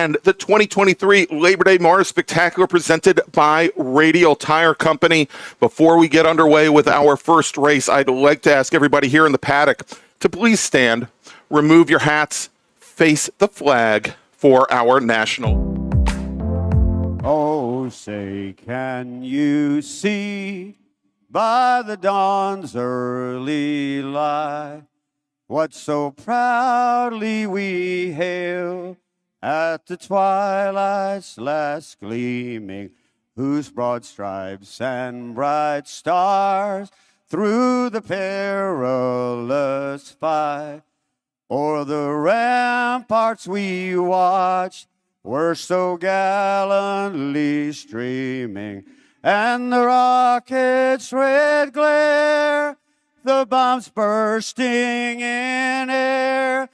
and the 2023 Labor Day MARRS Spectacular presented by Radial Tire Company. Before we get underway with our first race, I'd like to ask everybody here in the paddock to please stand, remove your hats, face the flag for our national. Oh, say, can you see by the dawn's early light what so proudly we hail at the twilight's last gleaming, whose broad stripes and bright stars through the perilous fight o'er the ramparts we watched were so gallantly streaming, and the rocket's red glare, the bombs bursting in air,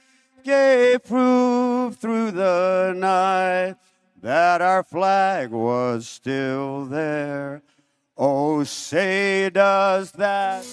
gave proof through the night that our flag was still there. Oh, say does that...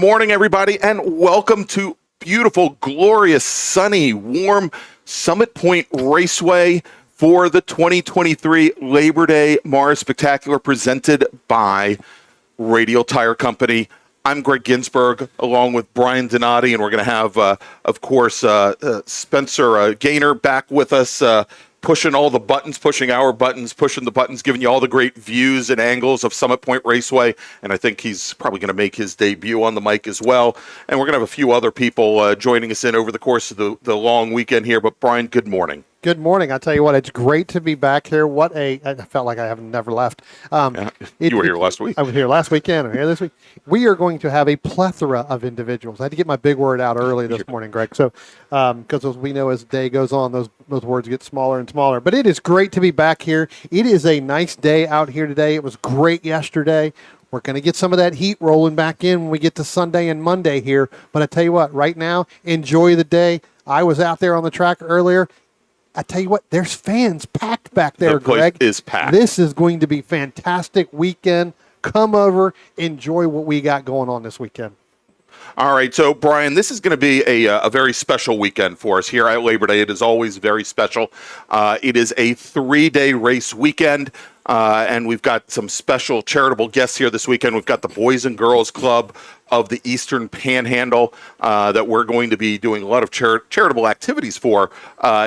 morning, everybody, and welcome to beautiful, glorious, sunny, warm Summit Point Raceway for the 2023 Labor Day MARRS Spectacular presented by Radial Tire Company. I'm Greg Ginsberg, along with Brian Donati, and we're going to have, of course, Spencer Gaynor back with us, pushing all the buttons, pushing our buttons, pushing the buttons, giving you all the great views and angles of Summit Point Raceway. And I think he's probably going to make his debut on the mic as well. And we're going to have a few other people joining us in over the course of the long weekend here. But Brian, good morning. Good morning. I'll tell you what, it's great to be back here. I felt like I have never left. You were here last week. I was here last weekend. I'm here this week. We are going to have a plethora of individuals. I had to get my big word out early this morning, Greg. So, because as we know, as the day goes on, those words get smaller and smaller. But it is great to be back here. It is a nice day out here today. It was great yesterday. We're going to get some of that heat rolling back in when we get to Sunday and Monday here. But I tell you what, right now, enjoy the day. I was out there on the track earlier. I tell you what, there's fans packed back there, Greg. The place is packed. This is going to be fantastic weekend. Come over, enjoy what we got going on this weekend. All right, so Brian, this is going to be a very special weekend for us here at Labor Day. It is always very special. It is a 3-day race weekend, and we've got some special charitable guests here this weekend. We've got the Boys and Girls Club of the Eastern Panhandle that we're going to be doing a lot of charitable activities for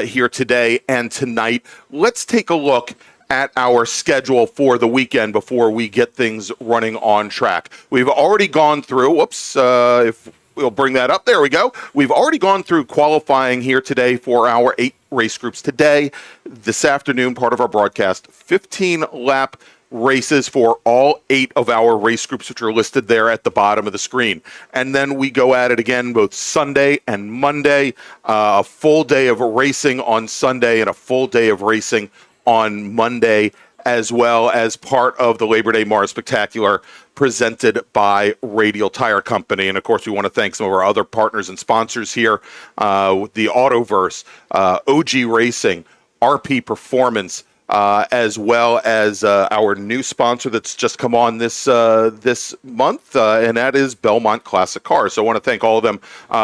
here today and tonight. Let's take a look at our schedule for the weekend before we get things running on track. We've already gone through, if we'll bring that up, there we go. We've already gone through qualifying here today for our 8 race groups today. This afternoon, part of our broadcast, 15-lap races for all 8 of our race groups, which are listed there at the bottom of the screen. And then we go at it again both Sunday and Monday, a full day of racing on Sunday and a full day of racing on Monday, as well as part of the Labor Day MARRS Spectacular presented by Radial Tire Company. And of course, we want to thank some of our other partners and sponsors here, the Autoverse, OG Racing, RP Performance, as well as our new sponsor that's just come on this month, and that is Belmont Classic Cars. So I want to thank all of them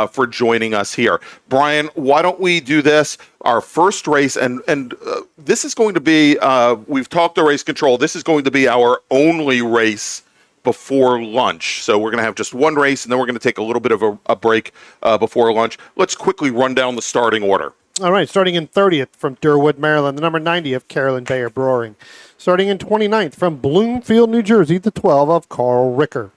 for joining us here. Brian, why don't we do this? Our first race, and this is going to be, we've talked to race control, this is going to be our only race before lunch. So we're going to have just one race, and then we're going to take a little bit of a break before lunch. Let's quickly run down the starting order. All right, starting in 30th from Durwood, Maryland, the number 90 of Carolyn Bayer Brewing. Starting in 29th from Bloomfield, New Jersey, the 12 of Carl Ricker.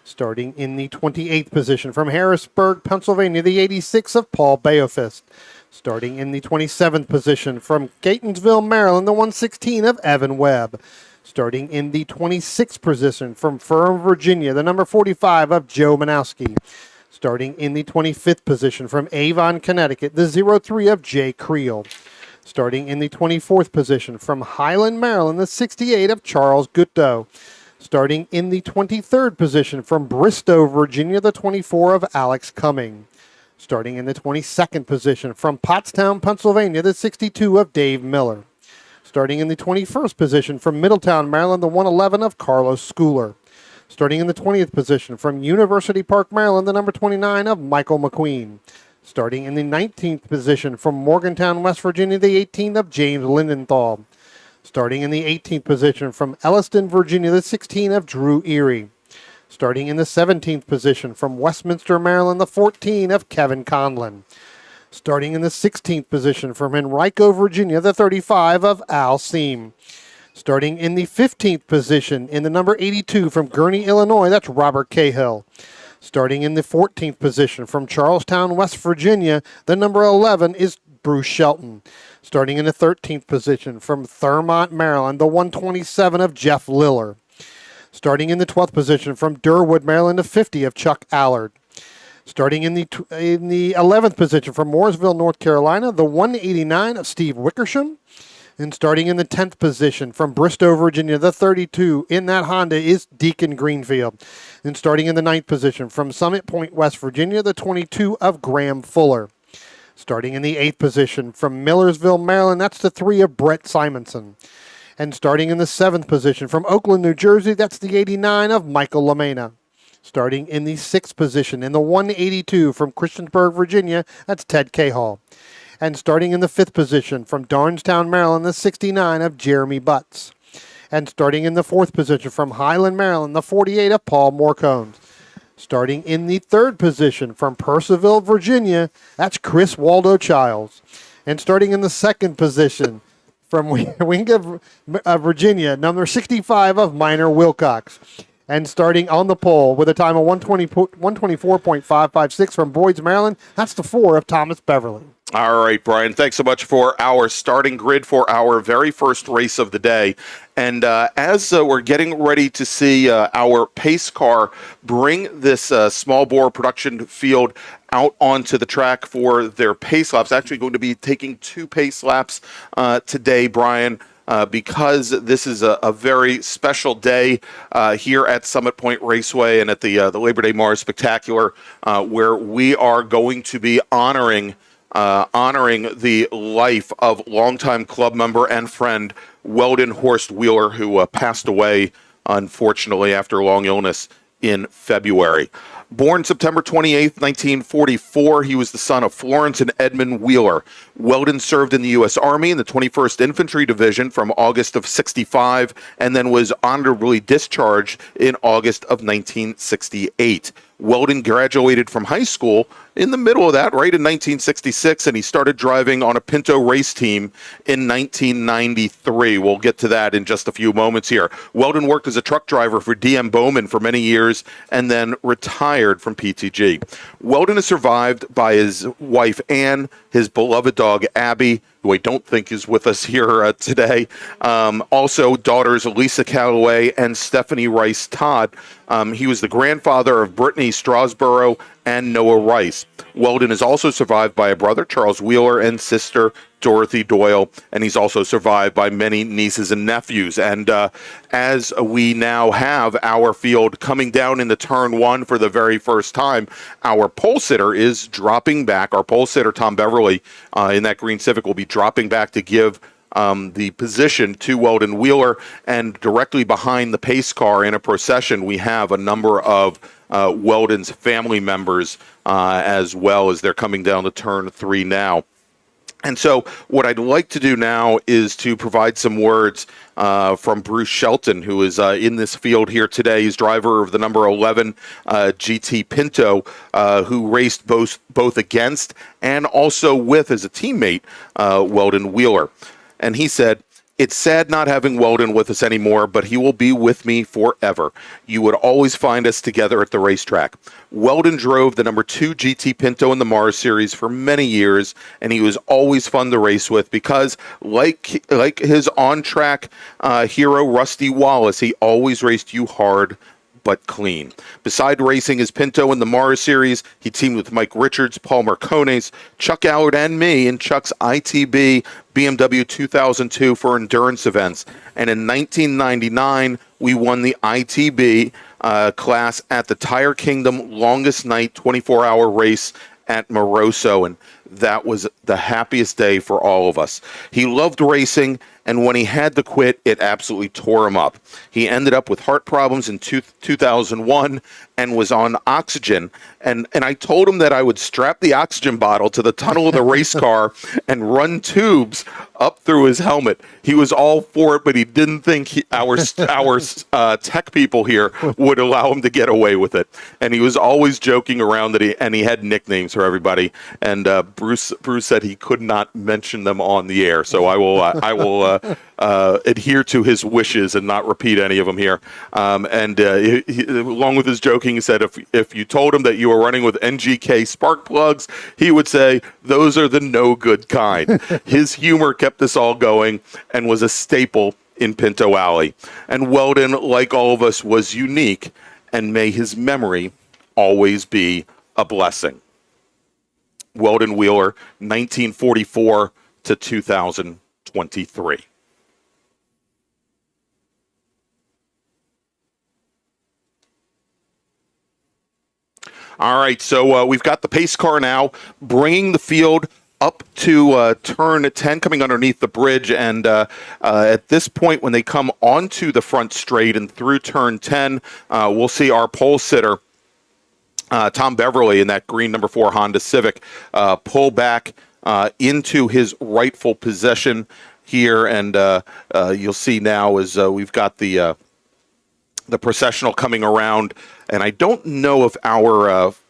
Starting in the 28th position from Harrisburg, Pennsylvania, the 86 of Paul Bayofist. Starting in the 27th position from Catonsville, Maryland, the 116 of Evan Webb. Starting in the 26th position from Ferrum, Virginia, the number 45 of Joe Manowski. Starting in the 25th position from Avon, Connecticut, the 03 of Jay Creel. Starting in the 24th position from Highland, Maryland, the 68 of Charles Gutto. Starting in the 23rd position from Bristow, Virginia, the 24 of Alex Cumming. Starting in the 22nd position from Pottstown, Pennsylvania, the 62 of Dave Miller. Starting in the 21st position from Middletown, Maryland, the 111 of Carlos Schooler. Starting in the 20th position from University Park, Maryland, the number 29 of Michael McQueen. Starting in the 19th position from Morgantown, West Virginia, the 18 of James Lindenthal. Starting in the 18th position from Elliston, Virginia, the 16 of Drew Erie. Starting in the 17th position from Westminster, Maryland, the 14 of Kevin Conlon. Starting in the 16th position from Henrico, Virginia, the 35 of Al Seam. Starting in the 15th position in the number 82 from Gurnee, Illinois, that's Robert Cahill. Starting in the 14th position from Charlestown, West Virginia, the number 11 is Bruce Shelton. Starting in the 13th position from Thurmont, Maryland, the 127 of Jeff Liller. Starting in the 12th position from Durwood, Maryland, the 50 of Chuck Allard. Starting in the 11th position from Mooresville, North Carolina, the 189 of Steve Wickersham. And starting in the 10th position from Bristow, Virginia, the 32 in that Honda is Deacon Greenfield. And starting in the 9th position from Summit Point, West Virginia, the 22 of Graham Fuller. Starting in the 8th position from Millersville, Maryland, that's the 3 of Brett Simonson. And starting in the 7th position from Oakland, New Jersey, that's the 89 of Michael LaMena. Starting in the 6th position in the 182 from Christiansburg, Virginia, that's Ted Cahall. And starting in the 5th position from Darnestown, Maryland, the 69 of Jeremy Butts. And starting in the 4th position from Highland, Maryland, the 48 of Paul Morcones. Starting in the 3rd position from Purcellville, Virginia, that's Chris Waldo Childs. And starting in the 2nd position from Winga, Virginia, number 65 of Minor Wilcox. And starting on the pole with a time of 124.556 from Boyd's, Maryland, that's the 4 of Thomas Beverly. All right, Brian, thanks so much for our starting grid for our very first race of the day. And as we're getting ready to see our pace car bring this small bore production field out onto the track for their pace laps, actually going to be taking 2 pace laps today, Brian. Because this is a very special day here at Summit Point Raceway and at the Labor Day MARRS Spectacular, where we are going to be honoring the life of longtime club member and friend Weldon Horst Wheeler, who passed away, unfortunately, after a long illness in February. Born September 28, 1944, he was the son of Florence and Edmund Wheeler. Weldon served in the U.S. Army in the 21st Infantry Division from August of 65 and then was honorably discharged in August of 1968. Weldon graduated from high school in the middle of that, right in 1966, and he started driving on a Pinto race team in 1993. We'll get to that in just a few moments here. Weldon worked as a truck driver for D.M. Bowman for many years and then retired from PTG. Weldon is survived by his wife, Ann, his beloved dog, Abby, who I don't think is with us here today. Also, daughters Lisa Calloway and Stephanie Rice Todd. He was the grandfather of Brittany Strasborough and Noah Rice. Weldon is also survived by a brother, Charles Wheeler, and sister, Dorothy Doyle, and he's also survived by many nieces and nephews. And as we now have our field coming down into turn 1 for the very first time, our pole sitter is dropping back. Our pole sitter, Tom Beverly, in that green Civic, will be dropping back to give the position to Weldon Wheeler, and directly behind the pace car in a procession, we have a number of Weldon's family members as well, as they're coming down to turn 3 now. And so what I'd like to do now is to provide some words from Bruce Shelton, who is in this field here today. He's driver of the number 11 GT Pinto, who raced both against and also with, as a teammate, Weldon Wheeler. And he said, "It's sad not having Weldon with us anymore, but he will be with me forever. You would always find us together at the racetrack. Weldon drove the number 2 GT Pinto in the MARRS series for many years, and he was always fun to race with because, like his on-track hero Rusty Wallace, he always raced you hard but clean. Beside racing his Pinto in the MARRS series, he teamed with Mike Richards, Paul Marcones, Chuck Allard, and me in Chuck's ITB BMW 2002 for endurance events. And in 1999, we won the ITB class at the Tire Kingdom Longest Night 24-hour race at Moroso, and that was the happiest day for all of us. He loved racing, and when he had to quit, it absolutely tore him up. He ended up with heart problems in 2001 and was on oxygen. And I told him that I would strap the oxygen bottle to the tunnel of the race car and run tubes up through his helmet. He was all for it, but he didn't think our tech people here would allow him to get away with it. And he was always joking around that he had nicknames for everybody. And Bruce said he could not mention them on the air, so I will adhere to his wishes and not repeat any of them here. He, along with his joking, he said if you told him that you were running with NGK spark plugs, he would say those are the no good kind. His humor kept us all going and was a staple in Pinto Alley. And Weldon, like all of us, was unique, and may his memory always be a blessing. Weldon Wheeler, 1944 to 2023. All right, so we've got the pace car now bringing the field up to turn 10, coming underneath the bridge. And at this point, when they come onto the front straight and through turn 10, we'll see our pole sitter, Tom Beverly, in that green number 4 Honda Civic, pull back into his rightful possession here. And you'll see now as we've got the processional coming around. And I don't know if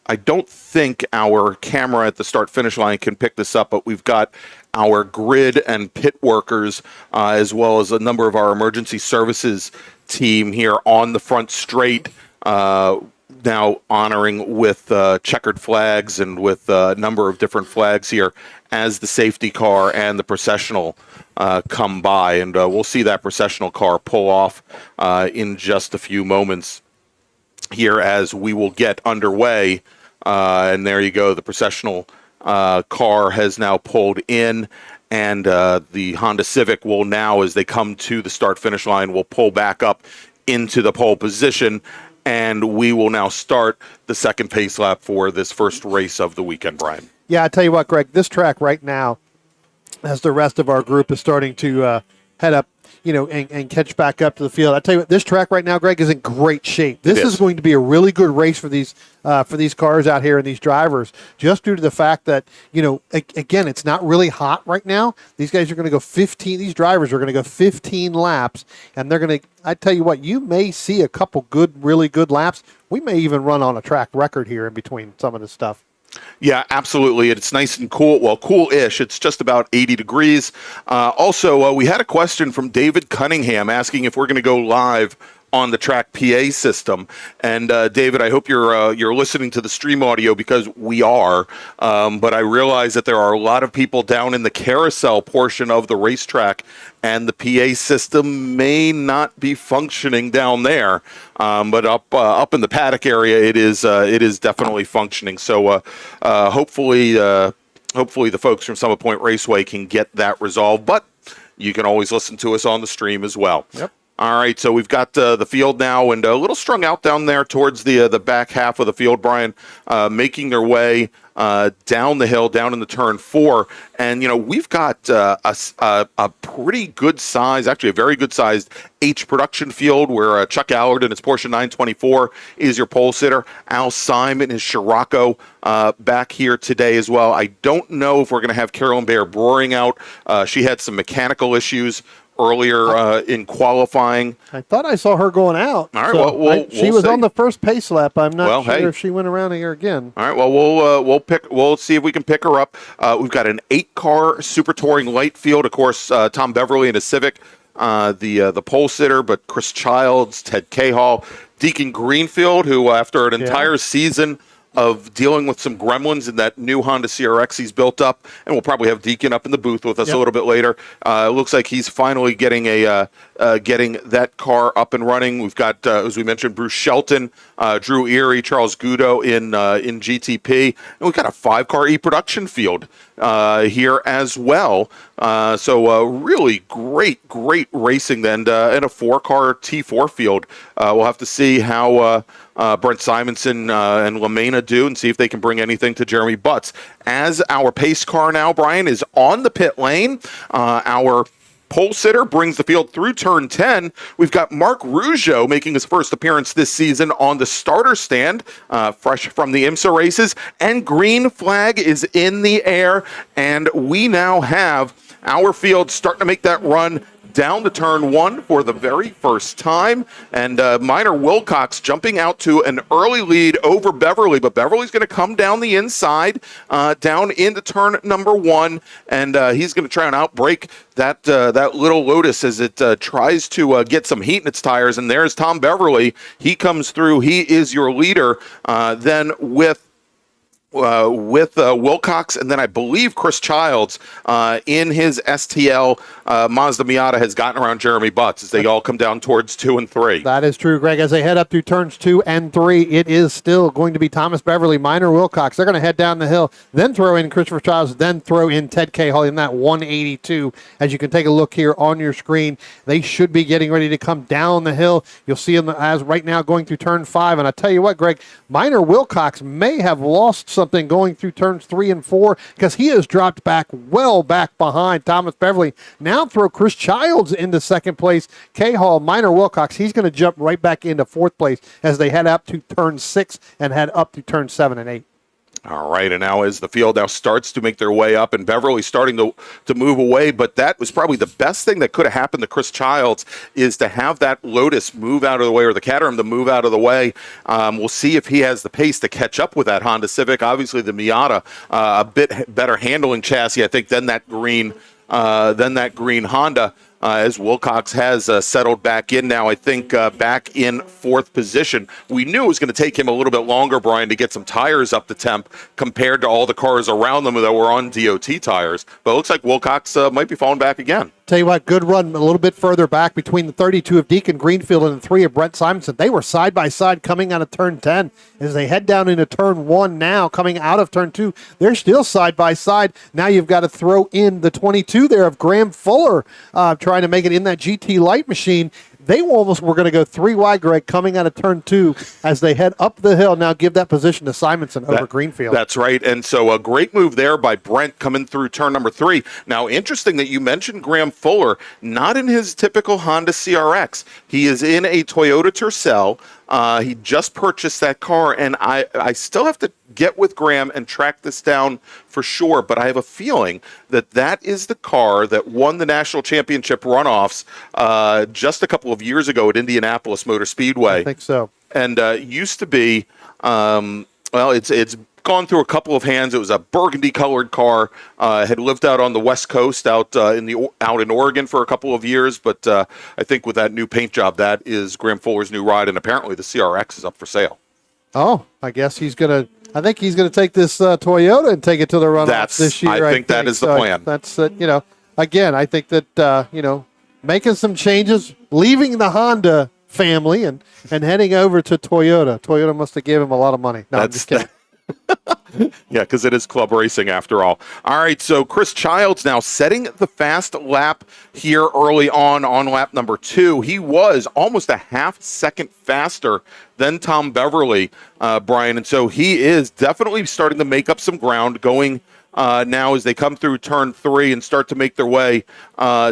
I don't think our camera at the start-finish line can pick this up, but we've got our grid and pit workers, as well as a number of our emergency services team here on the front straight, now honoring with checkered flags and with a number of different flags here as the safety car and the processional come by. And we'll see that processional car pull off in just a few moments here as we will get underway. And there you go. The processional car has now pulled in, and the Honda Civic will now, as they come to the start-finish line, will pull back up into the pole position, and we will now start the second pace lap for this first race of the weekend, Brian. Yeah, I tell you what, Greg, this track right now, as the rest of our group is starting to head up, and catch back up to the field. I tell you what, this track right now, Greg, is in great shape. This is going to be a really good race for these cars out here and these drivers, just due to the fact that, again, it's not really hot right now. These guys are going to go 15. These drivers are going to go 15 laps, and they're going to. I tell you what, you may see a couple really good laps. We may even run on a track record here in between some of this stuff. Yeah, absolutely. It's nice and cool. Well, cool-ish. It's just about 80 degrees. Also, we had a question from David Cunningham asking if we're going to go live on the track PA system. And David, I hope you're listening to the stream audio, because we are. But I realize that there are a lot of people down in the carousel portion of the racetrack, and the PA system may not be functioning down there. But up in the paddock area, it is definitely functioning. So hopefully the folks from Summit Point Raceway can get that resolved. But you can always listen to us on the stream as well. Yep. All right, so we've got the field now, and a little strung out down there towards the back half of the field, Brian, making their way down the hill, down in the turn 4. And, we've got a pretty good size, actually a very good sized H production field, where Chuck Allard in his Porsche 924 is your pole sitter. Al Simon is Scirocco back here today as well. I don't know if we're going to have Carolyn Bayer Broering out. She had some mechanical issues earlier in qualifying. I thought I saw her going out. All right, she was see. on the first pace lap. I'm not sure if she went around here again. All right, well, we'll see if we can pick her up. We've got an 8-car Super Touring light field. Of course, Tom Beverly in a Civic, the pole sitter, but Chris Childs, Ted Cahall, Deacon Greenfield, who after an entire season of dealing with some gremlins in that new Honda CRX he's built up, and we'll probably have Deacon up in the booth with us a little bit later. It looks like he's finally getting getting that car up and running. We've got, as we mentioned, Bruce Shelton, Drew Erie, Charles Gudo in GTP, and we've got a 5-car E-production field here as well. So really great racing then, and a 4-car T4 field. We'll have to see how Brent Simonson and LaMena do, and see if they can bring anything to Jeremy Butts. As our pace car now, Brian, is on the pit lane, our pole sitter brings the field through turn 10. We've got Mark Rougeau making his first appearance this season on the starter stand, fresh from the IMSA races, and green flag is in the air, and we now have our field starting to make that run down the turn 1 for the very first time, and Minor Wilcox jumping out to an early lead over Beverly, but Beverly's going to come down the inside, down into turn number 1, and he's going to try and outbrake that little Lotus as it tries to get some heat in its tires. And there's Tom Beverly. He comes through. He is your leader. Then with Wilcox, and then I believe Chris Childs in his STL Mazda Miata has gotten around Jeremy Butts as they all come down towards 2 and 3. That is true, Greg. As they head up through turns 2 and 3, it is still going to be Thomas Beverly, Minor Wilcox. They're going to head down the hill, then throw in Christopher Childs, then throw in Ted Cahall in that 182. As you can take a look here on your screen, they should be getting ready to come down the hill. You'll see them as right now going through turn 5. And I tell you what, Greg, Minor Wilcox may have lost something going through turns 3 and 4, because he has dropped back behind Thomas Beverly. Now throw Chris Childs into second place. Cahall, Minor Wilcox, he's going to jump right back into 4th place as they head up to turn 6 and head up to turn 7 and 8. All right, and now as the field now starts to make their way up, and Beverly's starting to move away, but that was probably the best thing that could have happened to Chris Childs is to have that Lotus move out of the way, or the Caterham to move out of the way. We'll see if he has the pace to catch up with that Honda Civic. Obviously, the Miata, a bit better handling chassis, I think, than that green Honda. As Wilcox has settled back in now, I think back in fourth position. We knew it was going to take him a little bit longer, Brian, to get some tires up to temp compared to all the cars around them that were on DOT tires. But it looks like Wilcox might be falling back again. Tell you what, good run a little bit further back between the 32 of Deacon Greenfield and the 3 of Brent Simonson. They were side by side coming out of turn 10. As they head down into turn 1 now, coming out of turn 2, they're still side by side. Now you've got to throw in the 22 there of Graham Fuller trying to make it in that GT Light machine. They almost were going to go 3 wide, Greg, coming out of turn 2 as they head up the hill. Now give that position to Simonson over Greenfield. That's right. And so a great move there by Brent coming through turn number 3. Now, interesting that you mentioned Graham Fuller, not in his typical Honda CRX. He is in a Toyota Tercel. He just purchased that car, and I still have to get with Graham and track this down for sure, but I have a feeling that is the car that won the national championship runoffs just a couple of years ago at Indianapolis Motor Speedway. I think so. And used to be, it's gone through a couple of hands. It was a burgundy-colored car. Had lived out on the West Coast, out in Oregon for a couple of years. But I think with that new paint job, that is Graham Fuller's new ride, and apparently the CRX is up for sale. Oh, I guess he's gonna. I think he's gonna take this Toyota and take it to the runoff this year. I think that is the plan. That's again, I think that making some changes, leaving the Honda family and heading over to Toyota. Toyota must have given him a lot of money. No, I'm just kidding. Yeah, because it is club racing after all. All right, so Chris Childs now setting the fast lap here early on lap number 2. He was almost a half second faster than Tom Beverly, Brian, and so he is definitely starting to make up some ground going now as they come through turn 3 and start to make their way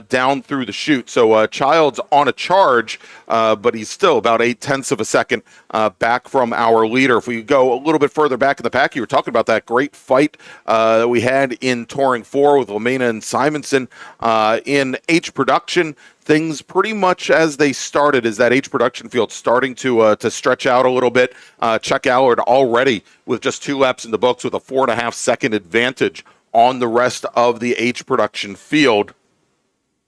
down through the chute. So Childs on a charge, but he's still about 0.8 of a second back from our leader. If we go a little bit further back in the pack, you were talking about that great fight that we had in Touring 4 with Lamena and Simonson in H production. Things pretty much as they started, is that H production field starting to stretch out a little bit. Chuck Allard already with just 2 laps in the books with a 4.5 second advantage on the rest of the H production field.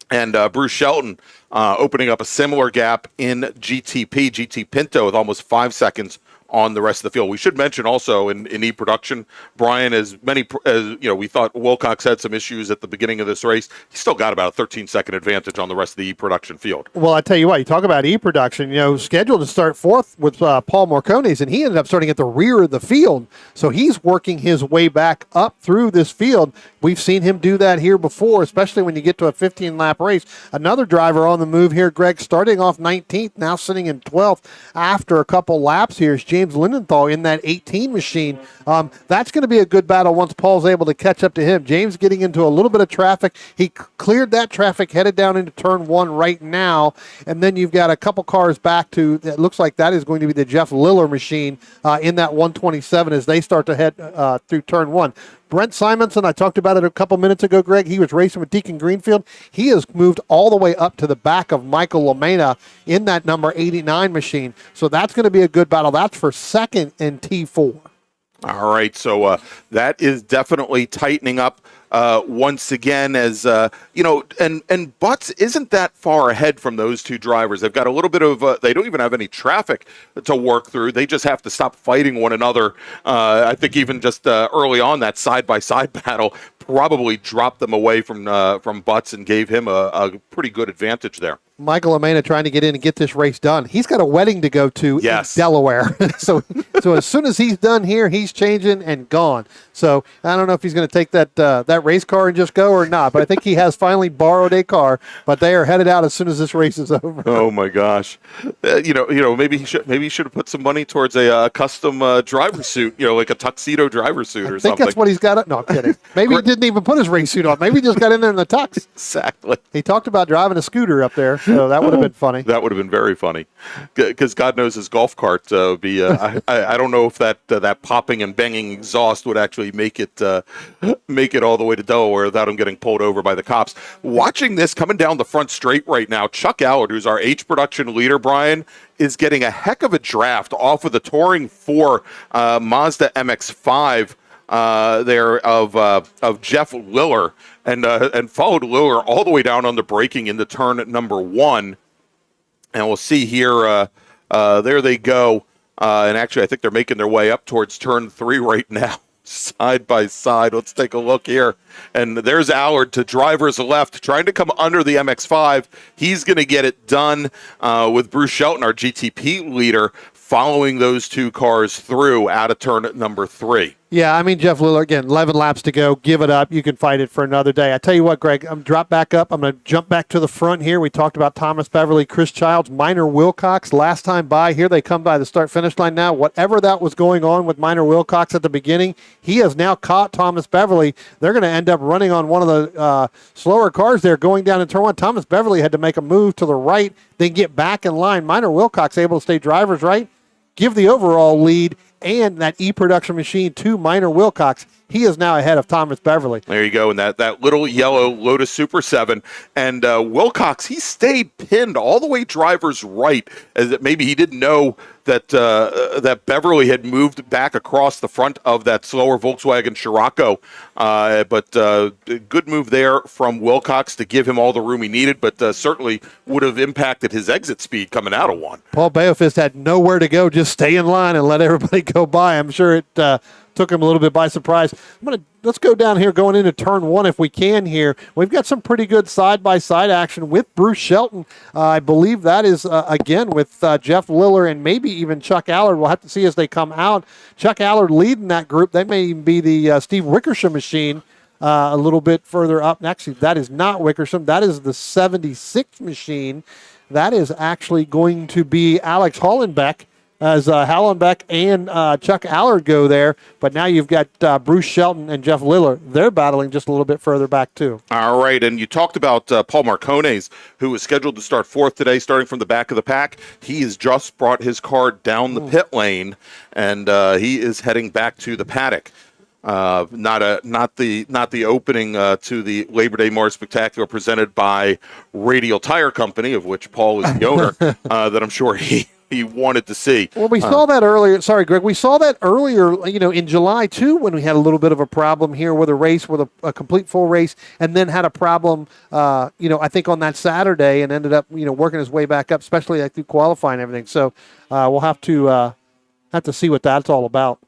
And Bruce Shelton opening up a similar gap in GT Pinto with almost 5 seconds on the rest of the field. We should mention also in E production, Brian, as we thought Wilcox had some issues at the beginning of this race. He still got about a 13-second advantage on the rest of the E production field. Well, I tell you what, you talk about E production, scheduled to start 4th with Paul Morcones, and he ended up starting at the rear of the field. So he's working his way back up through this field. We've seen him do that here before, especially when you get to a 15-lap race. Another driver on the move here, Greg, starting off 19th, now sitting in 12th after a couple laps here is James Lindenthal in that 18 machine. That's going to be a good battle once Paul's able to catch up to him. James getting into a little bit of traffic. He cleared that traffic, headed down into turn 1 right now, and then you've got a couple cars back to, it looks like that is going to be the Jeff Liller machine in that 127 as they start to head through turn 1. Brent Simonson, I talked about it a couple minutes ago, Greg. He was racing with Deacon Greenfield. He has moved all the way up to the back of Michael Lamena in that number 89 machine. So that's going to be a good battle. That's for second in T4. All right, so that is definitely tightening up once again, as and Butts isn't that far ahead from those two drivers. They've got a little bit of they don't even have any traffic to work through. They just have to stop fighting one another. I think even just early on, that side-by-side battle probably dropped them away from Butts and gave him a pretty good advantage there. Michael Amena trying to get in and get this race done. He's got a wedding to go to in Delaware. so as soon as he's done here, he's changing and gone. So I don't know if he's going to take that race car and just go or not, but I think he has finally borrowed a car, but they are headed out as soon as this race is over. Oh my gosh. Maybe he should have put some money towards a custom driver suit, like a tuxedo driver suit or something. I think that's what he's got. No, I'm kidding. Maybe he didn't even put his race suit on. Maybe he just got in there in the tux. Exactly. He talked about driving a scooter up there, so that would have been funny. That would have been very funny, because God knows his golf cart would be. I don't know if that popping and banging exhaust would actually make it all the way to Delaware without him getting pulled over by the cops. Watching this coming down the front straight right now, Chuck Allard, who's our H production leader, Brian, is getting a heck of a draft off of the Touring 4 Mazda MX-5 there of Jeff Liller, and followed Liller all the way down on the braking into turn number 1. And we'll see here, there they go. And actually, I think they're making their way up towards turn 3 right now, side by side. Let's take a look here. And there's Allard to driver's left, trying to come under the MX-5. He's going to get it done with Bruce Shelton, our GTP leader, following those two cars through out of turn number 3. Yeah, I mean, Jeff Liller, again, 11 laps to go. Give it up. You can fight it for another day. I tell you what, Greg, I'm drop back up. I'm going to jump back to the front here. We talked about Thomas Beverly, Chris Childs, Minor Wilcox last time by. Here they come by the start-finish line now. Whatever that was going on with Minor Wilcox at the beginning, he has now caught Thomas Beverly. They're going to end up running on one of the slower cars there going down in turn 1. Thomas Beverly had to make a move to the right, then get back in line. Minor Wilcox able to stay driver's right, give the overall lead, and that E-production machine to Minor Wilcox. He is now ahead of Thomas Beverly. There you go, and that little yellow Lotus Super 7. And Wilcox, he stayed pinned all the way driver's right, as that maybe he didn't know that that Beverly had moved back across the front of that slower Volkswagen Scirocco. But good move there from Wilcox to give him all the room he needed, but certainly would have impacted his exit speed coming out of 1. Paul Baofist had nowhere to go, just stay in line and let everybody go by. I'm sure it took him a little bit by surprise. Let's go down here going into turn 1 if we can here. We've got some pretty good side-by-side action with Bruce Shelton. I believe that is, again, with Jeff Liller and maybe even Chuck Allard. We'll have to see as they come out. Chuck Allard leading that group. They may even be the Steve Wickersham machine a little bit further up. Actually, that is not Wickersham. That is the 76 machine. That is actually going to be Alex Hollenbeck, as Hallenbeck and Chuck Allard go there. But now you've got Bruce Shelton and Jeff Liller. They're battling just a little bit further back, too. All right, and you talked about Paul Marcones, who was scheduled to start 4th today, starting from the back of the pack. He has just brought his car down the pit lane, and he is heading back to the paddock. Not the opening to the Labor Day Mars Spectacular presented by Radial Tire Company, of which Paul is the owner, that I'm sure he wanted to see. Well, we saw that earlier. Sorry, Greg. We saw that earlier, in July, too, when we had a little bit of a problem here with a race, with a complete full race, and then had a problem, I think on that Saturday, and ended up, working his way back up, especially through qualifying and everything. So we'll have to see what that's all about.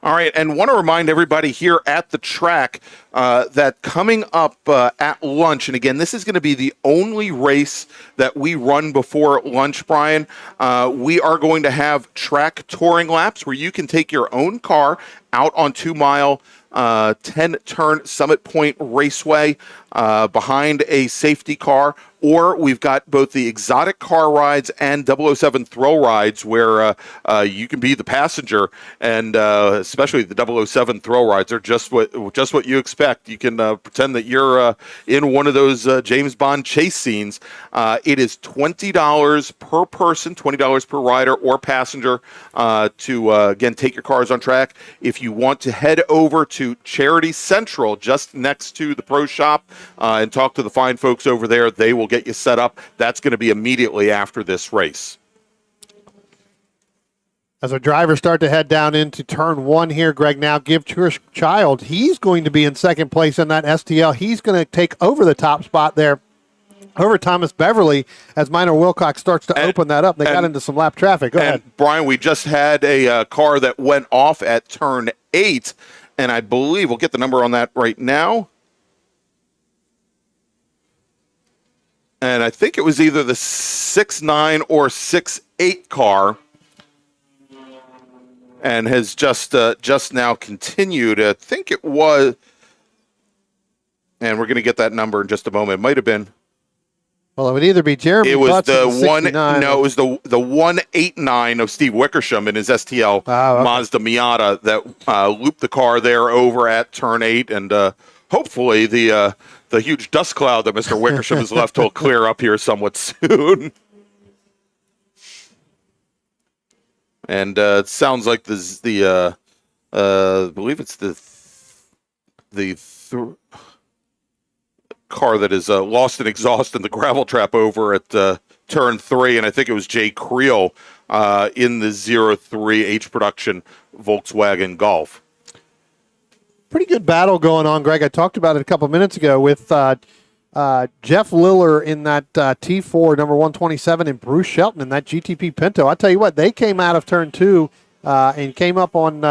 All right, and want to remind everybody here at the track that coming up at lunch, and again, this is going to be the only race that we run before lunch, Brian. We are going to have track touring laps where you can take your own car out on 2 mile 10-turn Summit Point Raceway behind a safety car, or we've got both the exotic car rides and 007 thrill rides where you can be the passenger, and especially the 007 thrill rides are just what you expect. You can pretend that you're in one of those James Bond chase scenes. It is $20 per person, $20 per rider or passenger to, again, take your cars on track. If you want to head over to Charity Central, just next to the Pro Shop, and talk to the fine folks over there, they will get you set up. That's going to be immediately after this race. As our drivers start to head down into turn 1 here, Greg, now give Chris Child. He's going to be in second place in that STL. He's going to take over the top spot there over Thomas Beverly as Minor Wilcox starts to open that up. They got into some lap traffic. Go ahead. Brian, we just had a car that went off at turn 8, and I believe we'll get the number on that right now. And I think it was either the 6.9 or 6.8 car, and has just now continued. I think it was, and we're going to get that number in just a moment. It might have been. Well, it would either be Jeremy. It was Butts the in 69. No, it was the 189 of Steve Wickersham in his STL okay. Mazda Miata that looped the car there over at turn 8 and hopefully the huge dust cloud that Mr. Wickersham has left will clear up here somewhat soon. And it sounds like I believe it's the car that is lost in exhaust in the gravel trap over at turn 3, and I think it was Jay Creel in the 03 H production Volkswagen Golf. Pretty good battle going on, Greg. I talked about it a couple minutes ago with Jeff Liller in that T4 number 127 and Bruce Shelton in that GTP Pinto. I tell you what, they came out of turn 2 and came up on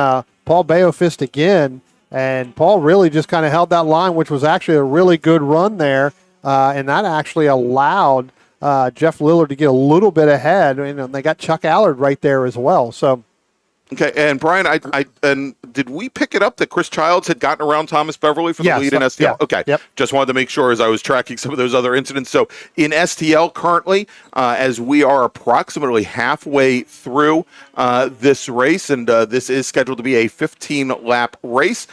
Paul Baofist again, and Paul really just kind of held that line, which was actually a really good run there, and that actually allowed Jeff Liller to get a little bit ahead, and they got Chuck Allard right there as well. So. Okay, and Brian, and did we pick it up that Chris Childs had gotten around Thomas Beverly for the lead in STL? Yeah, okay, yep. Just wanted to make sure as I was tracking some of those other incidents. So in STL currently, as we are approximately halfway through this race, and this is scheduled to be a 15-lap race,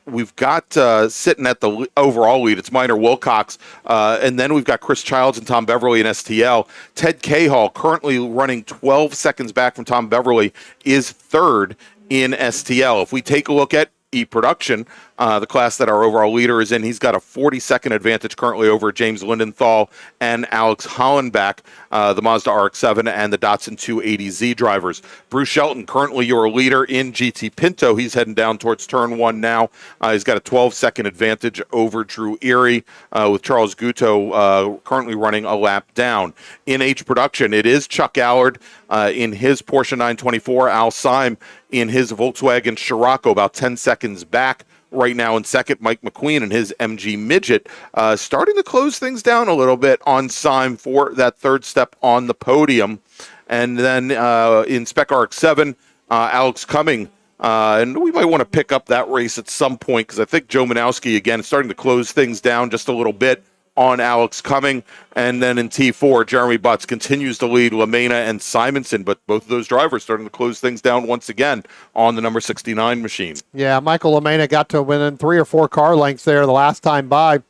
we've got sitting at the overall lead, it's Minor Wilcox, and then we've got Chris Childs and Tom Beverly in STL. Ted Cahall, currently running 12 seconds back from Tom Beverly, is third in STL. If we take a look at E-Production, the class that our overall leader is in, he's got a 40-second advantage currently over James Lindenthal and Alex Hollenbach, the Mazda RX-7 and the Datsun 280Z drivers. Bruce Shelton, currently your leader in GT Pinto. He's heading down towards turn 1 now. He's got a 12-second advantage over Drew Erie, with Charles Guto currently running a lap down. In H-Production, it is Chuck Allard in his Porsche 924, Al Syme in his Volkswagen Scirocco, about 10 seconds back. Right now in second, Mike McQueen and his MG Midget, starting to close things down a little bit on Syme for that third step on the podium. And then in Spec RX-7, Alex Cumming, and we might want to pick up that race at some point because I think Joe Manowski, again, is starting to close things down just a little bit on Alex Cumming. And then in T4, Jeremy Butts continues to lead LaMena and Simonson, but both of those drivers starting to close things down once again on the number 69 machine. Yeah, Michael LaMena got to win 3 or 4 car lengths there the last time by.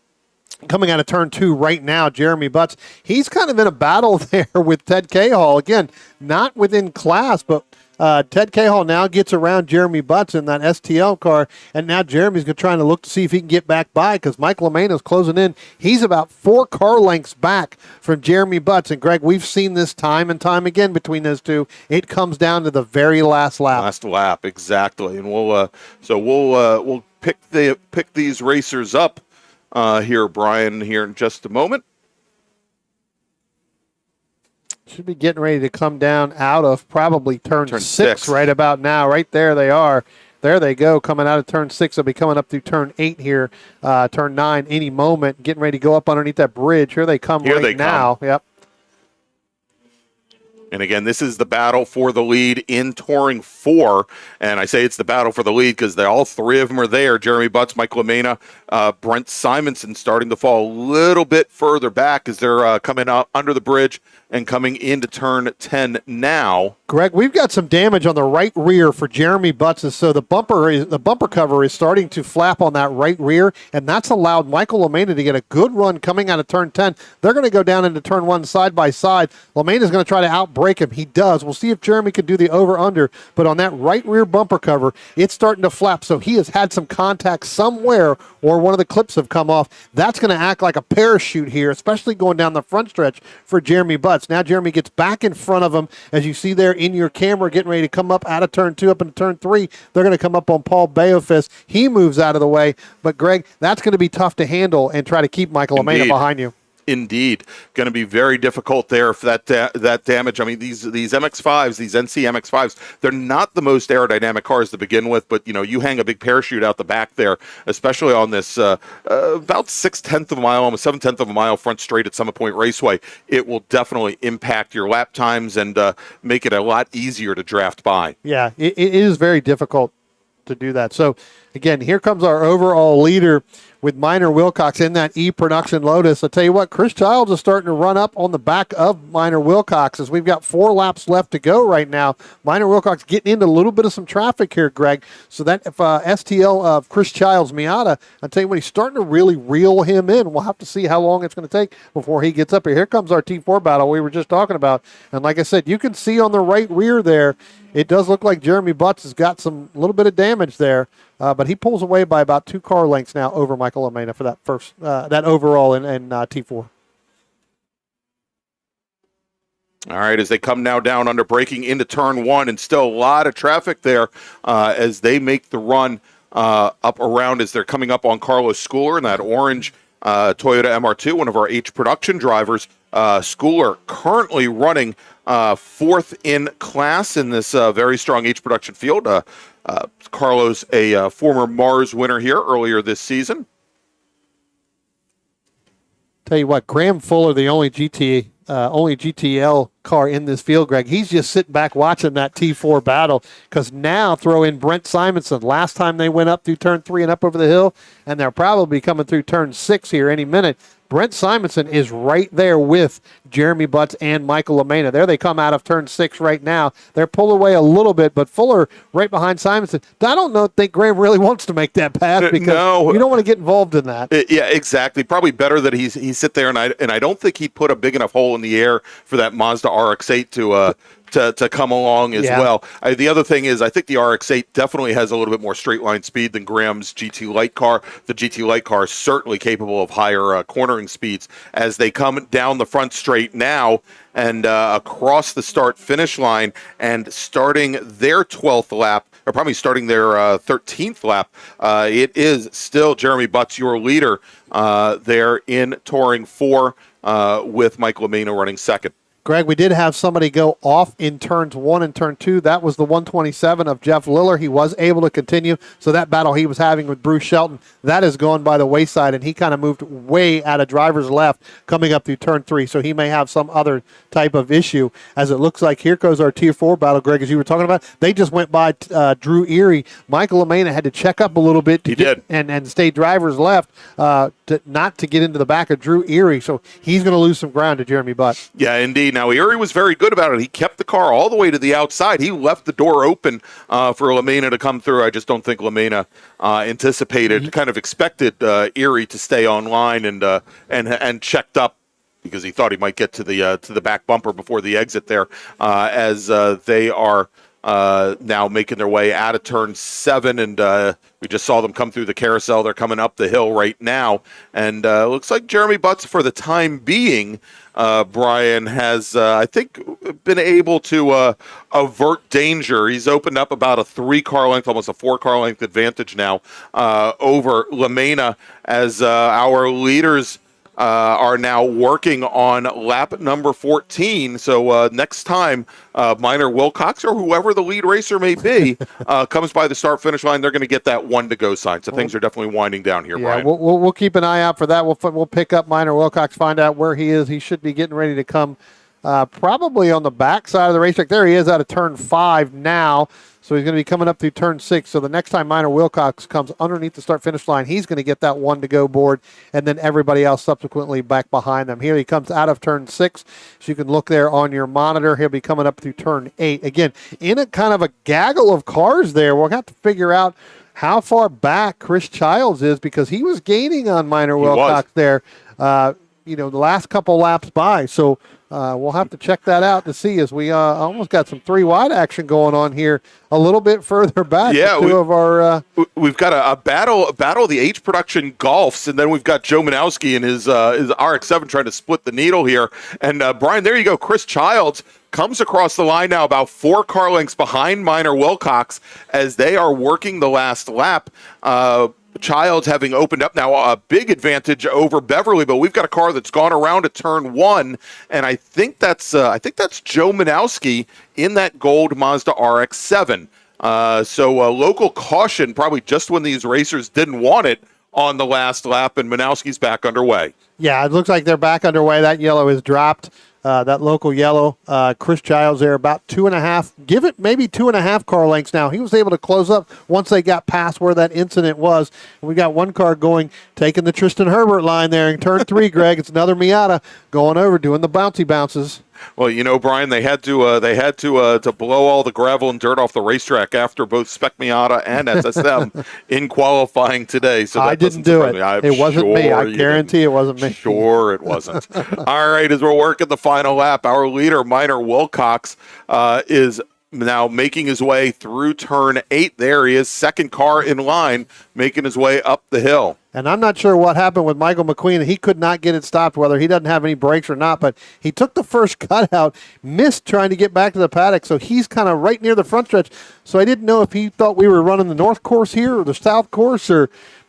Coming out of turn 2 right now, Jeremy Butts, he's kind of in a battle there with Ted Cahall. Again, not within class, but Ted Cahall now gets around Jeremy Butts in that STL car, and now Jeremy's trying to look to see if he can get back by because Mike LaMena is closing in. He's about 4 car lengths back from Jeremy Butts, and Greg, we've seen this time and time again between those two. It comes down to the very last lap. Last lap, exactly, and we'll pick these racers up here, Brian, here in just a moment. Should be getting ready to come down out of probably turn 6 right about now. Right there they are. There they go, coming out of turn 6. They'll be coming up through turn 8 here, turn 9 any moment, getting ready to go up underneath that bridge. Here they come now. Yep. And again, this is the battle for the lead in Touring 4. And I say it's the battle for the lead because all 3 of them are there. Jeremy Butts, Mike LaMena, Brent Simonson starting to fall a little bit further back as they're coming out under the bridge and coming into turn 10 now. Greg, we've got some damage on the right rear for Jeremy Butts, so the bumper cover is starting to flap on that right rear, and that's allowed Michael LaMena to get a good run coming out of turn 10. They're going to go down into turn 1 side by side. LaMena's going to try to outbrake him. He does. We'll see if Jeremy can do the over-under, but on that right rear bumper cover, it's starting to flap, so he has had some contact somewhere or one of the clips have come off. That's going to act like a parachute here, especially going down the front stretch for Jeremy Butts. Now Jeremy gets back in front of him, as you see there in your camera, getting ready to come up out of turn 2 up into turn 3. They're going to come up on Paul Baofist. He moves out of the way, but Greg, that's going to be tough to handle and try to keep Michael LaMena behind you. Indeed, going to be very difficult there for that damage. I mean, these MX-5s, these NC MX-5s, they're not the most aerodynamic cars to begin with, but you hang a big parachute out the back there, especially on this about 6/10 of a mile, almost 7/10 of a mile front straight at Summit Point Raceway. It will definitely impact your lap times and make it a lot easier to draft by. Yeah, it is very difficult. to do that. So, again, here comes our overall leader with Minor Wilcox in that E-Production Lotus. I'll tell you what, Chris Childs is starting to run up on the back of Minor Wilcox as we've got 4 laps left to go right now. Minor Wilcox getting into a little bit of some traffic here, Greg. So that if STL of Chris Childs Miata, I'll tell you what, he's starting to really reel him in. We'll have to see how long it's going to take before he gets up here. Here comes our T4 battle we were just talking about. And like I said, you can see on the right rear there, it does look like Jeremy Butts has got some little bit of damage there, but he pulls away by about 2 car lengths now over Michael Lamena for that first, that overall in T4. All right, as they come now down under braking into turn 1, and still a lot of traffic there as they make the run up around as they're coming up on Carlos Schooler in that orange Toyota MR2, one of our H production drivers. Schooler currently running 4th in class in this very strong H production field. Carlos, a former MARRS winner here earlier this season. Tell you what, Graham Fuller, the only GTL car in this field, Greg, he's just sitting back watching that T4 battle, because now throw in Brent Simonson. Last time they went up through turn 3 and up over the hill, and they'll probably be coming through turn 6 here any minute. Brent Simonson is right there with Jeremy Butts and Michael Lamena. There they come out of turn 6 right now. They're pulled away a little bit, but Fuller right behind Simonson. I don't think Graham really wants to make that pass, because you don't want to get involved in that. Yeah, exactly. Probably better that he sit there, and I don't think he put a big enough hole in the air for that Mazda RX-8 to come along as well. The other thing is, I think the RX-8 definitely has a little bit more straight line speed than Graham's GT Light car. The GT Light car is certainly capable of higher cornering speeds as they come down the front straight now and across the start-finish line and starting their 12th lap, or probably starting their 13th lap. It is still Jeremy Butts, your leader, there in Touring 4 with Mike Lamena running second. Greg, we did have somebody go off in turns 1 and turn 2. That was the 127 of Jeff Liller. He was able to continue. So that battle he was having with Bruce Shelton, that has gone by the wayside, and he kind of moved way out of driver's left coming up through turn 3. So he may have some other type of issue, as it looks like here goes our Tier 4 battle, Greg, as you were talking about. They just went by Drew Erie. Michael Lamena had to check up a little bit and stay driver's left not to get into the back of Drew Erie. So he's going to lose some ground to Jeremy Butts. Yeah, indeed. Now, Erie was very good about it. He kept the car all the way to the outside. He left the door open for Lamena to come through. I just don't think Lamena anticipated, kind of expected Erie to stay online and checked up, because he thought he might get to the back bumper before the exit there, as they are now making their way out of turn 7, and we just saw them come through the carousel. They're coming up the hill right now, and looks like Jeremy Butts, for the time being, Brian, has, I think, been able to avert danger. He's opened up about a 3-car length, almost a 4-car length advantage now over Lamena, as our leaders are now working on lap number 14. So next time Minor Wilcox, or whoever the lead racer may be, comes by the start-finish line, they're going to get that 1-to-go sign. So things are definitely winding down here, Brian. We'll keep an eye out for that. We'll pick up Minor Wilcox, find out where he is. He should be getting ready to come probably on the back side of the racetrack. There he is out of turn 5 now. So he's going to be coming up through turn 6. So the next time Minor Wilcox comes underneath the start-finish line, he's going to get that 1-to-go board, and then everybody else subsequently back behind them. Here he comes out of turn 6. So you can look there on your monitor. He'll be coming up through turn 8. Again, in a kind of a gaggle of cars there. We'll have to figure out how far back Chris Childs is, because he was gaining on Minor Wilcox there, the last couple laps by. So we'll have to check that out to see, as we almost got some 3-wide action going on here a little bit further back. Yeah, we've got a battle of the H production Golfs, and then we've got Joe Manowski and his RX-7 trying to split the needle here. And Brian, there you go. Chris Childs comes across the line now about 4 car lengths behind Minor Wilcox as they are working the last lap. Childs having opened up now a big advantage over Beverly, but we've got a car that's gone around to turn 1, and I think that's Joe Manowski in that gold Mazda RX-7. So local caution, probably just when these racers didn't want it on the last lap, and Manowski's back underway. Yeah, it looks like they're back underway. That yellow is dropped. that local yellow. Chris Childs there, about 2.5, give it maybe 2.5 car lengths now. He was able to close up once they got past where that incident was. And we got one car going, taking the Tristan Herbert line there in turn 3, Greg. It's another Miata going over, doing the bouncy bounces. Well, you know, Brian, they had to blow all the gravel and dirt off the racetrack after both Spec Miata and SSM in qualifying today. So that I didn't do it. It wasn't me. I guarantee it wasn't me. Sure, it wasn't. All right, as we're working the final lap, our leader, Minor Wilcox, is now making his way through turn 8. There he is, second car in line, making his way up the hill. And I'm not sure what happened with Michael McQueen. He could not get it stopped, whether he doesn't have any brakes or not. But he took the first cutout, missed trying to get back to the paddock. So he's kind of right near the front stretch. So I didn't know if he thought we were running the north course here or the south course.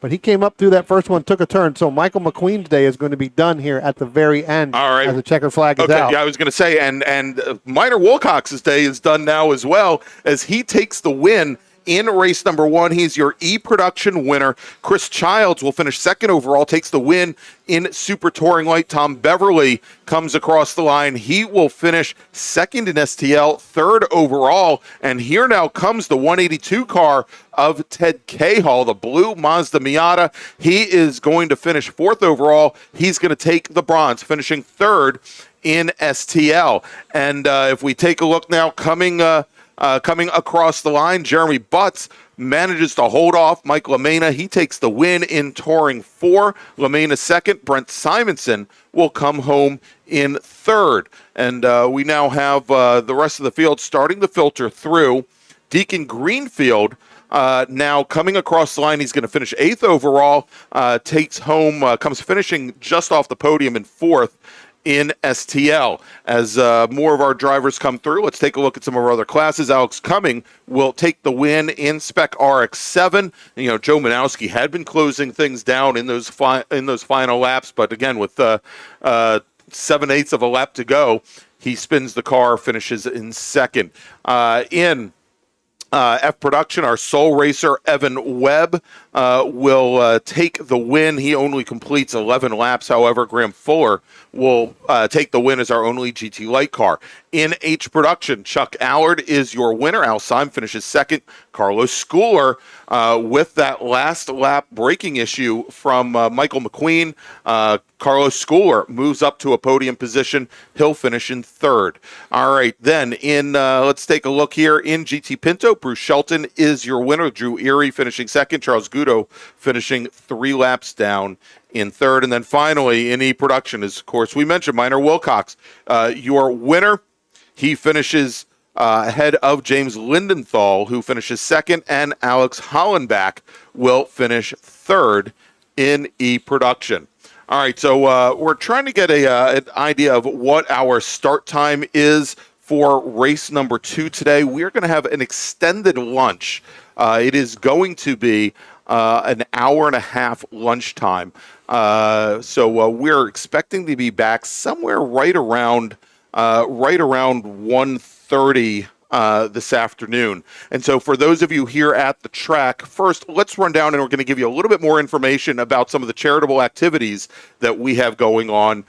But he came up through that first one, took a turn. So Michael McQueen's day is going to be done here at the very end. All right. As the checker flag is out. Yeah, I was going to say, and Minor Wilcox's day is done now as well, as he takes the win in race number 1. He's your E-Production winner. Chris Childs will finish second overall, takes the win in Super Touring Light. Tom Beverly comes across the line. He will finish second in STL, third overall. And here now comes the 182 car of Ted Cahall, the blue Mazda Miata. He is going to finish fourth overall. He's going to take the bronze, finishing third in STL. And if we take a look now, coming across the line, Jeremy Butts manages to hold off Mike LaMena. He takes the win in Touring 4. LaMena second. Brent Simonson will come home in third. And we now have the rest of the field starting to filter through. Deacon Greenfield now coming across the line. He's going to finish 8th overall. Takes home, comes finishing just off the podium in 4th. In STL. As more of our drivers come through, let's take a look at some of our other classes. Alex Cumming will take the win in Spec RX-7. You know, Joe Manowski had been closing things down in those final laps, but again, with 7/8 of a lap to go, he spins the car, finishes in second. In F Production, our sole racer, Evan Webb, will take the win. He only completes 11 laps. However, Graham Fuller will take the win as our only GT Light car. In H Production, Chuck Allard is your winner. Al Syme finishes second. Carlos Schooler, with that last lap braking issue from Michael McQueen, Carlos Schooler moves up to a podium position. He'll finish in third. All right, then in let's take a look here in GT Pinto. Bruce Shelton is your winner. Drew Erie finishing second. Charles Gudo finishing 3 laps down in third. And then finally in E-Production is, of course, we mentioned Minor Wilcox, your winner. He finishes ahead of James Lindenthal, who finishes second, and Alex Hollenbach will finish third in E-Production. All right, so we're trying to get an idea of what our start time is for race number 2 today. We're going to have an extended lunch. It is going to be an hour and a half lunchtime. So we're expecting to be back somewhere right around 1:30 this afternoon. And so for those of you here at the track, first, let's run down and we're going to give you a little bit more information about some of the charitable activities that we have going on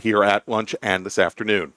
here at lunch and this afternoon.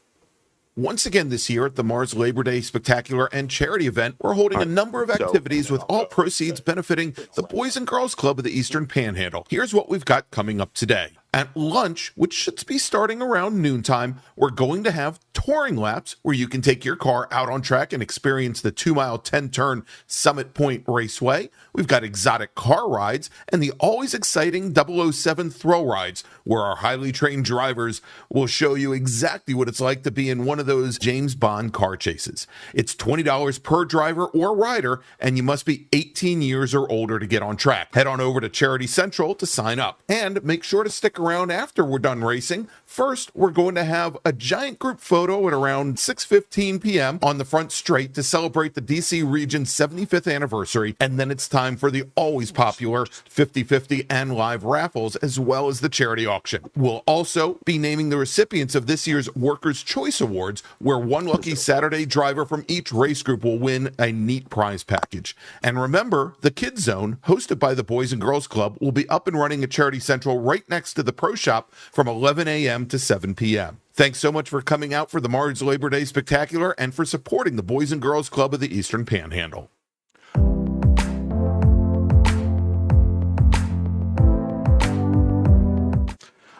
Once again this year at the MARRS Labor Day Spectacular and Charity event, we're holding a number of activities with all proceeds benefiting the Boys and Girls Club of the Eastern Panhandle. Here's what we've got coming up today. At lunch, which should be starting around noontime, we're going to have touring laps where you can take your car out on track and experience the 2-mile, 10-turn Summit Point Raceway. We've got exotic car rides and the always exciting 007 thrill rides, where our highly trained drivers will show you exactly what it's like to be in one of those James Bond car chases. It's $20 per driver or rider, and you must be 18 years or older to get on track. Head on over to Charity Central to sign up, and make sure to stick around after we're done racing. First, we're going to have a giant group photo at around 6:15 p.m. on the front straight to celebrate the DC Region's 75th anniversary, and then it's time for the always popular 50/50 and live raffles, as well as the charity auction. We'll also be naming the recipients of this year's Workers' Choice Awards, where one lucky Saturday driver from each race group will win a neat prize package. And remember, the Kids Zone, hosted by the Boys and Girls Club, will be up and running at Charity Central right next to the Pro Shop from 11 a.m. to 7 p.m. Thanks so much for coming out for the MARRS Labor Day Spectacular and for supporting the Boys and Girls Club of the Eastern Panhandle.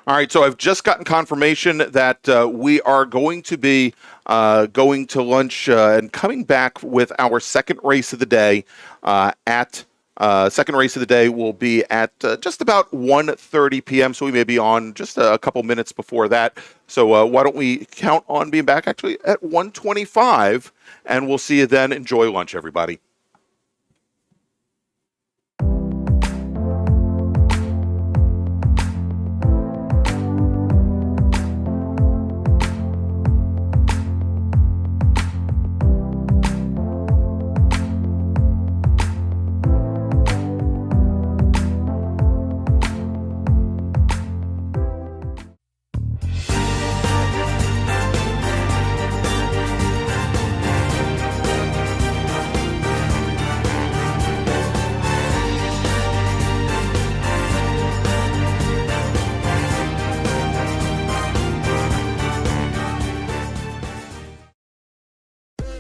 All right, so I've just gotten confirmation that we are going to be going to lunch and coming back with our second race of the day second race of the day will be at just about 1:30 p.m., so we may be on just a couple minutes before that. So why don't we count on being back actually at 1:25, and we'll see you then. Enjoy lunch, everybody.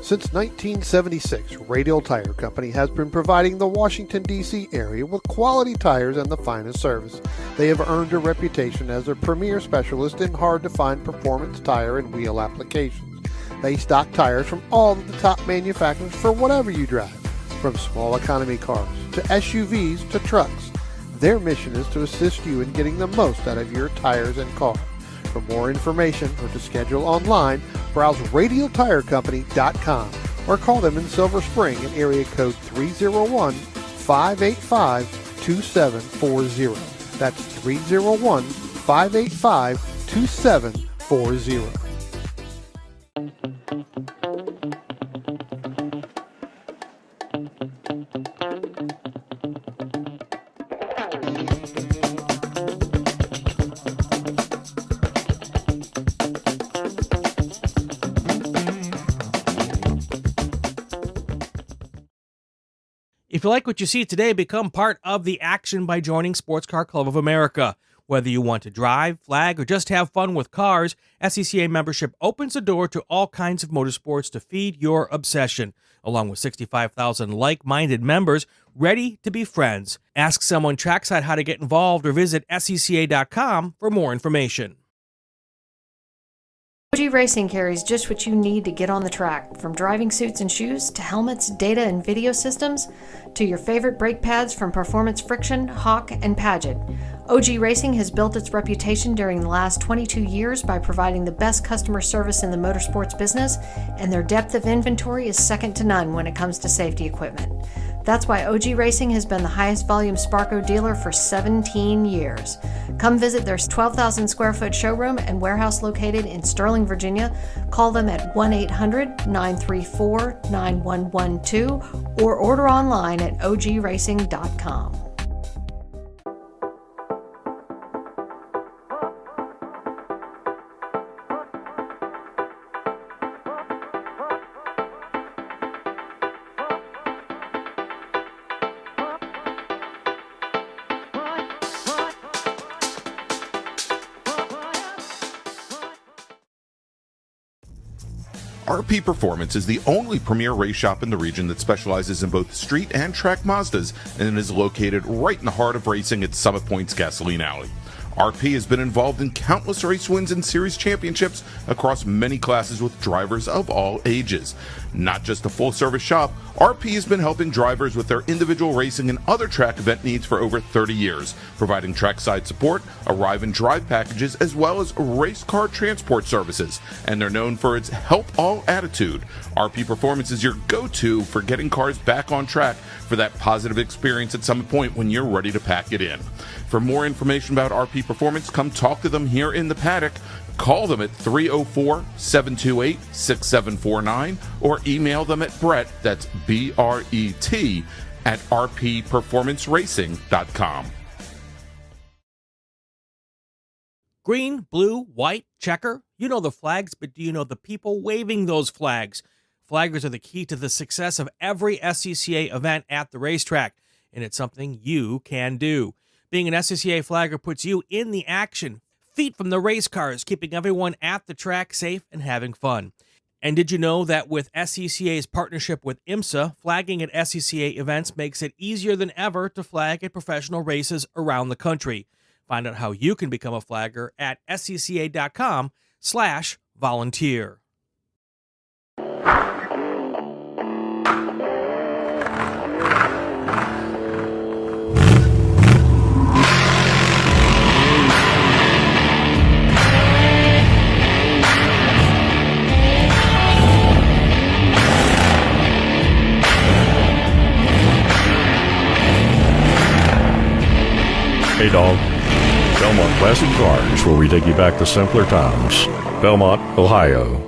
Since 1976, Radial Tire Company has been providing the Washington, D.C. area with quality tires and the finest service. They have earned a reputation as a premier specialist in hard-to-find performance tire and wheel applications. They stock tires from all of the top manufacturers for whatever you drive, from small economy cars to SUVs to trucks. Their mission is to assist you in getting the most out of your tires and car. For more information or to schedule online, browse radialtirecompany.com or call them in Silver Spring at area code 301-585-2740. That's 301-585-2740. If you like what you see today, become part of the action by joining Sports Car Club of America. Whether you want to drive, flag, or just have fun with cars, SCCA membership opens the door to all kinds of motorsports to feed your obsession, along with 65,000 like-minded members ready to be friends. Ask someone trackside how to get involved or visit scca.com for more information. OG Racing carries just what you need to get on the track, from driving suits and shoes to helmets, data and video systems, to your favorite brake pads from Performance Friction, Hawk, and Paget. OG Racing has built its reputation during the last 22 years by providing the best customer service in the motorsports business, and their depth of inventory is second to none when it comes to safety equipment. That's why OG Racing has been the highest volume Sparco dealer for 17 years. Come visit their 12,000 square foot showroom and warehouse located in Sterling, Virginia. Call them at 1-800-934-9112 or order online at ogracing.com. RP Performance is the only premier race shop in the region that specializes in both street and track Mazdas and is located right in the heart of racing at Summit Point's Gasoline Alley. RP has been involved in countless race wins and series championships across many classes with drivers of all ages. Not just a full-service shop, RP has been helping drivers with their individual racing and other track event needs for over 30 years, providing trackside support, arrive and drive packages, as well as race car transport services. And they're known for its help all attitude. RP Performance is your go-to for getting cars back on track for that positive experience at Summit Point when you're ready to pack it in. For more information about RP Performance, come talk to them here in the paddock. Call them at 304-728-6749 or email them at Brett, that's B-R-E-T, at rpperformanceracing.com. Green, blue, white, checker. You know the flags, but do you know the people waving those flags? Flaggers are the key to the success of every SCCA event at the racetrack, and it's something you can do. Being an SCCA flagger puts you in the action. feet from the race cars, keeping everyone at the track safe and having fun. And did you know that with SCCA's partnership with IMSA, flagging at SCCA events makes it easier than ever to flag at professional races around the country? Find out how you can become a flagger at scca.com/volunteer. Hey dog, Belmont Classic Cars, where we take you back to simpler times. Belmont, Ohio.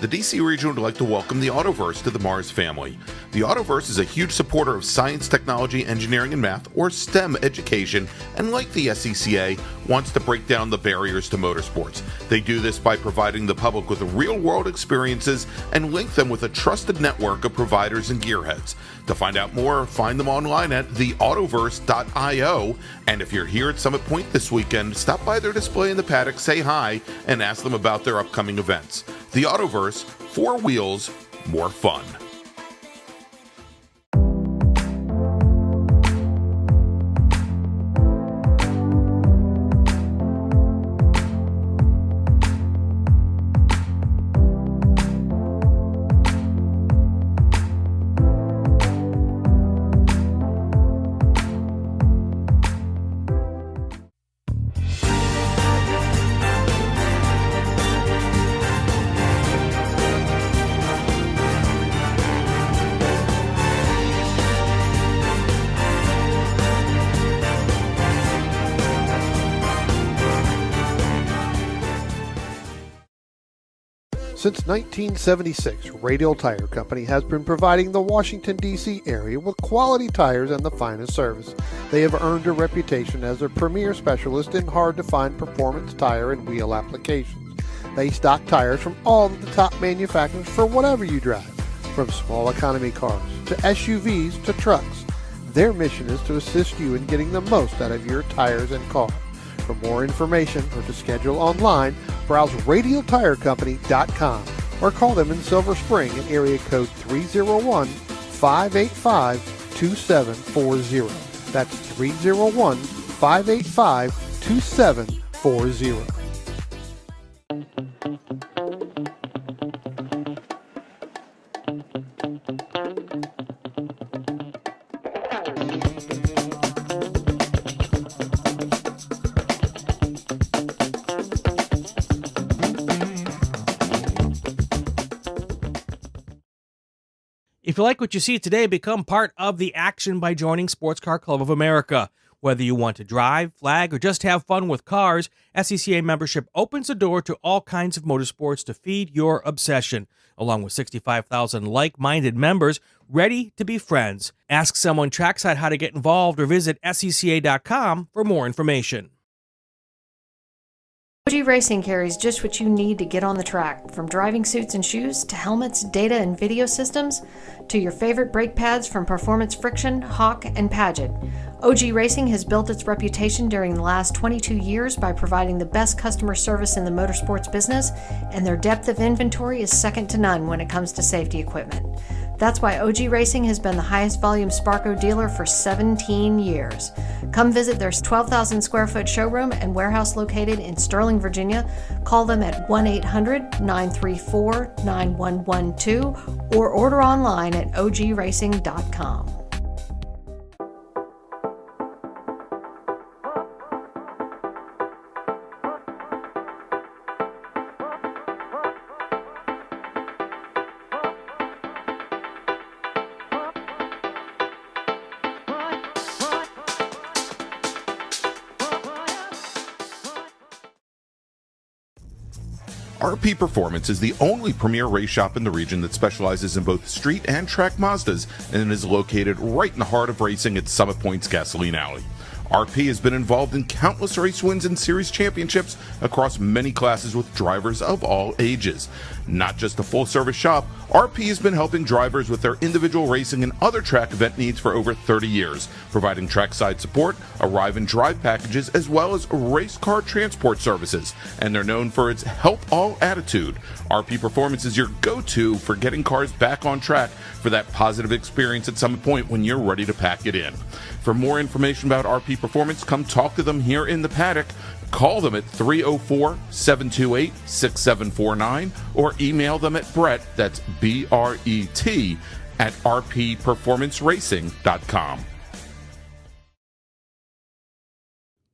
The DC region would like to welcome the Autoverse to the MARRS family. The Autoverse is a huge supporter of science, technology, engineering, and math, or STEM education, and like the SCCA, wants to break down the barriers to motorsports. They do this by providing the public with real-world experiences and link them with a trusted network of providers and gearheads. To find out more, find them online at theautoverse.io, and if you're here at Summit Point this weekend, stop by their display in the paddock, say hi, and ask them about their upcoming events. The Autoverse, 4 wheels, more fun. Since 1976, Radial Tire Company has been providing the Washington, D.C. area with quality tires and the finest service. They have earned a reputation as a premier specialist in hard-to-find performance tire and wheel applications. They stock tires from all of the top manufacturers for whatever you drive, from small economy cars to SUVs to trucks. Their mission is to assist you in getting the most out of your tires and car. For more information or to schedule online, browse radialtirecompany.com or call them in Silver Spring at area code 301-585-2740. That's 301-585-2740. If you like what you see today, become part of the action by joining Sports Car Club of America. Whether you want to drive, flag, or just have fun with cars, SCCA membership opens the door to all kinds of motorsports to feed your obsession, along with 65,000 like-minded members ready to be friends. Ask someone trackside how to get involved or visit scca.com for more information. OG Racing carries just what you need to get on the track, from driving suits and shoes to helmets, data and video systems, to your favorite brake pads from Performance Friction, Hawk, and Paget. OG Racing has built its reputation during the last 22 years by providing the best customer service in the motorsports business, and their depth of inventory is second to none when it comes to safety equipment. That's why OG Racing has been the highest volume Sparco dealer for 17 years. Come visit their 12,000 square foot showroom and warehouse located in Sterling, Virginia. Call them at 1-800-934-9112 or order online at ogracing.com. RP Performance is the only premier race shop in the region that specializes in both street and track Mazdas and is located right in the heart of racing at Summit Point's Gasoline Alley. RP has been involved in countless race wins and series championships across many classes with drivers of all ages. Not just a full-service shop, RP has been helping drivers with their individual racing and other track event needs for over 30 years, providing trackside support, arrive and drive packages, as well as race car transport services. And they're known for its help all attitude. RP Performance is your go-to for getting cars back on track for that positive experience at Summit Point when you're ready to pack it in. For more information about RP Performance, come talk to them here in the paddock. Call them at 304-728-6749 or email them at Brett, that's B-R-E-T, at rpperformanceracing.com.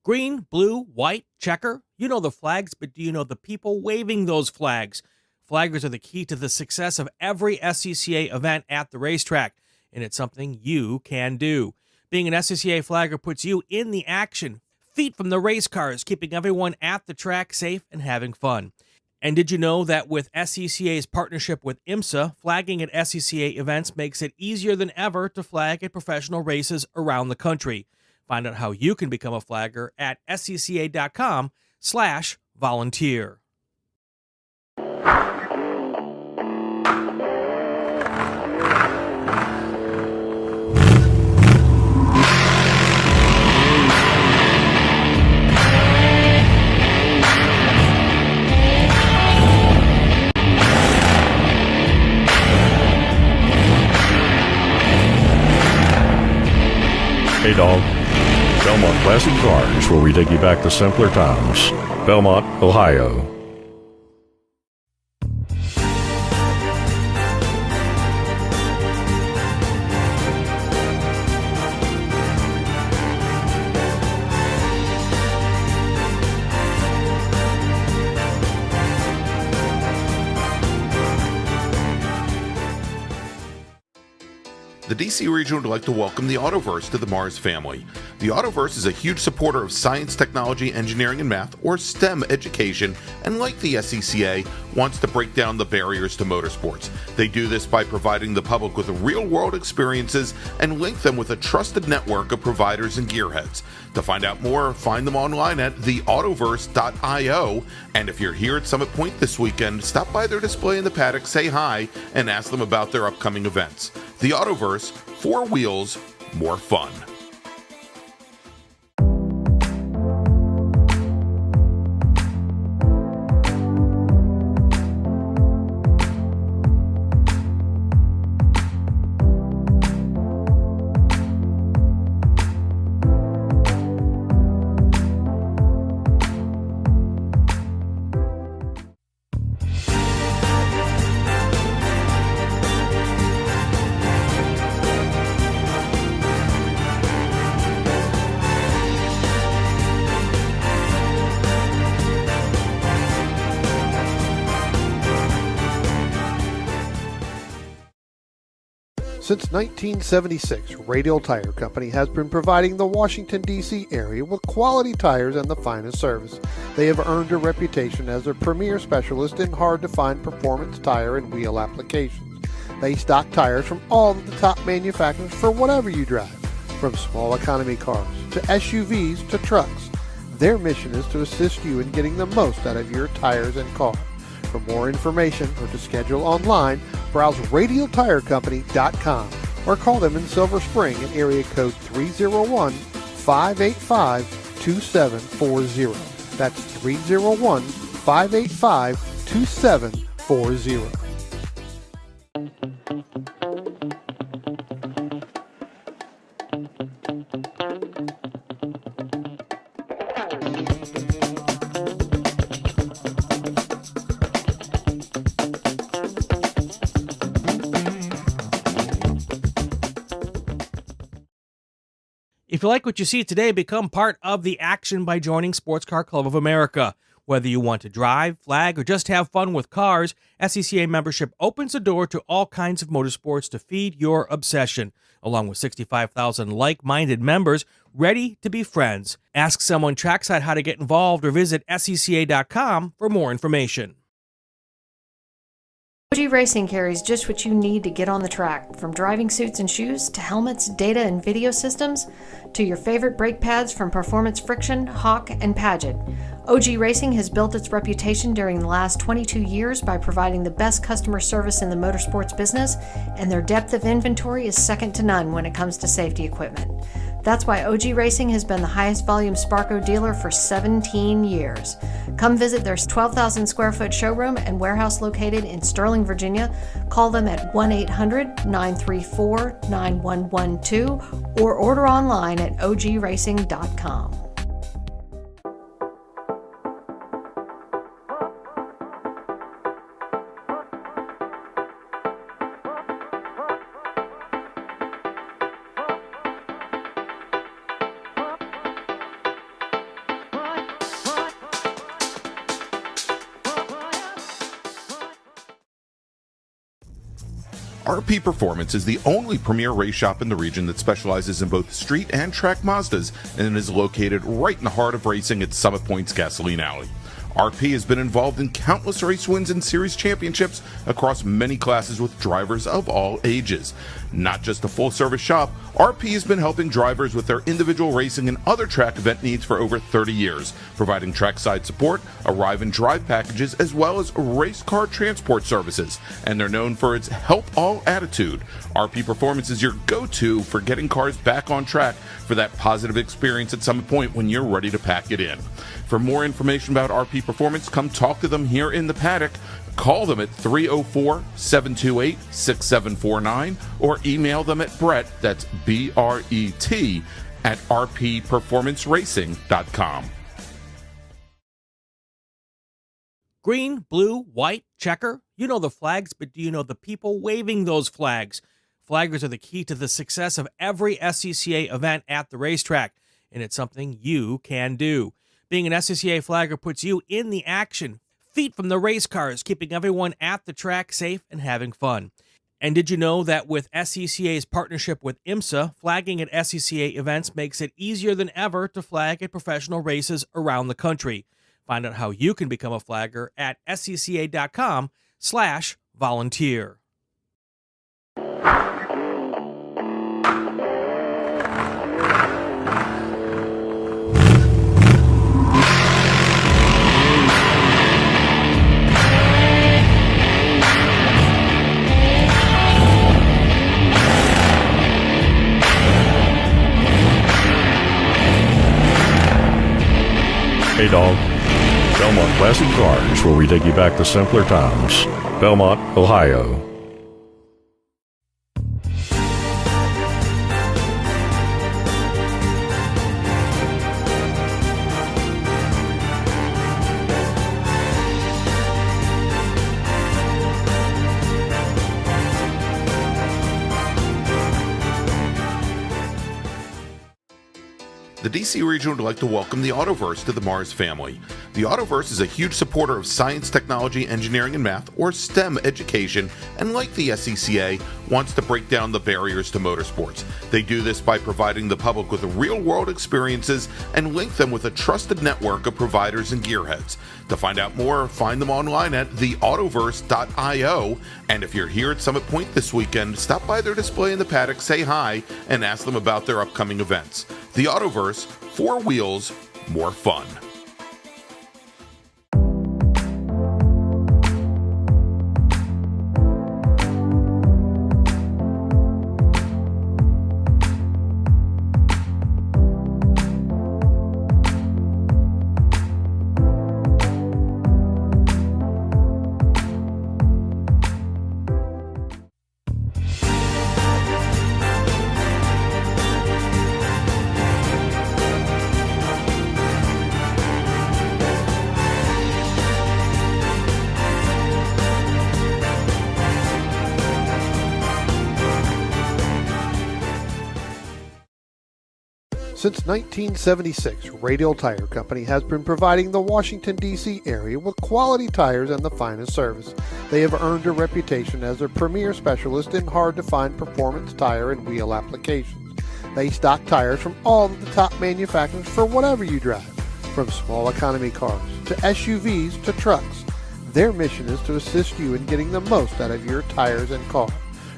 Green, blue, white, checker. You know the flags, but do you know the people waving those flags? Flaggers are the key to the success of every SCCA event at the racetrack, and it's something you can do. Being an SCCA flagger puts you in the action, feet from the race cars, keeping everyone at the track safe and having fun. And did you know that with SCCA's partnership with IMSA, flagging at SCCA events makes it easier than ever to flag at professional races around the country? Find out how you can become a flagger at scca.com/volunteer. Hey dog. Belmont Classic Cars, where we take you back to simpler times. Belmont, Ohio. The DC region would like to welcome the Autoverse to the MARRS family. The Autoverse is a huge supporter of science, technology, engineering, and math, or STEM education, and like the SCCA, wants to break down the barriers to motorsports. They do this by providing the public with real-world experiences and link them with a trusted network of providers and gearheads. To find out more, find them online at theautoverse.io. And if you're here at Summit Point this weekend, stop by their display in the paddock, say hi, and ask them about their upcoming events. The Autoverse, 4 wheels, more fun. Since 1976, Radial Tire Company has been providing the Washington, D.C. area with quality tires and the finest service. They have earned a reputation as a premier specialist in hard-to-find performance tire and wheel applications. They stock tires from all of the top manufacturers for whatever you drive, from small economy cars to SUVs to trucks. Their mission is to assist you in getting the most out of your tires and car. For more information or to schedule online, browse radialtirecompany.com or call them in Silver Spring at area code 301-585-2740. That's 301-585-2740. If you like what you see today, become part of the action by joining Sports Car Club of America. Whether you want to drive, flag, or just have fun with cars, SCCA membership opens the door to all kinds of motorsports to feed your obsession, along with 65,000 like-minded members ready to be friends. Ask someone trackside how to get involved or visit scca.com for more information. OG Racing carries just what you need to get on the track, from driving suits and shoes to helmets, data and video systems, to your favorite brake pads from Performance Friction, Hawk, and Paget. OG Racing has built its reputation during the last 22 years by providing the best customer service in the motorsports business, and their depth of inventory is second to none when it comes to safety equipment. That's why OG Racing has been the highest volume Sparco dealer for 17 years. Come visit their 12,000 square foot showroom and warehouse located in Sterling, Virginia. Call them at 1-800-934-9112 or order online at ogracing.com. RP Performance is the only premier race shop in the region that specializes in both street and track Mazdas and is located right in the heart of racing at Summit Point's Gasoline Alley. RP has been involved in countless race wins and series championships across many classes with drivers of all ages. Not just a full-service shop, RP has been helping drivers with their individual racing and other track event needs for over 30 years, providing trackside support, arrive and drive packages, as well as race car transport services. And they're known for its help all attitude. RP Performance is your go-to for getting cars back on track for that positive experience at Summit Point when you're ready to pack it in. For more information about RP Performance, come talk to them here in the paddock. Call them at 304-728-6749 or email them at Brett, that's B-R-E-T, at rpperformanceracing.com. Green, blue, white, checker. You know the flags, but do you know the people waving those flags? Flaggers are the key to the success of every SCCA event at the racetrack, and it's something you can do. Being an SCCA flagger puts you in the action, feet from the race cars, keeping everyone at the track safe and having fun. And did you know that with SCCA's partnership with IMSA, flagging at SCCA events makes it easier than ever to flag at professional races around the country? Find out how you can become a flagger at scca.com/volunteer. Hey dog, Belmont Classic Cars, where we take you back to simpler times. Belmont, Ohio. The DC region would like to welcome the Autoverse to the MARRS family. The Autoverse is a huge supporter of science, technology, engineering, and math, or STEM education, and like the SCCA, wants to break down the barriers to motorsports. They do this by providing the public with real-world experiences and link them with a trusted network of providers and gearheads. To find out more, find them online at theautoverse.io, and if you're here at Summit Point this weekend, stop by their display in the paddock, say hi, and ask them about their upcoming events. The Autoverse, 4 wheels, more fun. Since 1976, Radial Tire Company has been providing the Washington, D.C. area with quality tires and the finest service. They have earned a reputation as a premier specialist in hard-to-find performance tire and wheel applications. They stock tires from all of the top manufacturers for whatever you drive, from small economy cars to SUVs to trucks. Their mission is to assist you in getting the most out of your tires and car.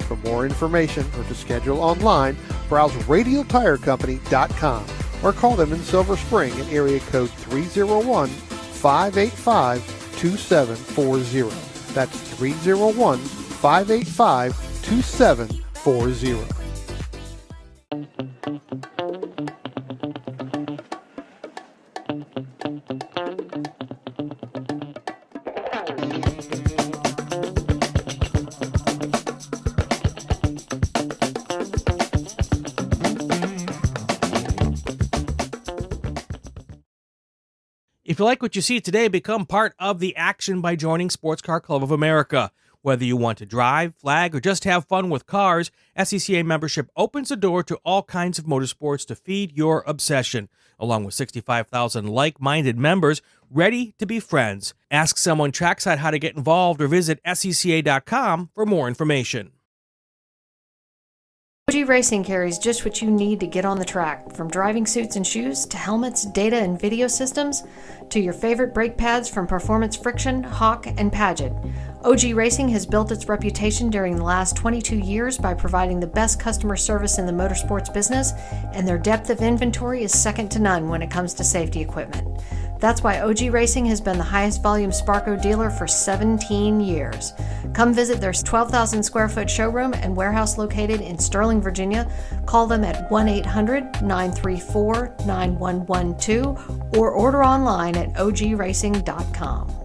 For more information or to schedule online, browse radialtirecompany.com or call them in Silver Spring at area code 301-585-2740. That's 301-585-2740. If you like what you see today, become part of the action by joining Sports Car Club of America. Whether you want to drive, flag, or just have fun with cars, SCCA membership opens the door to all kinds of motorsports to feed your obsession, along with 65,000 like-minded members ready to be friends. Ask someone trackside how to get involved or visit SCCA.com for more information. OG Racing carries just what you need to get on the track, from driving suits and shoes to helmets, data and video systems, to your favorite brake pads from Performance Friction, Hawk, and Paget. OG Racing has built its reputation during the last 22 years by providing the best customer service in the motorsports business, and their depth of inventory is second to none when it comes to safety equipment. That's why OG Racing has been the highest volume Sparco dealer for 17 years. Come visit their 12,000 square foot showroom and warehouse located in Sterling, Virginia. Call them at 1-800-934-9112 or order online at ogracing.com.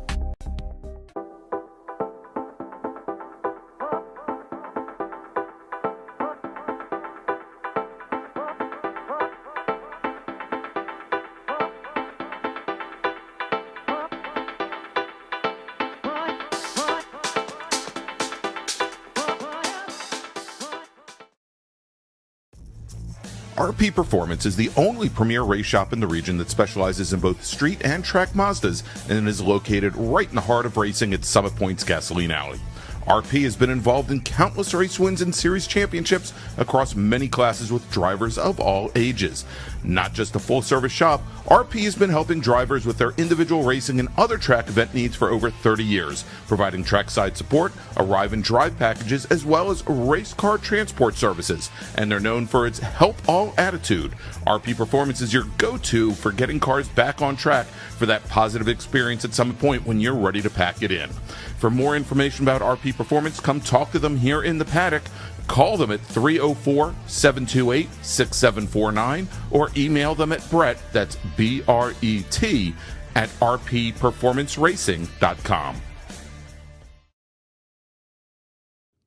RP Performance is the only premier race shop in the region that specializes in both street and track Mazdas and is located right in the heart of racing at Summit Point's Gasoline Alley. RP has been involved in countless race wins and series championships across many classes with drivers of all ages. Not just a full-service shop, RP has been helping drivers with their individual racing and other track event needs for over 30 years, providing trackside support, arrive and drive packages, as well as race car transport services. And they're known for its help all attitude. RP Performance is your go-to for getting cars back on track for that positive experience at Summit Point when you're ready to pack it in. For more information about RP Performance, come talk to them here in the paddock. Call them at 304-728-6749 or email them at Brett, that's B-R-E-T, at rpperformanceracing.com.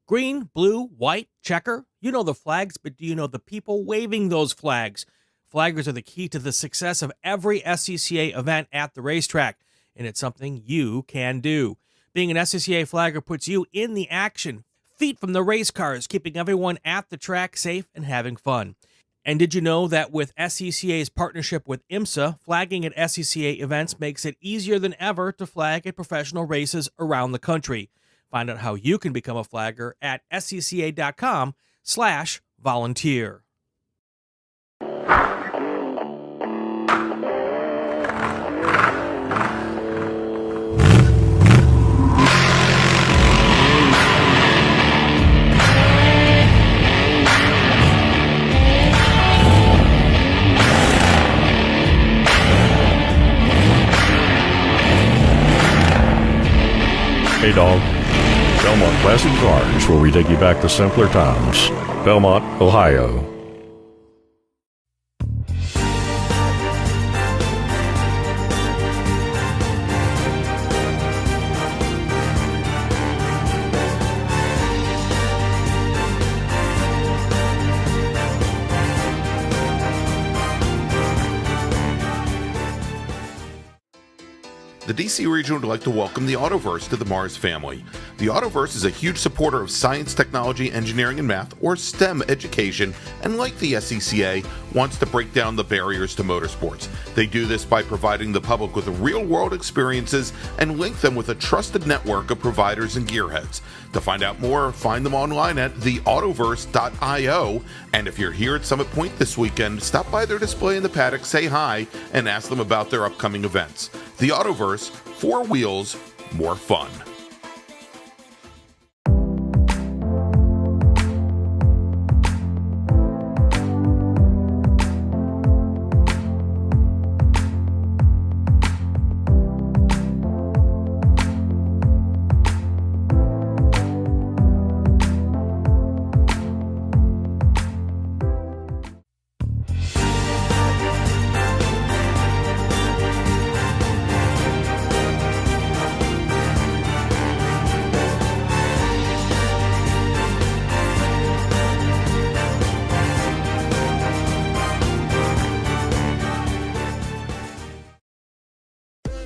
Green, blue, white, checker. You know the flags, but do you know the people waving those flags? Flaggers are the key to the success of every SCCA event at the racetrack, and it's something you can do. Being an SCCA flagger puts you in the action, feet from the race cars, keeping everyone at the track safe and having fun. And did you know that with SCCA's partnership with IMSA, flagging at SCCA events makes it easier than ever to flag at professional races around the country? Find out how you can become a flagger at scca.com/volunteer. Hey dog. Belmont Classic Cars, where we take you back to simpler times. Belmont, Ohio. The DC region would like to welcome the Autoverse to the MARRS family. The Autoverse is a huge supporter of science, technology, engineering, and math, or STEM education, and like the SCCA, wants to break down the barriers to motorsports. They do this by providing the public with real-world experiences and link them with a trusted network of providers and gearheads. To find out more, find them online at theautoverse.io, and if you're here at Summit Point this weekend, stop by their display in the paddock, say hi, and ask them about their upcoming events. The Autoverse, 4 wheels, more fun.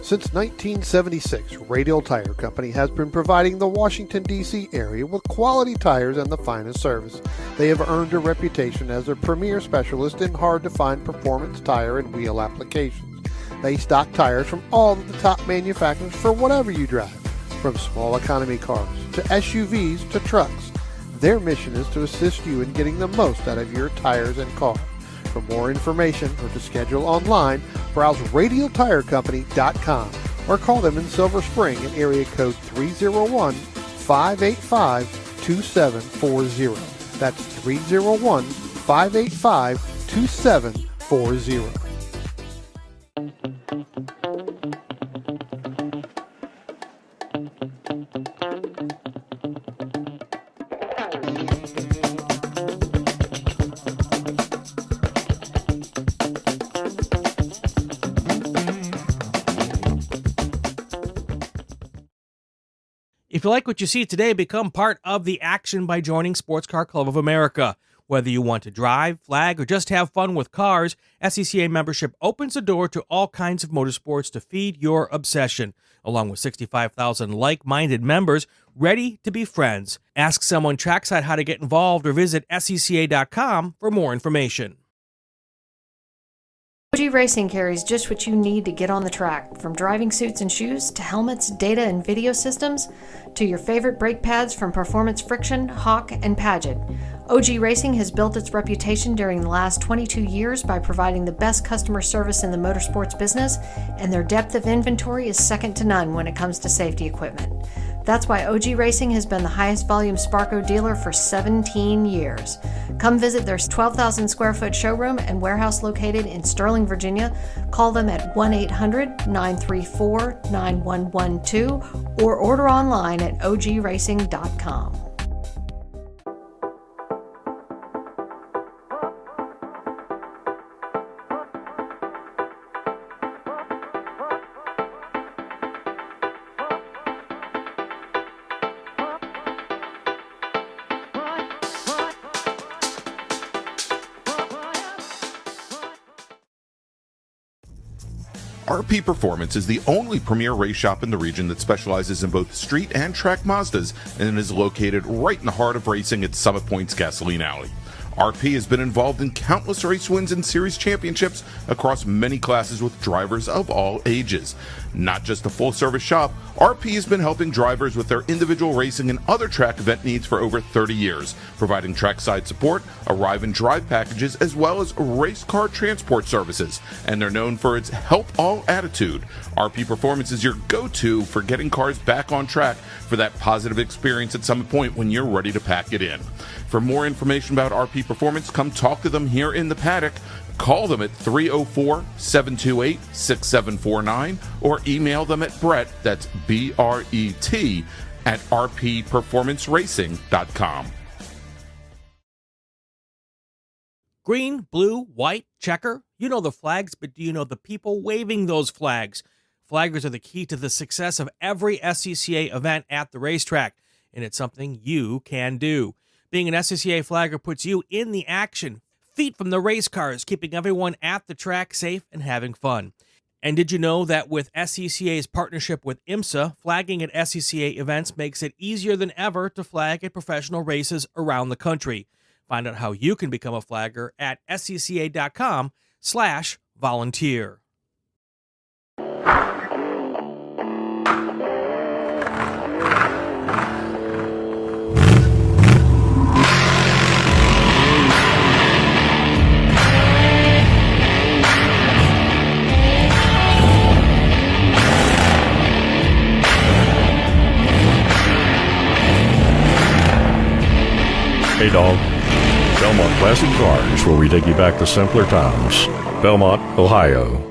Since 1976, Radial Tire Company has been providing the Washington, D.C. area with quality tires and the finest service. They have earned a reputation as a premier specialist in hard-to-find performance tire and wheel applications. They stock tires from all of the top manufacturers for whatever you drive, from small economy cars to SUVs to trucks. Their mission is to assist you in getting the most out of your tires and car. For more information or to schedule online, browse radialtirecompany.com or call them in Silver Spring at area code 301-585-2740. That's 301-585-2740. If you like what you see today, become part of the action by joining Sports Car Club of America. Whether you want to drive, flag, or just have fun with cars, SCCA membership opens the door to all kinds of motorsports to feed your obsession, along with 65,000 like-minded members ready to be friends. Ask someone trackside how to get involved or visit scca.com for more information. OG Racing carries just what you need to get on the track, from driving suits and shoes to helmets, data and video systems, to your favorite brake pads from Performance Friction, Hawk, and Paget. OG Racing has built its reputation during the last 22 years by providing the best customer service in the motorsports business, and their depth of inventory is second to none when it comes to safety equipment. That's why OG Racing has been the highest volume Sparco dealer for 17 years. Come visit their 12,000 square foot showroom and warehouse located in Sterling, Virginia. Call them at 1-800-934-9112 or order online at ogracing.com. RP Performance is the only premier race shop in the region that specializes in both street and track Mazdas and is located right in the heart of racing at Summit Point's Gasoline Alley. RP has been involved in countless race wins and series championships across many classes with drivers of all ages. Not just a full-service shop, RP has been helping drivers with their individual racing and other track event needs for over 30 years, providing trackside support, arrive and drive packages, as well as race car transport services. And they're known for its help all attitude. RP Performance is your go-to for getting cars back on track for that positive experience at Summit Point when you're ready to pack it in. For more information about RP Performance, come talk to them here in the paddock. Call them at 304-728-6749 or email them at Brett, that's B-R-E-T, at rpperformanceracing.com. Green, blue, white, checker. You know the flags, but do you know the people waving those flags? Flaggers are the key to the success of every SCCA event at the racetrack, and it's something you can do. Being an SCCA flagger puts you in the action, feet from the race cars, keeping everyone at the track safe and having fun. And did you know that with SCCA's partnership with IMSA, flagging at SCCA events makes it easier than ever to flag at professional races around the country? Find out how you can become a flagger at scca.com/volunteer. Hey, dog. Belmont Classic Cars, where we take you back to simpler times. Belmont, Ohio.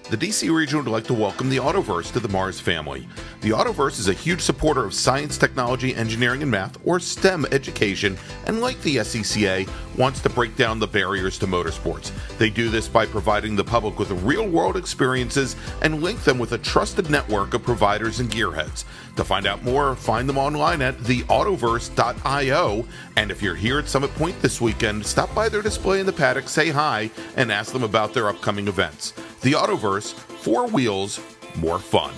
The DC region would like to welcome the Autoverse to the MARRS family. The Autoverse is a huge supporter of science, technology, engineering, and math, or STEM education, and like the SCCA, wants to break down the barriers to motorsports. They do this by providing the public with real-world experiences and link them with a trusted network of providers and gearheads. To find out more, find them online at theautoverse.io, and if you're here at Summit Point this weekend, stop by their display in the paddock, say hi, and ask them about their upcoming events. The Autoverse, 4 wheels, more fun.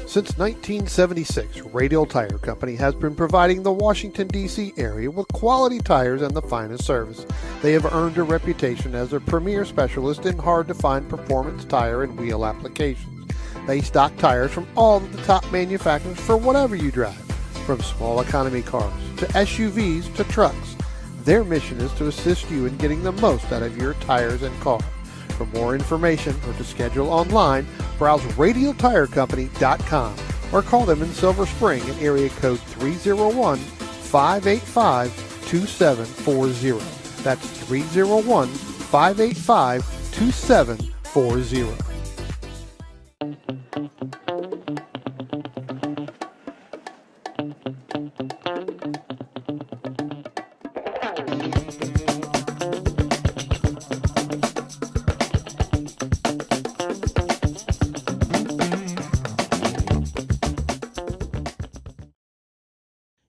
Since 1976, Radial Tire Company has been providing the Washington, D.C. area with quality tires and the finest service. They have earned a reputation as a premier specialist in hard-to-find performance tire and wheel applications. They stock tires from all of the top manufacturers for whatever you drive, from small economy cars to SUVs to trucks. Their mission is to assist you in getting the most out of your tires and car. For more information or to schedule online, browse radialtirecompany.com or call them in Silver Spring at area code 301-585-2740. That's 301-585-2740.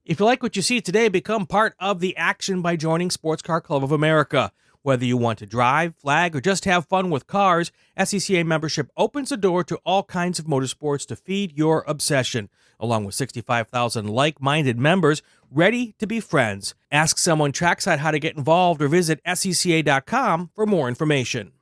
If you like what you see today, become part of the action by joining Sports Car Club of America. Whether you want to drive, flag, or just have fun with cars, SCCA membership opens the door to all kinds of motorsports to feed your obsession, along with 65,000 like-minded members ready to be friends. Ask someone trackside how to get involved or visit scca.com for more information.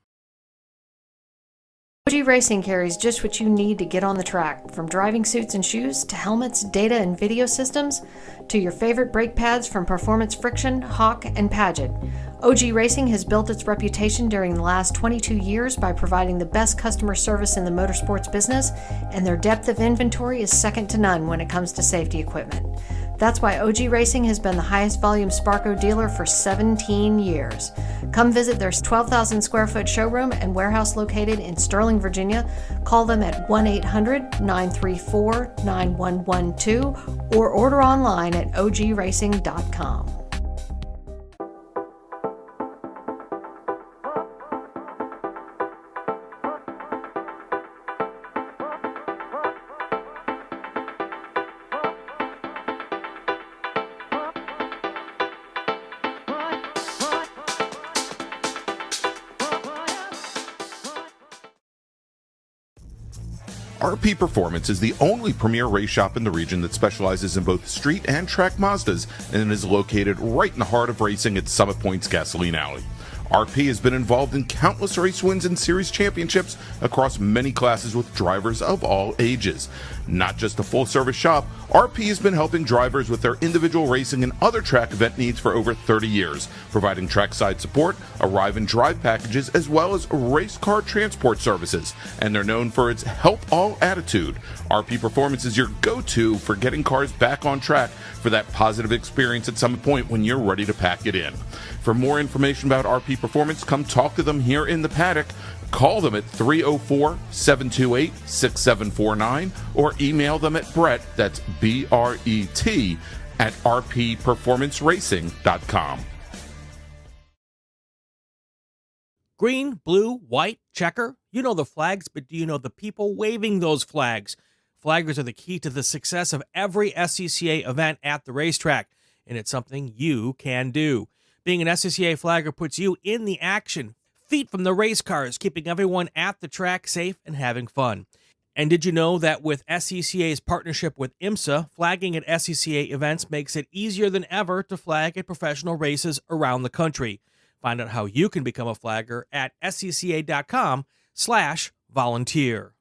OG Racing carries just what you need to get on the track, from driving suits and shoes to helmets, data and video systems, to your favorite brake pads from Performance Friction, Hawk, and Paget. OG Racing has built its reputation during the last 22 years by providing the best customer service in the motorsports business, and their depth of inventory is second to none when it comes to safety equipment. That's why OG Racing has been the highest volume Sparco dealer for 17 years. Come visit their 12,000 square foot showroom and warehouse located in Sterling, Virginia. Call them at 1-800-934-9112 or order online at ogracing.com. RP Performance is the only premier race shop in the region that specializes in both street and track Mazdas and is located right in the heart of racing at Summit Point's Gasoline Alley. RP has been involved in countless race wins and series championships across many classes with drivers of all ages. Not just a full-service shop, RP has been helping drivers with their individual racing and other track event needs for over 30 years, providing trackside support, arrive and drive packages, as well as race car transport services. And they're known for its help all attitude. RP Performance is your go-to for getting cars back on track for that positive experience at Summit Point when you're ready to pack it in. For more information about RP Performance, come talk to them here in the paddock. Call them at 304-728-6749 or email them at Brett, that's B-R-E-T, at rpperformanceracing.com. Green, blue, white, checker. You know the flags, but do you know the people waving those flags? Flaggers are the key to the success of every SCCA event at the racetrack, and it's something you can do. Being an SCCA flagger puts you in the action, feet from the race cars, keeping everyone at the track safe and having fun. And did you know that with SCCA's partnership with IMSA, flagging at SCCA events makes it easier than ever to flag at professional races around the country? Find out how you can become a flagger at scca.com/volunteer.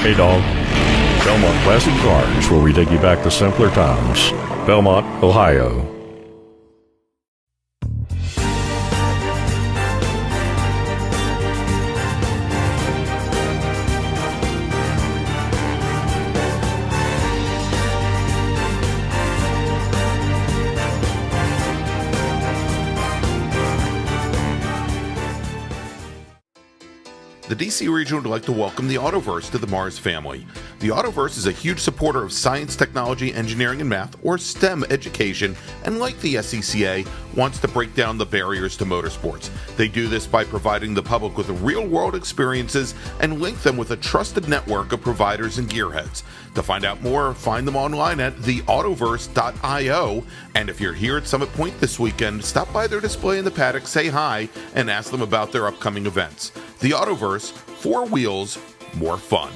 Hey, dog. Belmont Classic Cars, where we take you back to simpler times. Belmont, Ohio. The DC region would like to welcome the Autoverse to the MARRS family. The Autoverse is a huge supporter of science, technology, engineering, and math, or STEM education, and like the SCCA, wants to break down the barriers to motorsports. They do this by providing the public with real-world experiences and link them with a trusted network of providers and gearheads. To find out more, find them online at theautoverse.io, and if you're here at Summit Point this weekend, stop by their display in the paddock, say hi, and ask them about their upcoming events. The Autoverse, 4 wheels, more fun.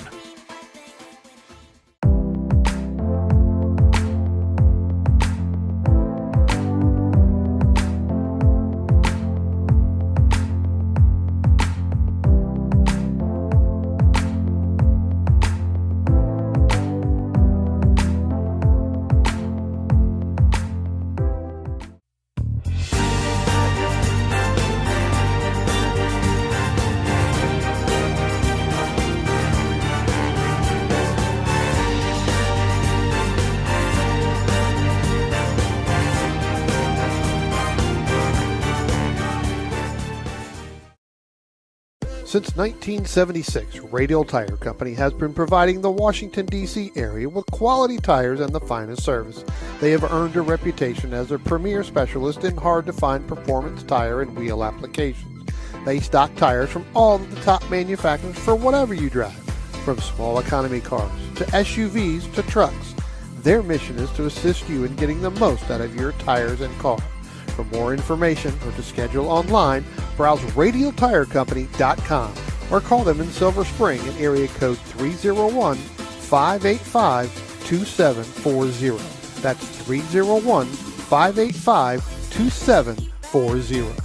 Since 1976, Radial Tire Company has been providing the Washington, D.C. area with quality tires and the finest service. They have earned a reputation as a premier specialist in hard-to-find performance tire and wheel applications. They stock tires from all of the top manufacturers for whatever you drive, from small economy cars to SUVs to trucks. Their mission is to assist you in getting the most out of your tires and car. For more information or to schedule online, browse radialtirecompany.com or call them in Silver Spring at area code 301-585-2740. That's 301-585-2740.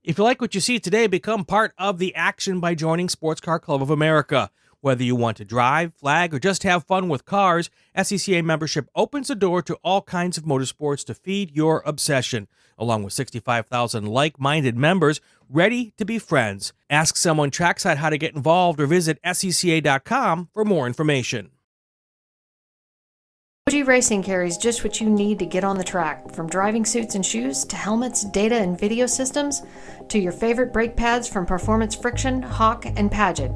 If you like what you see today, become part of the action by joining Sports Car Club of America. Whether you want to drive, flag, or just have fun with cars, SCCA membership opens the door to all kinds of motorsports to feed your obsession, along with 65,000 like-minded members ready to be friends. Ask someone trackside how to get involved or visit scca.com for more information. OG Racing carries just what you need to get on the track, from driving suits and shoes to helmets, data and video systems, to your favorite brake pads from Performance Friction, Hawk, and Paget.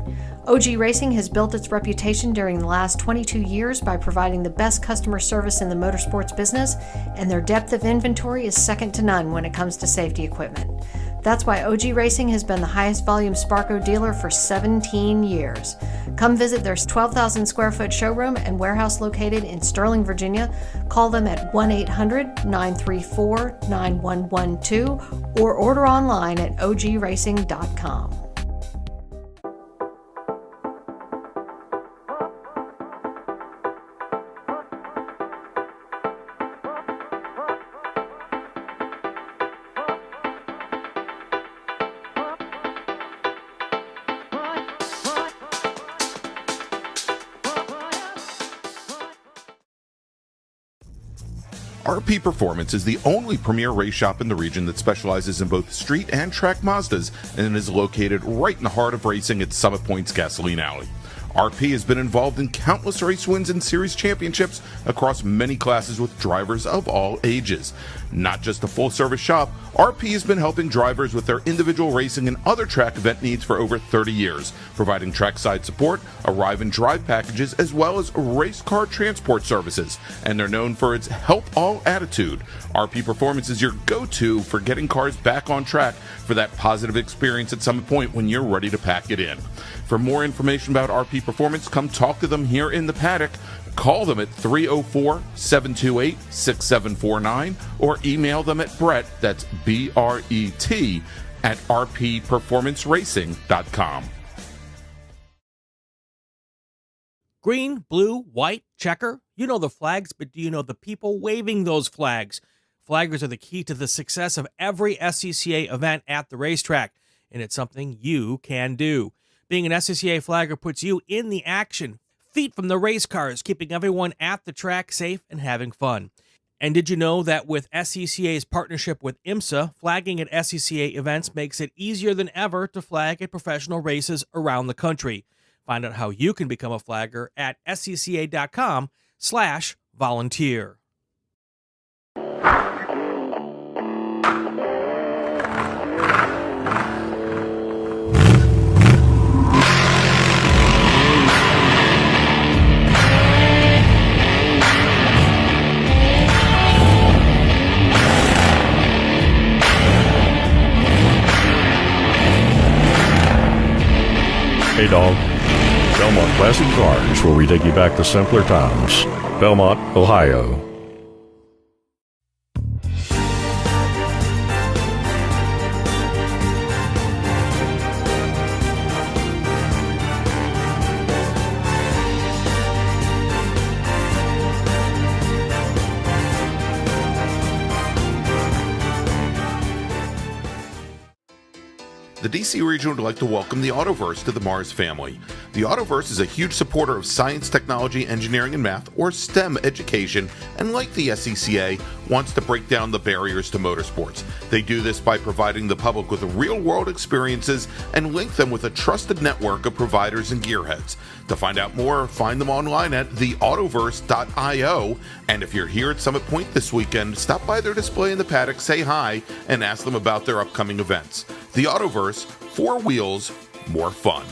OG Racing has built its reputation during the last 22 years by providing the best customer service in the motorsports business, and their depth of inventory is second to none when it comes to safety equipment. That's why OG Racing has been the highest volume Sparco dealer for 17 years. Come visit their 12,000 square foot showroom and warehouse located in Sterling, Virginia. Call them at 1-800-934-9112 or order online at ogracing.com. RP Performance is the only premier race shop in the region that specializes in both street and track Mazdas and is located right in the heart of racing at Summit Point's Gasoline Alley. RP has been involved in countless race wins and series championships across many classes with drivers of all ages. Not just a full-service shop, RP has been helping drivers with their individual racing and other track event needs for over 30 years, providing trackside support, arrive and drive packages, as well as race car transport services. And they're known for its help all attitude. RP Performance is your go-to for getting cars back on track for that positive experience at Summit Point when you're ready to pack it in. For more information about RP Performance, come talk to them here in the paddock. Call them at 304-728-6749 or email them at Brett, that's B-R-E-T, at rpperformanceracing.com. Green, blue, white, checker. You know the flags, but do you know the people waving those flags? Flaggers are the key to the success of every SCCA event at the racetrack, and it's something you can do. Being an SCCA flagger puts you in the action, feet from the race cars, keeping everyone at the track safe and having fun. And did you know that with SCCA's partnership with IMSA, flagging at SCCA events makes it easier than ever to flag at professional races around the country? Find out how you can become a flagger at scca.com/volunteer. Hey dog. Belmont Classic Cars, where we take you back to simpler times. Belmont, Ohio. The DC region would like to welcome the Autoverse to the MARRS family. The Autoverse is a huge supporter of science, technology, engineering, and math, or STEM education, and like the SCCA, wants to break down the barriers to motorsports. They do this by providing the public with real-world experiences and link them with a trusted network of providers and gearheads. To find out more, find them online at theautoverse.io, and if you're here at Summit Point this weekend, stop by their display in the paddock, say hi, and ask them about their upcoming events. The Autoverse, 4 wheels, more fun.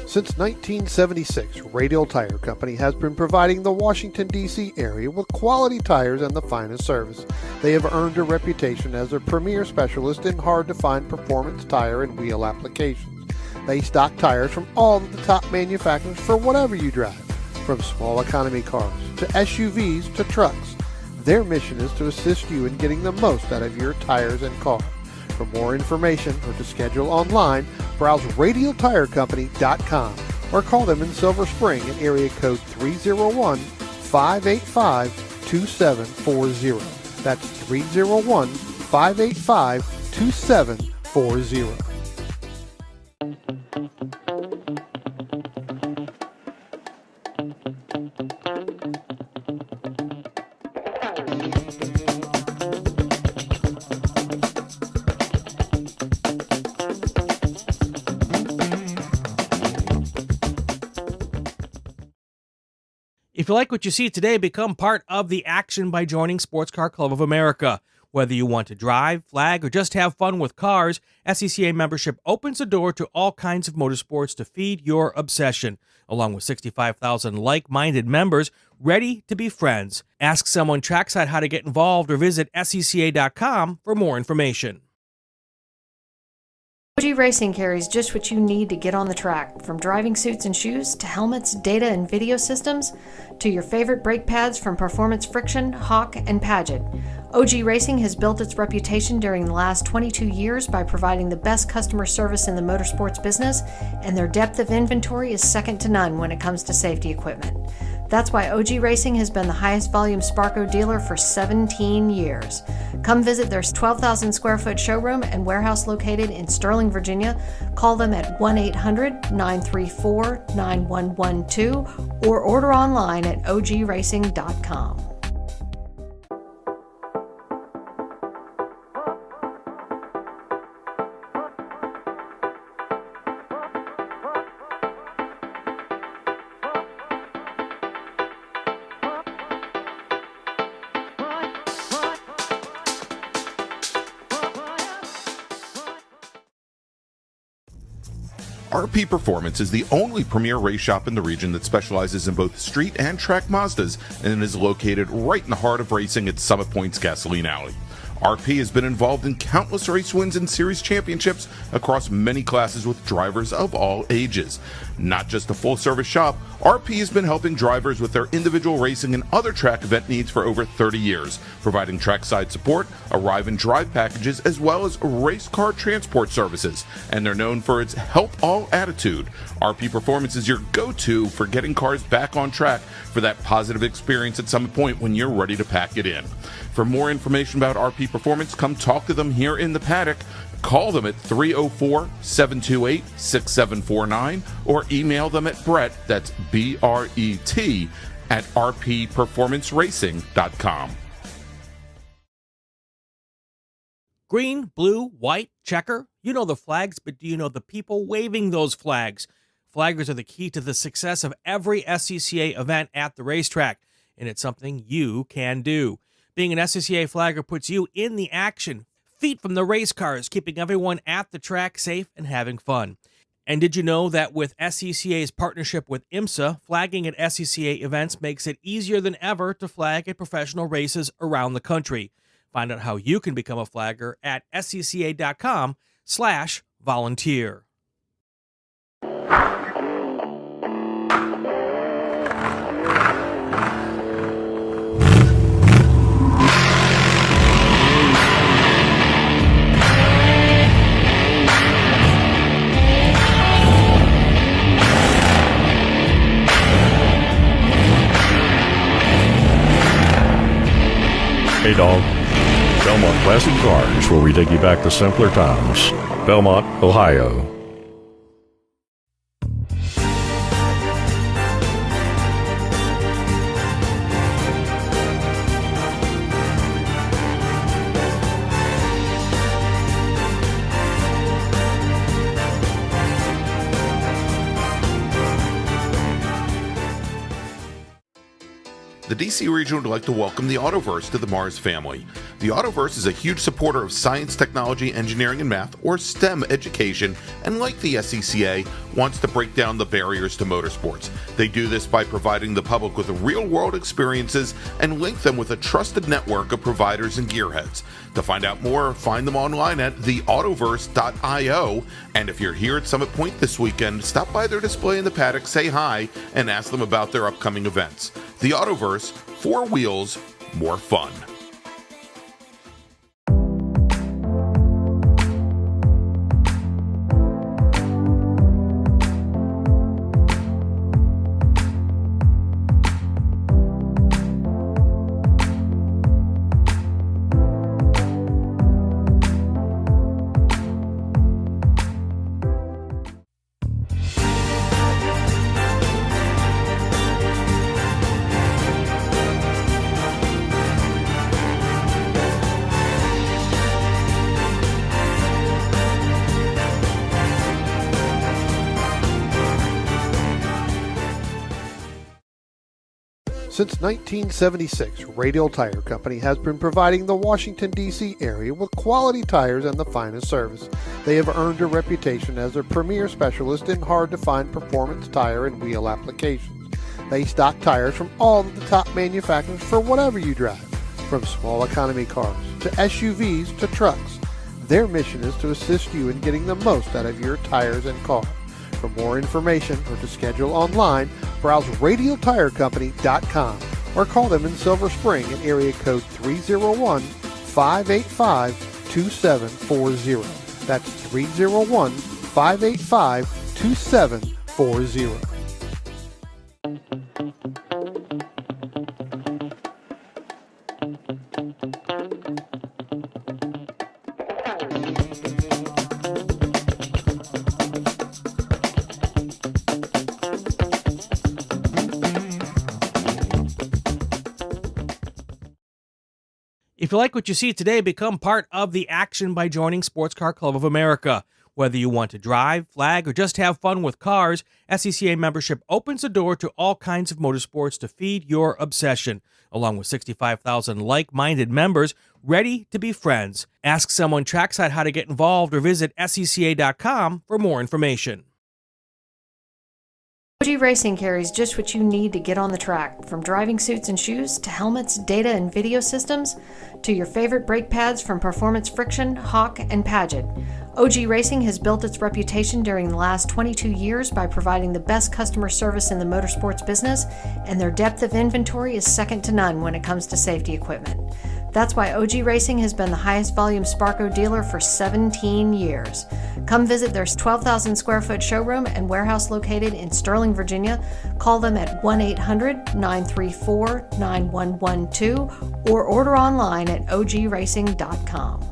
Since 1976, Radial Tire Company has been providing the Washington, D.C. area with quality tires and the finest service. They have earned a reputation as a premier specialist in hard-to-find performance tire and wheel applications. They stock tires from all of the top manufacturers for whatever you drive, from small economy cars to SUVs to trucks. Their mission is to assist you in getting the most out of your tires and car. For more information or to schedule online, browse radialtirecompany.com or call them in Silver Spring at area code 301-585-2740. That's 301-585-2740. If you like what you see today, become part of the action by joining Sports Car Club of America. Whether you want to drive, flag, or just have fun with cars, SCCA membership opens the door to all kinds of motorsports to feed your obsession, along with 65,000 like-minded members ready to be friends. Ask someone trackside how to get involved or visit scca.com for more information. OG Racing carries just what you need to get on the track, from driving suits and shoes to helmets, data and video systems, to your favorite brake pads from Performance Friction, Hawk, and Paget. OG Racing has built its reputation during the last 22 years by providing the best customer service in the motorsports business, and their depth of inventory is second to none when it comes to safety equipment. That's why OG Racing has been the highest volume Sparco dealer for 17 years. Come visit their 12,000 square foot showroom and warehouse located in Sterling, Virginia. Call them at 1-800-934-9112 or order online at ogracing.com. RP Performance is the only premier race shop in the region that specializes in both street and track Mazdas and is located right in the heart of racing at Summit Point's Gasoline Alley. RP has been involved in countless race wins and series championships across many classes with drivers of all ages. Not just a full-service shop, RP has been helping drivers with their individual racing and other track event needs for over 30 years, providing trackside support, arrive and drive packages, as well as race car transport services. And they're known for its help all attitude. RP Performance is your go-to for getting cars back on track for that positive experience at Summit Point when you're ready to pack it in. For more information about RP Performance, come talk to them here in the paddock. Call them at 304-728-6749 or email them at Brett, that's B-R-E-T, at rpperformanceracing.com. Green, blue, white, checker. You know the flags, but do you know the people waving those flags? Flaggers are the key to the success of every SCCA event at the racetrack, and it's something you can do. Being an SCCA flagger puts you in the action, feet from the race cars, keeping everyone at the track safe and having fun. And did you know that with SCCA's partnership with IMSA, flagging at SCCA events makes it easier than ever to flag at professional races around the country? Find out how you can become a flagger at scca.com/volunteer. Hey, dog. Belmont Classic Cars, where we take you back to simpler times. Belmont, Ohio. The DC region would like to welcome the Autoverse to the MARRS family. The Autoverse is a huge supporter of science, technology, engineering, and math, or STEM education, and like the SCCA, wants to break down the barriers to motorsports. They do this by providing the public with real-world experiences and link them with a trusted network of providers and gearheads. To find out more, find them online at theautoverse.io, and if you're here at Summit Point this weekend, stop by their display in the paddock, say hi, and ask them about their upcoming events. The Autoverse, 4 wheels, more fun. Since 1976, Radial Tire Company has been providing the Washington, D.C. area with quality tires and the finest service. They have earned a reputation as a premier specialist in hard-to-find performance tire and wheel applications. They stock tires from all of the top manufacturers for whatever you drive, from small economy cars to SUVs to trucks. Their mission is to assist you in getting the most out of your tires and car. For more information or to schedule online, browse radialtirecompany.com or call them in Silver Spring at area code 301-585-2740. That's 301-585-2740. If you like what you see today, become part of the action by joining Sports Car Club of America. Whether you want to drive, flag, or just have fun with cars, SCCA membership opens the door to all kinds of motorsports to feed your obsession, along with 65,000 like-minded members ready to be friends. Ask someone trackside how to get involved or visit SCCA.com for more information. OG Racing carries just what you need to get on the track, from driving suits and shoes to helmets, data and video systems, to your favorite brake pads from Performance Friction, Hawk, and Paget. OG Racing has built its reputation during the last 22 years by providing the best customer service in the motorsports business, and their depth of inventory is second to none when it comes to safety equipment. That's why OG Racing has been the highest volume Sparco dealer for 17 years. Come visit their 12,000 square foot showroom and warehouse located in Sterling, Virginia. Call them at 1-800-934-9112 or order online at ogracing.com.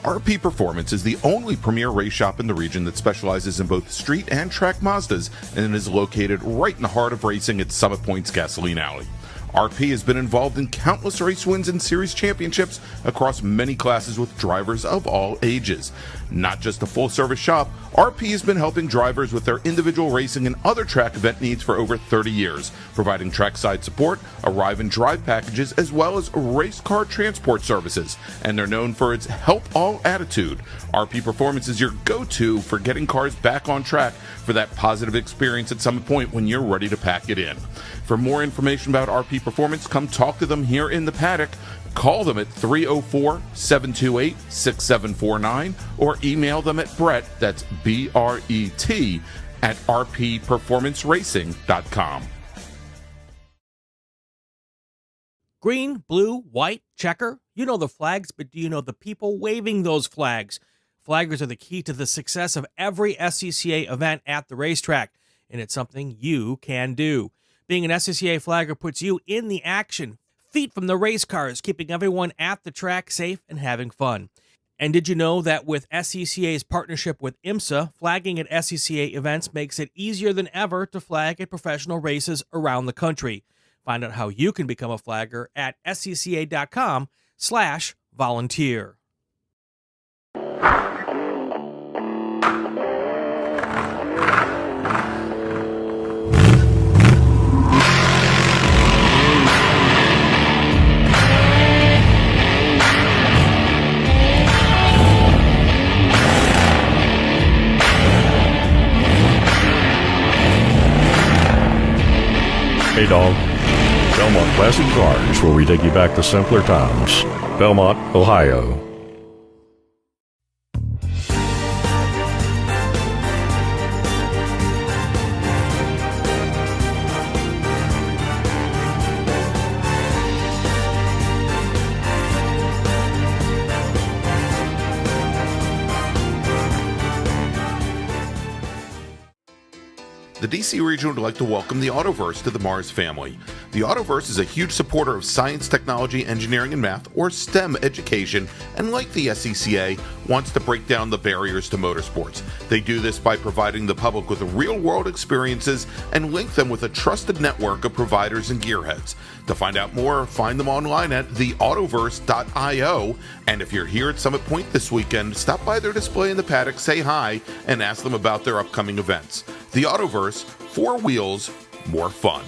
RP Performance is the only premier race shop in the region that specializes in both street and track Mazdas and is located right in the heart of racing at Summit Point's Gasoline Alley. RP has been involved in countless race wins and series championships across many classes with drivers of all ages. Not just a full-service shop, RP has been helping drivers with their individual racing and other track event needs for over 30 years, providing trackside support, arrive and drive packages, as well as race car transport services. And they're known for its help all attitude. RP Performance is your go-to for getting cars back on track for that positive experience at Summit Point when you're ready to pack it in. For more information about RP Performance, come talk to them here in the paddock. Call them at 304-728-6749 or email them at Brett, that's B-R-E-T, at rpperformanceracing.com. Green, blue, white, checker. You know the flags, but do you know the people waving those flags? Flaggers are the key to the success of every SCCA event at the racetrack, and it's something you can do. Being an SCCA flagger puts you in the action, feet from the race cars, keeping everyone at the track safe and having fun. And did you know that with SCCA's partnership with IMSA, flagging at SCCA events makes it easier than ever to flag at professional races around the country? Find out how you can become a flagger at scca.com/volunteer. Hey dog. Belmont Classic Cars, where we take you back to simpler times. Belmont, Ohio. The DC region would like to welcome the Autoverse to the MARRS family. The Autoverse is a huge supporter of science, technology, engineering, and math, or STEM education, and like the SCCA, wants to break down the barriers to motorsports. They do this by providing the public with real-world experiences and link them with a trusted network of providers and gearheads. To find out more, find them online at theautoverse.io, and if you're here at Summit Point this weekend, stop by their display in the paddock, say hi, and ask them about their upcoming events. The Autoverse, 4 wheels, more fun.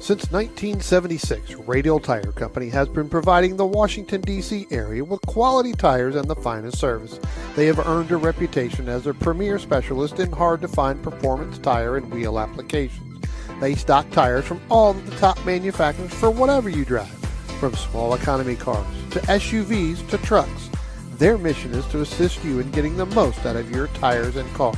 Since 1976, Radial Tire Company has been providing the Washington, D.C. area with quality tires and the finest service. They have earned a reputation as a premier specialist in hard-to-find performance tire and wheel applications. They stock tires from all of the top manufacturers for whatever you drive, from small economy cars to SUVs to trucks. Their mission is to assist you in getting the most out of your tires and car.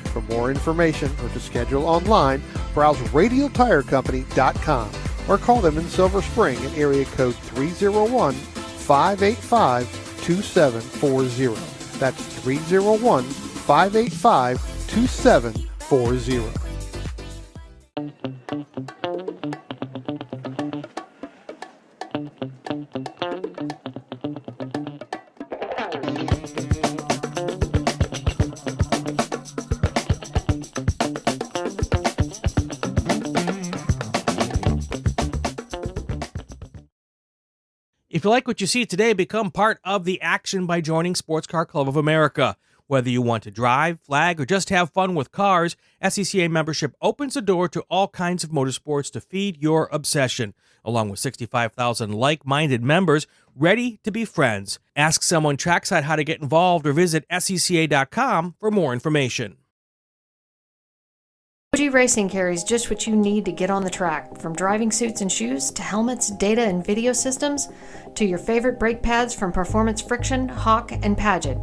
For more information or to schedule online, browse radialtirecompany.com or call them in Silver Spring at area code 301-585-2740. That's 301-585-2740. If you like what you see today, become part of the action by joining Sports Car Club of America. Whether you want to drive, flag, or just have fun with cars, SCCA membership opens the door to all kinds of motorsports to feed your obsession, along with 65,000 like-minded members ready to be friends. Ask someone trackside how to get involved or visit SCCA.com for more information. OG Racing carries just what you need to get on the track, from driving suits and shoes to helmets, data and video systems, to your favorite brake pads from Performance Friction, Hawk, and Paget.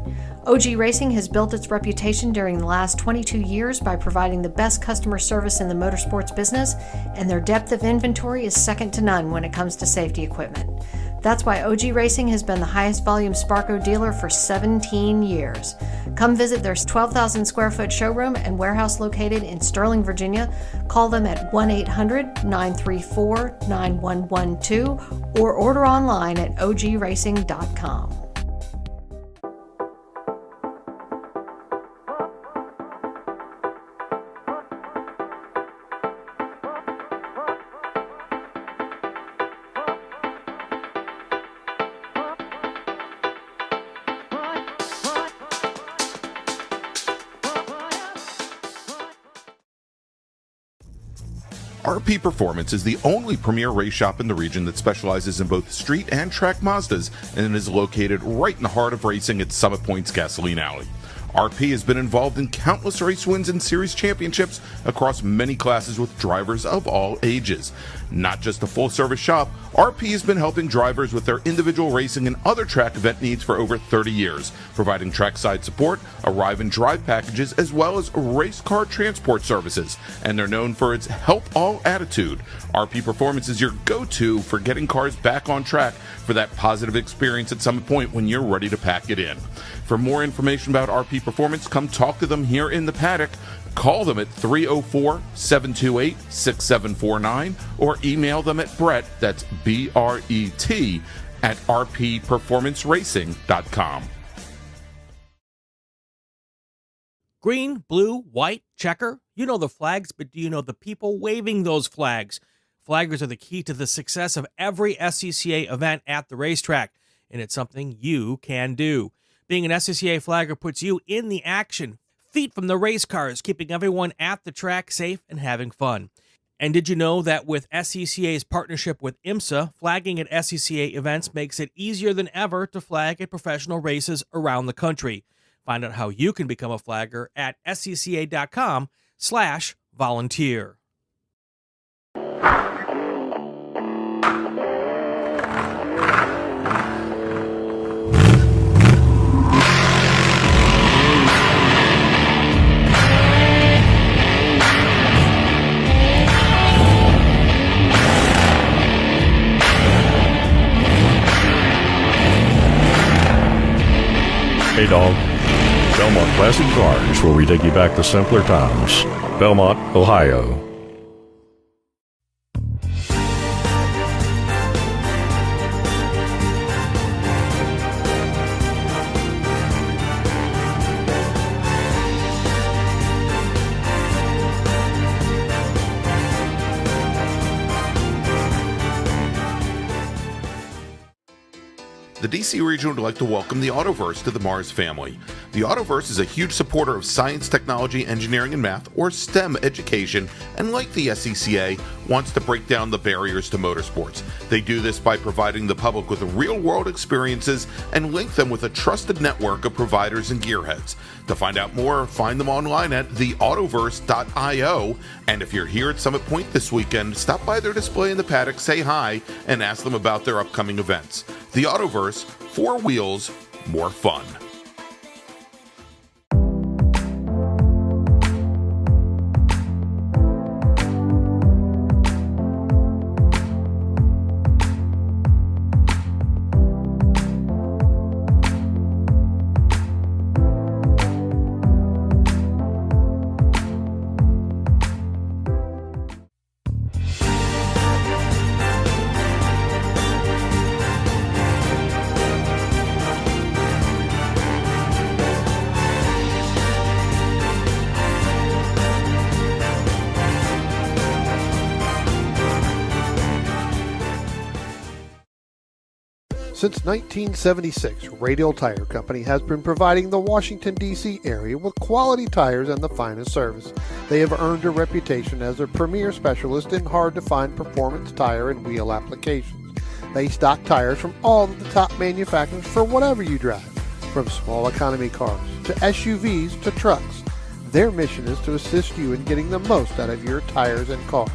OG Racing has built its reputation during the last 22 years by providing the best customer service in the motorsports business, and their depth of inventory is second to none when it comes to safety equipment. That's why OG Racing has been the highest volume Sparco dealer for 17 years. Come visit their 12,000 square foot showroom and warehouse located in Sterling, Virginia. Call them at 1-800-934-9112 or order online at ogracing.com. RP Performance is the only premier race shop in the region that specializes in both street and track Mazdas and is located right in the heart of racing at Summit Point's Gasoline Alley. RP has been involved in countless race wins and series championships across many classes with drivers of all ages. Not just a full-service shop, RP has been helping drivers with their individual racing and other track event needs for over 30 years, providing trackside support, arrive and drive packages, as well as race car transport services. And they're known for its help all attitude. RP Performance is your go-to for getting cars back on track for that positive experience at Summit Point when you're ready to pack it in. For more information about RP Performance, come talk to them here in the paddock. Call them at 304-728-6749 or email them at Brett, that's B-R-E-T, at rpperformanceracing.com. Green, blue, white, checker. You know the flags, but do you know the people waving those flags? Flaggers are the key to the success of every SCCA event at the racetrack, and it's something you can do. Being an SCCA flagger puts you in the action, feet from the race cars, keeping everyone at the track safe and having fun. And did you know that with SCCA's partnership with IMSA, flagging at SCCA events makes it easier than ever to flag at professional races around the country? Find out how you can become a flagger at scca.com/volunteer. Hey, dog. Belmont Classic Cars, where we take you back to simpler times. Belmont, Ohio. The DC region would like to welcome the Autoverse to the MARRS family. The Autoverse is a huge supporter of science, technology, engineering, and math, or STEM education, and like the SCCA, wants to break down the barriers to motorsports. They do this by providing the public with real-world experiences and link them with a trusted network of providers and gearheads. To find out more, find them online at theautoverse.io, and if you're here at Summit Point this weekend, stop by their display in the paddock, say hi, and ask them about their upcoming events. The Autoverse, 4 wheels, more fun. Since 1976, Radial Tire Company has been providing the Washington, D.C. area with quality tires and the finest service. They have earned a reputation as a premier specialist in hard-to-find performance tire and wheel applications. They stock tires from all of the top manufacturers for whatever you drive, from small economy cars to SUVs to trucks. Their mission is to assist you in getting the most out of your tires and car.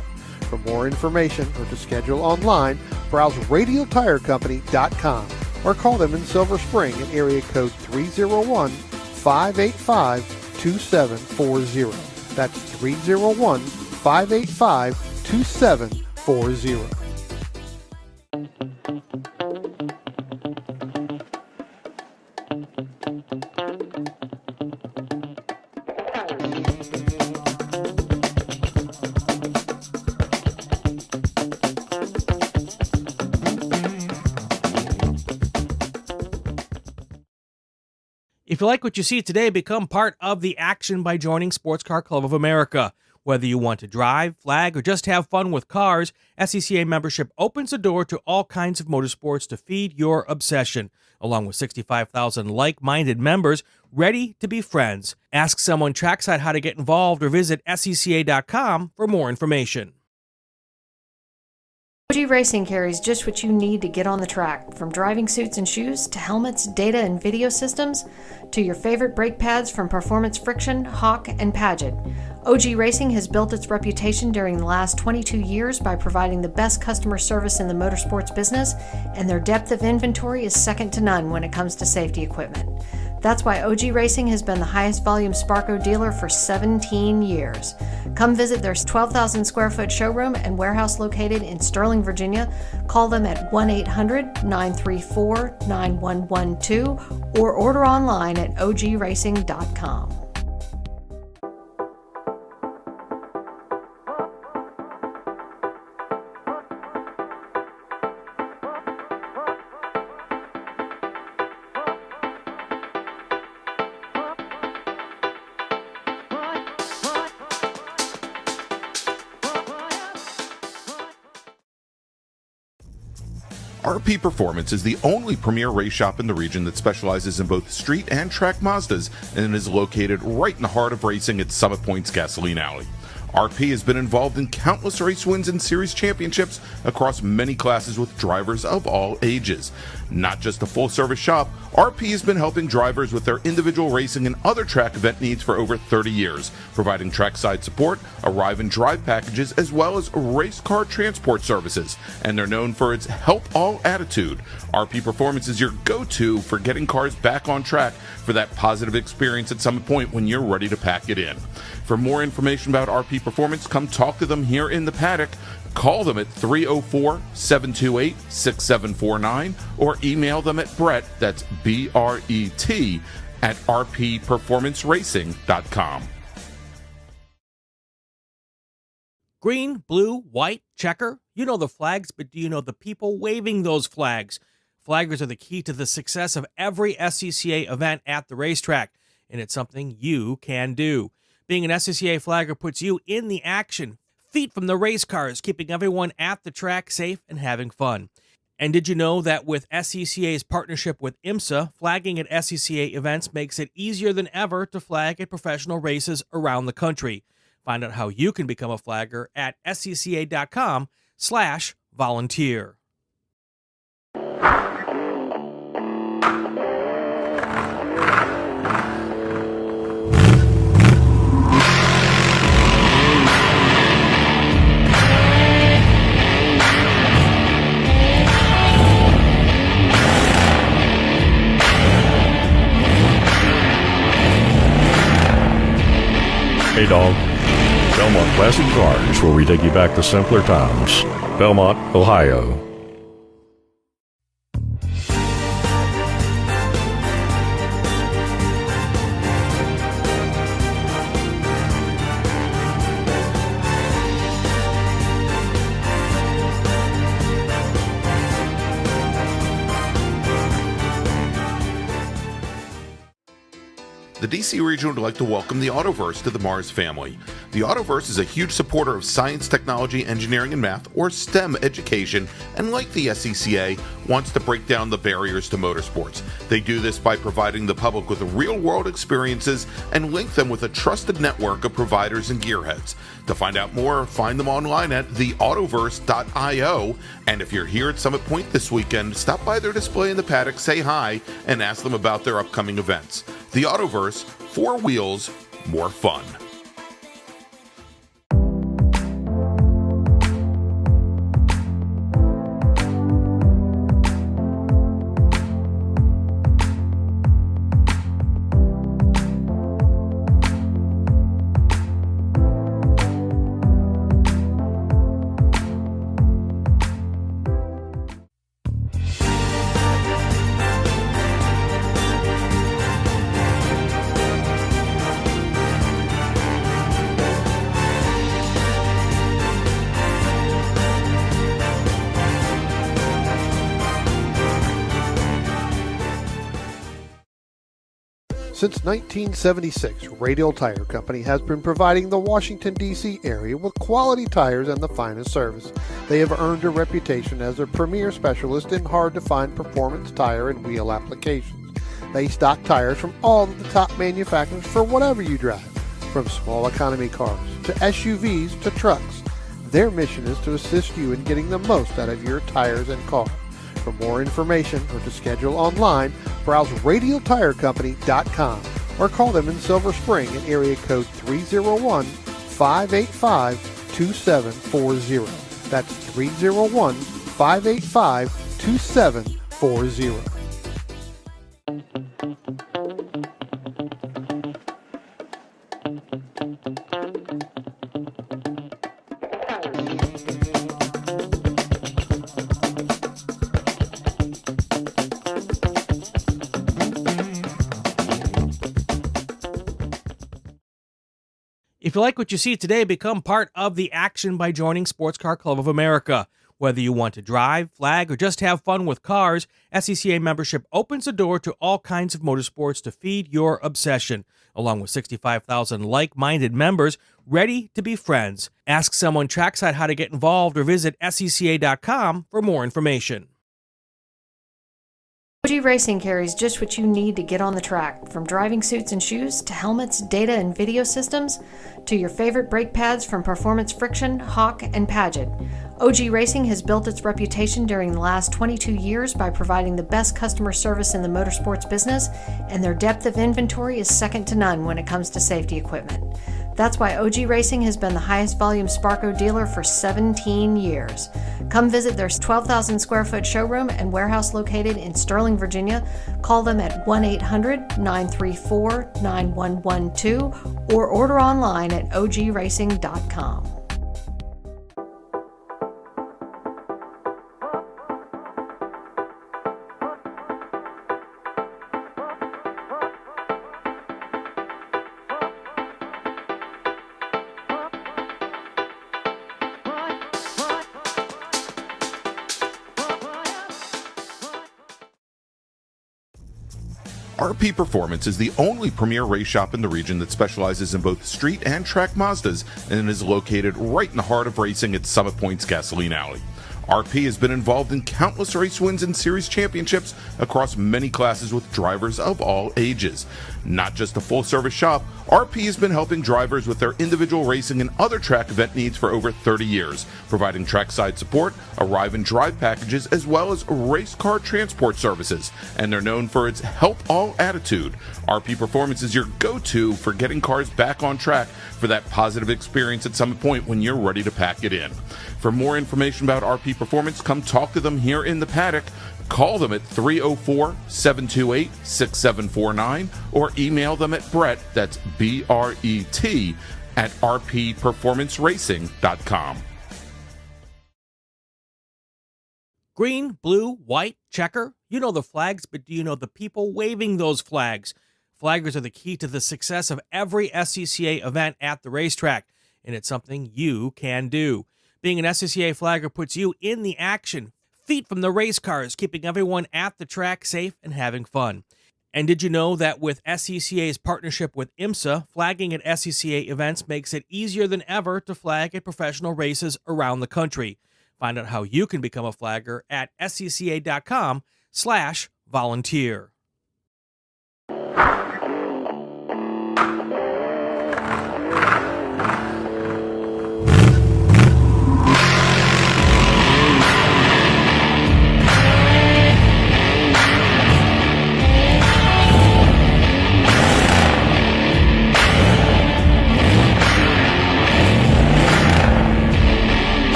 For more information or to schedule online, browse radialtirecompany.com or call them in Silver Spring at area code 301-585-2740. That's 301-585-2740. If you like what you see today, become part of the action by joining Sports Car Club of America. Whether you want to drive, flag, or just have fun with cars, SCCA membership opens the door to all kinds of motorsports to feed your obsession, along with 65,000 like-minded members ready to be friends. Ask someone trackside how to get involved or visit scca.com for more information. OG Racing carries just what you need to get on the track, from driving suits and shoes to helmets, data and video systems, to your favorite brake pads from Performance Friction, Hawk, and Paget. OG Racing has built its reputation during the last 22 years by providing the best customer service in the motorsports business, and their depth of inventory is second to none when it comes to safety equipment. That's why OG Racing has been the highest volume Sparco dealer for 17 years. Come visit their 12,000 square foot showroom and warehouse located in Sterling, Virginia. Call them at 1-800-934-9112 or order online at ogracing.com. RP Performance is the only premier race shop in the region that specializes in both street and track Mazdas and is located right in the heart of racing at Summit Point's Gasoline Alley. RP has been involved in countless race wins and series championships across many classes with drivers of all ages. Not just a full-service shop, RP has been helping drivers with their individual racing and other track event needs for over 30 years, providing trackside support, arrive and drive packages, as well as race car transport services. And they're known for its help all attitude. RP Performance is your go-to for getting cars back on track for that positive experience at Summit Point when you're ready to pack it in. For more information about RP Performance, come talk to them here in the paddock. Call them at 304-728-6749 or email them at Brett, that's B-R-E-T, at rpperformanceracing.com. Green, blue, white, checker. You know the flags, but do you know the people waving those flags? Flaggers are the key to the success of every SCCA event at the racetrack, and it's something you can do. Being an SCCA flagger puts you in the action, feet from the race cars, keeping everyone at the track safe and having fun. And did you know that with SCCA's partnership with IMSA, flagging at SCCA events makes it easier than ever to flag at professional races around the country? Find out how you can become a flagger at scca.com/volunteer. Hey, dog. Belmont Classic Cars, where we take you back to simpler times. Belmont, Ohio. The DC region would like to welcome the Autoverse to the MARRS family. The Autoverse is a huge supporter of science, technology, engineering, and math, or STEM education, and like the SCCA, wants to break down the barriers to motorsports. They do this by providing the public with real-world experiences and link them with a trusted network of providers and gearheads. To find out more, find them online at theautoverse.io, and if you're here at Summit Point this weekend, stop by their display in the paddock, say hi, and ask them about their upcoming events. The Autoverse, 4 wheels, more fun. Since 1976, Radial Tire Company has been providing the Washington, D.C. area with quality tires and the finest service. They have earned a reputation as a premier specialist in hard-to-find performance tire and wheel applications. They stock tires from all of the top manufacturers for whatever you drive, from small economy cars to SUVs to trucks. Their mission is to assist you in getting the most out of your tires and car. For more information or to schedule online, browse radialtirecompany.com or call them in Silver Spring at area code 301-585-2740. That's 301-585-2740. If you like what you see today, become part of the action by joining Sports Car Club of America. Whether you want to drive, flag, or just have fun with cars, SCCA membership opens the door to all kinds of motorsports to feed your obsession, along with 65,000 like-minded members ready to be friends. Ask someone trackside how to get involved or visit scca.com for more information. OG Racing carries just what you need to get on the track, from driving suits and shoes to helmets, data and video systems, to your favorite brake pads from Performance Friction, Hawk, and Paget. OG Racing has built its reputation during the last 22 years by providing the best customer service in the motorsports business, and their depth of inventory is second to none when it comes to safety equipment. That's why OG Racing has been the highest volume Sparco dealer for 17 years. Come visit their 12,000 square foot showroom and warehouse located in Sterling, Virginia. Call them at 1-800-934-9112 or order online at ogracing.com. RP Performance is the only premier race shop in the region that specializes in both street and track Mazdas and is located right in the heart of racing at Summit Point's Gasoline Alley. RP has been involved in countless race wins and series championships across many classes with drivers of all ages. Not just a full-service shop, RP has been helping drivers with their individual racing and other track event needs for over 30 years, providing trackside support, arrive and drive packages, as well as race car transport services. And they're known for its help all attitude. RP Performance is your go-to for getting cars back on track for that positive experience at Summit Point when you're ready to pack it in. For more information about RP Performance, come talk to them here in the paddock. Call them at 304-728-6749 or email them at Brett, that's B-R-E-T, at rpperformanceracing.com. Green, blue, white, checker. You know the flags, but do you know the people waving those flags? Flaggers are the key to the success of every SCCA event at the racetrack, and it's something you can do. Being an SCCA flagger puts you in the action, feet from the race cars, keeping everyone at the track safe and having fun. And did you know that with SCCA's partnership with IMSA, flagging at SCCA events makes it easier than ever to flag at professional races around the country? Find out how you can become a flagger at scca.com/volunteer.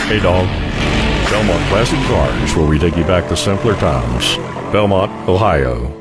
Hey dog. Belmont Classic Cars, where we take you back to simpler times. Belmont, Ohio.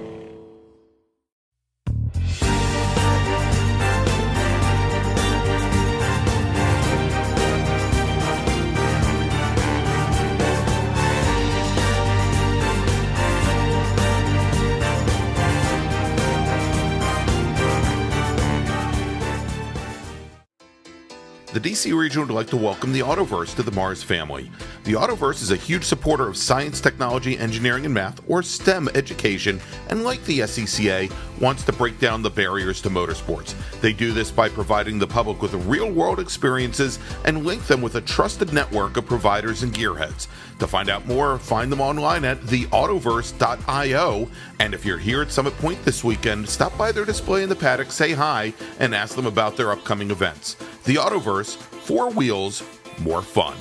The DC region would like to welcome the Autoverse to the MARRS family. The Autoverse is a huge supporter of science, technology, engineering, and math, or STEM education, and like the SCCA, wants to break down the barriers to motorsports. They do this by providing the public with real-world experiences and link them with a trusted network of providers and gearheads. To find out more, find them online at theautoverse.io, and if you're here at Summit Point this weekend, stop by their display in the paddock, say hi, and ask them about their upcoming events. The Autoverse, 4 wheels, more fun.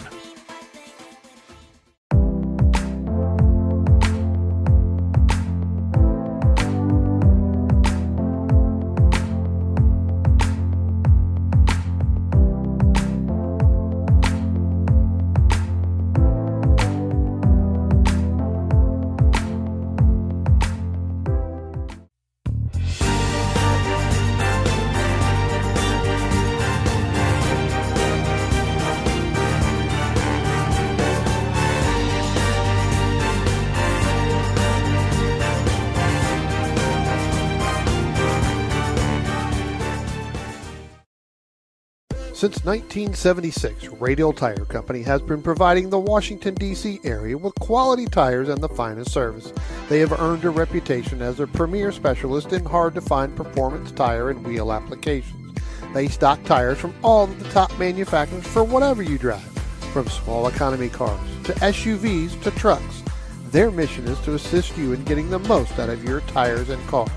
Since 1976, Radial Tire Company has been providing the Washington, D.C. area with quality tires and the finest service. They have earned a reputation as a premier specialist in hard-to-find performance tire and wheel applications. They stock tires from all of the top manufacturers for whatever you drive, from small economy cars to SUVs to trucks. Their mission is to assist you in getting the most out of your tires and car.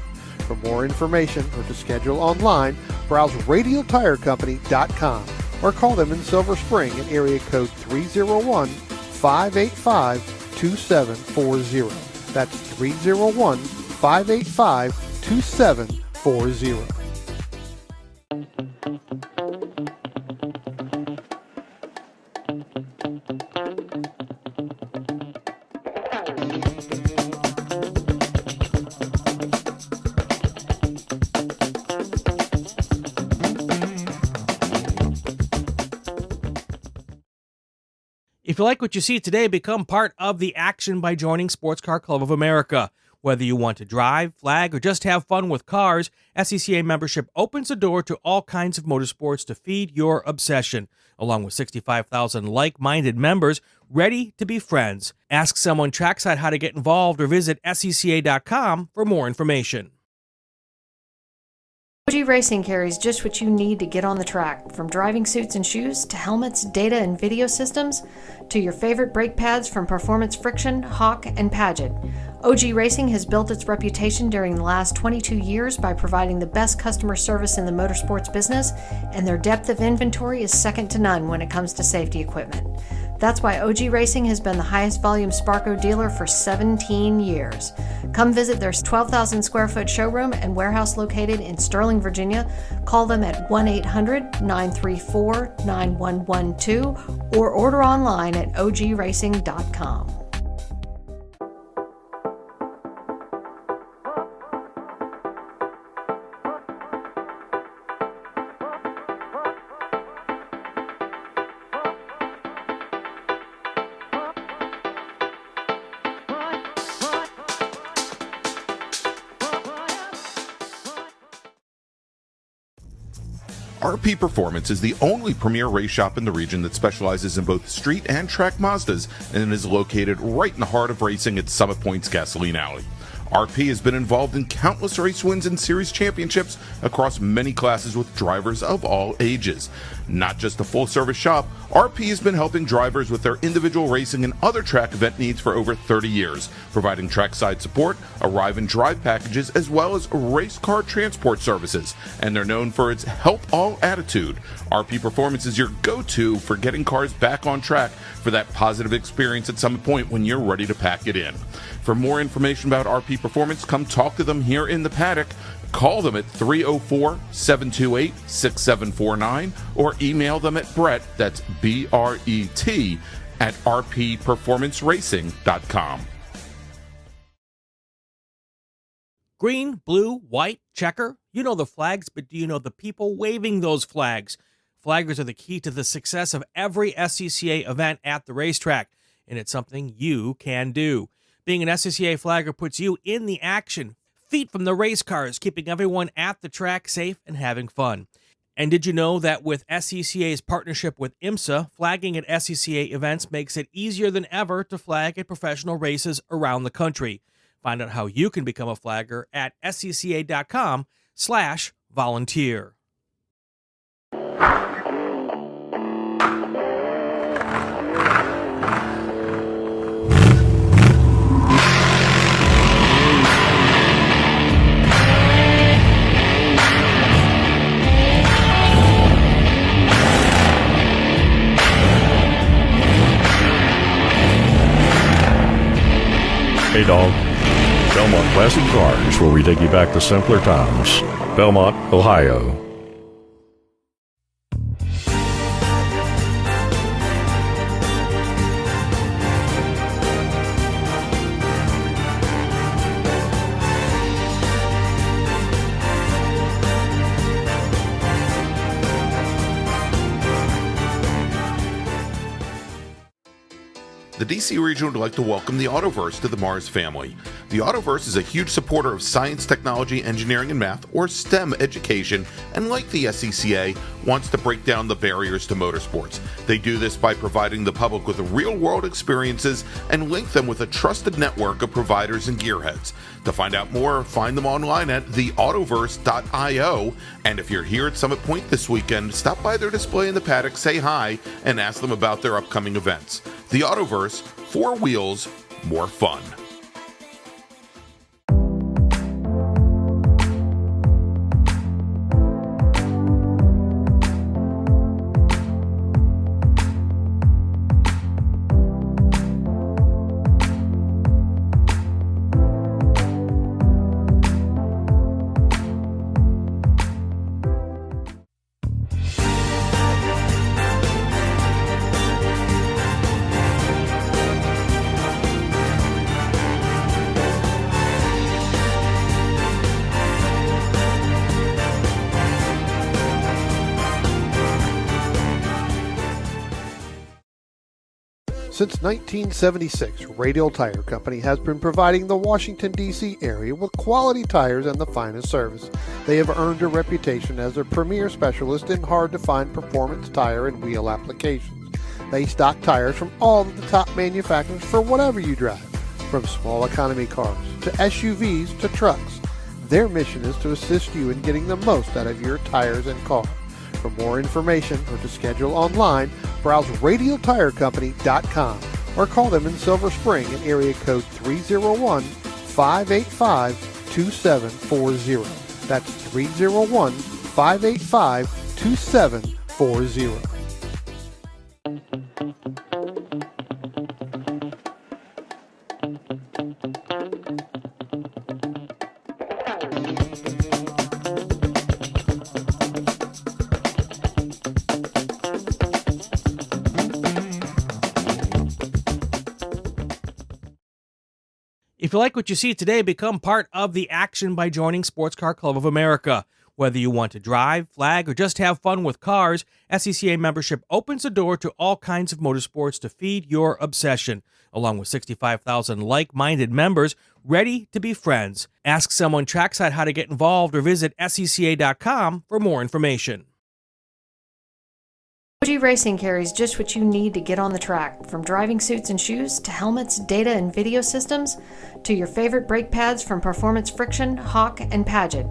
For more information or to schedule online, browse radialtirecompany.com or call them in Silver Spring at area code 301-585-2740. That's 301-585-2740. If you like what you see today, become part of the action by joining Sports Car Club of America. Whether you want to drive, flag, or just have fun with cars, SCCA membership opens the door to all kinds of motorsports to feed your obsession, along with 65,000 like-minded members ready to be friends. Ask someone trackside how to get involved or visit scca.com for more information. OG Racing carries just what you need to get on the track, from driving suits and shoes to helmets, data and video systems, to your favorite brake pads from Performance Friction, Hawk, and Paget. OG Racing has built its reputation during the last 22 years by providing the best customer service in the motorsports business, and their depth of inventory is second to none when it comes to safety equipment. That's why OG Racing has been the highest volume Sparco dealer for 17 years. Come visit their 12,000 square foot showroom and warehouse located in Sterling, Virginia. Call them at 1-800-934-9112 or order online at ogracing.com. RP Performance is the only premier race shop in the region that specializes in both street and track Mazdas and is located right in the heart of racing at Summit Point's Gasoline Alley. RP has been involved in countless race wins and series championships across many classes with drivers of all ages. Not just a full-service shop, RP has been helping drivers with their individual racing and other track event needs for over 30 years, providing trackside support, arrive and drive packages, as well as race car transport services. And they're known for its help all attitude. RP Performance is your go-to for getting cars back on track for that positive experience at Summit Point when you're ready to pack it in. For more information about RP Performance, come talk to them here in the paddock. Call them at 304-728-6749 or email them at Brett, that's B-R-E-T, at rpperformanceracing.com. Green, blue, white, checker. You know the flags, but do you know the people waving those flags? Flaggers are the key to the success of every SCCA event at the racetrack, and it's something you can do. Being an SCCA flagger puts you in the action, feet from the race cars, keeping everyone at the track safe and having fun. And did you know that with SCCA's partnership with IMSA, flagging at SCCA events makes it easier than ever to flag at professional races around the country? Find out how you can become a flagger at scca.com/volunteer. Hey, dog. Belmont Classic Cars, where we take you back to simpler times. Belmont, Ohio. The DC region would like to welcome the Autoverse to the MARRS family. The Autoverse is a huge supporter of science, technology, engineering, and math, or STEM education, and like the SCCA, wants to break down the barriers to motorsports. They do this by providing the public with real-world experiences and link them with a trusted network of providers and gearheads. To find out more, find them online at theautoverse.io, and if you're here at Summit Point this weekend, stop by their display in the paddock, say hi, and ask them about their upcoming events. The Autoverse, 4 wheels, more fun. Since 1976, Radial Tire Company has been providing the Washington, D.C. area with quality tires and the finest service. They have earned a reputation as a premier specialist in hard-to-find performance tire and wheel applications. They stock tires from all of the top manufacturers for whatever you drive, from small economy cars to SUVs to trucks. Their mission is to assist you in getting the most out of your tires and car. For more information or to schedule online, browse radialtirecompany.com or call them in Silver Spring at area code 301-585-2740. That's 301-585-2740. If you like what you see today, become part of the action by joining Sports Car Club of America. Whether you want to drive, flag, or just have fun with cars, SCCA membership opens the door to all kinds of motorsports to feed your obsession, along with 65,000 like-minded members ready to be friends. Ask someone trackside how to get involved or visit scca.com for more information. OG Racing carries just what you need to get on the track, from driving suits and shoes to helmets, data and video systems, to your favorite brake pads from Performance Friction, Hawk, and Paget.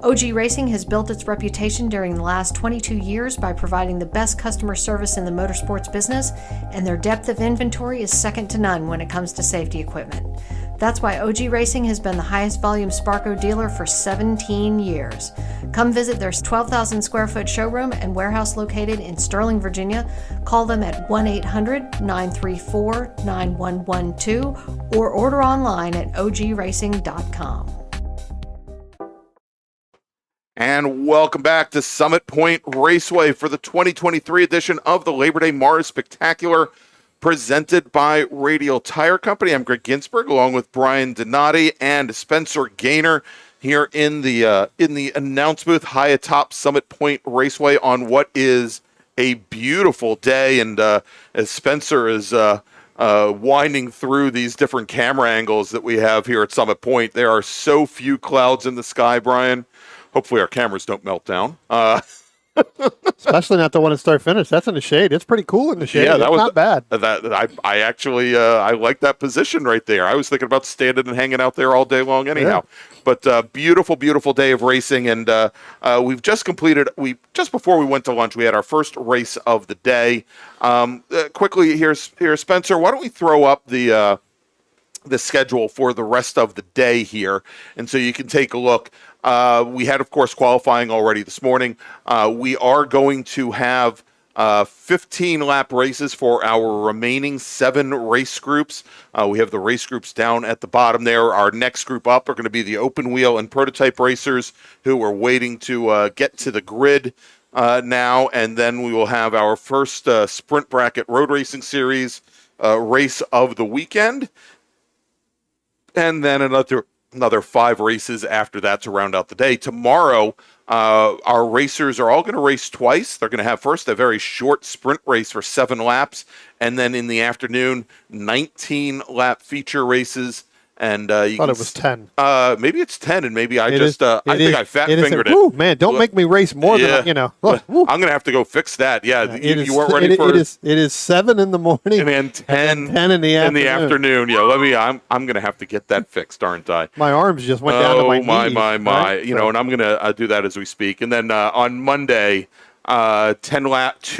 OG Racing has built its reputation during the last 22 years by providing the best customer service in the motorsports business, and their depth of inventory is second to none when it comes to safety equipment. That's why OG Racing has been the highest volume Sparco dealer for 17 years. Come visit their 12,000 square foot showroom and warehouse located in Sterling, Virginia. Call them at 1-800-934-9112 or order online at ogracing.com. And welcome back to Summit Point Raceway for the 2023 edition of the Labor Day MARRS Spectacular, presented by Radial Tire Company. I'm Greg Ginsburg, along with Brian Donati and Spencer Gaynor here in the announce booth high atop Summit Point Raceway on what is a beautiful day. And as Spencer is winding through these different camera angles that we have here at Summit Point, there are so few clouds in the sky, Brian. Hopefully our cameras don't melt down. Especially not the one at start finish. That's in the shade. It's pretty cool in the shade. Yeah, that was not bad. I actually I like that position right there. I was thinking about standing and hanging out there all day long anyhow. Yeah. But beautiful, beautiful day of racing, and we've just completed. Just before we went to lunch, we had our first race of the day. Quickly, here's Spencer. Why don't we throw up the schedule for the rest of the day here, and so you can take a look. We had, of course, qualifying already this morning. We are going to have 15-lap races for our remaining 7 race groups. We have the race groups down at the bottom there. Our next group up are going to be the open wheel and prototype racers who are waiting to get to the grid now. And then we will have our first Sprint Bracket Road Racing Series race of the weekend. And then another 5 races after that to round out the day. Tomorrow, our racers are all going to race twice. They're going to have first a very short sprint race for 7 laps, and then in the afternoon, 19-lap feature races. And you thought it was 10. Maybe it's 10, and maybe I think I fat-fingered it. Woo, man, don't make me race more than, I'm going to have to go fix that. Yeah, you weren't ready for it. It is 7 in the morning and then 10 in the afternoon. Yeah, I'm going to have to get that fixed, aren't I? My arms just went down to my knees. My. Right? And I'm going to do that as we speak. And then on Monday, 2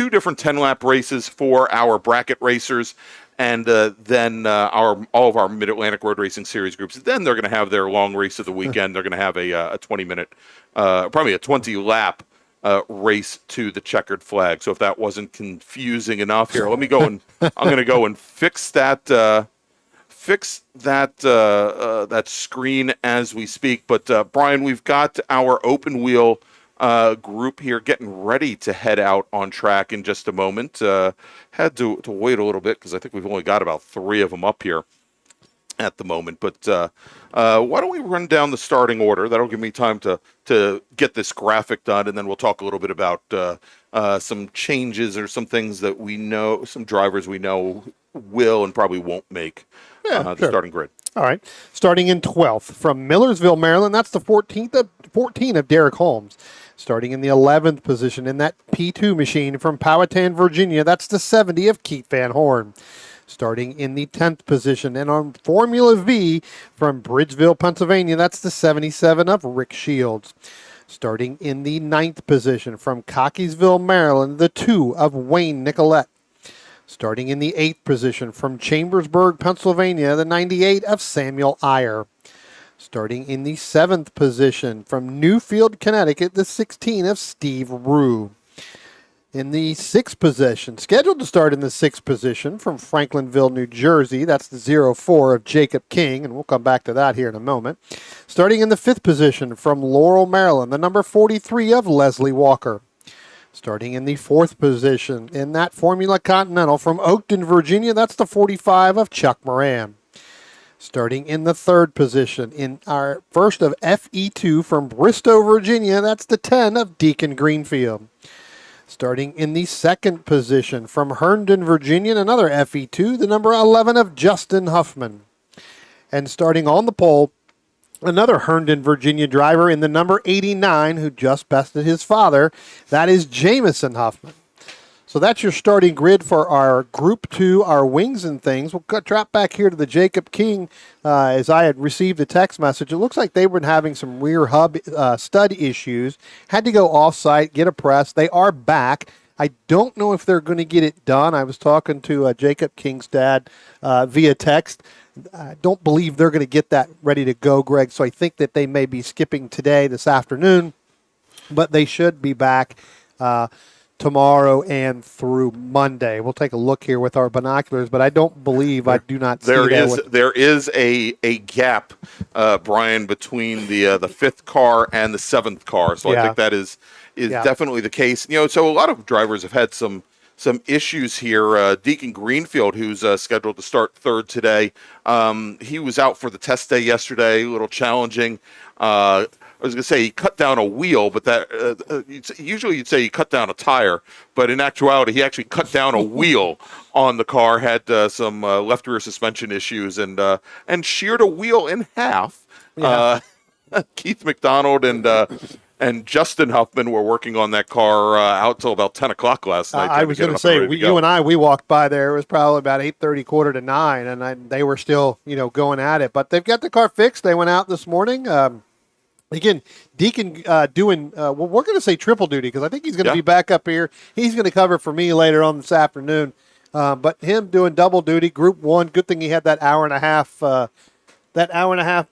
different 10-lap races for our bracket racers. And then all of our Mid-Atlantic Road Racing Series groups. Then they're going to have their long race of the weekend. They're going to have a 20-minute, probably a 20-lap race to the checkered flag. So if that wasn't confusing enough, here, let me go and I'm going to go and fix that that screen as we speak. But Brian, we've got our open wheel group here getting ready to head out on track in just a moment. Had to wait a little bit because I think we've only got about 3 of them up here at the moment. But why don't we run down the starting order? That'll give me time to get this graphic done, and then we'll talk a little bit about some changes or some things that we know, some drivers we know will and probably won't make the starting grid. All right. Starting in 12th from Millersville, Maryland, that's the 14 of Derek Holmes. Starting in the 11th position in that P2 machine from Powhatan, Virginia, that's the 70 of Keith Van Horn. Starting in the 10th position. And on Formula V from Bridgeville, Pennsylvania, that's the 77 of Rick Shields. Starting in the 9th position from Cockeysville, Maryland, the 2 of Wayne Nicolette. Starting in the 8th position from Chambersburg, Pennsylvania, the 98 of Samuel Iyer. Starting in the 7th position from Newfield, Connecticut, the 16 of Steve Rue. In the 6th position, scheduled to start in the 6th position from Franklinville, New Jersey, that's the 04 of Jacob King, and we'll come back to that here in a moment. Starting in the 5th position from Laurel, Maryland, the number 43 of Leslie Walker. Starting in the 4th position in that Formula Continental from Oakton, Virginia, that's the 45 of Chuck Moran. Starting in the 3rd position in our first of FE2 from Bristow, Virginia, that's the 10 of Deacon Greenfield. Starting in the 2nd position from Herndon, Virginia, another FE2, the number 11 of Justin Huffman. And starting on the pole, another Herndon, Virginia driver in the number 89 who just bested his father, that is Jamison Huffman. So that's your starting grid for our Group 2, our wings and things. We'll drop back here to the Jacob King. As I had received a text message, it looks like they were having some rear hub stud issues. Had to go off-site, get a press. They are back. I don't know if they're going to get it done. I was talking to Jacob King's dad via text. I don't believe they're going to get that ready to go, Greg, so I think that they may be skipping today, this afternoon, but they should be back tomorrow and through Monday. We'll take a look here with our binoculars, but I don't believe, I do not see there is a gap, Brian, between the 5th car and the 7th car. So I think that is definitely the case. So a lot of drivers have had some issues here. Deacon Greenfield, who's scheduled to start 3rd today, he was out for the test day yesterday, a little challenging. I was going to say he cut down a wheel, but that usually you'd say he cut down a tire, but in actuality he actually cut down a wheel on the car. Had some left rear suspension issues and sheared a wheel in half. Yeah. Keith McDonald and Justin Huffman were working on that car out till about 10 o'clock last night. I was going to say, you and I, we walked by there. It was probably about 8:30, quarter to 9, and they were still, going at it. But they've got the car fixed. They went out this morning. Again, Deacon doing, we're going to say triple duty because I think he's going to be back up here. He's going to cover for me later on this afternoon. But him doing double duty, Group 1, good thing he had that hour and a half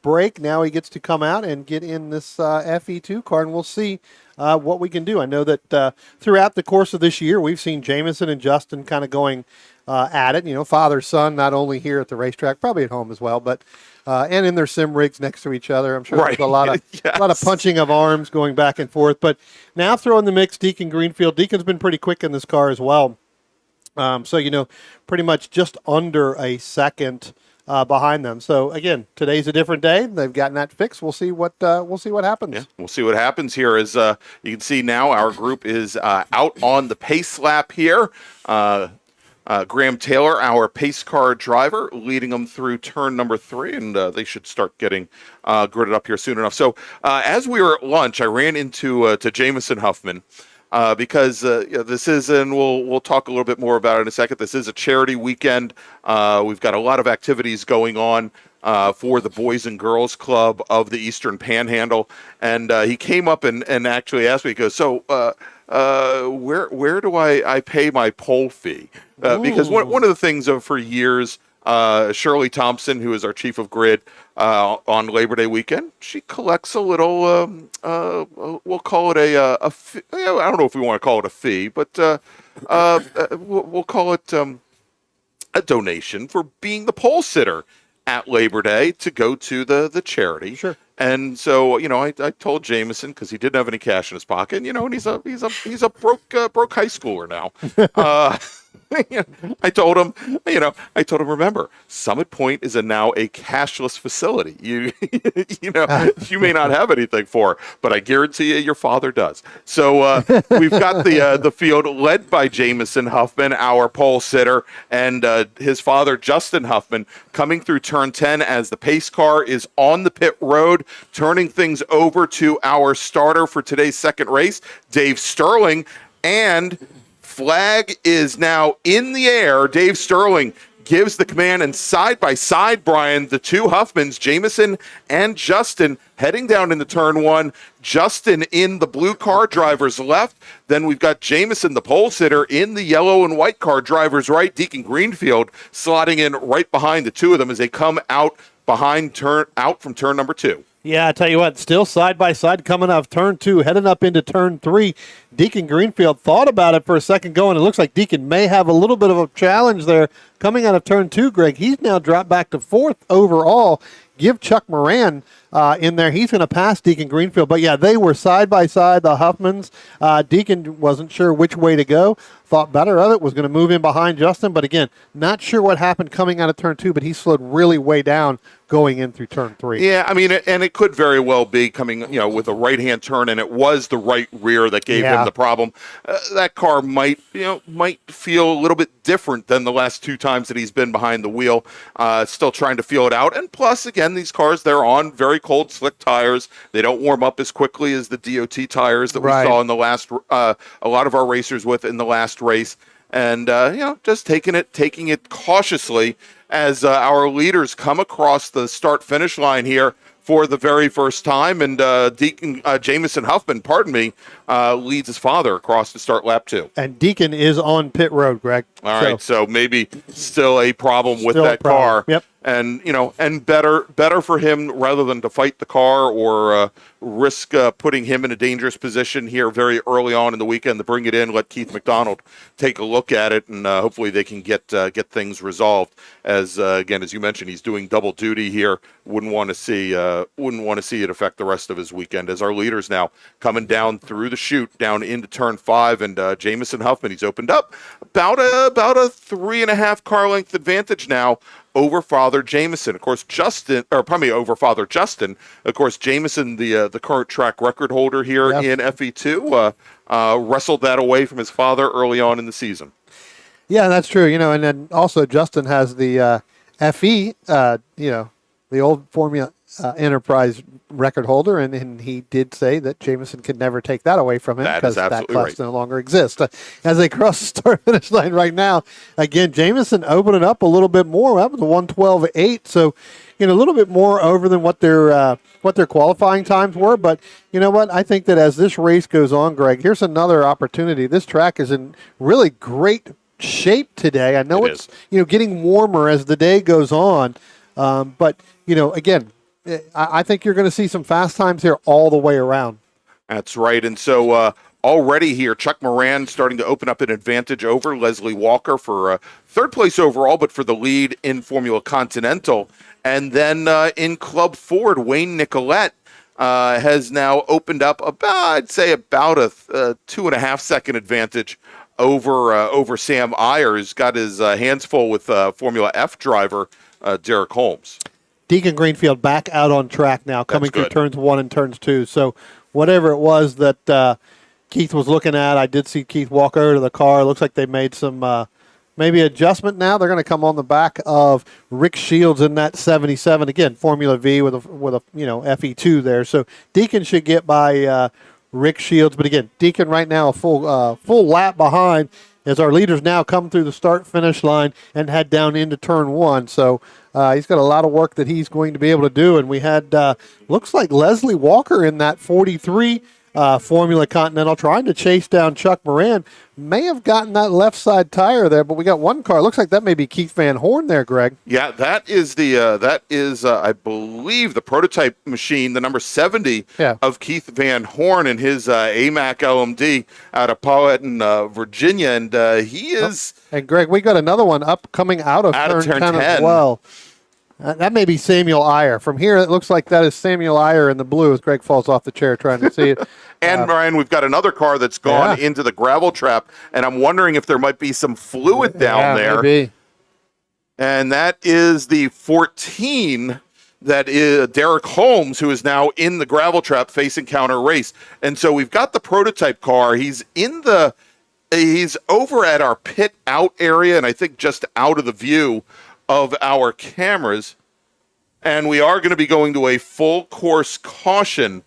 break. Now he gets to come out and get in this FE2 car, and we'll see what we can do. I know that throughout the course of this year, we've seen Jamison and Justin kind of going at it, father, son, not only here at the racetrack, probably at home as well, but and in their sim rigs next to each other. I'm sure there's a lot of a lot of punching of arms going back and forth. But now throw in the mix Deacon Greenfield. Deacon's been pretty quick in this car as well. So, pretty much just under a second behind them. So again, today's a different day. They've gotten that fixed. We'll see what happens. Yeah, we'll see what happens here. As you can see now, our group is out on the pace lap here. Graham Taylor, our pace car driver, leading them through turn number 3, and they should start getting gridded up here soon enough. So as we were at lunch, I ran into Jamison Huffman because this is, and we'll talk a little bit more about it in a second. This is a charity weekend. We've got a lot of activities going on for the Boys and Girls Club of the Eastern Panhandle, and he came up and actually asked me, he goes, so where do I pay my poll fee? Because one of the things for years, Shirley Thompson, who is our chief of grid, on Labor Day weekend, she collects a little, we'll call it a fee. I don't know if we want to call it a fee, but we'll call it a donation for being the poll sitter at Labor Day to go to the charity. Sure. And so, I told Jamison, because he didn't have any cash in his pocket, and he's a broke high schooler now. I told him, remember, Summit Point is now a cashless facility. You may not have anything for it, but I guarantee you your father does. So we've got the field led by Jamison Huffman, our pole sitter, and his father, Justin Huffman, coming through turn 10 as the pace car is on the pit road, turning things over to our starter for today's second race, Dave Sterling, and flag is now in the air. Dave Sterling gives the command, and side by side, Brian, the two Huffmans, Jameson and Justin, heading down into turn one. Justin in the blue car, driver's left. Then we've got Jameson, the pole sitter, in the yellow and white car, driver's right. Deacon Greenfield slotting in right behind the two of them as they come out from turn number 2. Yeah, I tell you what, still side by side coming off turn 2, heading up into turn 3. Deacon Greenfield thought about it for a second going. It looks like Deacon may have a little bit of a challenge there coming out of turn 2, Greg. He's now dropped back to 4th overall. Give Chuck Moran in there. He's going to pass Deacon Greenfield. But, yeah, they were side by side, the Huffmans. Deacon wasn't sure which way to go. Thought better of it, was going to move in behind Justin. But, again, not sure what happened coming out of turn 2, but he slowed really way down going in through turn 3. Yeah, I mean, and it could very well be coming, with a right-hand turn, and it was the right rear that gave him the problem. That car might feel a little bit different than the last 2 times that he's been behind the wheel. Still trying to feel it out. And plus, again, these cars, they're on very cold, slick tires. They don't warm up as quickly as the DOT tires that we saw in the last, a lot of our racers with in the last race. And, just taking it cautiously as our leaders come across the start-finish line here for the very first time. And Deacon Jameson Huffman, leads his father across to start lap 2. And Deacon is on pit road, Greg. All right, so maybe still a problem with that car. Yep. And and better for him rather than to fight the car or risk putting him in a dangerous position here very early on in the weekend to bring it in. Let Keith McDonald take a look at it, and hopefully they can get things resolved. As again, as you mentioned, he's doing double duty here. Wouldn't want to see it affect the rest of his weekend. As our leaders now coming down through the chute down into turn 5, and Jameson Huffman, he's opened up about a 3.5 car length advantage now over Father Jameson. Of course, over Father Justin. Of course, Jameson, the current track record holder here in FE2, wrestled that away from his father early on in the season. Yeah, that's true. And then also Justin has the FE, the old Formula Enterprise record holder, and he did say that Jameson could never take that away from him because that class no longer exists. As they cross the start-finish line right now, again, Jameson opening up a little bit more. That was a 1:12.8, so a little bit more over than what their qualifying times were. But you know what? I think that as this race goes on, Greg, here's another opportunity. This track is in really great shape today. I know it's getting warmer as the day goes on, but again, I think you're going to see some fast times here all the way around. That's right. And so already here, Chuck Moran starting to open up an advantage over Leslie Walker for third place overall, but for the lead in Formula Continental. And then in Club Ford, Wayne Nicolette has now opened up about a 2.5 second advantage over Sam Ayers. Got his hands full with Formula F driver Derek Holmes. Deacon Greenfield back out on track now, coming through turns 1 and turns 2. So whatever it was that Keith was looking at, I did see Keith walk over to the car. Looks like they made some maybe adjustment now. They're going to come on the back of Rick Shields in that 77. Again, Formula V with a FE2 there. So Deacon should get by Rick Shields. But again, Deacon right now a full lap behind as our leaders now come through the start-finish line and head down into turn 1. So he's got a lot of work that he's going to be able to do. And we had, looks like Leslie Walker in that 43 Formula Continental trying to chase down Chuck Moran. May have gotten that left side tire there, but we got one car. Looks like that may be Keith Van Horn there, Greg. Yeah, that is I believe the prototype machine, the number 70 of Keith Van Horn and his AMAC LMD out of Powhatan, Virginia, and he is. And Greg, we got another one up coming out of turn 10 as well. That may be Samuel Iyer. From here, it looks like that is Samuel Iyer in the blue as Greg falls off the chair trying to see it. And, Brian, we've got another car that's gone into the gravel trap, and I'm wondering if there might be some fluid down there. Maybe. And that is the 14 that is Derek Holmes, who is now in the gravel trap facing counter race. And so we've got the prototype car. He's over at our pit out area, and I think just out of the view of our cameras, and we are going to be going to a full course caution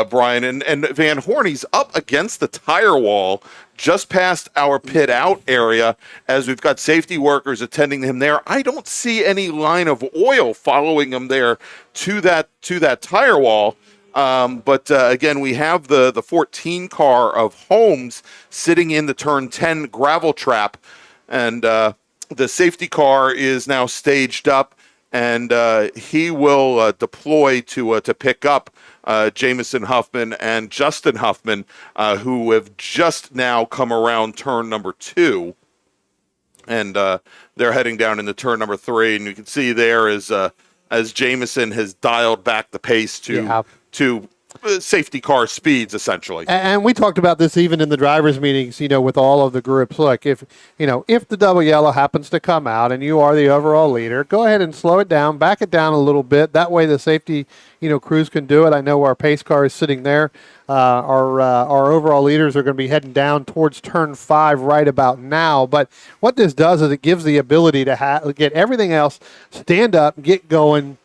Brian. And Van Horney's up against the tire wall just past our pit out area as we've got safety workers attending him there. I don't see any line of oil following him there to that tire wall. But again, we have the 14 car of Holmes sitting in the turn 10 gravel trap, and the safety car is now staged up, and he will deploy to pick up Jamison Huffman and Justin Huffman, who have just now come around turn number 2, and they're heading down into turn number 3, and you can see there as Jamison has dialed back the pace to safety car speeds, essentially. And we talked about this even in the drivers' meetings, with all of the groups. Look, if the double yellow happens to come out and you are the overall leader, go ahead and slow it down, back it down a little bit. That way the safety, crews can do it. I know our pace car is sitting there. Our overall leaders are going to be heading down towards turn 5 right about now. But what this does is it gives the ability to get everything else, stand up, get going.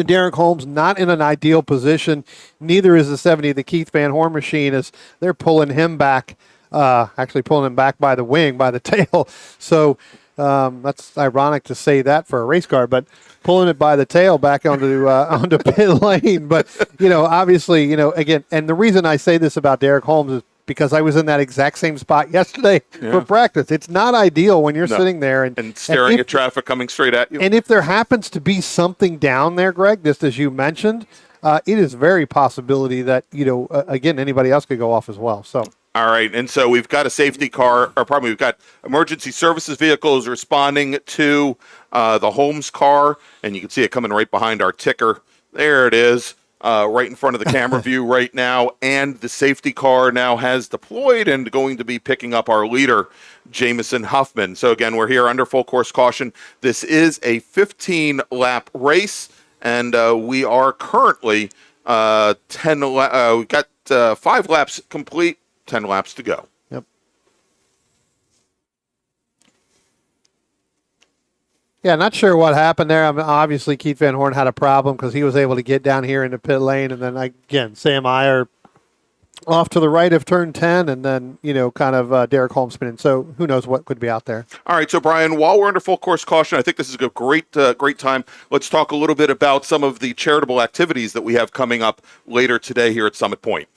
Derek Holmes not in an ideal position. Neither is the 70 of the Keith Van Horn machine, as they're pulling him back, actually pulling him back by the wing, by the tail. So that's ironic to say that for a race car, but pulling it by the tail back onto pit lane. But, obviously, again, and the reason I say this about Derek Holmes is because I was in that exact same spot yesterday for practice. It's not ideal when you're sitting there and staring at traffic coming straight at you. And if there happens to be something down there, Greg, just as you mentioned, it is very possibility that, again, anybody else could go off as well. So. All right, and so we've got a safety car, we've got emergency services vehicles responding to the Holmes car, and you can see it coming right behind our ticker. There it is. Right in front of the camera view right now, and the safety car now has deployed and going to be picking up our leader, Jamison Huffman. So again, we're here under full course caution. This is a 15-lap race, and we are currently we've got 5 laps complete, 10 laps to go. Yeah, not sure what happened there. Obviously, Keith Van Horn had a problem because he was able to get down here into pit lane. And then, again, Sam Iyer off to the right of turn 10, and then, kind of Derek Holmes spinning. So who knows what could be out there. All right, so, Brian, while we're under full course caution, I think this is a great time. Let's talk a little bit about some of the charitable activities that we have coming up later today here at Summit Point.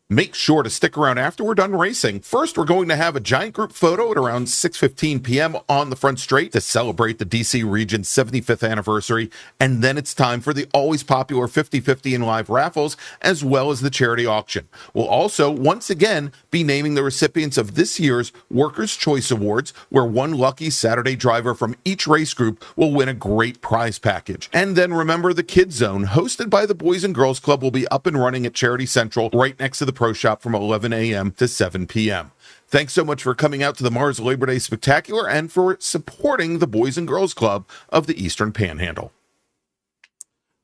Make sure to stick around after we're done racing. First, we're going to have a giant group photo at around 6:15 p.m. on the front straight to celebrate the D.C. region's 75th anniversary. And then it's time for the always popular 50/50 in live raffles, as well as the charity auction. We'll also, once again, be naming the recipients of this year's Workers' Choice Awards, where one lucky Saturday driver from each race group will win a great prize package. And then remember, the Kids Zone, hosted by the Boys and Girls Club, will be up and running at Charity Central right next to the Pro Shop from 11 a.m. to 7 p.m. Thanks so much for coming out to the MARRS Labor Day Spectacular and for supporting the Boys and Girls Club of the Eastern Panhandle.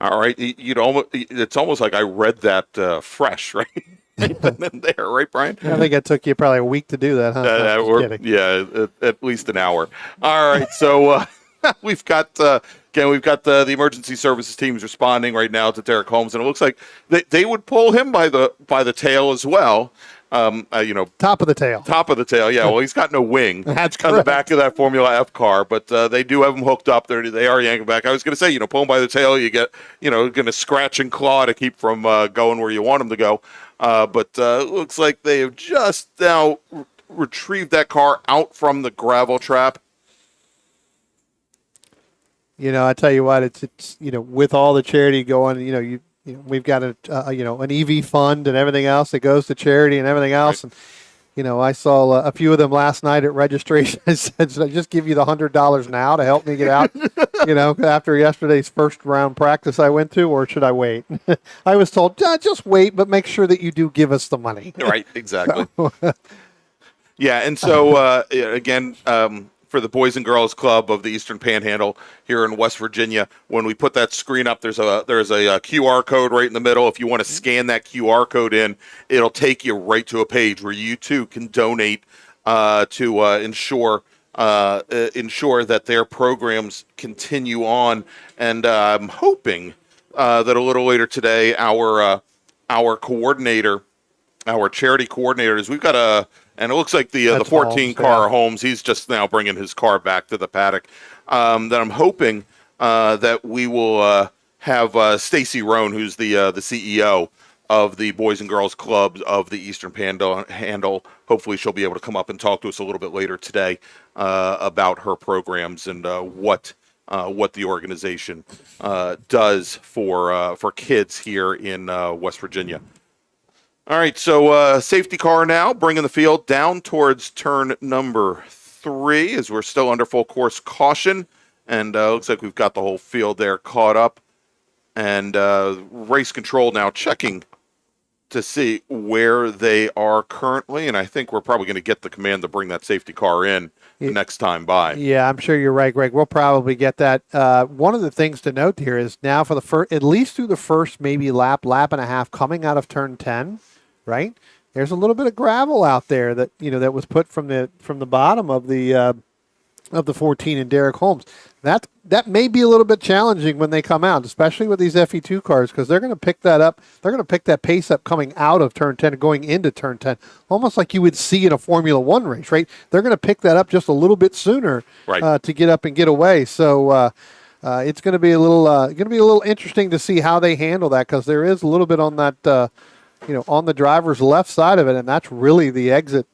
All right, it's almost like I read that fresh, right? There, right, Brian? I think it took you probably a week to do that, huh? At least an hour. All right, so we've got the emergency services teams responding right now to Derek Holmes, and it looks like they would pull him by the tail as well. Top of the tail. Top of the tail, yeah. Well, he's got no wing. That's on the back of that Formula F car, but they do have him hooked up. They are yanking back. I was going to say, pull him by the tail, you get, going to scratch and claw to keep from going where you want him to go. But it looks like they have just now retrieved that car out from the gravel trap. I tell you what, it's with all the charity going, we've got an EV fund and everything else that goes to charity and everything else. Right. And, I saw a few of them last night at registration. I said, should I just give you the $100 now to help me get out, after yesterday's first round practice I went to, or should I wait? I was told, just wait, but make sure that you do give us the money. Right, exactly. Yeah, and so, again, for the Boys and Girls Club of the Eastern Panhandle here in West Virginia, when we put that screen up, there's a QR code right in the middle. If you want to scan that QR code in, it'll take you right to a page where you too can donate to ensure that their programs continue on. And I'm hoping that a little later today, our our coordinator, our charity coordinator, is we've got and it looks like the That's 14 Holmes, car yeah. Holmes. He's just now bringing his car back to the paddock. That I'm hoping that we will have Stacy Roan, who's the CEO of the Boys and Girls Clubs of the Eastern Panhandle. Hopefully she'll be able to come up and talk to us a little bit later today about her programs and what the organization does for kids here in West Virginia. All right, so safety car now, bringing the field down towards turn number 3 as we're still under full course caution. And looks like we've got the whole field there caught up. And race control now checking to see where they are currently. And I think we're probably going to get the command to bring that safety car in the next time by. Yeah, I'm sure you're right, Greg. We'll probably get that. One of the things to note here is now for the first, at least through the first maybe lap and a half coming out of turn 10, right? There's a little bit of gravel out there that that was put from the bottom of the 14 in Derek Holmes. That may be a little bit challenging when they come out, especially with these FE2 cars, because they're going to pick that up. They're going to pick that pace up coming out of turn 10 and going into turn 10, almost like you would see in a Formula One race, right? They're going to pick that up just a little bit sooner to get up and get away. So it's going to be a little interesting to see how they handle that, because there is a little bit on that on the driver's left side of it, and that's really the exit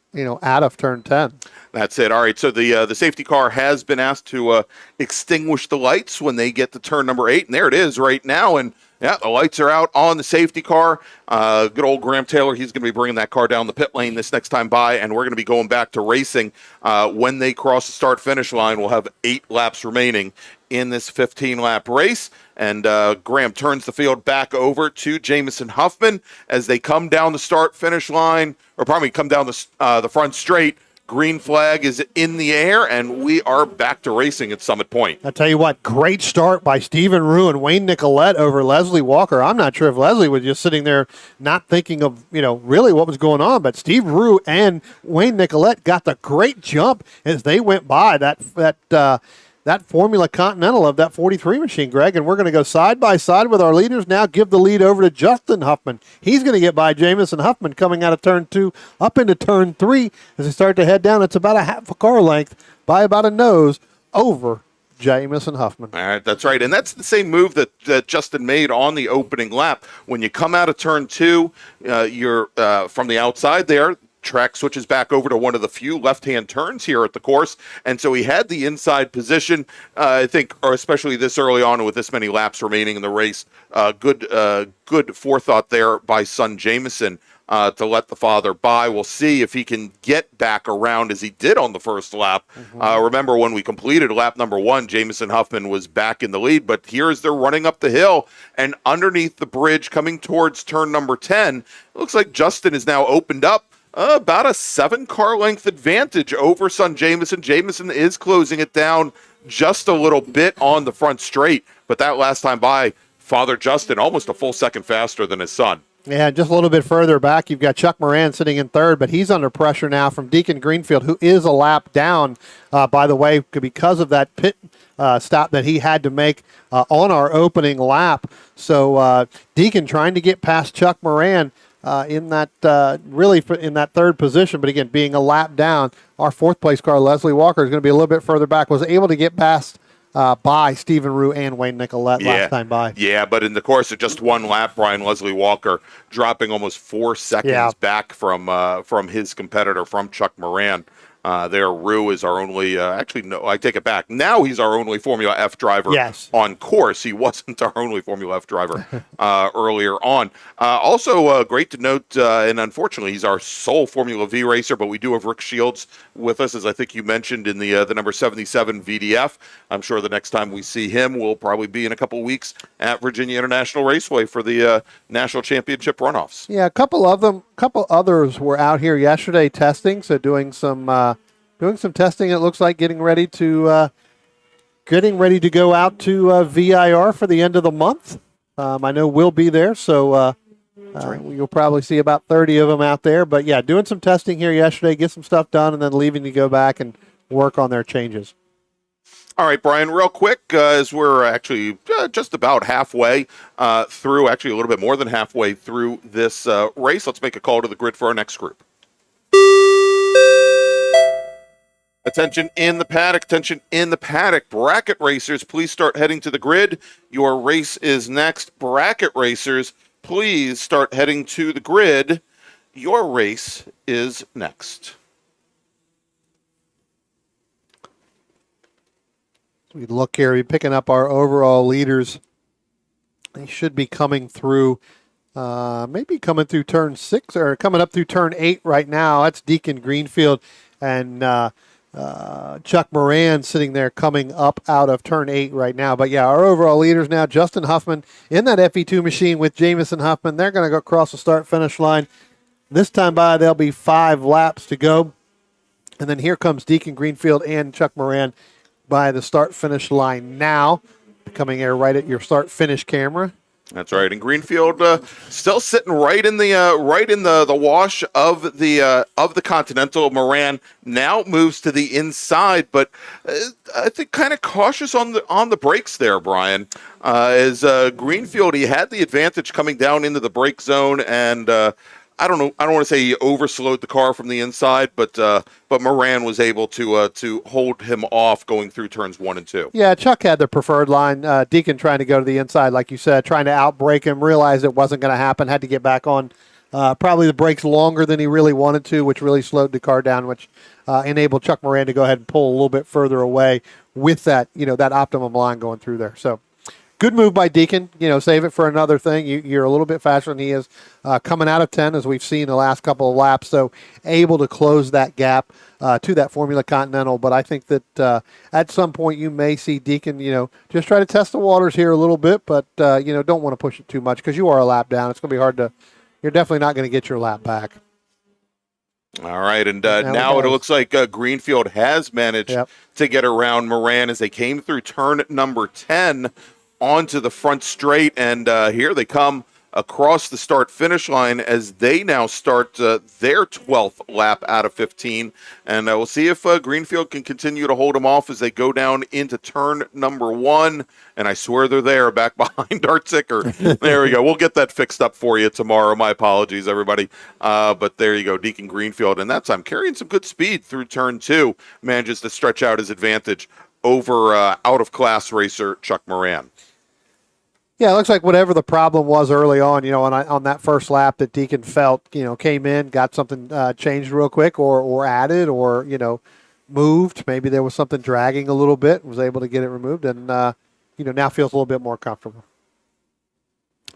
out of turn 10. That's it. All right, so the safety car has been asked to extinguish the lights when they get to turn number 8, and there it is right now. And yeah, the lights are out on the safety car. Good old Graham Taylor, he's going to be bringing that car down the pit lane this next time by, and we're going to be going back to racing. When they cross the start-finish line, we'll have 8 laps remaining in this 15-lap race. And Graham turns the field back over to Jamison Huffman as they come down the start-finish line, or probably come down the front straight. Green flag is in the air, and we are back to racing at Summit Point. I'll tell you what, great start by Stephen Rue and Wayne Nicolette over Leslie Walker. I'm not sure if Leslie was just sitting there not thinking of, really what was going on, but Steve Rue and Wayne Nicolette got the great jump as they went by that Formula Continental of that 43 machine, Greg, and we're going to go side by side with our leaders now. Give the lead over to Justin Huffman. He's going to get by Jamison Huffman coming out of turn 2 up into turn 3 as they start to head down. It's about a half a car length by about a nose over Jamison Huffman. All right, that's right, and that's the same move that Justin made on the opening lap. When you come out of turn 2, you're from the outside there. Track switches back over to one of the few left-hand turns here at the course, and so he had the inside position, I think, or especially this early on with this many laps remaining in the race. Good forethought there by son Jamison to let the father by. We'll see if he can get back around as he did on the first lap. Remember when we completed lap number 1, Jamison Huffman was back in the lead, but here as they're running up the hill and underneath the bridge coming towards turn number 10, it looks like Justin is now opened up about a 7-car length advantage over son Jamison. Jamison is closing it down just a little bit on the front straight, but that last time by, Father Justin almost a full second faster than his son. Yeah, just a little bit further back, you've got Chuck Moran sitting in third, but he's under pressure now from Deacon Greenfield, who is a lap down, by the way, because of that pit stop that he had to make on our opening lap. So Deacon trying to get past Chuck Moran in that in that third position, but again, being a lap down, our fourth place car, Leslie Walker, is going to be a little bit further back, was able to get past by Stephen Rue and Wayne Nicolette last time by. Yeah, but in the course of just one lap, Brian, Leslie Walker dropping almost 4 seconds back from his competitor, from Chuck Moran. There, Rue is our only, actually, no, I take it back. Now he's our only Formula F driver on course. He wasn't our only Formula F driver earlier on. Also, great to note, and unfortunately, he's our sole Formula V racer, but we do have Rick Shields with us, as I think you mentioned, in the number 77 VDF. I'm sure the next time we see him will probably be in a couple weeks at Virginia International Raceway for the National Championship runoffs. Yeah, a couple others were out here yesterday testing, so doing some testing. It looks like getting ready to go out to VIR for the end of the month. I know we'll be there, so you'll probably see about 30 of them out there. But yeah, doing some testing here yesterday, get some stuff done, and then leaving to go back and work on their changes. All right, Brian, real quick, as we're actually just about halfway through, actually a little bit more than halfway through this race, let's make a call to the grid for our next group. Attention in the paddock, attention in the paddock. Bracket racers, please start heading to the grid. Your race is next. Bracket racers, please start heading to the grid. Your race is next. We look here, we're picking up our overall leaders. They should be coming through, maybe coming through turn 6 or coming up through turn 8 right now. That's Deacon Greenfield and Chuck Moran sitting there coming up out of turn 8 right now. But yeah, our overall leaders now, Justin Huffman in that FE2 machine with Jamison Huffman. They're going to go across the start-finish line. This time by, there'll be 5 laps to go. And then here comes Deacon Greenfield and Chuck Moran by the start-finish line now, coming here right at your start-finish camera. That's right, and Greenfield still sitting right in the wash of the Continental. Moran now moves to the inside, but I think kind of cautious on the brakes there, Brian. As Greenfield, he had the advantage coming down into the brake zone, and I don't want to say he overslowed the car from the inside, but Moran was able to hold him off going through turns 1 and 2. Yeah, Chuck had the preferred line. Deacon trying to go to the inside, like you said, trying to outbrake him, realized it wasn't going to happen, had to get back on probably the brakes longer than he really wanted to, which really slowed the car down, which enabled Chuck Moran to go ahead and pull a little bit further away with that, that optimum line going through there. So good move by Deacon. Save it for another thing. You're a little bit faster than he is coming out of 10, as we've seen the last couple of laps. So able to close that gap to that Formula Continental. But I think that at some point you may see Deacon, just try to test the waters here a little bit. But, don't want to push it too much because you are a lap down. It's going to be hard to – you're definitely not going to get your lap back. All right, and now it looks like Greenfield has managed to get around Moran as they came through turn number 10 onto the front straight, and here they come across the start-finish line as they now start their 12th lap out of 15, and we'll see if Greenfield can continue to hold them off as they go down into turn number 1, and I swear they're there back behind our ticker. There we go. We'll get that fixed up for you tomorrow. My apologies, everybody. But there you go, Deacon Greenfield, and that's, I'm carrying some good speed through turn 2, manages to stretch out his advantage over out-of-class racer Chuck Moran. Yeah, it looks like whatever the problem was early on, on that first lap that Deacon felt, came in, got something changed real quick or added or, moved. Maybe there was something dragging a little bit, was able to get it removed, and, now feels a little bit more comfortable.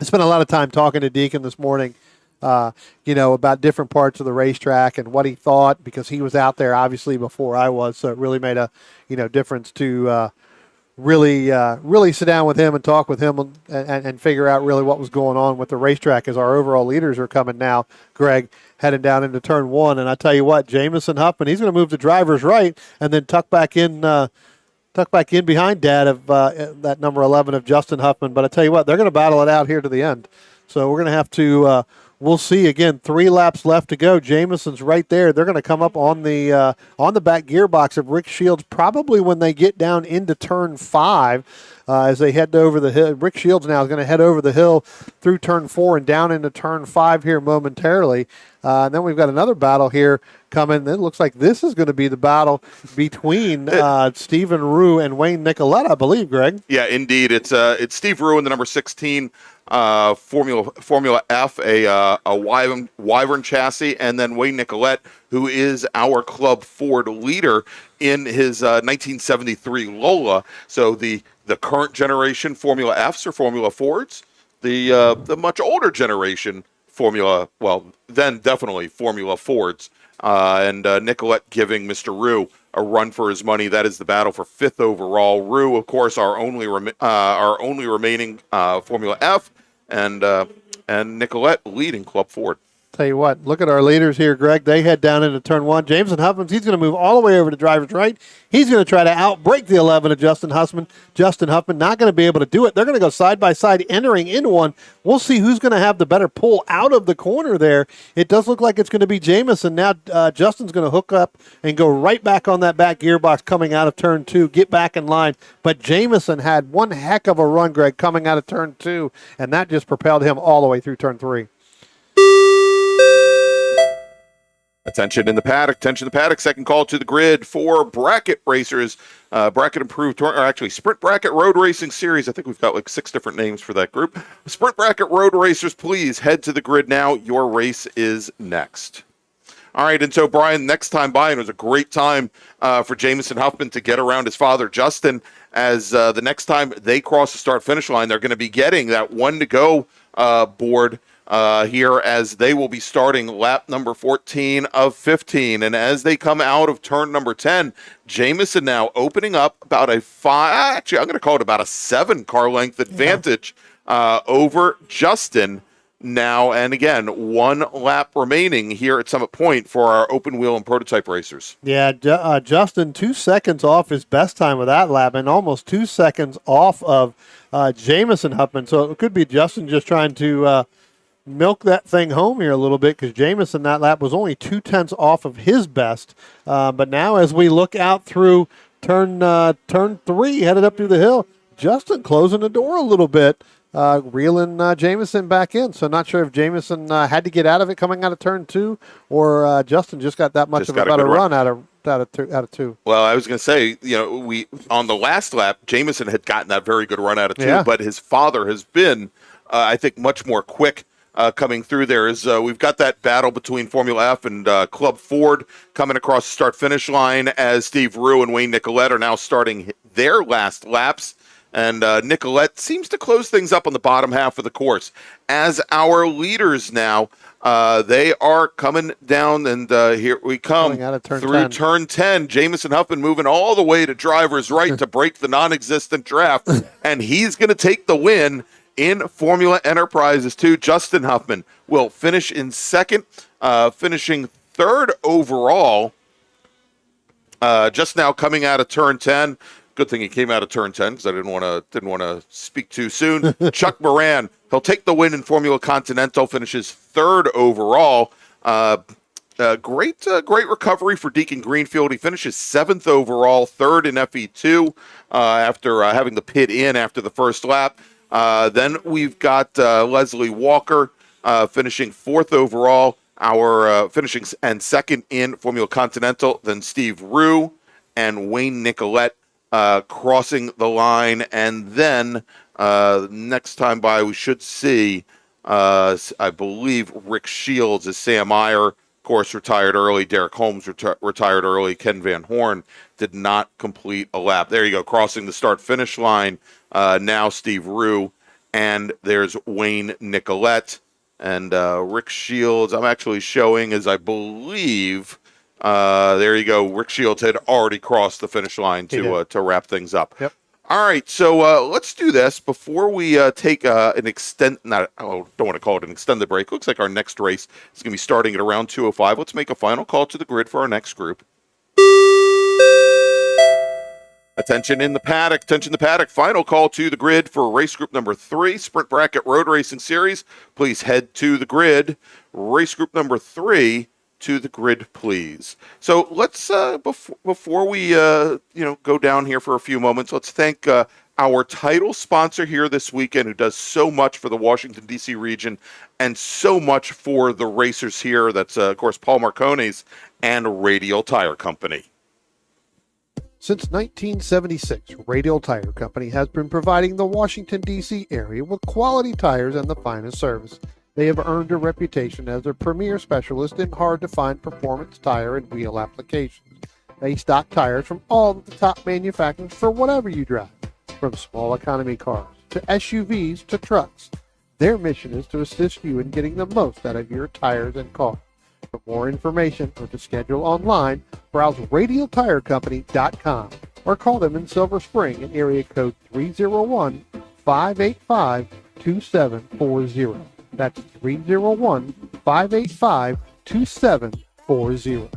I spent a lot of time talking to Deacon this morning, about different parts of the racetrack and what he thought, because he was out there obviously before I was, so it really made a, difference to really sit down with him and talk with him and figure out really what was going on with the racetrack as our overall leaders are coming now, Greg, heading down into turn 1. And I tell you what, Jamison Huffman, he's going to move to driver's right and then tuck back in behind Dad of that number 11 of Justin Huffman. But I tell you what, they're going to battle it out here to the end. So we're going to have to we'll see. Again, 3 laps left to go. Jamison's right there. They're going to come up on the back gearbox of Rick Shields probably when they get down into turn 5 as they head over the hill. Rick Shields now is going to head over the hill through turn 4 and down into turn 5 here momentarily. And then we've got another battle here coming. It looks like this is going to be the battle between Stephen Rue and Wayne Nicolette, I believe, Greg. Yeah, indeed. It's Steve Rue in the number 16 Formula F, a Wyvern chassis, and then Wayne Nicolette, who is our Club Ford leader in his 1973 Lola. So the current generation Formula Fs or Formula Fords, the much older generation Formula, well, then definitely Formula Fords, and Nicolette giving Mr. Rue a run for his money. That is the battle for 5th overall. Rue, of course, our only remaining Formula F, and Nicolette leading Club Ford. Tell you what, look at our leaders here, Greg. They head down into turn one. Jameson Huffman, he's going to move all the way over to driver's right. He's going to try to outbrake the 11 of Justin Huffman. Justin Huffman not going to be able to do it. They're going to go side by side, entering into one. We'll see who's going to have the better pull out of the corner there. It does look like it's going to be Jameson. Now Justin's going to hook up and go right back on that back gearbox coming out of turn two, get back in line. But Jameson had one heck of a run, Greg, coming out of turn two, and that just propelled him all the way through turn three. Attention in the paddock. Attention in the paddock. Second call to the grid for bracket racers. Bracket improved, or actually Sprint Bracket Road Racing Series. I think we've got like 6 different names for that group. Sprint Bracket Road Racers, please head to the grid now. Your race is next. All right, and so Brian, next time by, and it was a great time for Jameson Huffman to get around his father, Justin, as the next time they cross the start-finish line, they're going to be getting that one to go board here as they will be starting lap number 14 of 15. And as they come out of turn number 10, Jameson now opening up about a 5, actually I'm going to call it about a 7 car length advantage over Justin now. And again, 1 lap remaining here at Summit Point for our open wheel and prototype racers. Yeah, Justin 2 seconds off his best time with that lap and almost 2 seconds off of Jameson Huffman. So it could be Justin just trying to milk that thing home here a little bit, because Jameson that lap was only 2/10 off of his best. But now as we look out through turn 3, headed up through the hill, Justin closing the door a little bit, reeling Jameson back in. So not sure if Jameson had to get out of it coming out of turn 2, or Justin just got that much of a better run out of 2. Well, I was going to say, we on the last lap, Jameson had gotten that very good run out of 2, but his father has been, I think, much more quick coming through there. Is we've got that battle between Formula F and Club Ford coming across the start-finish line as Steve Rue and Wayne Nicolette are now starting their last laps. And Nicolette seems to close things up on the bottom half of the course. As our leaders now, they are coming down, and here we come through turn 10. Jameson Huffman moving all the way to driver's right to break the non-existent draft, and he's going to take the win in Formula Enterprises 2. Justin Huffman will finish in second, finishing third overall. Just now coming out of turn 10. Good thing he came out of turn 10 because I didn't want to speak too soon. Chuck Moran, he'll take the win in Formula Continental, finishes third overall. Great recovery for Deacon Greenfield. He finishes 7th overall, third in FE2 after having to pit in after the first lap. Then we've got Leslie Walker finishing 4th overall, finishing and second in Formula Continental. Then Steve Rue and Wayne Nicolette crossing the line. And then next time by, we should see, I believe, Rick Shields as Sam Meyer, of course, retired early. Derek Holmes retired early. Ken Van Horn did not complete a lap. There you go, crossing the start-finish line. Now Steve Rue, and there's Wayne Nicolette. And Rick Shields, I'm actually showing as I believe, there you go, Rick Shields had already crossed the finish line to wrap things up. Yep. All right, so let's do this before we take an don't want to call it an extended break. Looks like our next race is going to be starting at around 2:05. Let's make a final call to the grid for our next group. Attention in the paddock. Attention in the paddock. Final call to the grid for race group number 3, Sprint Bracket Road Racing Series. Please head to the grid. Race group number 3, to the grid, please. So let's before we go down here for a few moments, let's thank our title sponsor here this weekend, who does so much for the Washington D.C. region and so much for the racers here. That's of course Paul Marcones and Radial Tire Company. Since 1976, Radial Tire Company has been providing the Washington, D.C. area with quality tires and the finest service. They have earned a reputation as a premier specialist in hard-to-find performance tire and wheel applications. They stock tires from all the top manufacturers for whatever you drive, from small economy cars to SUVs to trucks. Their mission is to assist you in getting the most out of your tires and car. For more information or to schedule online, browse radialtirecompany.com or call them in Silver Spring at area code 301-585-2740. That's 301 2-585-2740.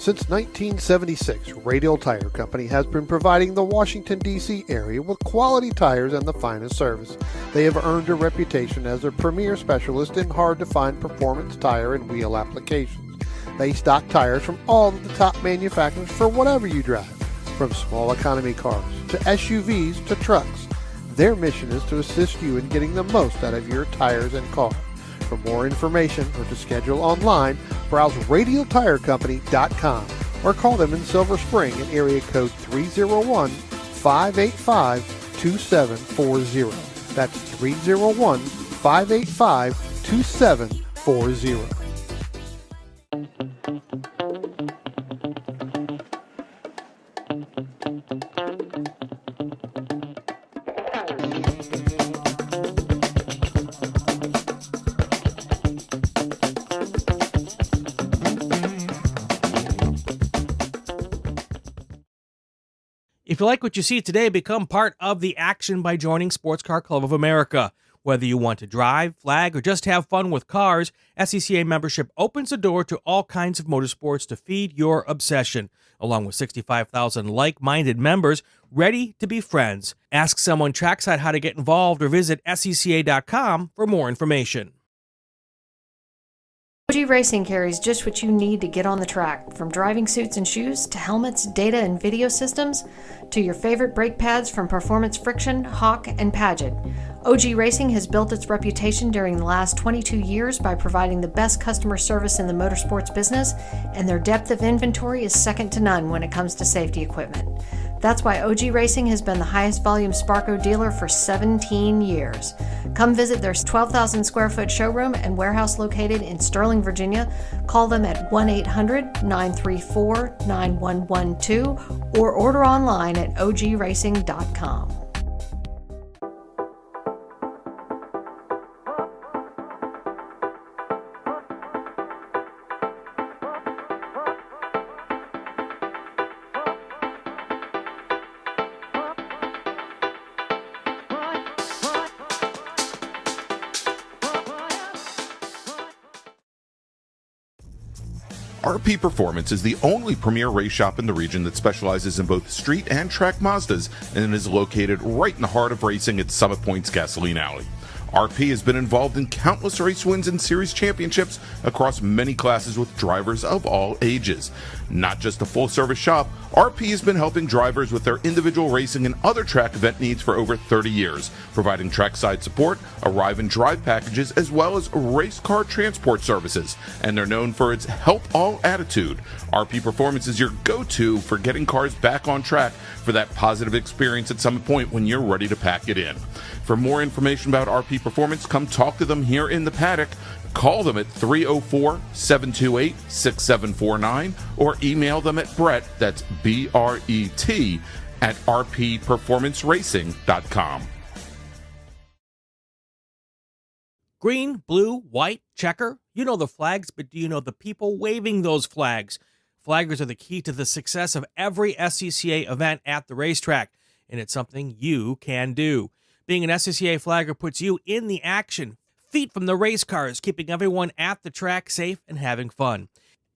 Since 1976, Radial Tire Company has been providing the Washington, D.C. area with quality tires and the finest service. They have earned a reputation as a premier specialist in hard-to-find performance tire and wheel applications. They stock tires from all of the top manufacturers for whatever you drive, from small economy cars to SUVs to trucks. Their mission is to assist you in getting the most out of your tires and car. For more information or to schedule online, browse radialtirecompany.com or call them in Silver Spring at area code 301-585-2740. That's 301-585-2740. If you like what you see today, become part of the action by joining Sports Car Club of America. Whether you want to drive, flag, or just have fun with cars, SCCA membership opens the door to all kinds of motorsports to feed your obsession, along with 65,000 like-minded members ready to be friends. Ask someone trackside how to get involved or visit SCCA.com for more information. OG Racing carries just what you need to get on the track, from driving suits and shoes to helmets, data and video systems, to your favorite brake pads from Performance Friction, Hawk, and Paget. OG Racing has built its reputation during the last 22 years by providing the best customer service in the motorsports business, and their depth of inventory is second to none when it comes to safety equipment. That's why OG Racing has been the highest volume Sparco dealer for 17 years. Come visit their 12,000 square foot showroom and warehouse located in Sterling, Virginia. Call them at 1-800-934-9112 or order online at ogracing.com. RP Performance is the only premier race shop in the region that specializes in both street and track Mazdas and is located right in the heart of racing at Summit Point's Gasoline Alley. RP has been involved in countless race wins and series championships across many classes with drivers of all ages. Not just a full-service shop, RP has been helping drivers with their individual racing and other track event needs for over 30 years, providing trackside support, arrive and drive packages, as well as race car transport services. And they're known for its help all attitude. RP Performance is your go-to for getting cars back on track for that positive experience at Summit Point when you're ready to pack it in. For more information about RP Performance, come talk to them here in the paddock. Call them at 304-728-6749 or email them at Brett, that's B-R-E-T, at rpperformanceracing.com. Green, blue, white, checker. You know the flags, but do you know the people waving those flags? Flaggers are the key to the success of every SCCA event at the racetrack, and it's something you can do. Being an SCCA flagger puts you in the action, feet from the race cars, keeping everyone at the track safe and having fun.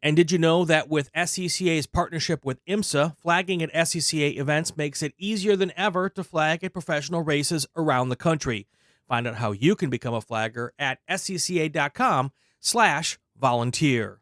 And did you know that with SCCA's partnership with IMSA, flagging at SCCA events makes it easier than ever to flag at professional races around the country? Find out how you can become a flagger at scca.com/volunteer.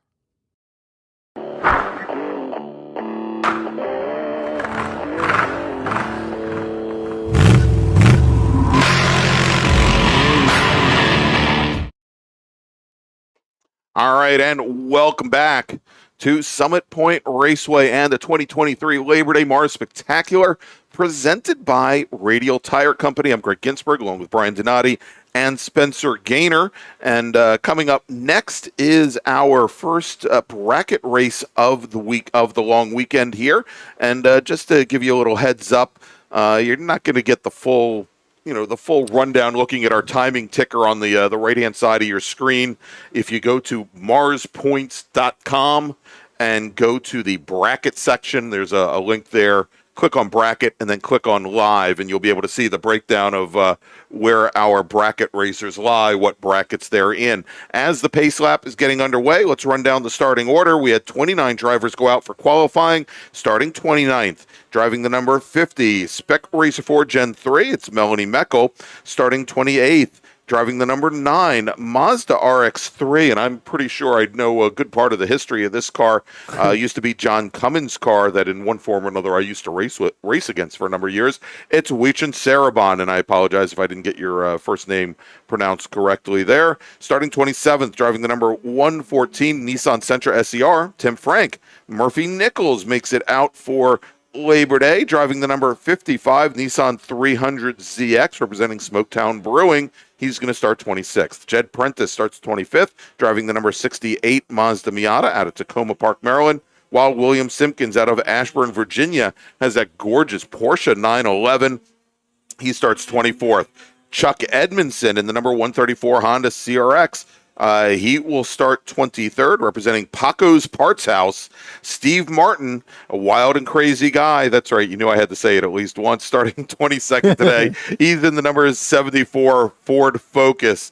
All right, and welcome back to Summit Point Raceway and the 2023 Labor Day Mars Spectacular, presented by Radial Tire Company. I'm Greg Ginsberg, along with Brian Donati and Spencer Gaynor. And coming up next is our first bracket race of the week, of the long weekend here. And just to give you a little heads up, you're not going to get the full rundown looking at our timing ticker on the right-hand side of your screen. If you go to marspoints.com and go to the bracket section, there's a link there. Click on bracket and then click on live, and you'll be able to see the breakdown of where our bracket racers lie, what brackets they're in. As the pace lap is getting underway, let's run down the starting order. We had 29 drivers go out for qualifying. Starting 29th, driving the number 50, Spec Racer 4 Gen 3, it's Melanie Meckel. Starting 28th, driving the number 9, Mazda RX-3, and I'm pretty sure I know a good part of the history of this car. Used to be John Cummins' car that in one form or another I used to race against for a number of years. It's Weichin Sarabon, and I apologize if I didn't get your first name pronounced correctly there. Starting 27th, driving the number 114, Nissan Sentra SER, Tim Frank. Murphy Nichols makes it out for Labor Day, driving the number 55, Nissan 300ZX, representing Smoketown Brewing. He's going to start 26th. Jed Prentice starts 25th, driving the number 68 Mazda Miata out of Tacoma Park, Maryland, while William Simpkins out of Ashburn, Virginia, has that gorgeous Porsche 911. He starts 24th. Chuck Edmondson in the number 134 Honda CRX. He will start 23rd, representing Paco's Parts House. Steve Martin, a wild and crazy guy. That's right. You knew I had to say it at least once. Starting 22nd today. He's in the number 74 Ford Focus.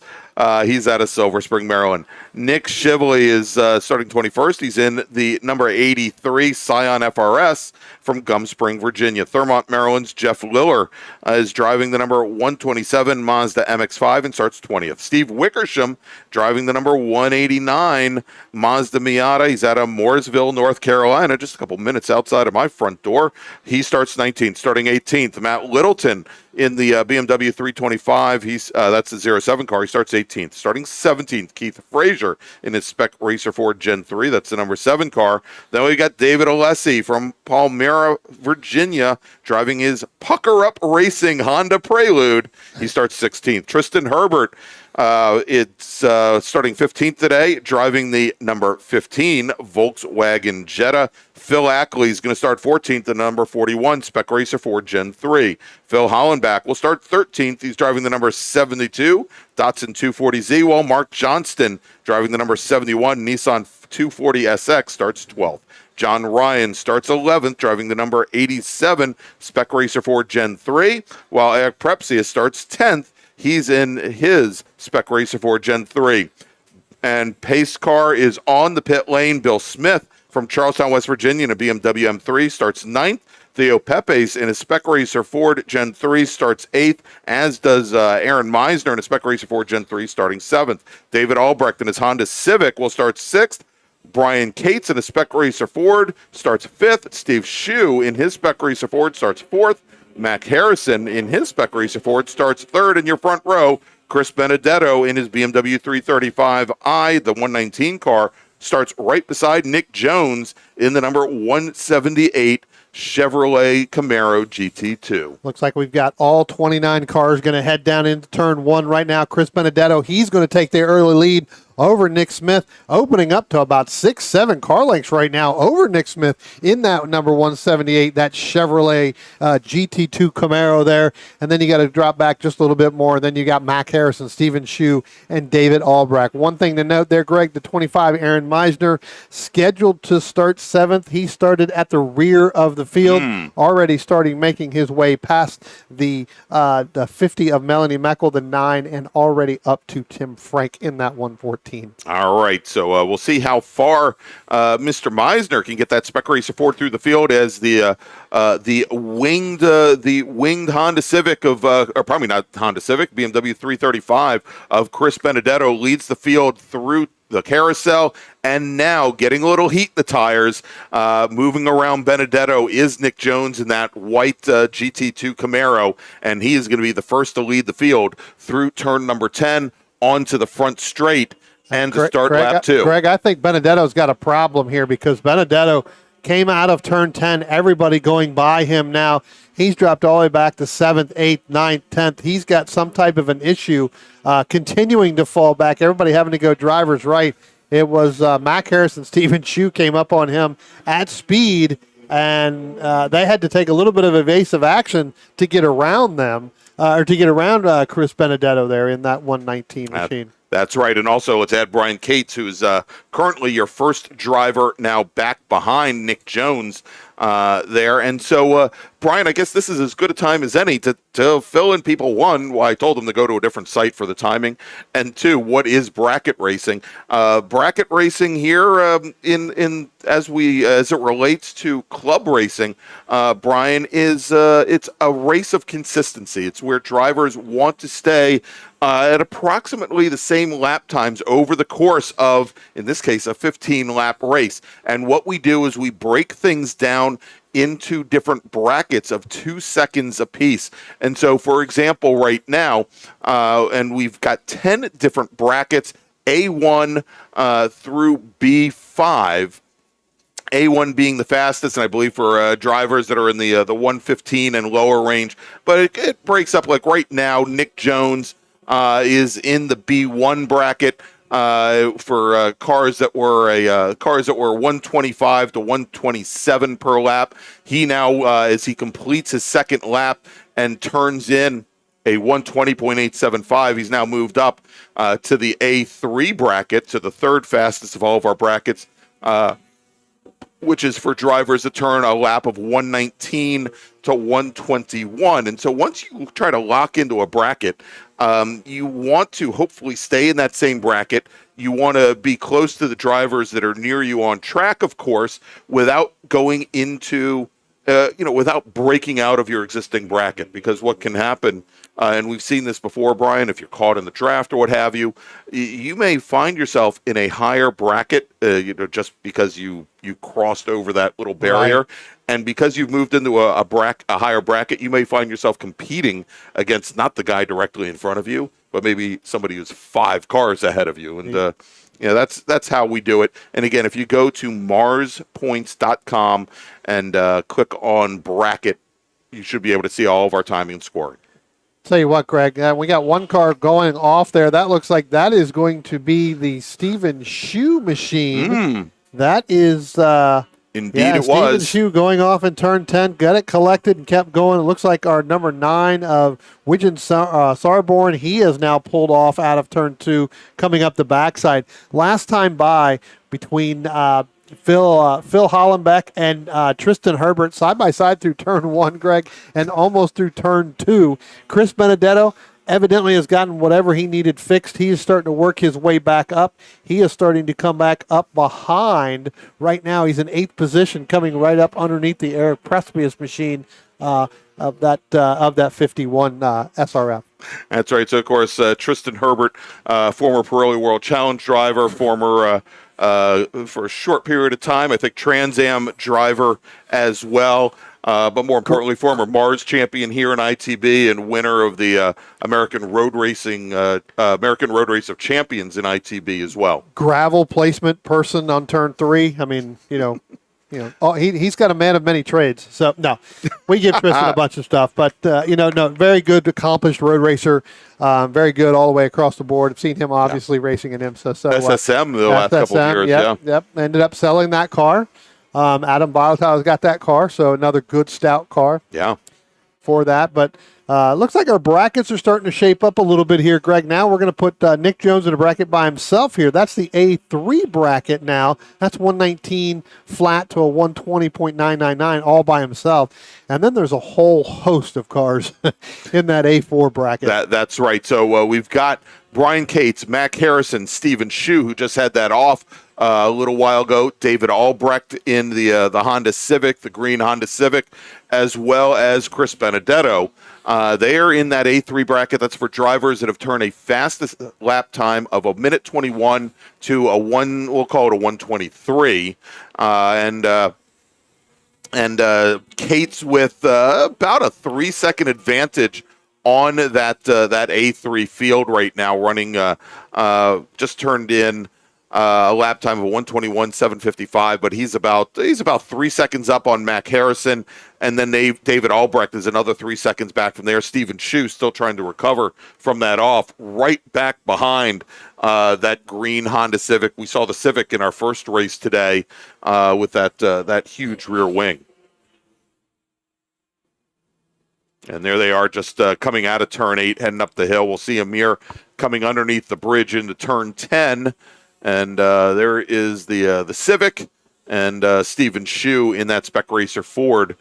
He's out of Silver Spring, Maryland. Nick Shively is starting 21st. He's in the number 83 Scion FRS from Gum Spring, Virginia. Thurmont, Maryland's Jeff Liller is driving the number 127 Mazda MX-5 and starts 20th. Steve Wickersham driving the number 189 Mazda Miata. He's out of Mooresville, North Carolina, just a couple minutes outside of my front door. He starts 19th. Starting 18th, Matt Littleton in the BMW 325. That's the 07 car. He starts 18th. Starting 17th, Keith Frazier in his Spec Racer 4 Gen 3. That's the number 7 car. Then we got David Alessi from Palmyra, Virginia, driving his Pucker Up Racing Honda Prelude. He starts 16th. Tristan Herbert, it's starting 15th today, driving the number 15 Volkswagen Jetta. Phil Ackley is going to start 14th, the number 41 Spec Racer 4 Gen 3. Phil Hollenbach will start 13th. He's driving the number 72 Datsun 240Z, while Mark Johnston, driving the number 71 Nissan 240SX, starts 12th. John Ryan starts 11th, driving the number 87 Spec Racer 4 Gen 3, while Eric Prepsia starts 10th. He's in his Spec Racer 4 Gen 3. And pace car is on the pit lane. Bill Smith from Charlestown, West Virginia, in a BMW M3 starts 9th. Theo Pepes in a Spec Racer Ford Gen 3 starts 8th, as does Aaron Meisner in a Spec Racer Ford Gen 3 starting 7th. David Albrecht in his Honda Civic will start 6th. Brian Cates in a Spec Racer Ford starts 5th. Steve Shue in his Spec Racer Ford starts 4th. Mac Harrison in his Spec Racer Ford starts 3rd in your front row. Chris Benedetto in his BMW 335i, the 119 car, starts right beside Nick Jones in the number 178 Chevrolet Camaro GT2. Looks like we've got all 29 cars going to head down into turn 1 right now. Chris Benedetto, he's going to take the early lead over Nick Smith, opening up to about 6-7 car lengths right now over Nick Smith in that number 178, that Chevrolet GT2 Camaro there. And then you got to drop back just a little bit more. Then you got Mac Harrison, Stephen Shue, and David Albrecht. One thing to note there, Greg, the 25 Aaron Meisner, scheduled to start 7th. He started at the rear of the field, already starting making his way past the 50 of Melanie Meckel, the 9, and already up to Tim Frank in that 114. All right, so we'll see how far Mr. Meisner can get that Spec Racer Ford through the field, as the winged Honda Civic of, or probably not Honda Civic, BMW 335 of Chris Benedetto leads the field through the carousel, and now getting a little heat in the tires. Moving around Benedetto is Nick Jones in that white GT2 Camaro, and he is going to be the first to lead the field through turn number 10 onto the front straight. and to start lap 2. Greg, I think Benedetto's got a problem here because Benedetto came out of turn 10, everybody going by him now. He's dropped all the way back to 7th, 8th, 9th, 10th. He's got some type of an issue continuing to fall back, everybody having to go driver's right. It was Mac Harrison, Stephen Shue came up on him at speed, and they had to take a little bit of evasive action to get around them, or to get around Chris Benedetto there in that 119 machine. That's right. And also, let's add Brian Cates, who's currently your first driver, now back behind Nick Jones there. And so, Brian, I guess this is as good a time as any to fill in people. One, why I told them to go to a different site for the timing. And two, what is bracket racing? Bracket racing here as it relates to club racing, Brian, is it's a race of consistency. It's where drivers want to stay at approximately the same lap times over the course of, in this case, a 15-lap race. And what we do is we break things down into different brackets of 2 seconds apiece. And so, for example, right now, and we've got 10 different brackets, A1 through B5. A1 being the fastest, and I believe for drivers that are in the 115 and lower range. But it breaks up, like right now, Nick Jones is in the B1 bracket for cars that were 125 to 127 per lap. He now, as he completes his second lap and turns in a 120.875, he's now moved up to the A3 bracket, to the third fastest of all of our brackets, which is for drivers that turn a lap of 119 to 121. And so once you try to lock into a bracket, you want to hopefully stay in that same bracket. You want to be close to the drivers that are near you on track, of course, without going into, without breaking out of your existing bracket. Because what can happen, and we've seen this before, Brian, if you're caught in the draft or what have you, you may find yourself in a higher bracket, just because you crossed over that little barrier. Right. And because you've moved into a higher bracket, you may find yourself competing against not the guy directly in front of you, but maybe somebody who's 5 cars ahead of you. And that's how we do it. And again, if you go to MARRSpoints.com and click on bracket, you should be able to see all of our timing and scoring. Tell you what, Greg, we got one car going off there. That looks like that is going to be the Stephen Shue machine. That is... Indeed, it Stephen was. Shue going off in turn 10, got it collected and kept going. It looks like our number 9 of Widgeon Sarborn, he has now pulled off out of turn 2, coming up the backside. Last time by between Phil Hollenbeck and Tristan Herbert side by side through turn 1, Greg, and almost through turn 2. Chris Benedetto evidently has gotten whatever he needed fixed. He is starting to work his way back up. He is starting to come back up behind. Right now, he's in 8th position, coming right up underneath the Eric Prespius machine of that 51 SRF. That's right. So, of course, Tristan Herbert, former Pirelli World Challenge driver, former for a short period of time, I think Trans Am driver as well. But more importantly, former MARRS champion here in ITB and winner of the American Road Race of Champions in ITB as well. Gravel placement person on turn 3. I mean, he's got a man of many trades. So no, we give Tristan a bunch of stuff, but very good, accomplished road racer. Very good all the way across the board. I've seen him obviously racing in IMSA. So SSM the last couple of years. Yep. Ended up selling that car. Adam Biotow's got that car, so another good stout car. Yeah. For that, but looks like our brackets are starting to shape up a little bit here, Greg. Now we're going to put Nick Jones in a bracket by himself here. That's the A3 bracket now. That's 119 flat to a 120.999 all by himself. And then there's a whole host of cars in that A4 bracket. That's right. So we've got Brian Cates, Mac Harrison, Stephen Shue, who just had that off a little while ago, David Albrecht in the Honda Civic, the green Honda Civic, as well as Chris Benedetto. They are in that A3 bracket. That's for drivers that have turned a fastest lap time of a minute 21 to we'll call it a 123. And Cates with about a 3-second advantage on that A3 field right now, running just turned in a lap time of 1:21.755, but he's about 3 seconds up on Mac Harrison, and then David Albrecht is another 3 seconds back from there. Stephen Shue still trying to recover from that off, right back behind that green Honda Civic. We saw the Civic in our first race today with that huge rear wing. And there they are, just coming out of turn 8, heading up the hill. We'll see Amir coming underneath the bridge into turn 10. And there is the Civic and Stephen Shue in that Spec Racer Ford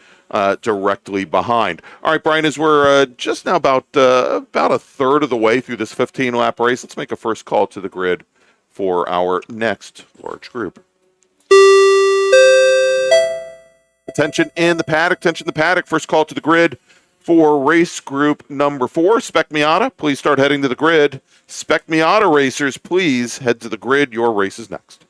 directly behind. All right, Brian, as we're just now about a third of the way through this 15-lap race, let's make a first call to the grid for our next large group. Attention in the paddock, first call to the grid for race group number 4, Spec Miata. Please start heading to the grid. Spec Miata racers, please head to the grid. Your race is next.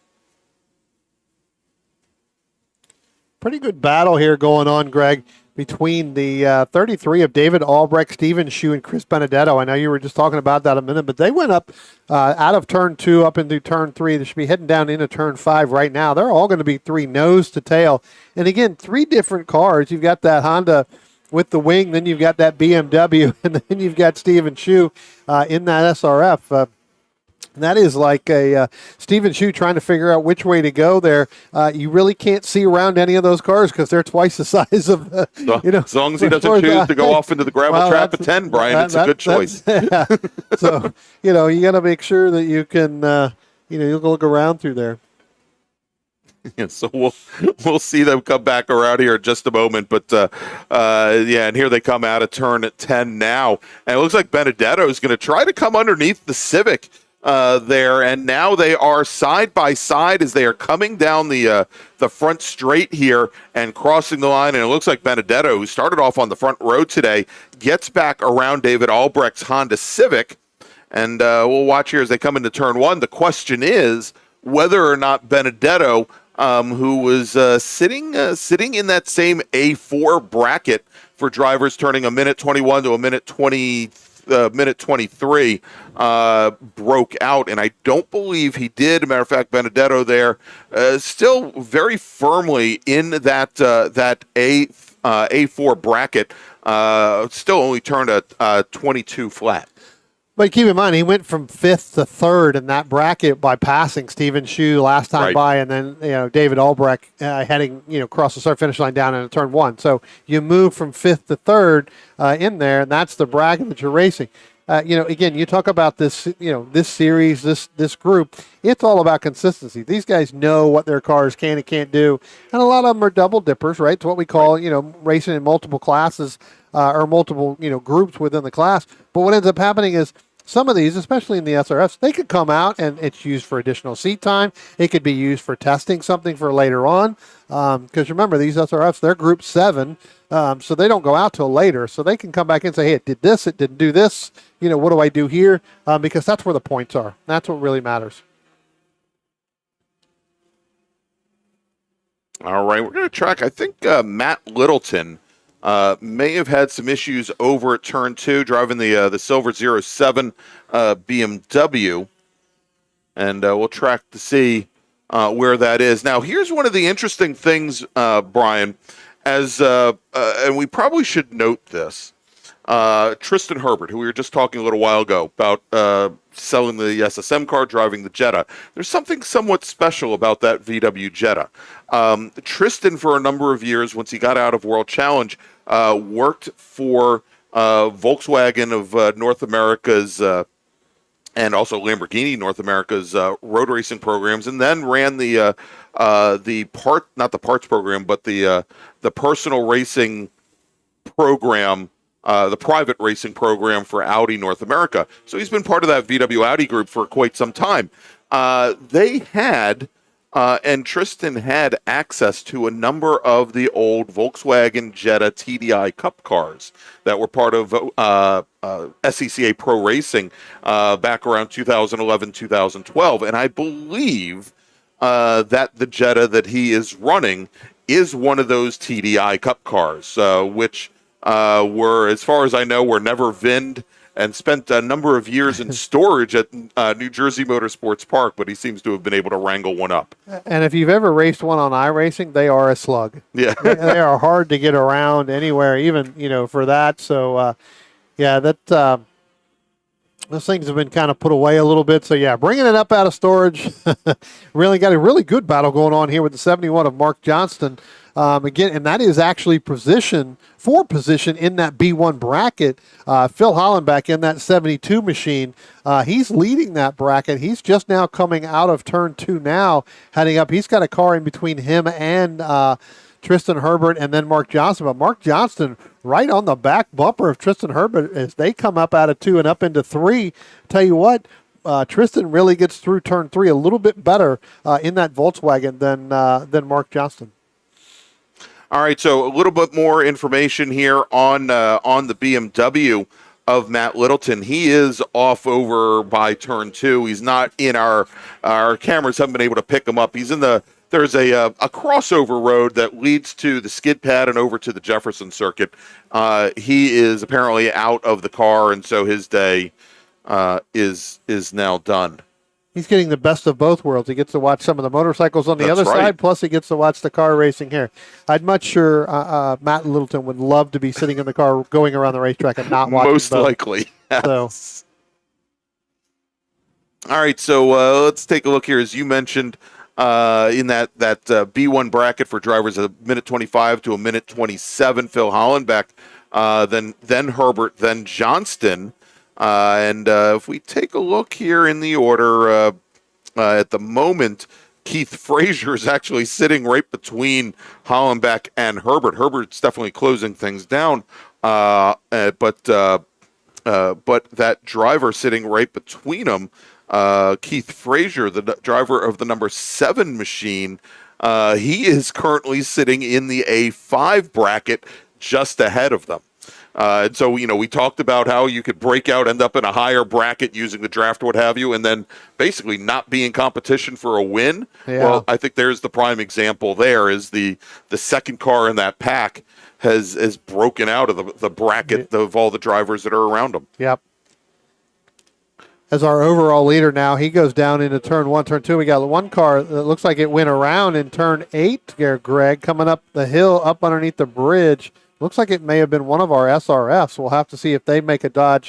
Pretty good battle here going on, Greg, between the 33 of David Albrecht, Stephen Shue, and Chris Benedetto. I know you were just talking about that a minute, but they went up out of turn 2 up into turn 3. They should be heading down into turn 5 right now. They're all going to be 3 nose to tail. And again, 3 different cars. You've got that Honda with the wing, then you've got that BMW, and then you've got Stephen Shue in that SRF. That is like a Stephen Shue trying to figure out which way to go there. You really can't see around any of those cars because they're twice the size of, As long as he doesn't choose to go off into the gravel trap at 10, Brian, it's a good choice. Yeah. So, you got to make sure that you can, you look around through there. Yeah, so we'll see them come back around here in just a moment, but and here they come out of turn 10 now, and it looks like Benedetto is going to try to come underneath the Civic there, and now they are side by side as they are coming down the front straight here and crossing the line, and it looks like Benedetto, who started off on the front row today, gets back around David Albrecht's Honda Civic, and we'll watch here as they come into turn 1. The question is whether or not Benedetto, who was sitting in that same A4 bracket for drivers turning a minute 21 to a minute 23, broke out, and I don't believe he did. As a matter of fact, Benedetto there still very firmly in that A4 bracket, still only turned a 22 flat. But keep in mind, he went from 5th to 3rd in that bracket by passing Stephen Shue last time by, and then David Albrecht heading across the start-finish line down into turn 1. So you move from 5th to 3rd in there, and that's the bracket that you're racing. Again, you talk about this, this series, this group. It's all about consistency. These guys know what their cars can and can't do, and a lot of them are double dippers, right? It's what we call, racing in multiple classes or multiple, groups within the class. But what ends up happening is some of these, especially in the SRFs, they could come out and it's used for additional seat time. It could be used for testing something for later on. Because remember, these SRFs, they're group 7, so they don't go out till later. So they can come back and say, hey, it did this, it didn't do this. What do I do here? Because that's where the points are. That's what really matters. All right, we're going to track, I think, Matt Littleton may have had some issues over at turn 2, driving the Silver 07 BMW, and we'll track to see where that is. Now, here's one of the interesting things, Brian, and we probably should note this. Tristan Herbert, who we were just talking a little while ago about selling the SSM car, driving the Jetta. There's something somewhat special about that VW Jetta. Tristan, for a number of years, once he got out of World Challenge, worked for Volkswagen of North America's and also Lamborghini North America's road racing programs, and then ran the parts program, but the personal racing program. The private racing program for Audi North America. So he's been part of that VW Audi group for quite some time. They had, and Tristan had access to a number of the old Volkswagen Jetta TDI Cup cars that were part of SCCA Pro Racing back around 2011, 2012. And I believe that the Jetta that he is running is one of those TDI Cup cars, which were, as far as I know, were never VIN'd and spent a number of years in storage at New Jersey Motorsports Park, but he seems to have been able to wrangle one up. And if you've ever raced one on iRacing, they are a slug. Yeah. They are hard to get around anywhere, even, for that. So, those things have been kind of put away a little bit. So, yeah, bringing it up out of storage. Really got a really good battle going on here with the 71 of Mark Johnston. Again, and that is actually position in that B1 bracket. Phil Hollenbeck in that 72 machine. He's leading that bracket. He's just now coming out of turn 2 now, heading up. He's got a car in between him and Tristan Herbert and then Mark Johnston. But Mark Johnston right on the back bumper of Tristan Herbert as they come up out of 2 and up into 3. Tell you what, Tristan really gets through turn 3 a little bit better in that Volkswagen than Mark Johnston. All right, so a little bit more information here on the BMW of Matt Littleton. He is off over by turn 2. He's not in our cameras haven't been able to pick him up. He's in there's a crossover road that leads to the skid pad and over to the Jefferson circuit. He is apparently out of the car, and so his day is now done. He's getting the best of both worlds. He gets to watch some of the motorcycles on the other side, plus he gets to watch the car racing here. I'd much sure Matt Littleton would love to be sitting in the car going around the racetrack and not watching Most both. likely. So. All right, so let's take a look here. As you mentioned, in that B1 bracket for drivers, a minute 25 to a minute 27, Phil Hollenbeck, then Herbert, then Johnston. And if we take a look here in the order, at the moment, Keith Frazier is actually sitting right between Hollenbeck and Herbert. Herbert's definitely closing things down, but that driver sitting right between them, Keith Frazier, the driver of the number 7 machine, he is currently sitting in the A5 bracket just ahead of them. And so, we talked about how you could break out, end up in a higher bracket using the draft, what have you, and then basically not be in competition for a win. Yeah. Well, I think there's the prime example there is the second car in that pack has broken out of the bracket of all the drivers that are around them. Yep. As our overall leader now, he goes down into turn 1, turn 2. We got one car that looks like it went around in turn 8 there, Greg, coming up the hill, up underneath the bridge. Looks like it may have been one of our SRFs. We'll have to see if they make a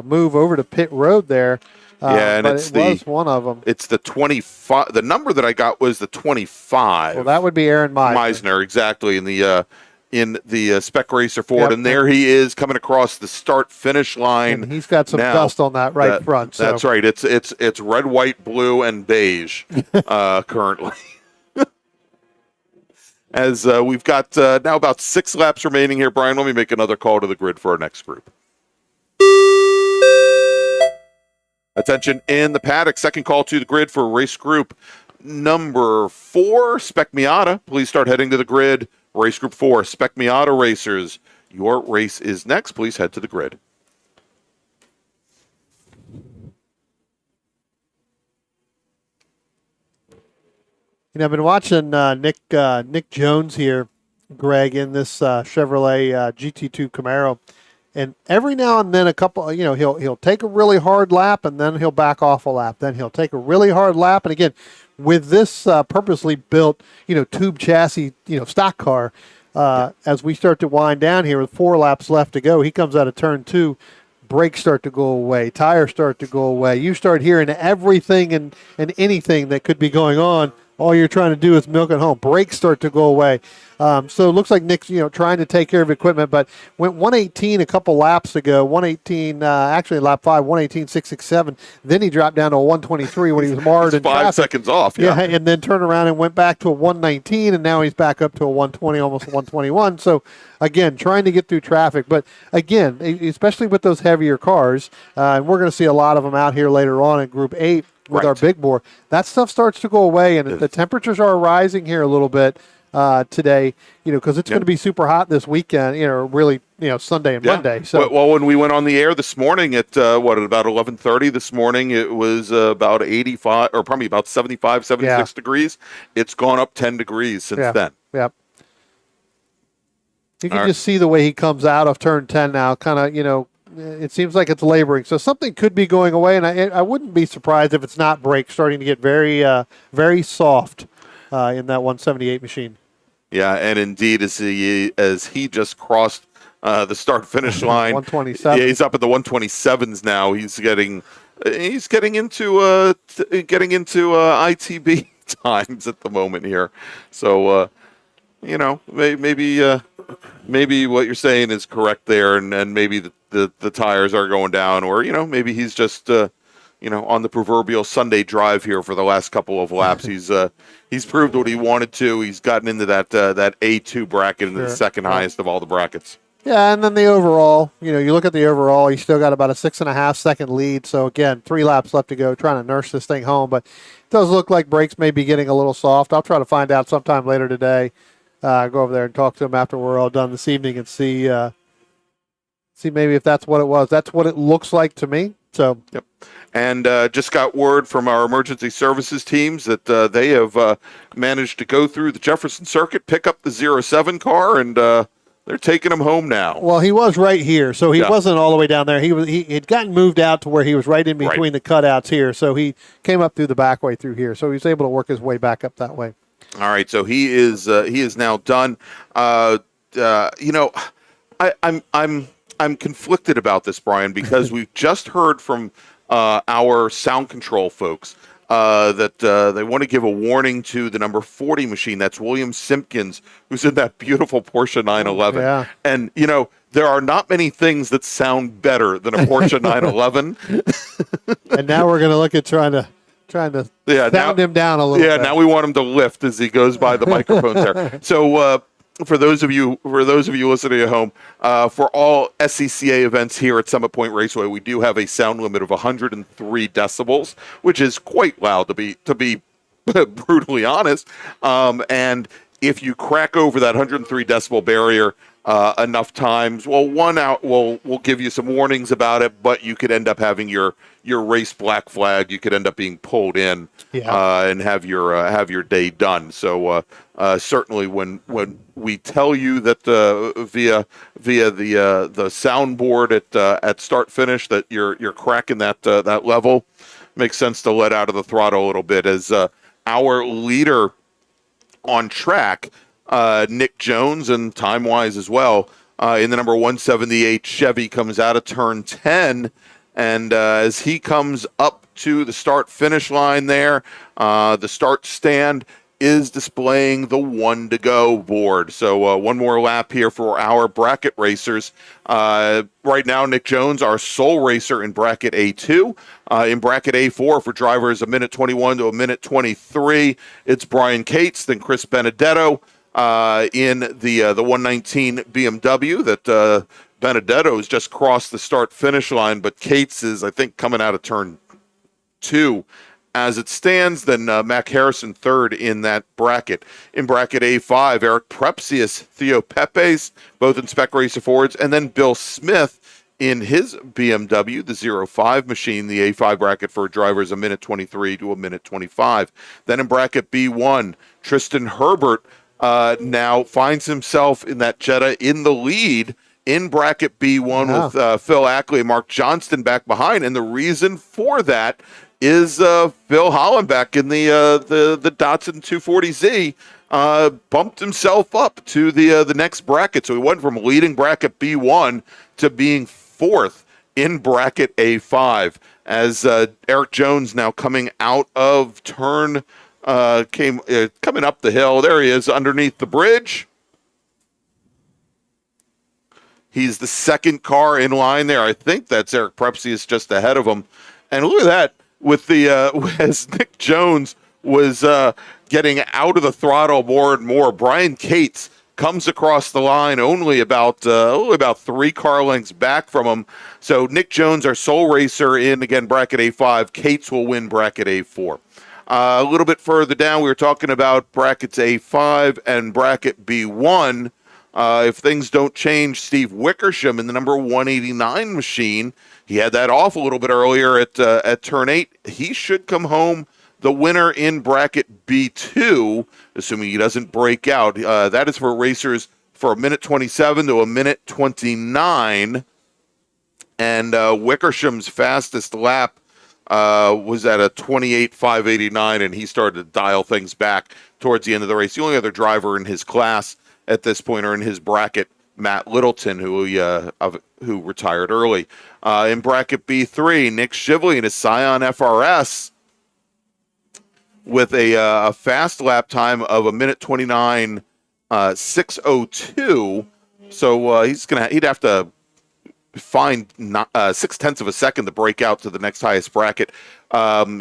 move over to pit road there. Yeah, and but it was one of them. It's the 25. The number that I got was the 25. Well, that would be Aaron Meisner, exactly, in the Spec Racer Ford. Yep. And there he is coming across the start-finish line. And he's got some dust on that front. So. That's right. It's red, white, blue, and beige currently. As we've got now about 6 laps remaining here, Brian, let me make another call to the grid for our next group. Attention in the paddock. Second call to the grid for race group number 4, Spec Miata. Please start heading to the grid. Race group 4, Spec Miata racers. Your race is next. Please head to the grid. I've been watching Nick Jones here, Greg, in this Chevrolet GT2 Camaro, and every now and then a couple, he'll take a really hard lap and then he'll back off a lap. Then he'll take a really hard lap, and again, with this purposely built, tube chassis, stock car, as we start to wind down here with 4 laps left to go, he comes out of turn 2. Brakes start to go away, tires start to go away. You start hearing everything and anything that could be going on. All you're trying to do is milk it home. Brakes start to go away. So it looks like Nick's, trying to take care of equipment, but went 118 a couple laps ago, 118, actually lap 5, 118.667. Then he dropped down to a 123 when he was marred in 5 traffic. seconds off. Yeah, and then turned around and went back to a 119, and now he's back up to a 120, almost a 121. So, again, trying to get through traffic. But, again, especially with those heavier cars, and we're going to see a lot of them out here later on in Group 8 with our big bore, that stuff starts to go away, and the temperatures are rising here a little bit today, because it's going to be super hot this weekend, really, Sunday and Monday. So, well, when we went on the air this morning at about 11:30 this morning, it was about 85 or probably about 75, 76 degrees. It's gone up 10 degrees since then. Yep. You can just see the way he comes out of turn 10 now, kind of, it seems like it's laboring. So something could be going away, and I wouldn't be surprised if it's not brakes starting to get very, very soft in that 178 machine. Yeah, and indeed, as he just crossed the start-finish line, 127. Yeah, he's up at the 127s now. He's getting into ITB times at the moment here. So maybe what you're saying is correct there, and maybe the tires are going down, or maybe he's just on the proverbial Sunday drive here for the last couple of laps. He's proved what he wanted to. He's gotten into that A2 bracket, into the second highest of all the brackets. Yeah, and then the overall, you look at the overall, he's still got about a 6.5 second lead. So again, 3 laps left to go, trying to nurse this thing home. But it does look like brakes may be getting a little soft. I'll try to find out sometime later today. Go over there and talk to him after we're all done this evening and see maybe if that's what it was. That's what it looks like to me. So. Yep. And just got word from our emergency services teams that they have managed to go through the Jefferson Circuit, pick up the 07 car, and they're taking him home now. Well, he was right here, so he wasn't all the way down there. He had gotten moved out to where he was right in between the cutouts here, so he came up through the back way through here. So he was able to work his way back up that way. All right, so he is now done. I'm conflicted about this, Brian, because we've just heard from our sound control folks that they want to give a warning to the number 40 machine. That's William Simpkins, who's in that beautiful Porsche 911. Yeah. And, there are not many things that sound better than a Porsche 911. And now we're going to look at trying to sound him down a little bit. Yeah, now we want him to lift as he goes by the microphones there. So for those of you listening at home, for all SCCA events here at Summit Point Raceway, we do have a sound limit of 103 decibels, which is quite loud to be brutally honest. And if you crack over that 103 decibel barrier enough times, well, we'll give you some warnings about it, but you could end up having your race black flag. You could end up being pulled in and have your day done. So certainly when we tell you that via the soundboard at start finish that you're cracking that level, makes sense to let out of the throttle a little bit. As our leader on track, Nick Jones, and time-wise as well, in the number 178 Chevy, comes out of turn 10, and as he comes up to the start-finish line there, the start stand is displaying the 1 to go board. So one more lap here for our bracket racers. Right now, Nick Jones, our sole racer in bracket A2. In bracket A4 for drivers a minute 21 to a minute 23, it's Brian Cates, then Chris Benedetto. In the 119 BMW that Benedetto has just crossed the start-finish line, but Cates is, I think, coming out of turn 2. As it stands, then Mac Harrison third in that bracket. In bracket A5, Eric Prepsius, Theo Pepes, both in Spec Racer Fords, and then Bill Smith in his BMW, the 05 machine, the A5 bracket for drivers a minute 23 to a minute 25. Then in bracket B1, Tristan Herbert now finds himself in that Jetta in the lead in bracket B1 with Phil Ackley and Mark Johnston back behind. And the reason for that is Phil Hollenbeck in the Datsun 240Z bumped himself up to the next bracket. So he went from leading bracket B1 to being fourth in bracket A5 as Eric Jones now coming out of turn coming up the hill. There he is underneath the bridge. He's the second car in line there. I think that's Eric Prepsius just ahead of him. And look at that, with as Nick Jones was getting out of the throttle more and more, Brian Cates comes across the line only about 3 car lengths back from him. So Nick Jones, our sole racer in, again, bracket A5. Cates will win bracket A4. A little bit further down, we were talking about brackets A5 and bracket B1. If things don't change, Steve Wickersham in the number 189 machine, he had that off a little bit earlier at turn 8. He should come home the winner in bracket B2, assuming he doesn't break out. That is for racers for a minute 27 to a minute 29. And Wickersham's fastest lap was at a 28.589, and he started to dial things back towards the end of the race. The only other driver in his class at this point, or in his bracket, Matt Littleton, who retired early. In bracket B3, Nick Shively and his Scion FRS with a fast lap time of a minute 29 6:02. So he'd have to find 0.6 of a second to break out to the next highest bracket.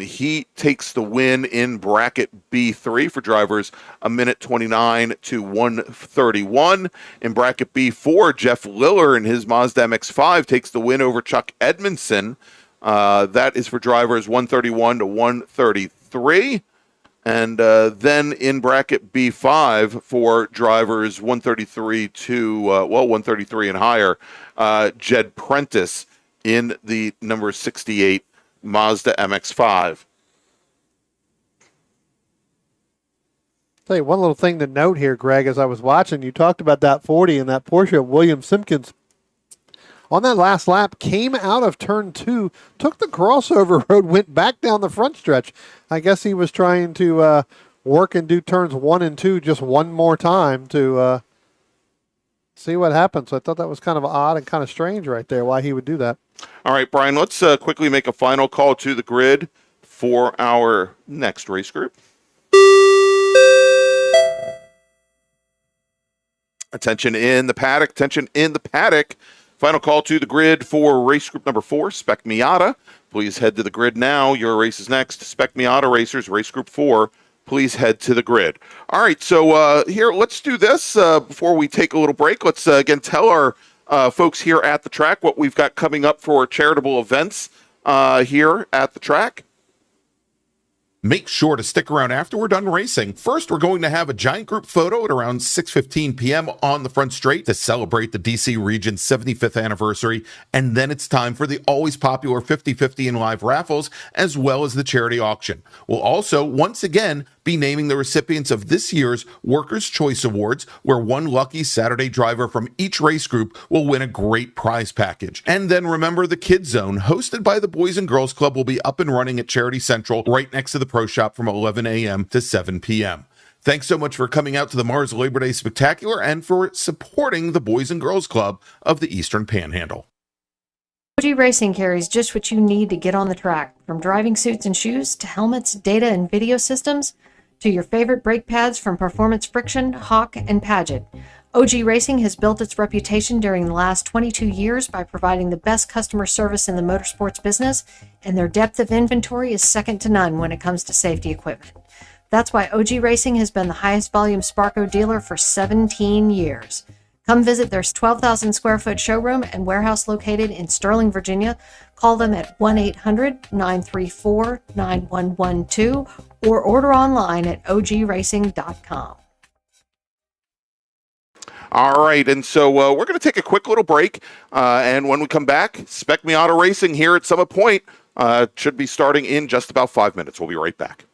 He takes the win in bracket B3 for drivers a minute 29 to 1:31. In bracket B4, Jeff Liller in his Mazda MX-5 takes the win over Chuck Edmondson. That is for drivers 1:31 to 1:33. And then in bracket B5 for drivers 133 to 133 and higher, Jed Prentice in the number 68 Mazda MX-5. Tell you one little thing to note here, Greg, as I was watching, you talked about that 40 and that Porsche of William Simpkins. On that last lap, came out of turn 2, took the crossover road, went back down the front stretch. I guess he was trying to work and do turns 1 and 2 just one more time to see what happens. So I thought that was kind of odd and kind of strange right there, why he would do that. All right, Brian, let's quickly make a final call to the grid for our next race group. Attention in the paddock, attention in the paddock. Final call to the grid for race group number 4, Spec Miata. Please head to the grid now. Your race is next. Spec Miata racers, race group 4. Please head to the grid. All right, so here, let's do this before we take a little break. Let's, again, tell our folks here at the track what we've got coming up for charitable events here at the track. Make sure to stick around after we're done racing. First, we're going to have a giant group photo at around 6:15 p.m. on the front straight to celebrate the DC region's 75th anniversary. And then it's time for the always popular 50/50 in live raffles, as well as the charity auction. We'll also, once again, be naming the recipients of this year's Workers' Choice Awards, where one lucky Saturday driver from each race group will win a great prize package. And then remember, the Kids Zone, hosted by the Boys and Girls Club, will be up and running at Charity Central right next to the Pro Shop from 11 a.m. to 7 p.m. Thanks so much for coming out to the MARRS Labor Day Spectacular and for supporting the Boys and Girls Club of the Eastern Panhandle. OG Racing carries just what you need to get on the track, from driving suits and shoes to helmets, data and video systems, to your favorite brake pads from Performance Friction, Hawk, and Paget. OG Racing has built its reputation during the last 22 years by providing the best customer service in the motorsports business, and their depth of inventory is second to none when it comes to safety equipment. That's why OG Racing has been the highest volume Sparco dealer for 17 years. Come visit their 12,000 square foot showroom and warehouse located in Sterling, Virginia. Call them at 1-800-934-9112 or order online at ogracing.com. All right, and so we're going to take a quick little break, and when we come back, Spec Miata Racing here at Summit Point should be starting in just about 5 minutes. We'll be right back.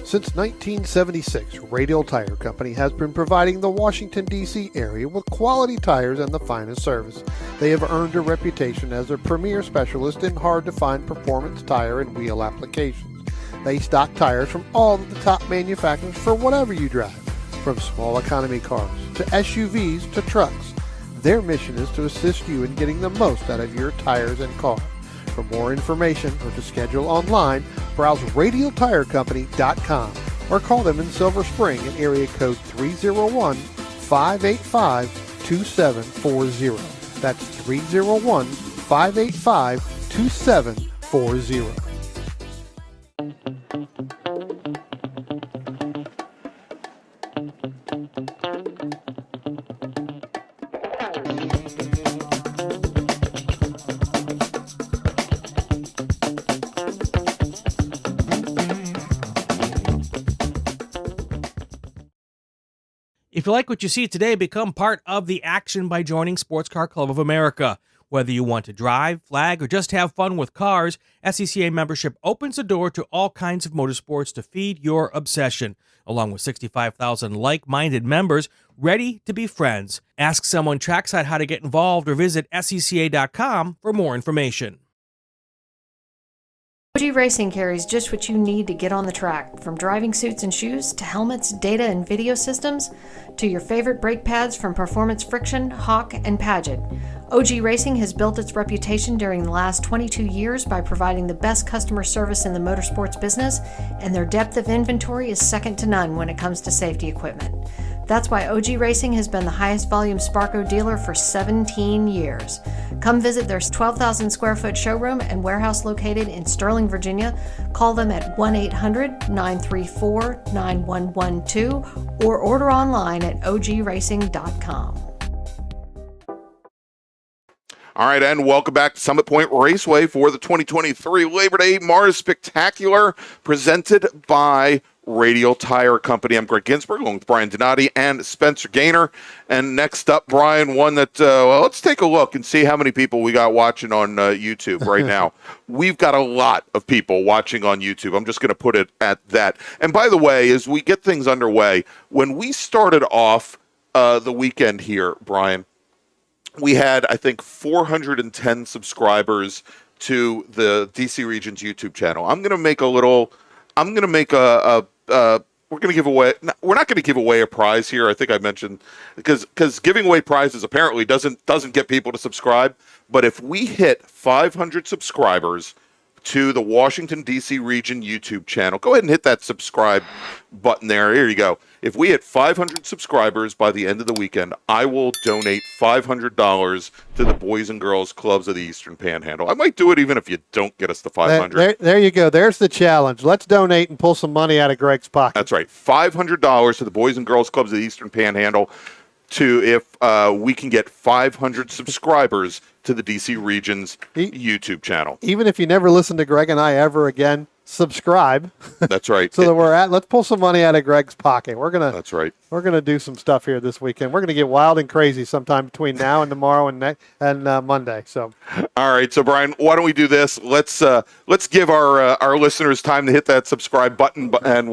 Since 1976, Radial Tire Company has been providing the Washington, D.C. area with quality tires and the finest service. They have earned a reputation as a premier specialist in hard-to-find performance tire and wheel applications. They stock tires from all of the top manufacturers for whatever you drive, from small economy cars to SUVs to trucks. Their mission is to assist you in getting the most out of your tires and car. For more information or to schedule online, browse radialtirecompany.com or call them in Silver Spring at area code 301-585-2740. That's 301-585-2740. 2740. If you like what you see today, become part of the action by joining Sports Car Club of America. Whether you want to drive, flag, or just have fun with cars, SCCA membership opens the door to all kinds of motorsports to feed your obsession, along with 65,000 like-minded members ready to be friends. Ask someone trackside how to get involved or visit scca.com for more information. OG Racing carries just what you need to get on the track, from driving suits and shoes to helmets, data and video systems, to your favorite brake pads from Performance Friction, Hawk, and Paget. OG Racing has built its reputation during the last 22 years by providing the best customer service in the motorsports business, and their depth of inventory is second to none when it comes to safety equipment. That's why OG Racing has been the highest volume Sparco dealer for 17 years. Come visit their 12,000 square foot showroom and warehouse located in Sterling, Virginia. Call them at 1-800-934-9112 or order online at ogracing.com. All right, and welcome back to Summit Point Raceway for the 2023 Labor Day MARRS Spectacular, presented by Radial Tire Company. I'm Greg Ginsberg, along with Brian Donati and Spencer Gaynor. And next up, Brian, one that, well, let's take a look and see how many people we got watching on YouTube right now. We've got a lot of people watching on YouTube. I'm just going to put it at that. And by the way, as we get things underway, when we started off the weekend here, Brian, we had, I think, 410 subscribers to the DC Region's YouTube channel. We're going to give away, we're not going to give away a prize here. I think I mentioned, because giving away prizes apparently doesn't get people to subscribe. But if we hit 500 subscribers to the Washington, D.C. Region YouTube channel, go ahead and hit that subscribe button there. Here you go. If we hit 500 subscribers by the end of the weekend, I will donate $500 to the Boys and Girls Clubs of the Eastern Panhandle. I might do it even if you don't get us to 500. There you go. There's the challenge. Let's donate and pull some money out of Greg's pocket. That's right. $500 to the Boys and Girls Clubs of the Eastern Panhandle if we can get 500 subscribers to the DC Region's YouTube channel. Even if you never listen to Greg and I ever again, subscribe. That's right. So that let's pull some money out of Greg's pocket. That's right. We're gonna do some stuff here this weekend. We're gonna get wild and crazy sometime between now and tomorrow and Monday. So, all right. So Brian, why don't we do this? Let's give our listeners time to hit that subscribe button, and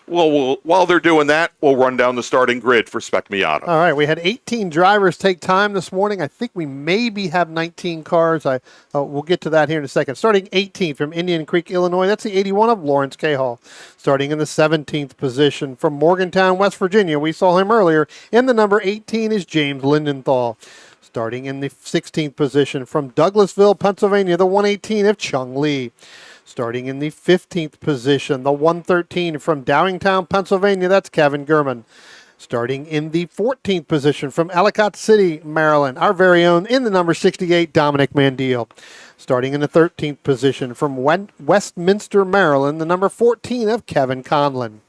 while they're doing that, we'll run down the starting grid for Spec Miata. All right, we had 18 drivers take time this morning. I think we maybe have 19 cars. We'll get to that here in a second. Starting 18th from Indian Creek, Illinois, that's the 81 of Lawrence Cahall. Starting in the 17th position from Morgantown, West Virginia, we saw him earlier. In the number 18 is James Lindenthal. Starting in the 16th position from Douglasville, Pennsylvania, the 118 of Chung Lee. Starting in the 15th position, the 113 from Downingtown, Pennsylvania, that's Kevin Gurman. Starting in the 14th position from Ellicott City, Maryland, our very own, in the number 68, Dominic Mandiel. Starting in the 13th position from Westminster, Maryland, the number 14 of Kevin Conlon.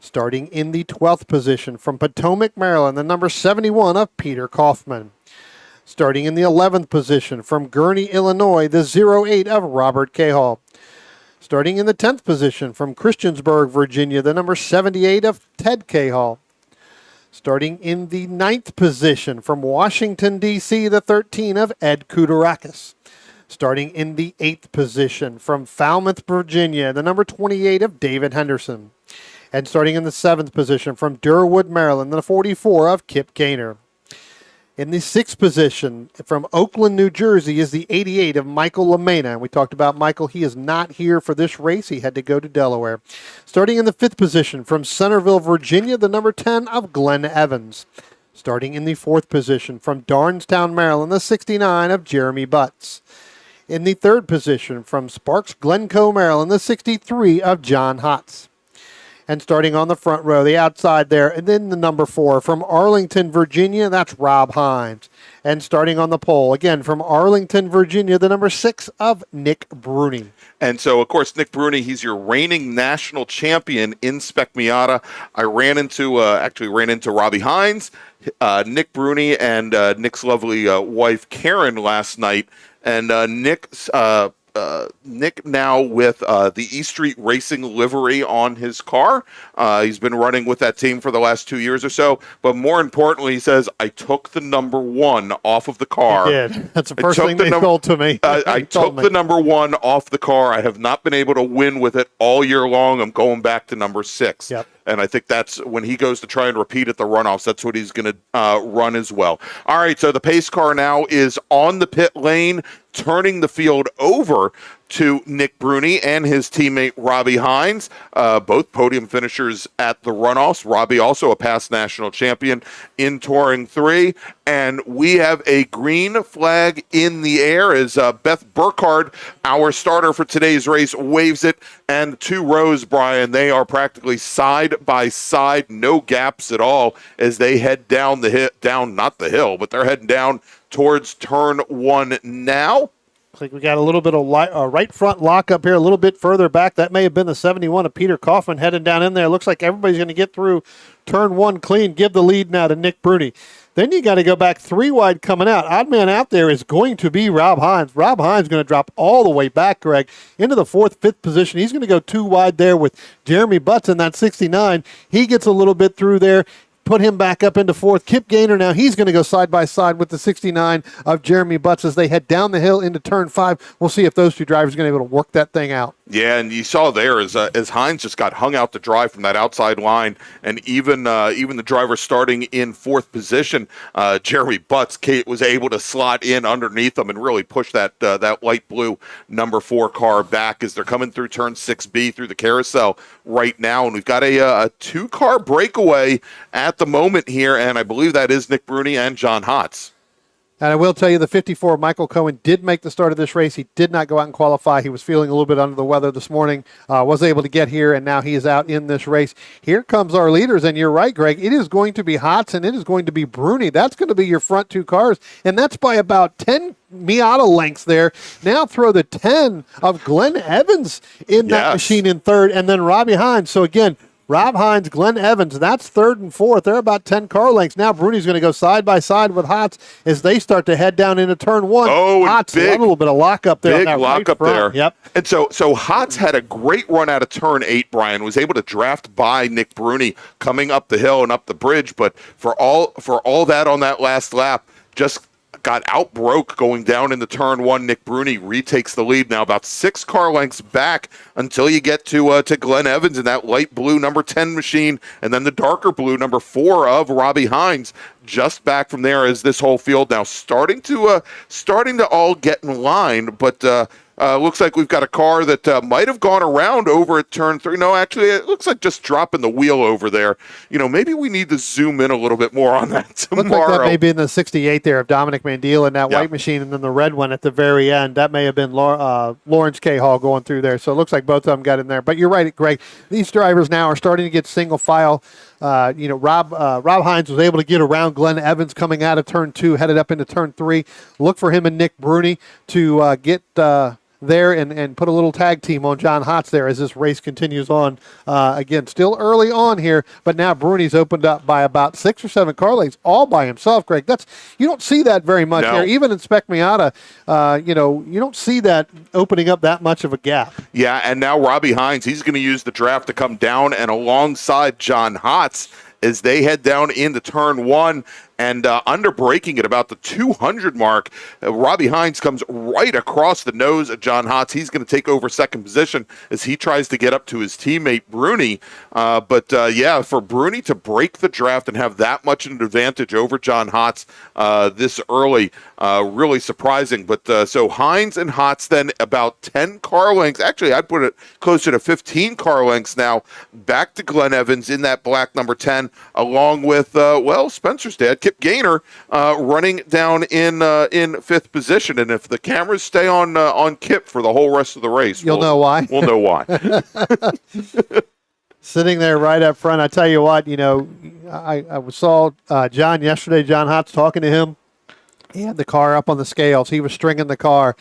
Starting in the 12th position from Potomac, Maryland, the number 71 of Peter Kaufman. Starting in the 11th position from Gurnee, Illinois, the 08 of Robert Cahall. Starting in the 10th position from Christiansburg, Virginia, the number 78 of Ted Cahall. Starting in the 9th position from Washington, D.C., the 13 of Ed Kudarakis. Starting in the 8th position from Falmouth, Virginia, the number 28 of David Henderson. And starting in the 7th position from Durwood, Maryland, the 44 of Kip Gaynor. In the 6th position from Oakland, New Jersey, is the 88 of Michael LaMena. And we talked about Michael. He is not here for this race. He had to go to Delaware. Starting in the 5th position from Centerville, Virginia, the number 10 of Glenn Evans. Starting in the 4th position from Darnestown, Maryland, the 69 of Jeremy Butts. In the 3rd position from Sparks, Glencoe, Maryland, the 63 of John Hotz. And starting on the front row, the outside there, and then the number 4 from Arlington, Virginia, that's Rob Hines. And starting on the pole, again, from Arlington, Virginia, the number 6 of Nick Bruni. And so, of course, Nick Bruni, he's your reigning national champion in Spec Miata. I ran into Robbie Hines, Nick Bruni, and Nick's lovely wife, Karen, last night. And Nick now with the E Street Racing livery on his car. He's been running with that team for the last 2 years or so. But more importantly, he says, I took the number 1 off of the car. He did. That's the first thing they told to me. I took the number 1 off the car. I have not been able to win with it all year long. I'm going back to number 6. Yep. And I think that's when he goes to try and repeat at the runoffs. That's what he's going to run as well. All right, so the pace car now is on the pit lane, turning the field over to Nick Bruni and his teammate Robbie Hines, both podium finishers at the runoffs. Robbie also a past national champion in Touring 3. And we have a green flag in the air as Beth Burkhardt, our starter for today's race, waves it. And 2 rows, Brian, they are practically side by side, no gaps at all as they head down the not the hill, but they're heading down towards turn 1 now. Looks like we got a little bit of right front lock up here, a little bit further back. That may have been the 71 of Peter Kaufman heading down in there. Looks like everybody's going to get through turn 1 clean. Give the lead now to Nick Bruni. Then you got to go back 3 wide coming out. Odd man out there is going to be Rob Hines. Rob Hines is going to drop all the way back, Greg, into the 4th, 5th position. He's going to go 2 wide there with Jeremy Butts in that 69. He gets a little bit through there. Put him back up into 4th. Kip Gaynor now, he's going to go side by side with the 69 of Jeremy Butts as they head down the hill into turn 5. We'll see if those 2 drivers are going to be able to work that thing out. Yeah, and you saw there as Hines just got hung out to dry from that outside line, and even the driver starting in 4th position, Jeremy Butts, Kate was able to slot in underneath him and really push that light blue number 4 car back as they're coming through turn 6B through the carousel right now, and we've got a 2-car breakaway at the moment here, and I believe that is Nick Bruni and John Hotz. And I will tell you, the 54, Michael Cohen, did make the start of this race. He did not go out and qualify. He was feeling a little bit under the weather this morning, was able to get here, and now he is out in this race. Here comes our leaders, and you're right, Greg. It is going to be Hotz, and it is going to be Bruni. That's going to be your front 2 cars, and that's by about 10 Miata lengths there. Now throw the 10 of Glenn Evans in that machine in 3rd, and then Robbie Hines. So, again, Rob Hines, Glenn Evans, that's 3rd and 4th. They're about 10 car lengths. Now Bruni's going to go side by side with Hotz as they start to head down into turn 1. Oh, Hotz, a little bit of lock up there. Big lock up there. Yep. And so Hotz had a great run out of turn 8, Brian, was able to draft by Nick Bruni coming up the hill and up the bridge. But for all that on that last lap, just got outbroke going down into turn 1. Nick Bruni retakes the lead now about 6 car lengths back until you get to Glenn Evans in that light blue number 10 machine, and then the darker blue number 4 of Robbie Hines just back from there as this whole field now starting to all get in line, but looks like we've got a car that might have gone around over at turn 3. No, actually, it looks like just dropping the wheel over there. Maybe we need to zoom in a little bit more on that tomorrow. Looks like that may be in the 68 there of Dominic Mandil in that white machine, and then the red one at the very end. That may have been Lawrence K. Hall going through there. So it looks like both of them got in there. But you're right, Greg. These drivers now are starting to get single file. Rob Hines was able to get around Glenn Evans coming out of turn 2, headed up into turn 3. Look for him and Nick Bruni to get there and put a little tag team on John Hotz there as this race continues on. Again, still early on here, but now Bruni's opened up by about 6 or 7 car lengths all by himself, Greg. You don't see that very much here. Even in Spec Miata, you don't see that opening up that much of a gap. Yeah, and now Robbie Hines, he's going to use the draft to come down and alongside John Hotz as they head down into turn 1. And under braking at about the 200 mark, Robbie Hines comes right across the nose of John Hotz. He's going to take over 2nd position as he tries to get up to his teammate Bruni. But for Bruni to break the draft and have that much an advantage over John Hotz this early, really surprising. But so Hines and Hotz then about 10 car lengths. Actually, I'd put it closer to 15 car lengths now back to Glenn Evans in that black number 10, along with, Spencer's dad, Kip Gaynor, running down in 5th position. And if the cameras stay on Kip for the whole rest of the race, we'll know why. We'll know why. Sitting there right up front. I tell you what, I saw John yesterday, John Hotz, talking to him. He had the car up on the scales. He was stringing the car.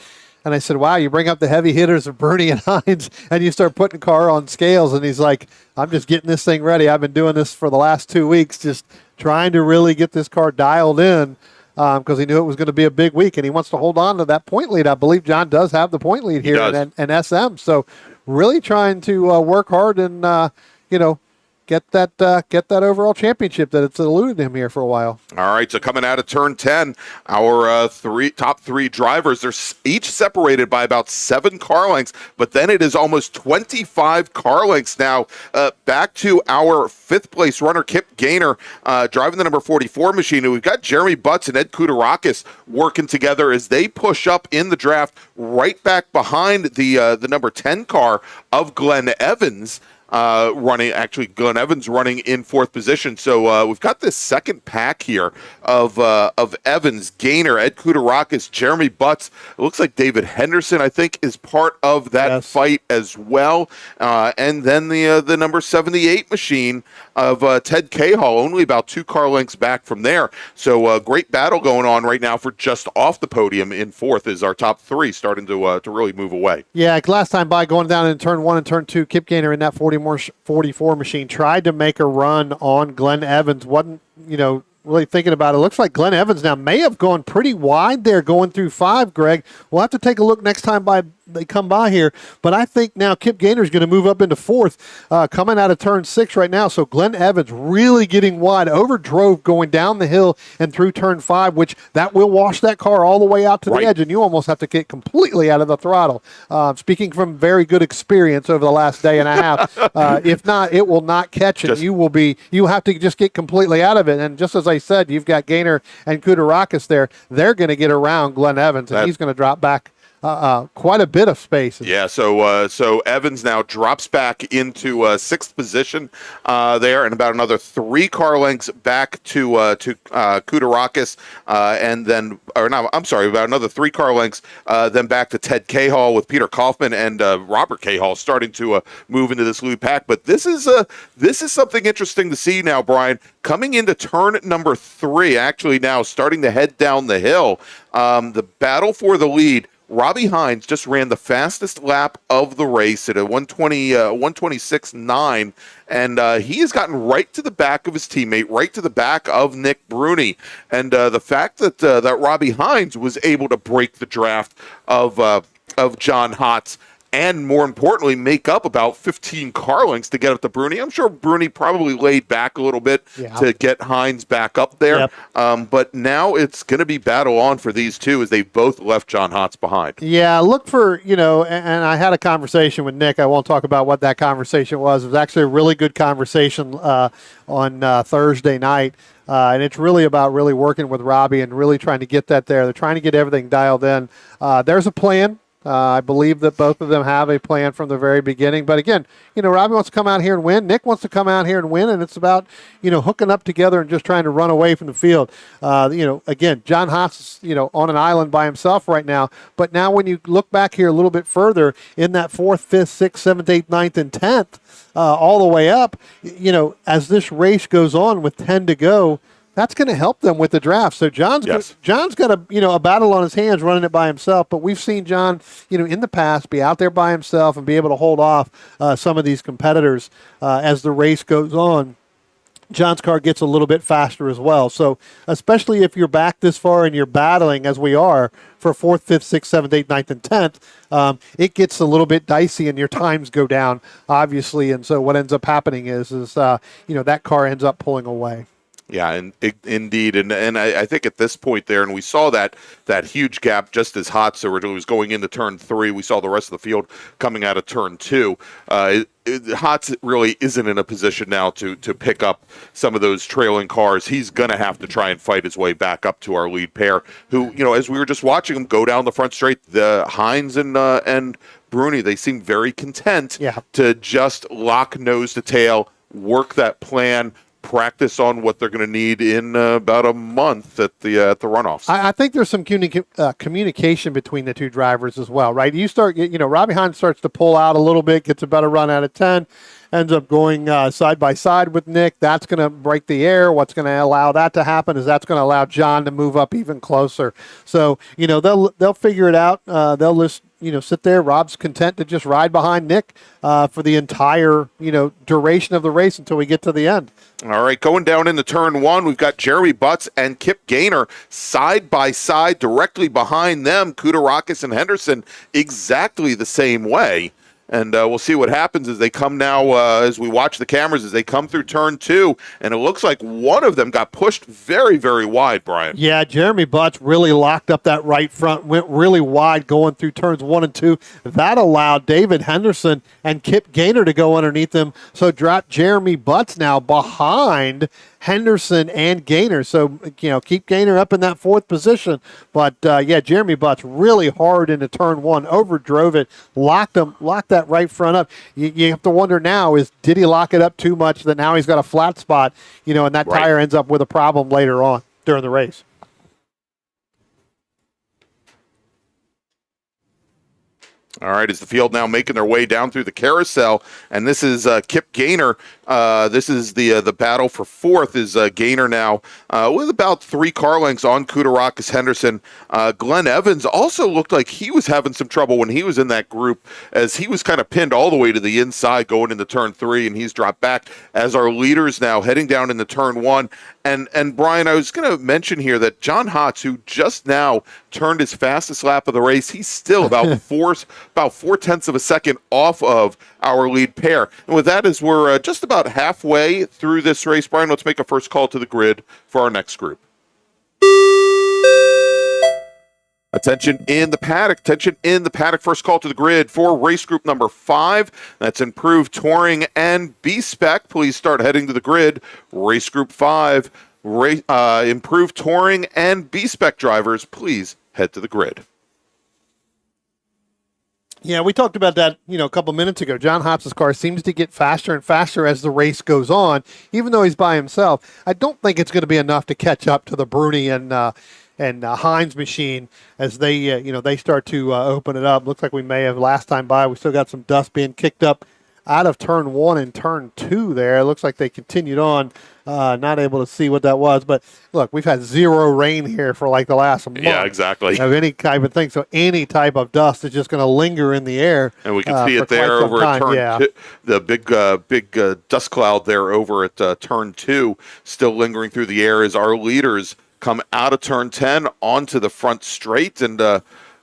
And I said, wow, you bring up the heavy hitters of Bernie and Hines, and you start putting the car on scales. And he's like, I'm just getting this thing ready. I've been doing this for the last 2 weeks, just trying to really get this car dialed in because he knew it was going to be a big week. And he wants to hold on to that point lead. I believe John does have the point lead here in SM. So really trying to work hard and, get that overall championship that it's eluded him here for a while. All right, so coming out of turn 10, our top three drivers, they're each separated by about 7 car lengths, but then it is almost 25 car lengths now. Back to our 5th place runner, Kip Gaynor, driving the number 44 machine. And we've got Jeremy Butts and Ed Kudarakis working together as they push up in the draft right back behind the number 10 car of Glenn Evans. Glenn Evans running in 4th position. So we've got this second pack here of Evans, Gaynor, Ed Kudarakis, Jeremy Butts. It looks like David Henderson, I think, is part of that fight as well. And then the number 78 machine of Ted Cahall, only about 2 car lengths back from there. So great battle going on right now for just off the podium in 4th is our top 3 starting to really move away. Yeah, last time by going down in turn 1 and turn 2, Kip Gaynor in that 44 machine tried to make a run on Glenn Evans. Wasn't, really thinking about it. Looks like Glenn Evans now may have gone pretty wide there going through 5, Greg. We'll have to take a look next time they come by here. But I think now Kip Gaynor is going to move up into 4th, coming out of turn 6 right now. So Glenn Evans really getting wide, overdrove going down the hill and through turn 5, which that will wash that car all the way out to the edge, and you almost have to get completely out of the throttle. Speaking from very good experience over the last day and a half, if not, it will not catch it. You have to just get completely out of it. And just as I said, you've got Gaynor and Kudarakis there. They're going to get around Glenn Evans, and he's going to drop back quite a bit of space. Yeah, so Evans now drops back into 6th position there, and about another 3 car lengths back to Kudarakis, and then, about another 3 car lengths then back to Ted Cahall with Peter Kaufman and Robert Cahall starting to move into this lead pack. But this is something interesting to see now, Brian. Coming into turn number 3, actually now starting to head down the hill, the battle for the lead. Robbie Hines just ran the fastest lap of the race at a 126.9, and he has gotten right to the back of his teammate, right to the back of Nick Bruni. And the fact that Robbie Hines was able to break the draft of John Hotz, and more importantly, make up about 15 car lengths to get up to Bruni. I'm sure Bruni probably laid back a little bit to get Hines back up there. Yep. But now it's going to be battle on for these two as they both left John Hotz behind. Yeah, look for, and I had a conversation with Nick. I won't talk about what that conversation was. It was actually a really good conversation on Thursday night. And it's really about really working with Robbie and really trying to get that there. They're trying to get everything dialed in. There's a plan. I believe that both of them have a plan from the very beginning. But again, Robbie wants to come out here and win. Nick wants to come out here and win. And it's about, hooking up together and just trying to run away from the field. Again, John Haas is, on an island by himself right now. But now when you look back here a little bit further in that 4th, 5th, 6th, 7th, 8th, 9th, and 10th, all the way up, as this race goes on with 10 to go, that's going to help them with the draft. So John's got a battle on his hands running it by himself, but we've seen John, in the past be out there by himself and be able to hold off some of these competitors as the race goes on. John's car gets a little bit faster as well. So especially if you're back this far and you're battling, as we are, for 4th, 5th, 6th, 7th, 8th, 9th, and 10th, it gets a little bit dicey and your times go down, obviously. And so what ends up happening is that car ends up pulling away. Yeah, indeed, and I think at this point there, and we saw that huge gap just as Hotz was going into turn 3. We saw the rest of the field coming out of turn 2. Hotz really isn't in a position now to pick up some of those trailing cars. He's going to have to try and fight his way back up to our lead pair, who, as we were just watching them go down the front straight, the Hines and Bruni, they seem very content to just lock nose to tail, work that plan, practice on what they're going to need in about a month at the runoffs. I think there's some communication between the two drivers as well, right? You start, Robbie Hines starts to pull out a little bit, gets a better run out of 10, ends up going side by side with Nick. That's going to break the air. What's going to allow that to happen is that's going to allow John to move up even closer. So, they'll figure it out. They'll just, sit there. Rob's content to just ride behind Nick for the entire, duration of the race until we get to the end. All right, going down into turn 1, we've got Jeremy Butts and Kip Gaynor side by side, directly behind them, Kudarakis and Henderson exactly the same way. And we'll see what happens as they come now, as we watch the cameras, as they come through turn 2. And it looks like one of them got pushed very, very wide, Brian. Yeah, Jeremy Butts really locked up that right front, went really wide going through turns 1 and 2. That allowed David Henderson and Kip Gaynor to go underneath them. So dropped Jeremy Butts now behind Henderson and Gaynor. So, keep Gaynor up in that 4th position. But, Jeremy Butts really hard into turn 1, overdrove it, locked that right front up. You have to wonder now did he lock it up too much that now he's got a flat spot, and that right. tire ends up with a problem later on during the race. All right, as the field now making their way down through the carousel, and this is Kip Gaynor. This is the battle for 4th is Gaynor now with about 3 car lengths on Kudarakis Henderson. Glenn Evans also looked like he was having some trouble when he was in that group, as he was kind of pinned all the way to the inside going into turn 3, and he's dropped back as our leaders now heading down into turn 1. And Brian, I was going to mention here that John Hotz, who just now turned his fastest lap of the race, he's still about 4/10 of a second off of our lead pair. And with that, as we're just about halfway through this race, Brian, let's make a first call to the grid for our next group. Attention in the paddock. First call to the grid for race group number 5. That's Improved Touring and B-Spec. Please start heading to the grid. Race group 5. Improved Touring and B-Spec drivers, please head to the grid. Yeah, we talked about that, a couple minutes ago. John Hopp's car seems to get faster and faster as the race goes on, even though he's by himself. I don't think it's going to be enough to catch up to the Bruni and Hines machine as they, they start to open it up. Looks like we may have last time by. We still got some dust being kicked up out of turn 1 and turn 2 there. It looks like they continued on, not able to see what that was. But look, we've had 0 rain here for like the last month. Yeah, exactly. Of any type of thing. So any type of dust is just going to linger in the air. And we can see it there over at turn 2. The big dust cloud there over at turn 2 still lingering through the air as our leaders come out of turn 10 onto the front straight. And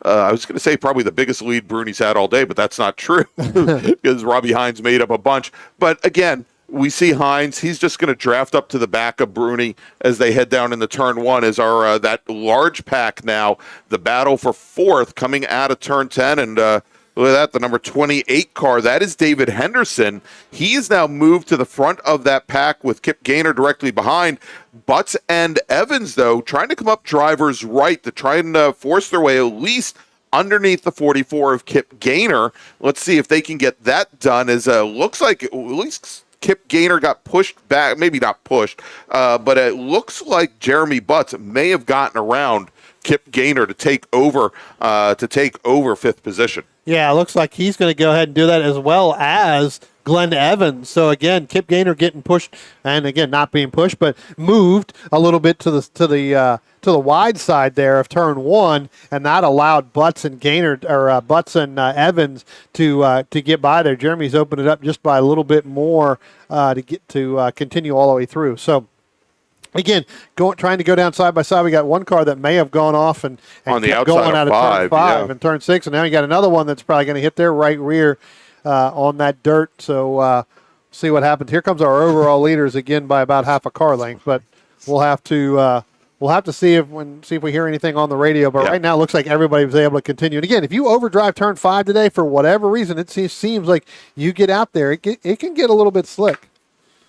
I was going to say probably the biggest lead Bruni's had all day, but that's not true because Robbie Hines made up a bunch. But again, we see Hines. He's just going to draft up to the back of Bruni as they head down into turn 1 as our that large pack now, the battle for 4th coming out of turn 10. And look at that, the number 28 car. That is David Henderson. He is now moved to the front of that pack with Kip Gaynor directly behind. Butts and Evans, though, trying to come up drivers right to try and force their way at least underneath the 44 of Kip Gaynor. Let's see if they can get that done, as looks like at least Kip Gaynor got pushed back. Maybe not pushed, but it looks like Jeremy Butts may have gotten around Kip Gaynor to take over 5th position. Yeah, it looks like he's going to go ahead and do that, as well as Glenn Evans. So again, Kip Gaynor getting pushed, and again not being pushed, but moved a little bit to the wide side there of turn 1, and that allowed Butts and Evans to get by there. Jeremy's opened it up just by a little bit more to get to continue all the way through. So. Again, trying to go down side by side. We got one car that may have gone off and on the outside going out of turn 5 yeah. and turn 6, and now you got another one that's probably going to hit their right rear on that dirt. So see what happens. Here comes our overall leaders again by about half a car length, but we'll have to see if we hear anything on the radio. But right now, it looks like everybody was able to continue. And again, if you overdrive turn 5 today for whatever reason, it seems like you get out there, it can get a little bit slick.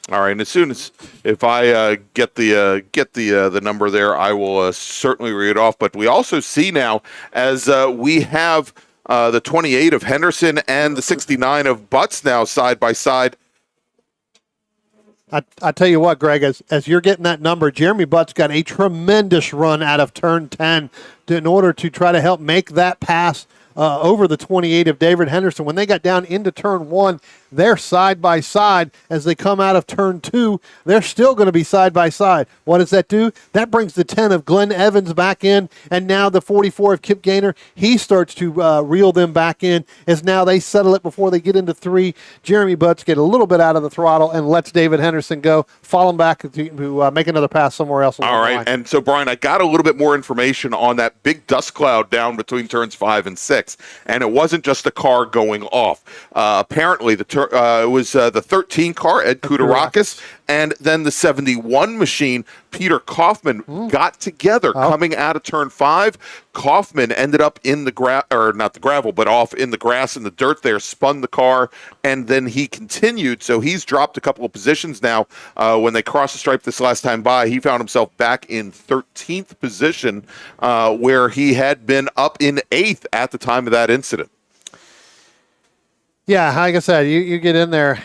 All right, and as soon as if I get the number there, I will certainly read it off. But we also see now as we have the 28 of Henderson and the 69 of Butts now side by side. I tell you what, Greg, as you're getting that number, Jeremy Butts got a tremendous run out of turn 10 in order to try to help make that pass over the 28 of David Henderson. When they got down into turn 1, they're side by side. As they come out of turn 2, they're still going to be side by side. What does that do? That brings the 10 of Glenn Evans back in, and now the 44 of Kip Gaynor, he starts to reel them back in as now they settle it before they get into 3. Jeremy Butts get a little bit out of the throttle and lets David Henderson go, fall him back to make another pass somewhere else. All right, and so, Brian, I got a little bit more information on that big dust cloud down between turns 5 and 6, and it wasn't just a car going off. Apparently, it was the 13 car, Ed Kudarakis, and then the 71 machine, Peter Kaufman, got together coming out of turn 5. Kaufman ended up in the not the gravel, but off in the grass and the dirt there, spun the car, and then he continued. So he's dropped a couple of positions now. When they crossed the stripe this last time by, he found himself back in 13th position, where he had been up in 8th at the time of that incident. Yeah, like I said, you get in there.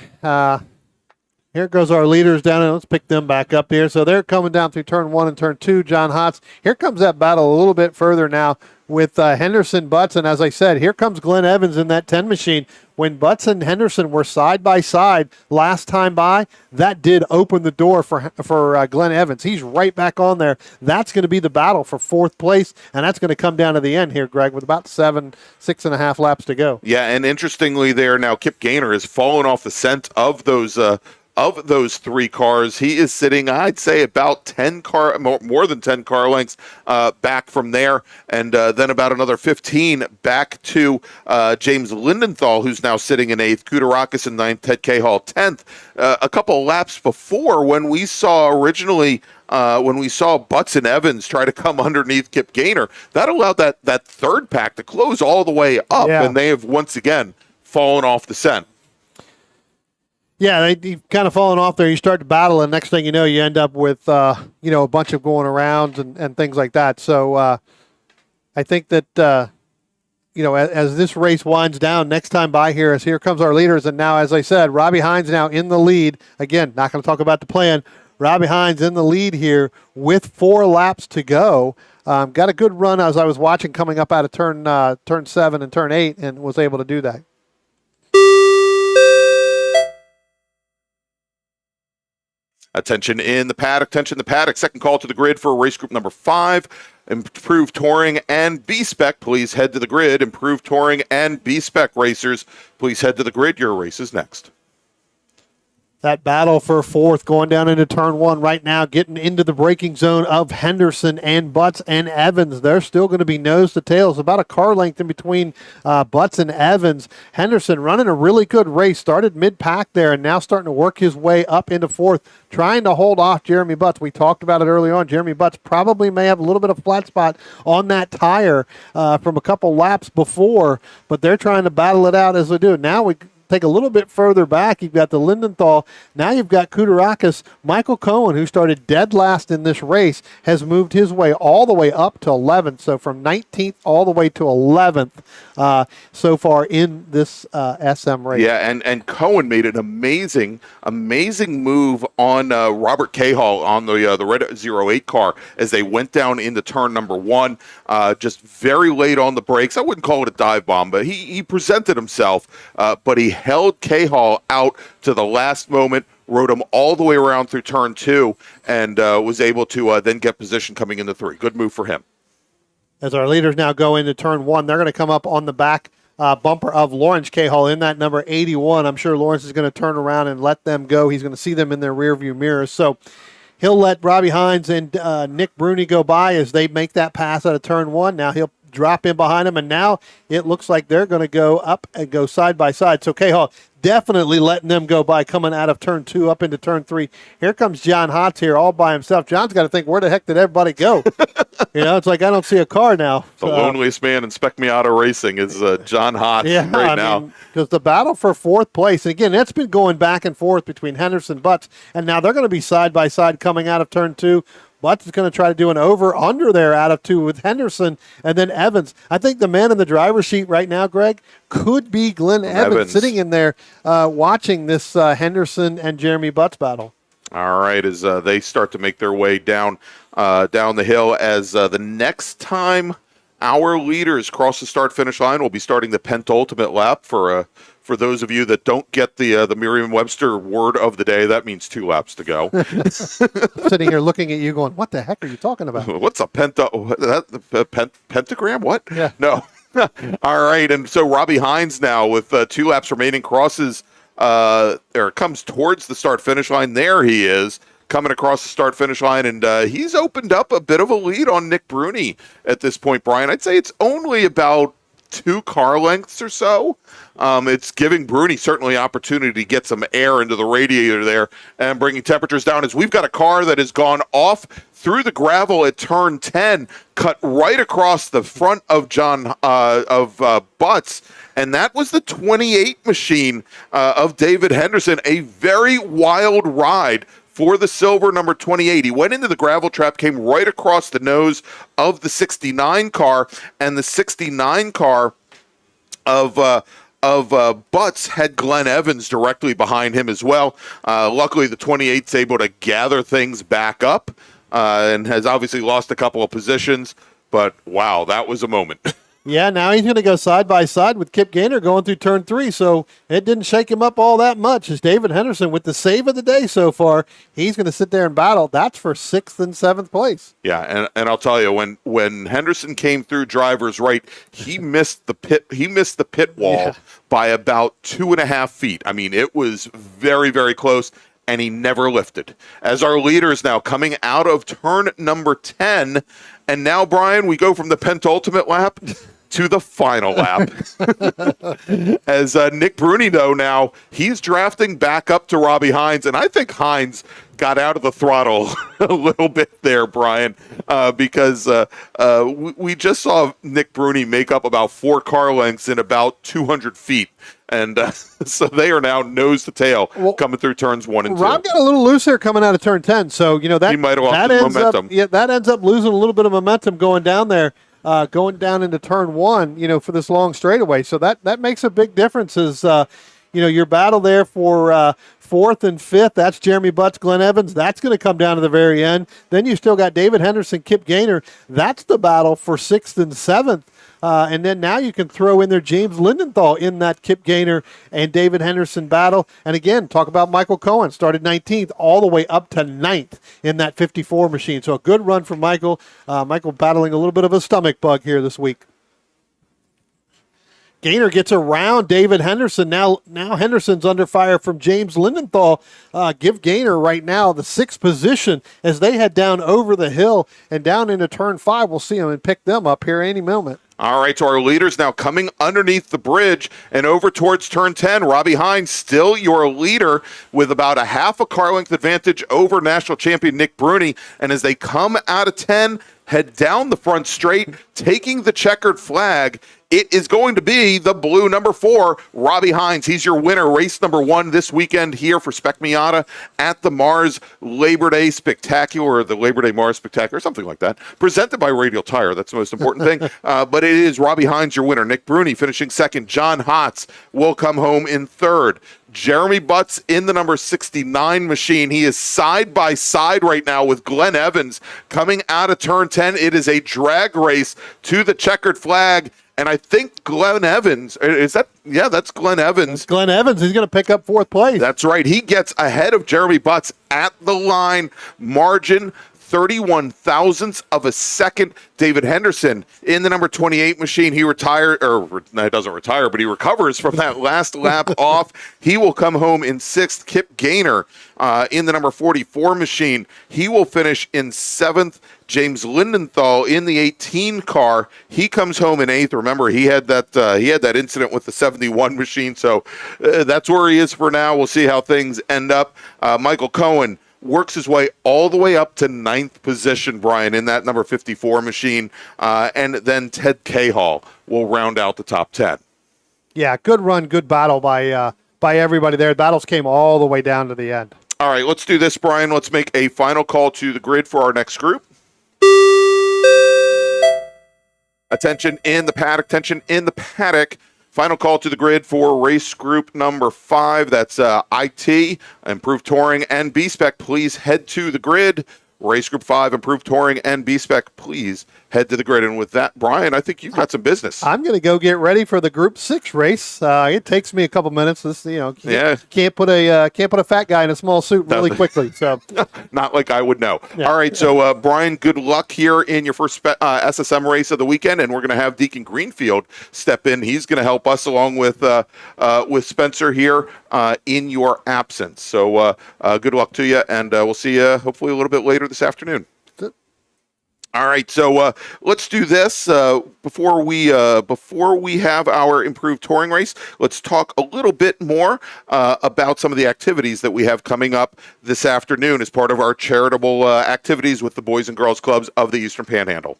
Here goes our leaders down, and let's pick them back up here. So they're coming down through turn 1 and turn 2, John Hotz. Here comes that battle a little bit further now with Henderson, Butts, and as I said, here comes Glenn Evans in that 10 machine. When Butts and Henderson were side by side last time by, that did open the door for Glenn Evans. He's right back on there. That's going to be the battle for 4th place, and that's going to come down to the end here, Greg, with about 6.5 laps to go. Yeah, and interestingly there now, Kip Gaynor has fallen off the scent of those 3 cars. He is sitting, I'd say, about more than 10 car lengths back from there, and then about another 15 back to James Lindenthal, who's now sitting in 8th, Kudarakis in 9th, Ted Cahall 10th. A couple of laps before, when we saw Butts and Evans try to come underneath Kip Gaynor, that allowed that third pack to close all the way up, and they have once again fallen off the scent. Yeah, they've kind of fallen off there. You start to battle, and next thing you know, you end up with a bunch of going around and things like that. So I think that as this race winds down, next time by here comes our leaders, and now, as I said, Robbie Hines now in the lead. Again, not going to talk about the plan. Robbie Hines in the lead here with 4 laps to go. Got a good run as I was watching coming up out of turn 7 and turn 8, and was able to do that. Attention in the paddock. Second call to the grid for race group number 5. Improved Touring and B-Spec, please head to the grid. Improved Touring and B-Spec racers, please head to the grid. Your race is next. That battle for 4th going down into turn 1 right now, getting into the braking zone of Henderson and Butts and Evans. They're still going to be nose to tails, about a car length in between Butts and Evans. Henderson running a really good race, started mid-pack there and now starting to work his way up into 4th, trying to hold off Jeremy Butts. We talked about it early on. Jeremy Butts probably may have a little bit of flat spot on that tire from a couple laps before, but they're trying to battle it out as they do. Now we take a little bit further back, you've got the Lindenthal. Now you've got Kudarakis. Michael Cohen, who started dead last in this race, has moved his way all the way up to 11th. So from 19th all the way to 11th so far in this SM race. Yeah, and Cohen made an amazing move on Robert Cahall on the Red 08 car as they went down into turn number 1. Just very late on the brakes. I wouldn't call it a dive bomb, but he presented himself, but he held Cahall out to the last moment, rode him all the way around through turn 2, and was able to then get position coming into 3. Good move for him. As our leaders now go into turn 1, they're going to come up on the back bumper of Lawrence Cahall in that number 81. I'm sure Lawrence is going to turn around and let them go. He's going to see them in their rearview mirrors. So he'll let Robbie Hines and Nick Bruni go by as they make that pass out of turn 1. Now he'll drop in behind him, and now it looks like they're going to go up and go side by side. So Cahall definitely letting them go by, coming out of turn 2 up into turn 3. Here comes John Hotz here all by himself. John's got to think, where the heck did everybody go? It's like I don't see a car now. The loneliest man in Spec Miata racing is John Hotz now. Because the battle for 4th place, and again, that's been going back and forth between Henderson and Butts, and now they're going to be side by side coming out of turn 2. Butts is going to try to do an over-under there out of 2 with Henderson and then Evans. I think the man in the driver's seat right now, Greg, could be Glenn Evans. Sitting in there watching this Henderson and Jeremy Butts battle. All right, as they start to make their way down the hill, as the next time our leaders cross the start-finish line, we'll be starting the penultimate lap. For those of you that don't get the Merriam-Webster word of the day, that means 2 laps to go. Sitting here looking at you going, what the heck are you talking about? What's a pentagram? What? Yeah. No. All right, and so Robbie Hines now with 2 laps remaining crosses or comes towards the start-finish line. There he is, coming across the start-finish line, and he's opened up a bit of a lead on Nick Bruni at this point, Brian. I'd say it's only about 2 car lengths or so. It's giving Bruni certainly opportunity to get some air into the radiator there and bringing temperatures down, as we've got a car that has gone off through the gravel at turn 10, cut right across the front of Butts, and that was the 28 machine of David Henderson. A very wild ride for the silver number 28. He went into the gravel trap, came right across the nose of the 69 car, and the 69 car of Butts had Glenn Evans directly behind him as well. Luckily, the 28's able to gather things back up and has obviously lost a couple of positions, but wow, that was a moment. Yeah, now he's going to go side by side with Kip Gaynor going through turn 3, so it didn't shake him up all that much. As David Henderson, with the save of the day so far, he's going to sit there and battle. That's for 6th and 7th place. Yeah, and I'll tell you, when Henderson came through driver's right, he missed the pit wall by about 2.5 feet. I mean, it was very, very close, and he never lifted. As our leaders now coming out of turn number 10, and now, Brian, we go from the penultimate lap to the final lap. As Nick Bruni, though, now he's drafting back up to Robbie Hines, and I think Hines got out of the throttle a little bit there, Brian, because we just saw Nick Bruni make up about 4 car lengths in about 200 feet. And so they are now nose to tail coming through turns 1 and 2. Rob got a little loose here coming out of turn 10, so that he might have lost his momentum. That ends up losing a little bit of momentum going down there, going down into turn 1. For this long straightaway. So that makes a big difference. As your battle there for 4th and 5th, that's Jeremy Butts, Glenn Evans. That's going to come down to the very end. Then you still got David Henderson, Kip Gaynor. That's the battle for 6th and 7th. And then now you can throw in there James Lindenthal in that Kip Gaynor and David Henderson battle. And again, talk about Michael Cohen, started 19th all the way up to 9th in that 54 machine. So a good run for Michael. Michael battling a little bit of a stomach bug here this week. Gaynor gets around David Henderson. Now Henderson's under fire from James Lindenthal. Give Gaynor right now the 6th position as they head down over the hill and down into turn 5. We'll see them and pick them up here any moment. All right, so our leaders now coming underneath the bridge and over towards turn 10. Robbie Hines still your leader with about a half a car length advantage over national champion Nick Bruni. And as they come out of 10, head down the front straight, taking the checkered flag, it is going to be the blue number 4, Robbie Hines. He's your winner. Race number 1 this weekend here for Spec Miata at the MARRS Labor Day Spectacular, or the Labor Day MARRS Spectacular, something like that. Presented by Radial Tire. That's the most important thing. But it is Robbie Hines your winner. Nick Bruni finishing 2nd. John Hotz will come home in 3rd. Jeremy Butts in the number 69 machine. He is side by side right now with Glenn Evans coming out of turn 10. It is a drag race to the checkered flag. And I think Glenn Evans, that's Glenn Evans. That's Glenn Evans. He's going to pick up 4th place. That's right. He gets ahead of Jeremy Butts at the line. Margin 31 thousandths of a second. David Henderson in the number 28 machine. He retired, or no, he doesn't retire, but he recovers from that last lap off. He will come home in 6th. Kip Gaynor in the number 44 machine. He will finish in 7th. James Lindenthal in the 18 car. He comes home in 8th. Remember, he had that incident with the 71 machine, so that's where he is for now. We'll see how things end up. Michael Cohen works his way all the way up to 9th position, Brian, in that number 54 machine. And then Ted Cahall will round out the top 10. Yeah, good run, good battle by everybody there. Battles came all the way down to the end. All right, let's do this, Brian. Let's make a final call to the grid for our next group. Attention in the paddock. Final call to the grid for race group number 5. That's IT, Improved Touring, and B-Spec. Please head to the grid. Race group 5, Improved Touring, and B-Spec. Please head to the grid. And with that, Brian, I think you've got some business. I'm going to go get ready for the Group 6 race. It takes me a couple minutes. This, can't put a fat guy in a small suit really quickly. So, not like I would know. Yeah. All right, so Brian, good luck here in your first SSM race of the weekend, and we're going to have Deacon Greenfield step in. He's going to help us along with Spencer here in your absence. So, good luck to you, and we'll see you hopefully a little bit later this afternoon. All right, so let's do this before we have our Improved Touring race. Let's talk a little bit more about some of the activities that we have coming up this afternoon as part of our charitable activities with the Boys and Girls Clubs of the Eastern Panhandle.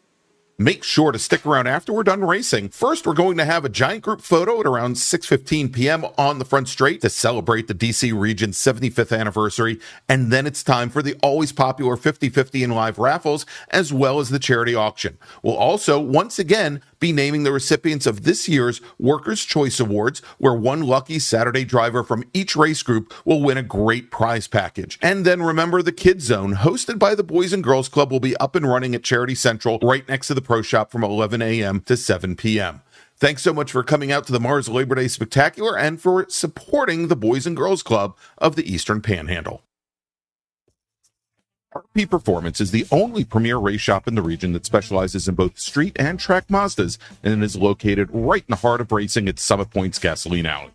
Make sure to stick around after we're done racing. First, we're going to have a giant group photo at around 6:15 p.m. on the front straight to celebrate the DC region's 75th anniversary. And then it's time for the always popular 50/50 and live raffles, as well as the charity auction. We'll also, once again, be naming the recipients of this year's Workers' Choice Awards, where one lucky Saturday driver from each race group will win a great prize package. And then remember, the Kids Zone, hosted by the Boys and Girls Club, will be up and running at Charity Central right next to the Pro Shop from 11 a.m. to 7 p.m. Thanks so much for coming out to the MARRS Labor Day Spectacular and for supporting the Boys and Girls Club of the Eastern Panhandle. RP Performance is the only premier race shop in the region that specializes in both street and track Mazdas and is located right in the heart of racing at Summit Point's Gasoline Alley.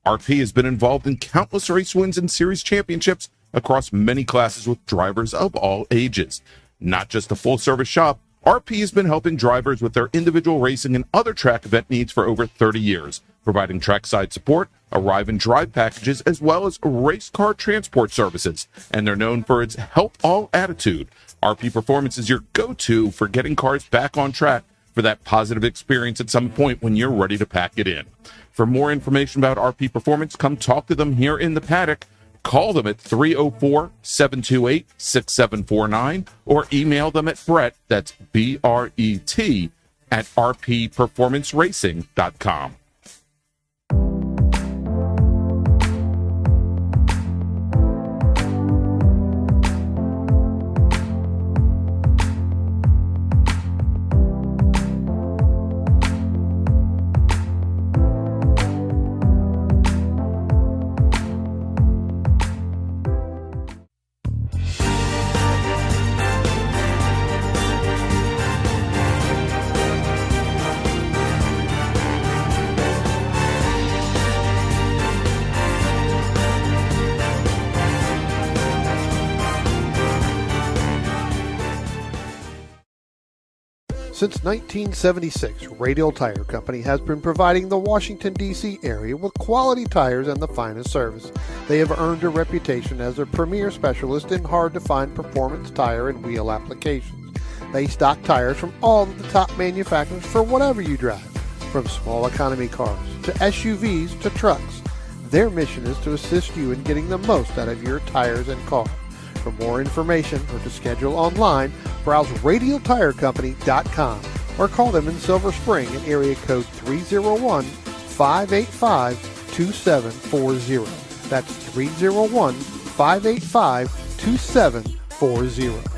RP has been involved in countless race wins and series championships across many classes with drivers of all ages. Not just a full-service shop, RP has been helping drivers with their individual racing and other track event needs for over 30 years, providing trackside support, arrive and drive packages, as well as race car transport services. And they're known for its help all attitude. RP Performance is your go-to for getting cars back on track for that positive experience at some point when you're ready to pack it in. For more information about RP Performance, come talk to them here in the paddock. Call them at 304-728-6749 or email them at Brett, that's B-R-E-T, at rpperformanceracing.com. Since 1976, Radial Tire Company has been providing the Washington, D.C. area with quality tires and the finest service. They have earned a reputation as a premier specialist in hard-to-find performance tire and wheel applications. They stock tires from all of the top manufacturers for whatever you drive, from small economy cars to SUVs to trucks. Their mission is to assist you in getting the most out of your tires and car. For more information or to schedule online, browse radialtirecompany.com or call them in Silver Spring at area code 301-585-2740. That's 301-585-2740.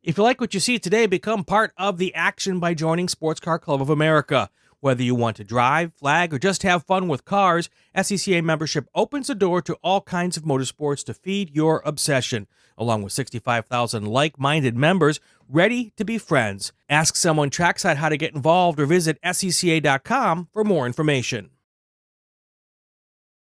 If you like what you see today, become part of the action by joining Sports Car Club of America. Whether you want to drive, flag, or just have fun with cars, SCCA membership opens the door to all kinds of motorsports to feed your obsession, along with 65,000 like-minded members ready to be friends. Ask someone trackside how to get involved or visit scca.com for more information.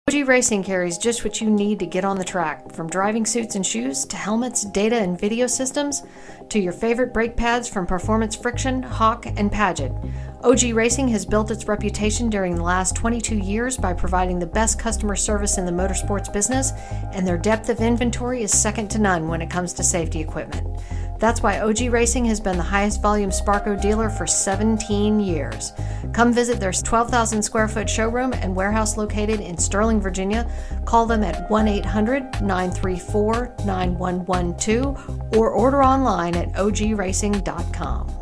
OG Racing carries just what you need to get on the track, from driving suits and shoes to helmets, data and video systems, to your favorite brake pads from Performance Friction, Hawk, and Paget. OG Racing has built its reputation during the last 22 years by providing the best customer service in the motorsports business, and their depth of inventory is second to none when it comes to safety equipment. That's why OG Racing has been the highest volume Sparco dealer for 17 years. Come visit their 12,000 square foot showroom and warehouse located in Sterling, Virginia. Call them at 1-800-934-9112 or order online at ogracing.com.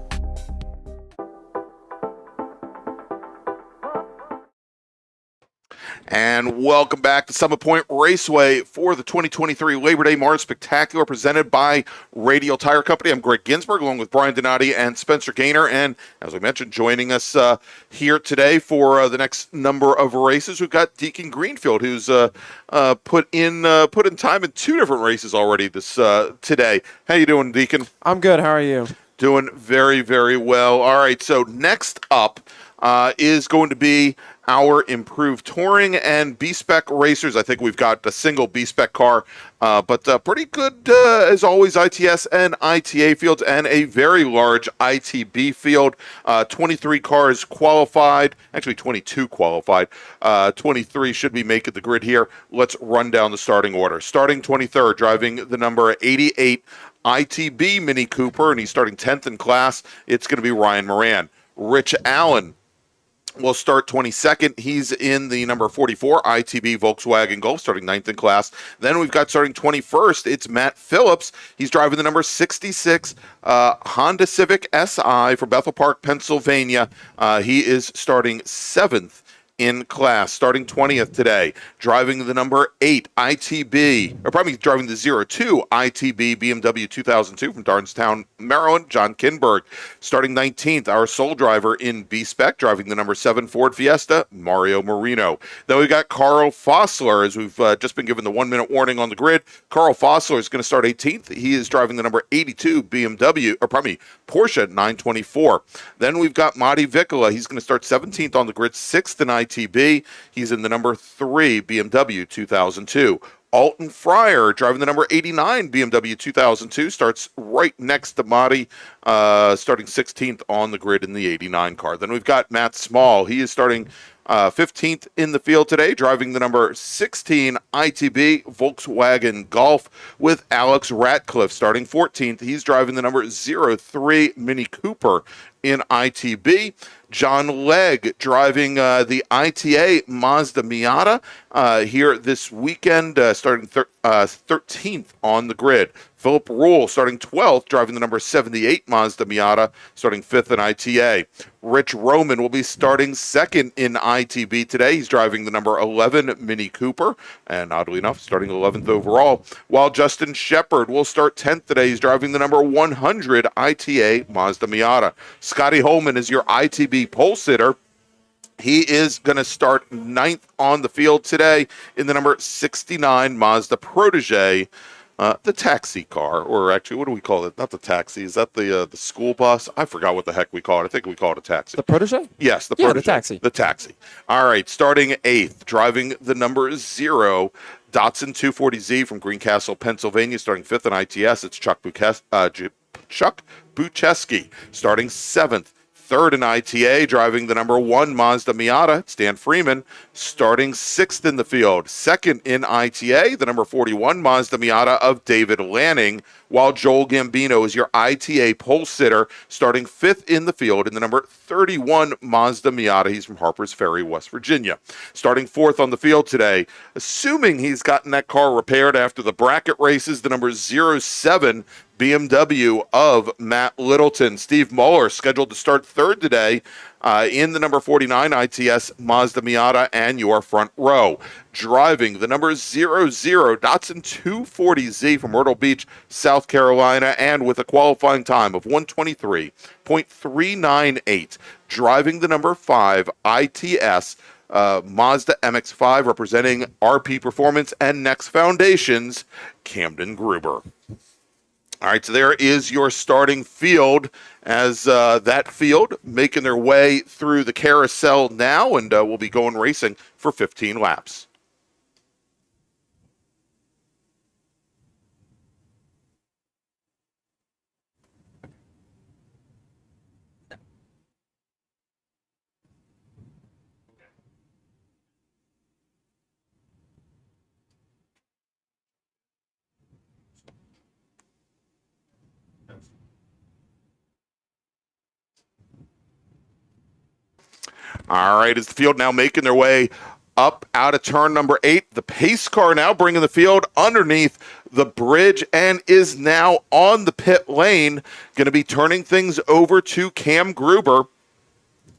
And welcome back to Summit Point Raceway for the 2023 Labor Day Mars Spectacular presented by Radial Tire Company. I'm Greg Ginsburg along with Brian Donati and Spencer Gaynor. And as I mentioned, joining us here today for the next number of races, we've got Deacon Greenfield, who's put in time in two different races already this today. How you doing, Deacon? I'm good. How are you? Doing very, very well. All right, so next up is going to be our improved touring and B-Spec racers. I think we've got a single B-Spec car, but pretty good, as always, ITS and ITA fields and a very large ITB field. 23 cars qualified, actually 22 qualified. 23 should be making the grid here. Let's run down the starting order. Starting 23rd, driving the number 88 ITB Mini Cooper, and he's starting 10th in class. It's going to be Ryan Moran. Rich Allen will start 22nd. He's in the number 44 ITB Volkswagen Golf, starting 9th in class. Then we've got starting 21st, it's Matt Phillips. He's driving the number 66 Honda Civic SI from Bethel Park, Pennsylvania. He is starting 7th in class, starting 20th today, driving the number 8 ITB, or probably driving the 02 ITB BMW 2002 from Darnestown, Maryland, John Kinberg. Starting 19th, our sole driver in B-Spec, driving the number 7 Ford Fiesta, Mario Marino. Then we've got Carl Fossler, as we've just been given the 1 minute warning on the grid. Carl Fossler is going to start 18th. He is driving the number 82 Porsche 924. Then we've got Matti Vicola. He's going to start 17th on the grid, 6th in ITB. He's in the number 3 BMW 2002. Alton Fryer, driving the number 89 BMW 2002, starts right next to Matti, starting 16th on the grid in the 89 car. Then we've got Matt Small. He is starting 15th in the field today, driving the number 16 ITB Volkswagen Golf with Alex Ratcliffe. Starting 14th, he's driving the number 03 Mini Cooper in ITB. John Legg driving the ITA Mazda Miata here this weekend, starting 13th on the grid. Philip Rule starting 12th, driving the number 78 Mazda Miata, starting 5th in ITA. Rich Roman will be starting 2nd in ITB today. He's driving the number 11 Mini Cooper, and oddly enough, starting 11th overall. While Justin Shepard will start 10th today. He's driving the number 100 ITA Mazda Miata. Scotty Holman is your ITB pole sitter. He is going to start 9th on the field today in the number 69 Mazda Protege. The taxi car, or actually, what do we call it? Not the taxi. Is that the school bus? I forgot what the heck we call it. I think we call it a taxi. The Protege? Yes, the Protege. The taxi. The taxi. All right, starting 8th, driving the number 0, Datsun 240Z from Greencastle, Pennsylvania, starting 5th in ITS. It's Chuck Bucheski, starting 7th. 3rd in ITA, driving the number 1 Mazda Miata, Stan Freeman, starting 6th in the field. 2nd in ITA, the number 41 Mazda Miata of David Lanning, while Joel Gambino is your ITA pole sitter, starting 5th in the field in the number 31 Mazda Miata. He's from Harpers Ferry, West Virginia. Starting 4th on the field today, assuming he's gotten that car repaired after the bracket races, the number 07 BMW of Matt Littleton. Steve Muller scheduled to start 3rd today in the number 49 ITS Mazda Miata and your front row. Driving the number 00 Datsun 240Z from Myrtle Beach, South Carolina, and with a qualifying time of 1:23.398. Driving the number 5 ITS Mazda MX-5, representing RP Performance and Next Foundations, Camden Gruber. All right, so there is your starting field, as that field making their way through the carousel now, and we'll be going racing for 15 laps. All right, as the field now making their way up out of turn number 8, the pace car now bringing the field underneath the bridge and is now on the pit lane. Going to be turning things over to Cam Gruber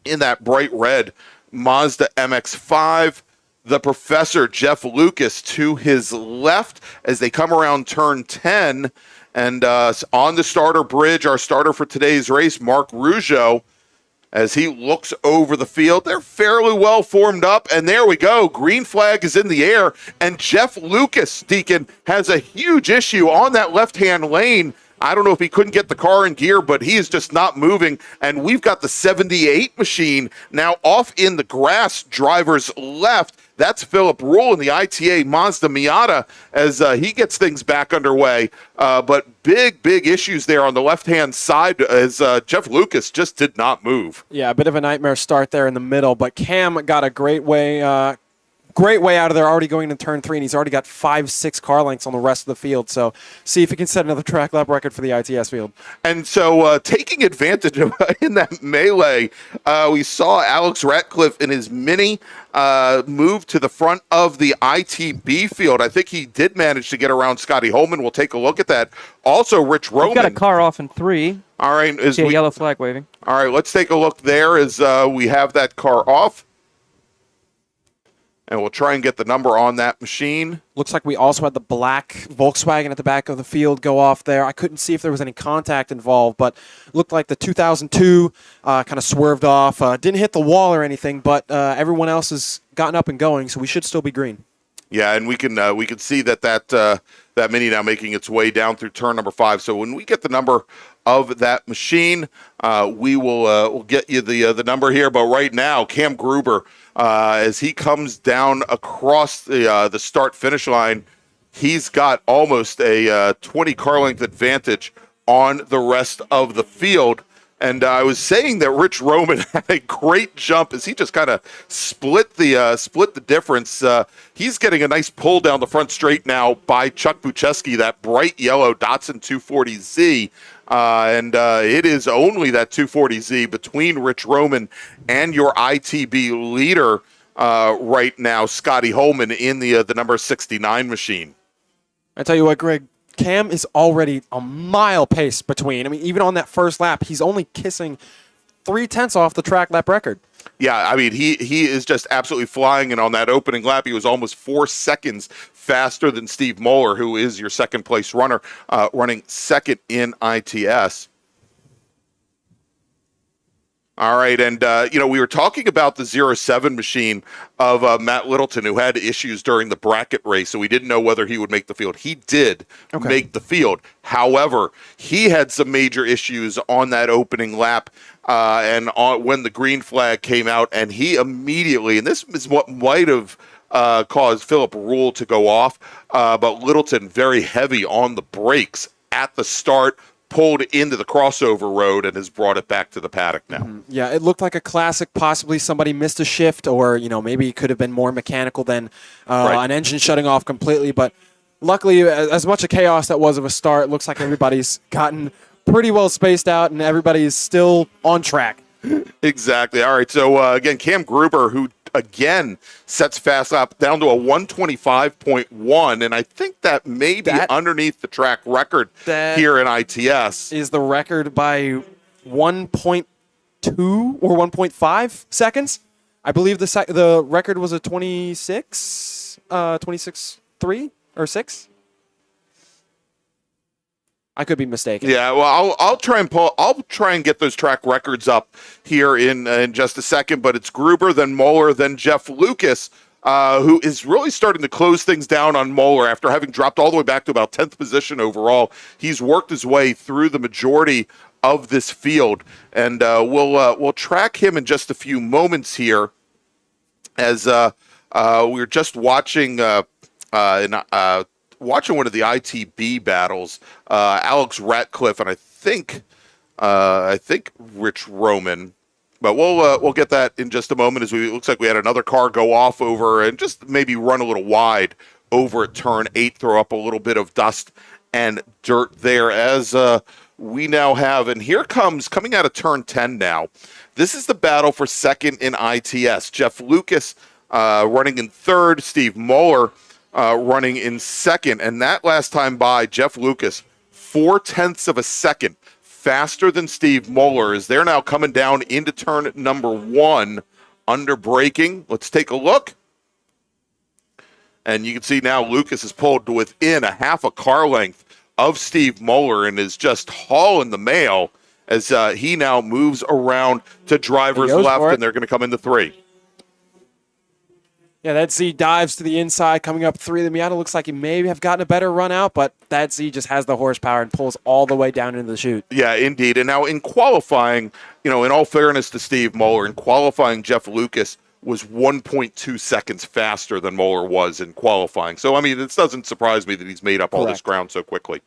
in that bright red Mazda MX-5. The Professor, Jeff Lucas, to his left as they come around turn 10. And on the starter bridge, our starter for today's race, Mark Rougeau, as he looks over the field. They're fairly well formed up, and there we go. Green flag is in the air, and Jeff Lucas, Deacon, has a huge issue on that left-hand lane. I don't know if he couldn't get the car in gear, but he is just not moving, and we've got the 78 machine now off in the grass, driver's left. That's Philip Rule in the ITA Mazda Miata as he gets things back underway. But big issues there on the left-hand side as Jeff Lucas just did not move. Yeah, a bit of a nightmare start there in the middle, but Cam got a great way out of there, already going into turn 3, and he's already got 5-6 car lengths on the rest of the field. So see if he can set another track lap record for the ITS field. And so taking advantage of in that melee, we saw Alex Ratcliffe in his Mini move to the front of the ITB field. I think he did manage to get around Scotty Holman. We'll take a look at that. Also, Rich Roman. We've got a car off in 3. All right. See a yellow flag waving. All right, let's take a look there as we have that car off. And we'll try and get the number on that machine. Looks like we also had the black Volkswagen at the back of the field go off there. I couldn't see if there was any contact involved, but looked like the 2002 kind of swerved off. Didn't hit the wall or anything, but everyone else has gotten up and going, so we should still be green. Yeah, and we can see that Mini now making its way down through turn number 5. So when we get the number of that machine, we'll get you the number here. But right now, Cam Gruber, as he comes down across the start-finish line, he's got almost a 20 car length advantage on the rest of the field. And I was saying that Rich Roman had a great jump as he just kind of split the difference. He's getting a nice pull down the front straight now by Chuck Bucheski, that bright yellow Datsun 240Z. And it is only that 240Z between Rich Roman and your ITB leader right now, Scotty Holman, in the number 69 machine. I tell you what, Greg, Cam is already a mile pace between. I mean, even on that first lap, he's only kissing 0.3 off the track lap record. Yeah, I mean, he is just absolutely flying, and on that opening lap, he was almost 4 seconds faster than Steve Moeller, who is your second-place runner, running second in ITS. All right, and, we were talking about the 07 machine of Matt Littleton, who had issues during the bracket race, so we didn't know whether he would make the field. He did make the field. However, he had some major issues on that opening lap when the green flag came out, and he immediately, and this is what might have caused Philip Rule to go off, but Littleton very heavy on the brakes at the start, pulled into the crossover road and has brought it back to the paddock now. Yeah, it looked like a classic. Possibly somebody missed a shift, or maybe it could have been more mechanical than an engine shutting off completely. But luckily, as much a chaos that was of a start, it looks like everybody's gotten pretty well spaced out and everybody's still on track. Exactly. All right. So again, Cam Gruber, who again sets fast lap down to a 125.1, and I think that may be underneath the track record here in ITS. Is the record by 1.2 or 1.5 seconds? I believe the record was a 26.3 or 6. I could be mistaken. Yeah, well, I'll try and get those track records up here in just a second. But it's Gruber, then Moeller, then Jeff Lucas, who is really starting to close things down on Moeller after having dropped all the way back to about 10th position overall. He's worked his way through the majority of this field, and we'll track him in just a few moments here, as we're just watching watching one of the ITB battles, Alex Ratcliffe and I think Rich Roman, but we'll get that in just a moment. As it looks like we had another car go off over and just maybe run a little wide over at turn 8, throw up a little bit of dust and dirt there as we now have, and here comes, coming out of turn 10 now, this is the battle for second in ITS. Jeff Lucas running in third, Steve Moeller running in second. And that last time by, Jeff Lucas, 0.4 of a second faster than Steve Moeller, as they're now coming down into turn number 1 under braking. Let's take a look. And you can see now Lucas is pulled to within a half a car length of Steve Moeller and is just hauling the mail as he now moves around to driver's left, and they're going to come into 3. Yeah, that Z dives to the inside, coming up 3. The Miata looks like he may have gotten a better run out, but that Z just has the horsepower and pulls all the way down into the chute. Yeah, indeed. And now in qualifying, in all fairness to Steve Moeller, in qualifying, Jeff Lucas was 1.2 seconds faster than Moeller was in qualifying. So, I mean, it doesn't surprise me that he's made up all this ground so quickly.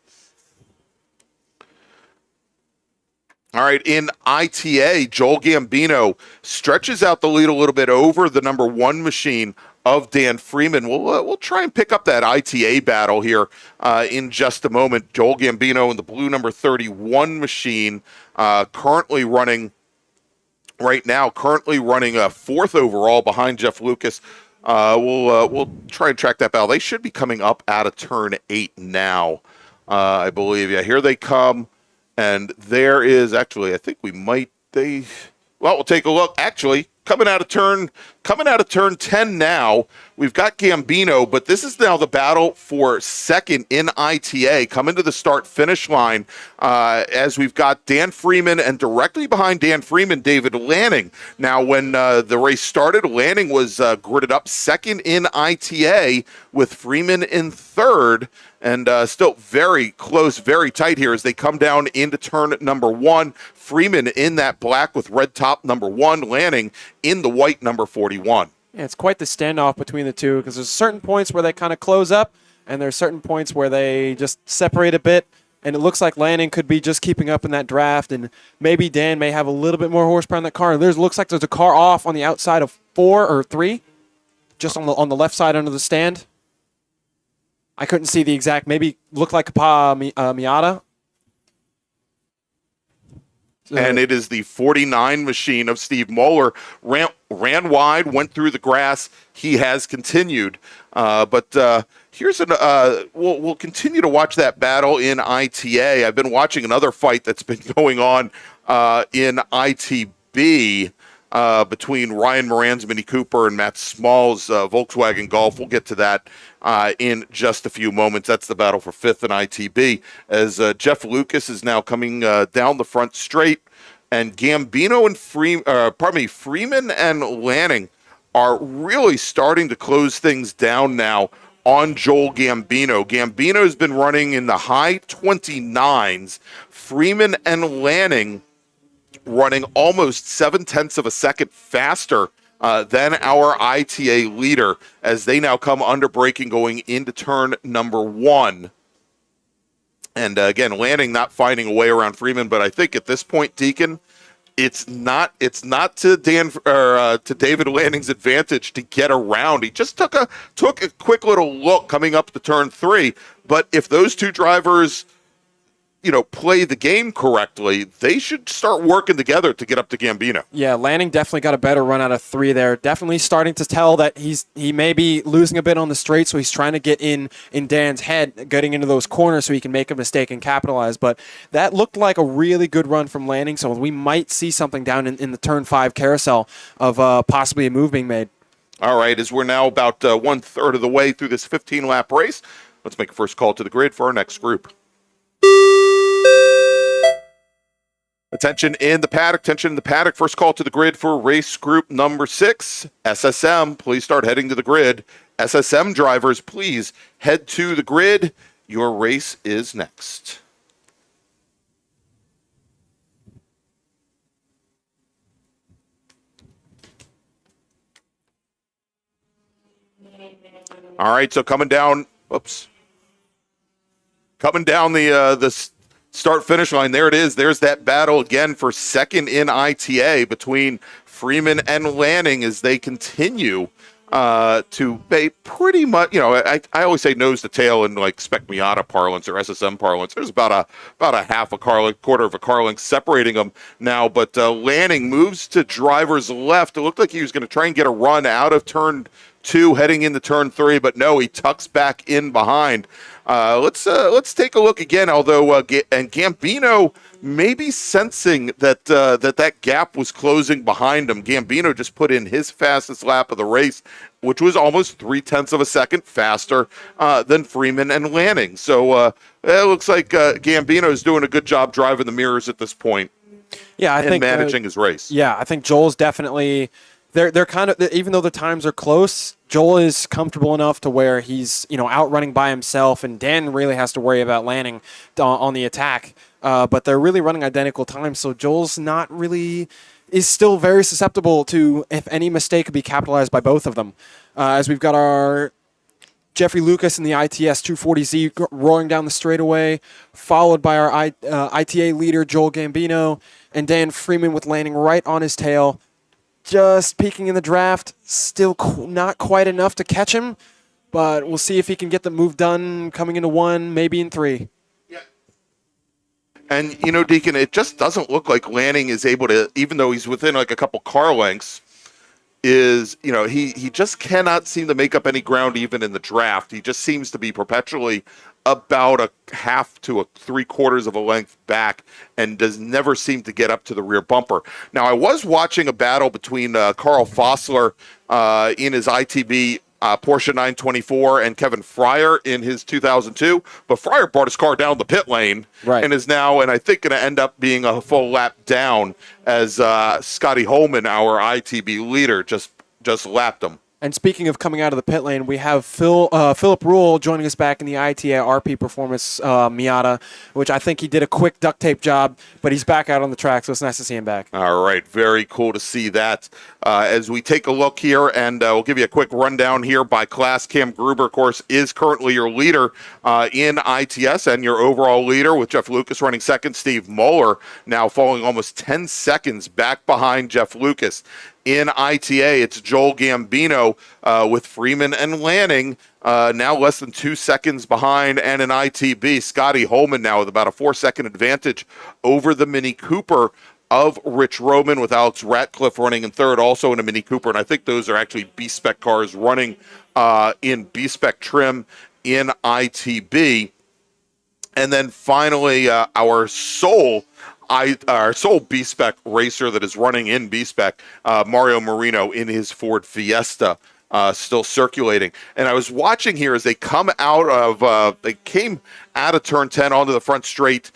All right, in ITA, Joel Gambino stretches out the lead a little bit over the number 1 machine of Dan Freeman. We'll try and pick up that ITA battle here in just a moment. Joel Gambino in the blue number 31 machine, currently running a 4th overall behind Jeff Lucas. We'll try and track that battle. They should be coming up out of turn 8 now, I believe. Yeah, here they come. And there is actually, I think we'll take a look. Actually, coming out of turn 10 now, we've got Gambino, but this is now the battle for second in ITA, coming to the start-finish line, as we've got Dan Freeman, and directly behind Dan Freeman, David Lanning. Now, when the race started, Lanning was gridded up second in ITA, with Freeman in third, and still very close, very tight here as they come down into turn number 1. Freeman in that black with red top number 1, Lanning in the white number 41. Yeah, it's quite the standoff between the two, because there's certain points where they kind of close up, and there's certain points where they just separate a bit, and it looks like Lanning could be just keeping up in that draft, and maybe Dan may have a little bit more horsepower in that car. Looks like there's a car off on the outside of 4 or 3, just on the left side under the stand. I couldn't see the exact, maybe looked like a Miata. And it is the 49 machine of Steve Moeller. Ran wide, went through the grass. He has continued. But here's we'll continue to watch that battle in ITA. I've been watching another fight that's been going on in ITB between Ryan Moran's Mini Cooper and Matt Small's Volkswagen Golf. We'll get to that in just a few moments. That's the battle for 5th in ITB, as Jeff Lucas is now coming down the front straight, and Gambino and Freeman and Lanning are really starting to close things down now on Joel Gambino. Gambino's been running in the high 29s. Freeman and Lanning running almost 0.7 of a second faster than our ITA leader, as they now come under braking going into turn number 1. And again, Lanning not finding a way around Freeman, but I think at this point, Deacon, it's not to David Lanning's advantage to get around. He just took a quick little look coming up to turn 3. But if those two drivers, play the game correctly, they should start working together to get up to Gambino. Yeah, Lanning definitely got a better run out of 3 there. Definitely starting to tell that he may be losing a bit on the straight, so he's trying to get in Dan's head, getting into those corners so he can make a mistake and capitalize. But that looked like a really good run from Lanning, so we might see something down in the turn 5 carousel of possibly a move being made. All right, as we're now about 1/3 of the way through this 15-lap race, let's make a first call to the grid for our next group. Attention in the paddock. First call to the grid for race group number 6. SSM, please start heading to the grid. SSM drivers, please head to the grid. Your race is next. All right, so coming down the start-finish line, there it is. There's that battle again for second in ITA between Freeman and Lanning as they continue to a pretty much, I always say nose to tail in like Spec Miata parlance or SSM parlance. There's about a half a car length, quarter of a car length separating them now. But Lanning moves to driver's left. It looked like he was going to try and get a run out of turn 2, heading into turn 3, but no, he tucks back in behind. Let's take a look again. Although and Gambino maybe sensing that gap was closing behind him. Gambino just put in his fastest lap of the race, which was almost 0.3 of a second faster than Freeman and Lanning. So it looks like Gambino is doing a good job driving the mirrors at this point. Yeah, I think managing his race. Yeah, I think Joel's definitely. They're kind of, even though the times are close, Joel is comfortable enough to where he's outrunning by himself, and Dan really has to worry about Lanning on the attack. But they're really running identical times, so Joel's is still very susceptible to, if any mistake, could be capitalized by both of them. As we've got our Jeffrey Lucas in the ITS 240Z roaring down the straightaway, followed by our ITA leader Joel Gambino, and Dan Freeman with Lanning right on his tail. Just peeking in the draft, still not quite enough to catch him, but we'll see if he can get the move done coming into 1, maybe in 3. Yeah. And, Deacon, it just doesn't look like Lanning is able to, even though he's within like a couple car lengths, he just cannot seem to make up any ground even in the draft. He just seems to be perpetually about a half to a 3/4 of a length back and does never seem to get up to the rear bumper. Now, I was watching a battle between Carl Fossler in his ITB Porsche 924 and Kevin Fryer in his 2002, but Fryer brought his car down the pit lane and is now, and I think, going to end up being a full lap down as Scotty Holman, our ITB leader, just lapped him. And speaking of coming out of the pit lane, we have Philip Rule joining us back in the ITA RP Performance Miata, which I think he did a quick duct tape job, but he's back out on the track, so it's nice to see him back. All right, very cool to see that. As we take a look here, and we'll give you a quick rundown here by class. Cam Gruber, of course, is currently your leader in ITS and your overall leader, with Jeff Lucas running second. Steve Moeller now falling almost 10 seconds back behind Jeff Lucas. In ITA, it's Joel Gambino with Freeman and Lanning now less than 2 seconds behind. And in ITB, Scotty Holman now with about a 4-second advantage over the Mini Cooper of Rich Roman, with Alex Ratcliffe running in third, also in a Mini Cooper. And I think those are actually B-Spec cars running in B-Spec trim in ITB. And then finally, our sole B-Spec racer that is running in B-Spec, Mario Marino in his Ford Fiesta, still circulating. And I was watching here as they came out of turn 10 onto the front straight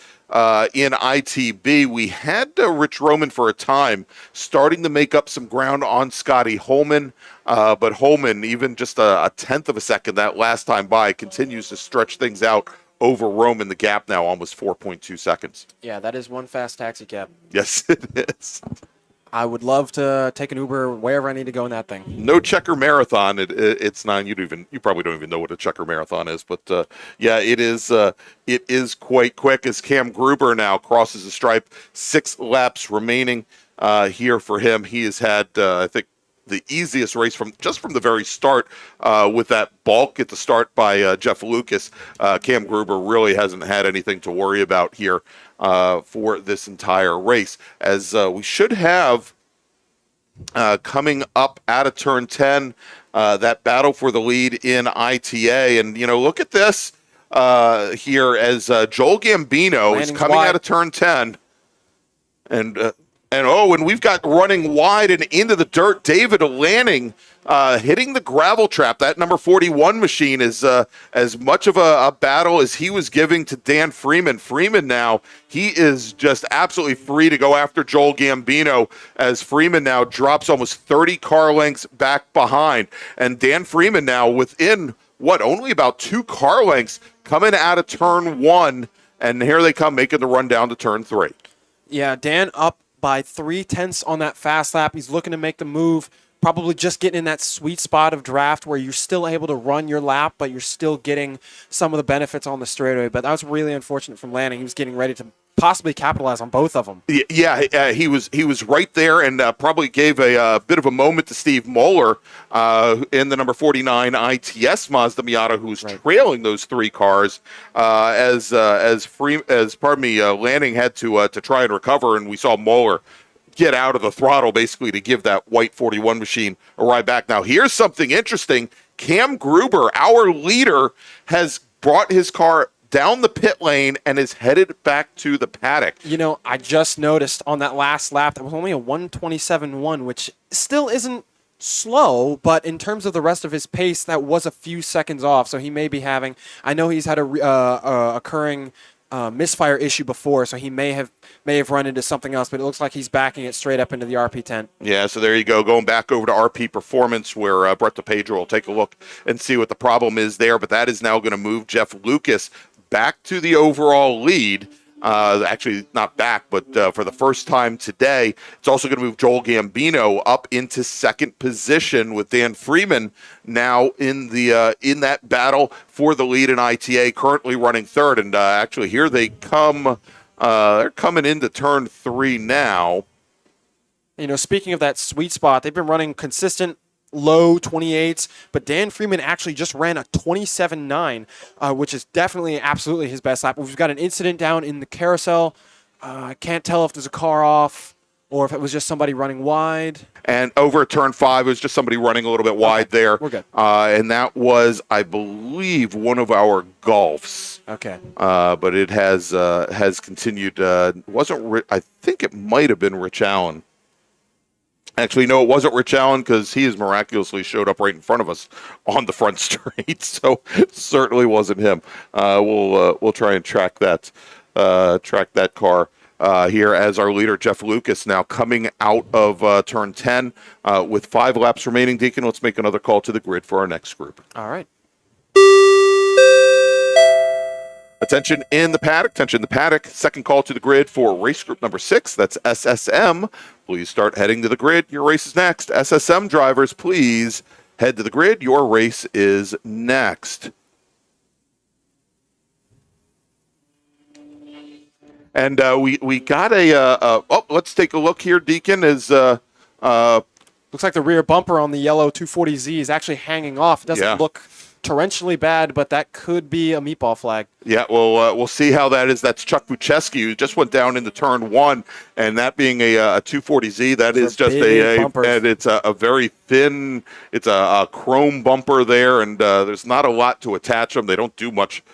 in ITB. We had Rich Roman for a time starting to make up some ground on Scotty Holman, but Holman, even just a 1/10 of a second that last time by, continues to stretch things out over Roman. The gap now almost 4.2 seconds. Yeah, that is one fast taxi cab. Yes, it is. I would love to take an Uber wherever I need to go in that thing. No checker marathon. It's 9. You probably don't even know what a checker marathon is, but yeah, it is. It is quite quick as Cam Gruber now crosses the stripe. 6 laps remaining here for him. He has had, I think, the easiest race from the very start with that balk at the start by Jeff Lucas. Cam Gruber really hasn't had anything to worry about here for this entire race, as we should have coming up out of turn 10 that battle for the lead in ITA. And look at this here as Joel Gambino is coming out of turn 10, and we've got running wide and into the dirt, David Lanning hitting the gravel trap. That number 41 machine is as much of a battle as he was giving to Dan Freeman. Freeman now, he is just absolutely free to go after Joel Gambino, as Freeman now drops almost 30 car lengths back behind. And Dan Freeman now within, only about 2 car lengths coming out of turn 1. And here they come making the run down to turn 3. Yeah, Dan up by 0.3 on that fast lap. He's looking to make the move, probably just getting in that sweet spot of draft where you're still able to run your lap, but you're still getting some of the benefits on the straightaway. But that was really unfortunate from Lanning. He was getting ready to possibly capitalize on both of them. Yeah, he was right there, and probably gave a bit of a moment to Steve Moeller in the number 49 ITS Mazda Miata, who was trailing those three cars as Lanning had to try and recover, and we saw Moeller get out of the throttle basically to give that white 41 machine a ride back. Now, here's something interesting. Cam Gruber, our leader, has brought his car down the pit lane and is headed back to the paddock. You know, I just noticed on that last lap, that was only a 1:27.1, which still isn't slow, but in terms of the rest of his pace, that was a few seconds off. So he may be having, I know he's had a occurring misfire issue before, so he may have run into something else, but it looks like he's backing it straight up into the RP tent. Yeah, so there you go, going back over to RP Performance, where Brett DePedro will take a look and see what the problem is there, but that is now going to move Jeff Lucas back to the overall lead. Actually, not back, but for the first time today. It's also going to move Joel Gambino up into second position, with Dan Freeman now in that battle for the lead in ITA, currently running third. And actually, here they come. They're coming into turn 3 now. You know, speaking of that sweet spot, they've been running consistent low 28s, but Dan Freeman actually just ran a 27.9, which is definitely absolutely his best lap. We've got an incident down in the carousel. I can't tell if there's a car off or if it was just somebody running wide. And over at turn 5, it was just somebody running a little bit wide there. We're good. And that was, I believe, one of our Golfs. Okay. But it has continued. I think it might have been Rich Allen. Actually, no, it wasn't Rich Allen, because he has miraculously showed up right in front of us on the front straight. So it certainly wasn't him. We'll try and track that car here as our leader, Jeff Lucas, now coming out of turn 10 with 5 laps remaining. Deacon, let's make another call to the grid for our next group. All right. Attention in the paddock. Second call to the grid for race group number 6. That's SSM. Please start heading to the grid. Your race is next. SSM drivers, please head to the grid. Your race is next. And we got let's take a look here, Deacon. Looks like the rear bumper on the yellow 240Z is actually hanging off. It doesn't look torrentially bad, but that could be a meatball flag. Yeah, well, we'll see how that is. That's Chuck Bucheski, who just went down into turn 1, and that being a 240Z, that is just and it's a very thin, it's a chrome bumper there, and there's not a lot to attach them. They don't do much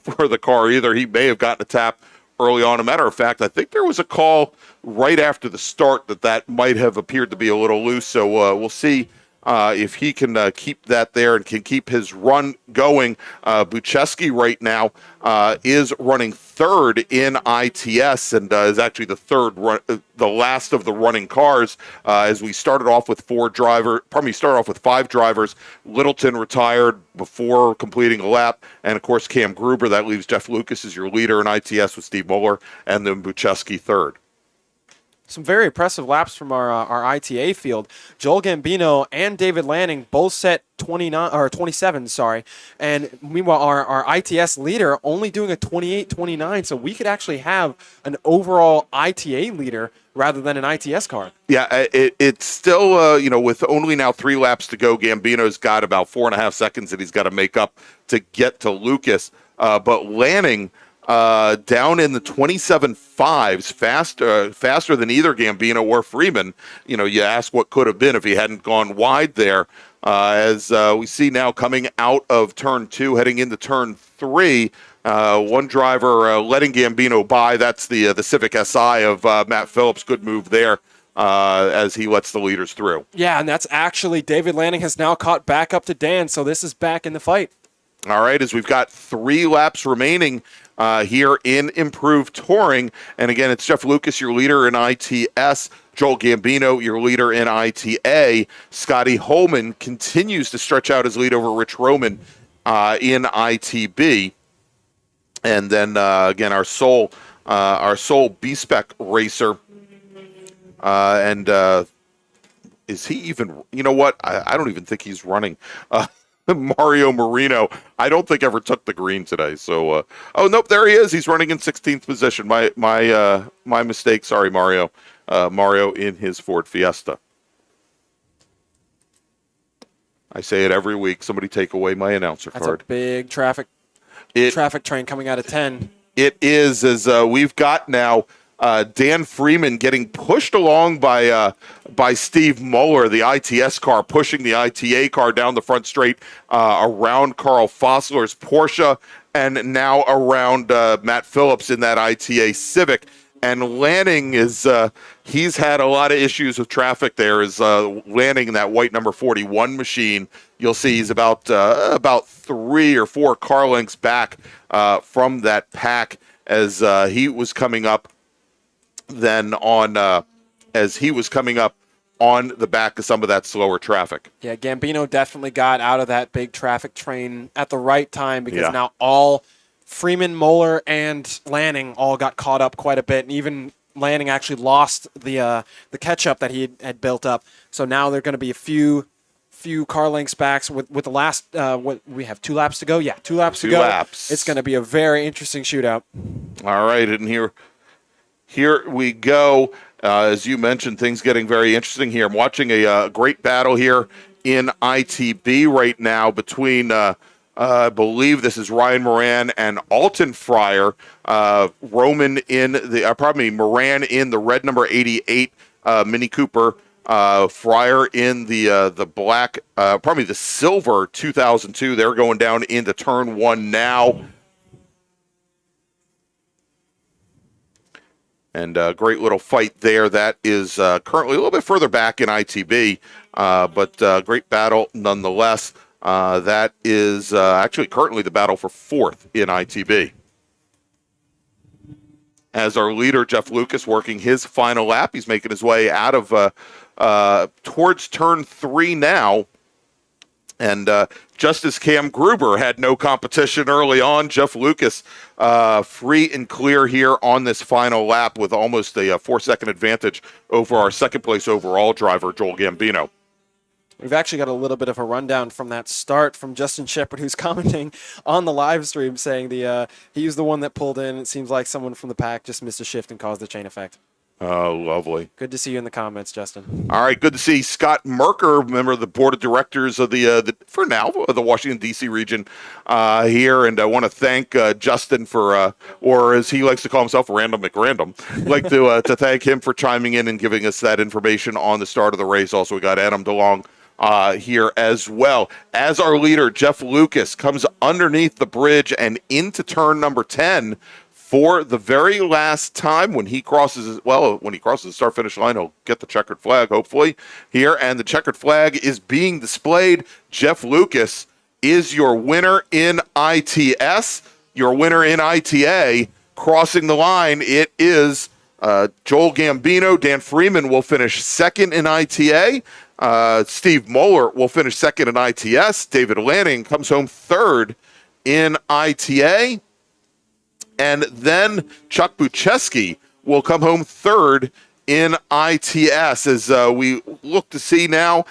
for the car either. He may have gotten a tap early on. A matter of fact, I think there was a call right after the start that might have appeared to be a little loose, so we'll see if he can keep that there and can keep his run going. Bucheski right now is running third in ITS and is actually the last of the running cars, as we started off with 5 drivers. Littleton retired before completing a lap, and of course Cam Gruber. That leaves Jeff Lucas as your leader in ITS with Steve Moeller, and then Bucheski third. Some very impressive laps from our ITA field. Joel Gambino and David Lanning both set 27, and meanwhile our ITS leader only doing a 28.29, so we could actually have an overall ITA leader rather than an ITS car. Yeah, it's still, with only now 3 laps to go, Gambino's got about 4.5 seconds that he's got to make up to get to Lucas, but Lanning down in the 27.5s, faster than either Gambino or Freeman. You ask what could have been if he hadn't gone wide there. As we see now coming out of turn 2, heading into turn 3, one driver letting Gambino by. That's the Civic SI of Matt Phillips. Good move there. As he lets the leaders through. Yeah, and that's actually David Lanning has now caught back up to Dan, so this is back in the fight. All right, as we've got 3 laps remaining here in Improved Touring. And again, it's Jeff Lucas, your leader in ITS. Joel Gambino, your leader in ITA. Scotty Holman continues to stretch out his lead over Rich Roman in ITB. And then, again, our sole B-Spec racer. Is he even, I don't even think he's running. Mario Marino, I don't think ever took the green today. So, oh nope, there he is. He's running in 16th position. My mistake. Sorry, Mario. Mario in his Ford Fiesta. I say it every week. Somebody take away my announcer That's card. a big traffic train coming out of 10. It is, as we've got now Dan Freeman getting pushed along by Steve Moeller, the ITS car, pushing the ITA car down the front straight around Carl Fossler's Porsche, and now around Matt Phillips in that ITA Civic. And Lanning is, he's had a lot of issues with traffic there, is Lanning in that white number 41 machine. You'll see he's about 3 or 4 car lengths back from that pack as he was coming up on the back of some of that slower traffic. Yeah, Gambino definitely got out of that big traffic train at the right time because now all Freeman, Moeller, and Lanning all got caught up quite a bit, and even Lanning actually lost the catch-up that he had built up. So now they're going to be a few car lengths back with the last what we have 2 laps to go. Yeah, 2 laps to go. It's going to be a very interesting shootout. All right, and here we go. As you mentioned, things getting very interesting here. I'm watching a great battle here in ITB right now between I believe this is Ryan Moran and Alton Fryer. Moran in the red number 88 Mini Cooper. Fryer in the black, probably the silver 2002. They're going down into turn 1 now. And a great little fight there. That is currently a little bit further back in ITB, but great battle nonetheless. That is actually currently the battle for 4th in ITB. As our leader, Jeff Lucas, working his final lap. He's making his way out of towards turn 3 now. And just as Cam Gruber had no competition early on, Jeff Lucas free and clear here on this final lap with almost a 4-second advantage over our second-place overall driver, Joel Gambino. We've actually got a little bit of a rundown from that start from Justin Shepard, who's commenting on the live stream, saying he was the one that pulled in. It seems like someone from the pack just missed a shift and caused the chain effect. Oh, lovely. Good to see you in the comments, Justin. All right, good to see Scott Merker, member of the board of directors of the for now, of the Washington, D.C. region here. And I want to thank Justin for, or as he likes to call himself, Random McRandom. I'd like to thank him for chiming in and giving us that information on the start of the race. Also, we got Adam DeLong here as well. As our leader, Jeff Lucas, comes underneath the bridge and into turn number 10 for the very last time when he crosses the start-finish line. He'll get the checkered flag, hopefully, here. And the checkered flag is being displayed. Jeff Lucas is your winner in ITS. Your winner in ITA. Crossing the line, it is Joel Gambino. Dan Freeman will finish second in ITA. Steve Moeller will finish second in ITS. David Lanning comes home third in ITA. And then Chuck Bucheski will come home third in ITS as we look to see now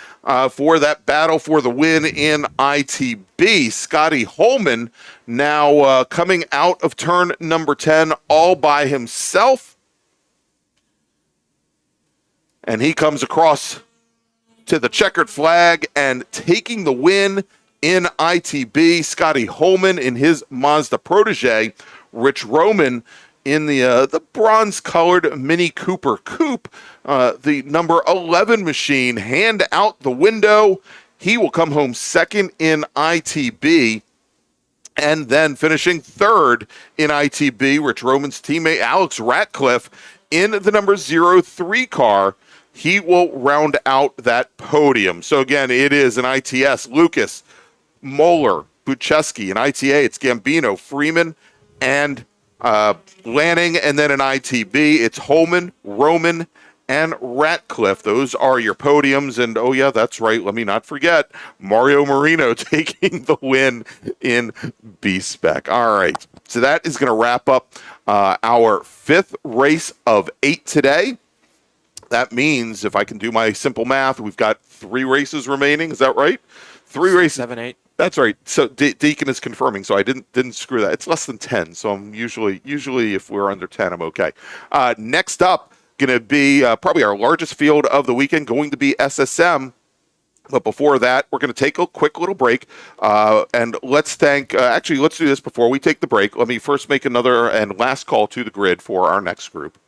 for that battle for the win in ITB. Scotty Holman now coming out of turn number 10 all by himself. And he comes across to the checkered flag and taking the win in ITB. Scotty Holman in his Mazda Protege. Rich Roman in the bronze-colored Mini Cooper Coupe, the number 11 machine, hand out the window. He will come home second in ITB. And then finishing third in ITB, Rich Roman's teammate Alex Ratcliffe in the number 03 car. He will round out that podium. So again, it is an ITS, Lucas, Moeller, Bucheski. In ITA, it's Gambino, Freeman, and Lanning. And then in ITB, it's Holman, Roman, and Ratcliffe. Those are your podiums. And, oh, yeah, that's right. Let me not forget Mario Marino taking the win in B-Spec. All right. So that is going to wrap up our 5th race of 8 today. That means, if I can do my simple math, we've got 3 races remaining. Is that right? 3 races. 7, 8. That's right. So Deacon is confirming. So I didn't screw that. It's less than 10. So I'm usually if we're under 10, I'm okay. Next up, going to be probably our largest field of the weekend, going to be SSM. But before that, we're going to take a quick little break. And let's thank, actually, let's do this before we take the break. Let me first make another and last call to the grid for our next group.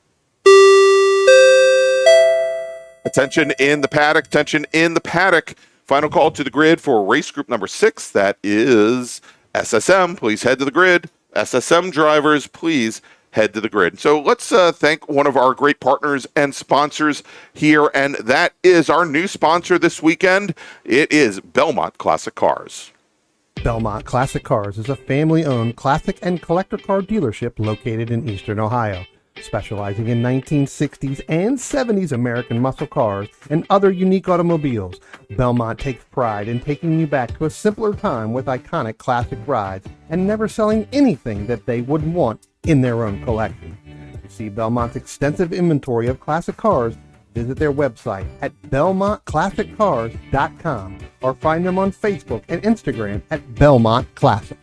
Attention in the paddock, attention in the paddock. Final call to the grid for race group number 6. That is SSM. Please head to the grid. SSM drivers, please head to the grid. So let's thank one of our great partners and sponsors here, and that is our new sponsor this weekend. It is Belmont Classic Cars. Belmont Classic Cars is a family-owned classic and collector car dealership located in Eastern Ohio, specializing in 1960s and 70s American muscle cars and other unique automobiles. Belmont takes pride in taking you back to a simpler time with iconic classic rides and never selling anything that they wouldn't want in their own collection. To see Belmont's extensive inventory of classic cars, visit their website at belmontclassiccars.com or find them on Facebook and Instagram at Belmont Classic.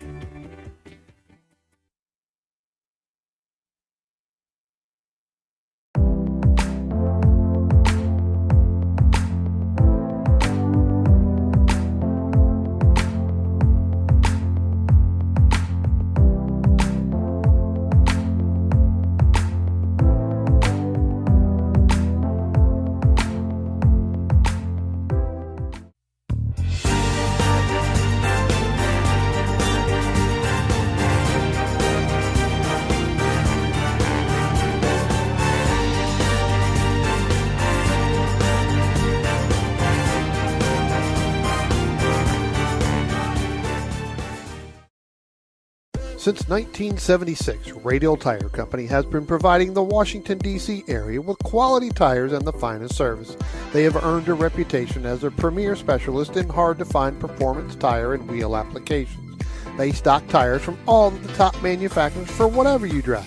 Since 1976, Radial Tire Company has been providing the Washington, D.C. area with quality tires and the finest service. They have earned a reputation as a premier specialist in hard-to-find performance tire and wheel applications. They stock tires from all of the top manufacturers for whatever you drive,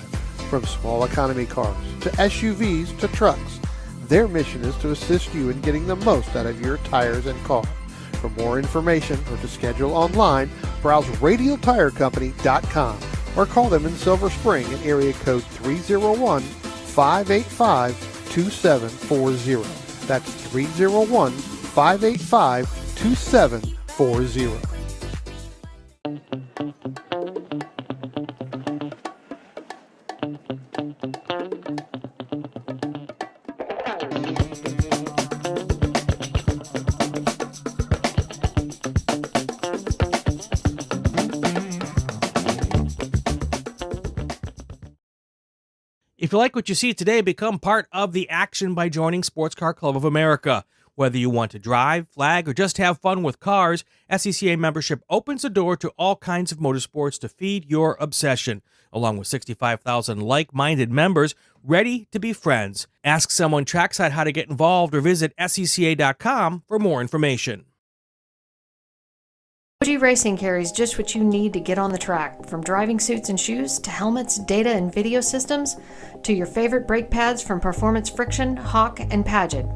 from small economy cars to SUVs to trucks. Their mission is to assist you in getting the most out of your tires and car. For more information or to schedule online, browse radialtirecompany.com or call them in Silver Spring at area code 301-585-2740. That's 301-585-2740. If you like what you see today, become part of the action by joining Sports Car Club of America. Whether you want to drive, flag, or just have fun with cars, SCCA membership opens the door to all kinds of motorsports to feed your obsession, along with 65,000 like-minded members ready to be friends. Ask someone trackside how to get involved or visit scca.com for more information. OG Racing carries just what you need to get on the track, from driving suits and shoes to helmets, data and video systems, to your favorite brake pads from Performance Friction, Hawk, and Paget.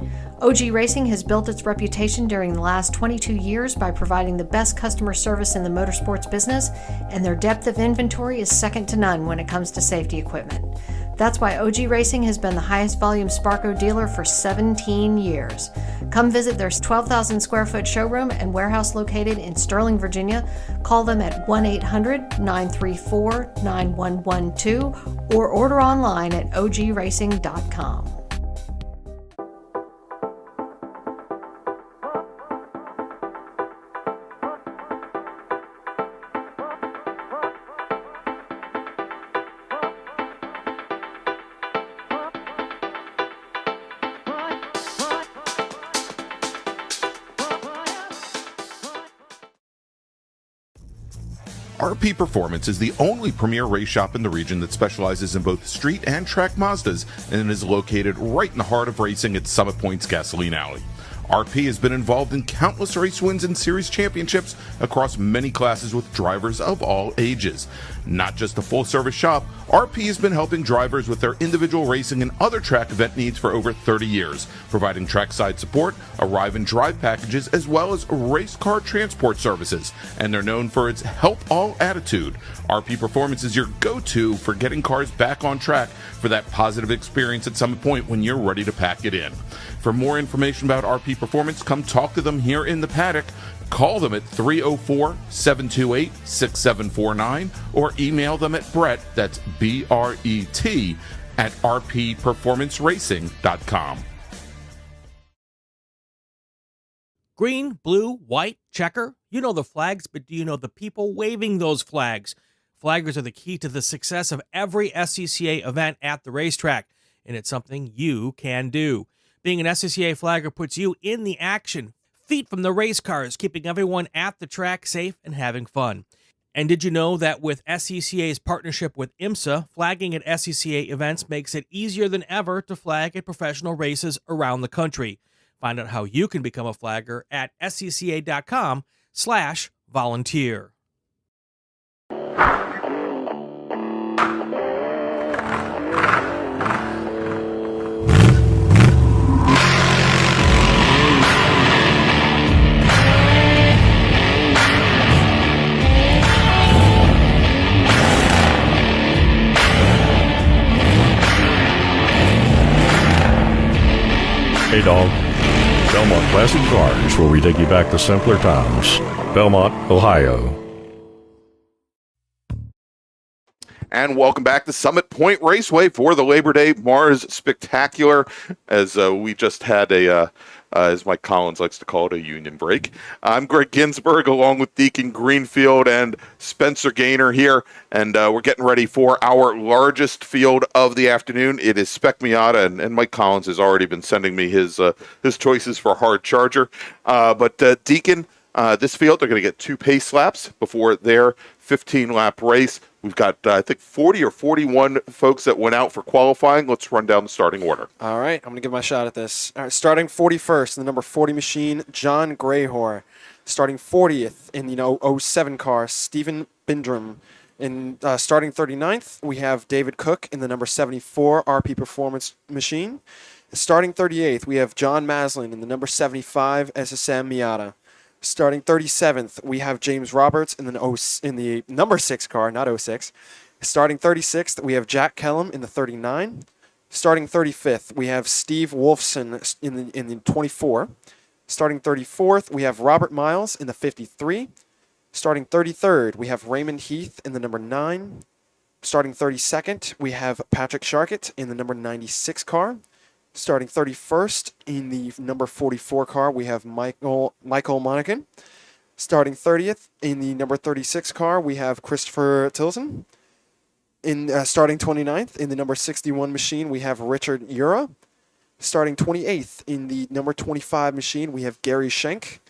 OG Racing has built its reputation during the last 22 years by providing the best customer service in the motorsports business, and their depth of inventory is second to none when it comes to safety equipment. That's why OG Racing has been the highest volume Sparco dealer for 17 years. Come visit their 12,000 square foot showroom and warehouse located in Sterling, Virginia. Call them at 1-800-934-9112 or order online at ogracing.com. RP Performance is the only premier race shop in the region that specializes in both street and track Mazdas and is located right in the heart of racing at Summit Point's Gasoline Alley. RP has been involved in countless race wins and series championships across many classes with drivers of all ages. Not just a full-service shop, RP has been helping drivers with their individual racing and other track event needs for over 30 years, providing trackside support, arrive and drive packages, as well as race car transport services. And they're known for its help all attitude. RP Performance is your go-to for getting cars back on track for that positive experience at some point when you're ready to pack it in. For more information about RP Performance, come talk to them here in the paddock. Call them at 304-728-6749 or email them at Brett, that's B-R-E-T, at rpperformanceracing.com. Green, blue, white, checker. You know the flags, but do you know the people waving those flags? Flaggers are the key to the success of every SCCA event at the racetrack, and it's something you can do. Being an SCCA flagger puts you in the action, feet from the race cars, keeping everyone at the track safe and having fun. And did you know that with SCCA's partnership with IMSA, flagging at SCCA events makes it easier than ever to flag at professional races around the country? Find out how you can become a flagger at scca.com/volunteer. Hey, dog. Belmont Classic Cars, where we take you back to simpler times. Belmont, Ohio. And welcome back to Summit Point Raceway for the Labor Day MARRS Spectacular, as we just had as Mike Collins likes to call it, a union break. I'm Greg Ginsburg, along with Deacon Greenfield and Spencer Gaynor here, and we're getting ready for our largest field of the afternoon. It is Spec Miata, and Mike Collins has already been sending me his choices for hard charger. But Deacon, this field, they're going to get 2 pace laps before their 15-lap race. We've got, I think, 40 or 41 folks that went out for qualifying. Let's run down the starting order. All right, I'm going to give my shot at this. All right, starting 41st in the number 40 machine, John Grayhor. Starting 40th in the 07 car, Stephen Bindrum. In starting 39th, we have David Cook in the number 74 RP Performance machine. Starting 38th, we have John Maslin in the number 75 SSM Miata. Starting 37th, we have James Roberts in the number 6 car, not 06. Starting 36th, we have Jack Kellum in the 39. Starting 35th, we have Steve Wolfson in the 24. Starting 34th, we have Robert Miles in the 53. Starting 33rd, we have Raymond Heath in the number 9. Starting 32nd, we have Patrick Sharkett in the number 96 car. Starting 31st in the number 44 car, we have Michael Monaghan. Starting 30th in the number 36 car, we have Christopher Tilson. Starting 29th in the number 61 machine, we have Richard Ura. Starting 28th in the number 25 machine, we have Gary Schenk.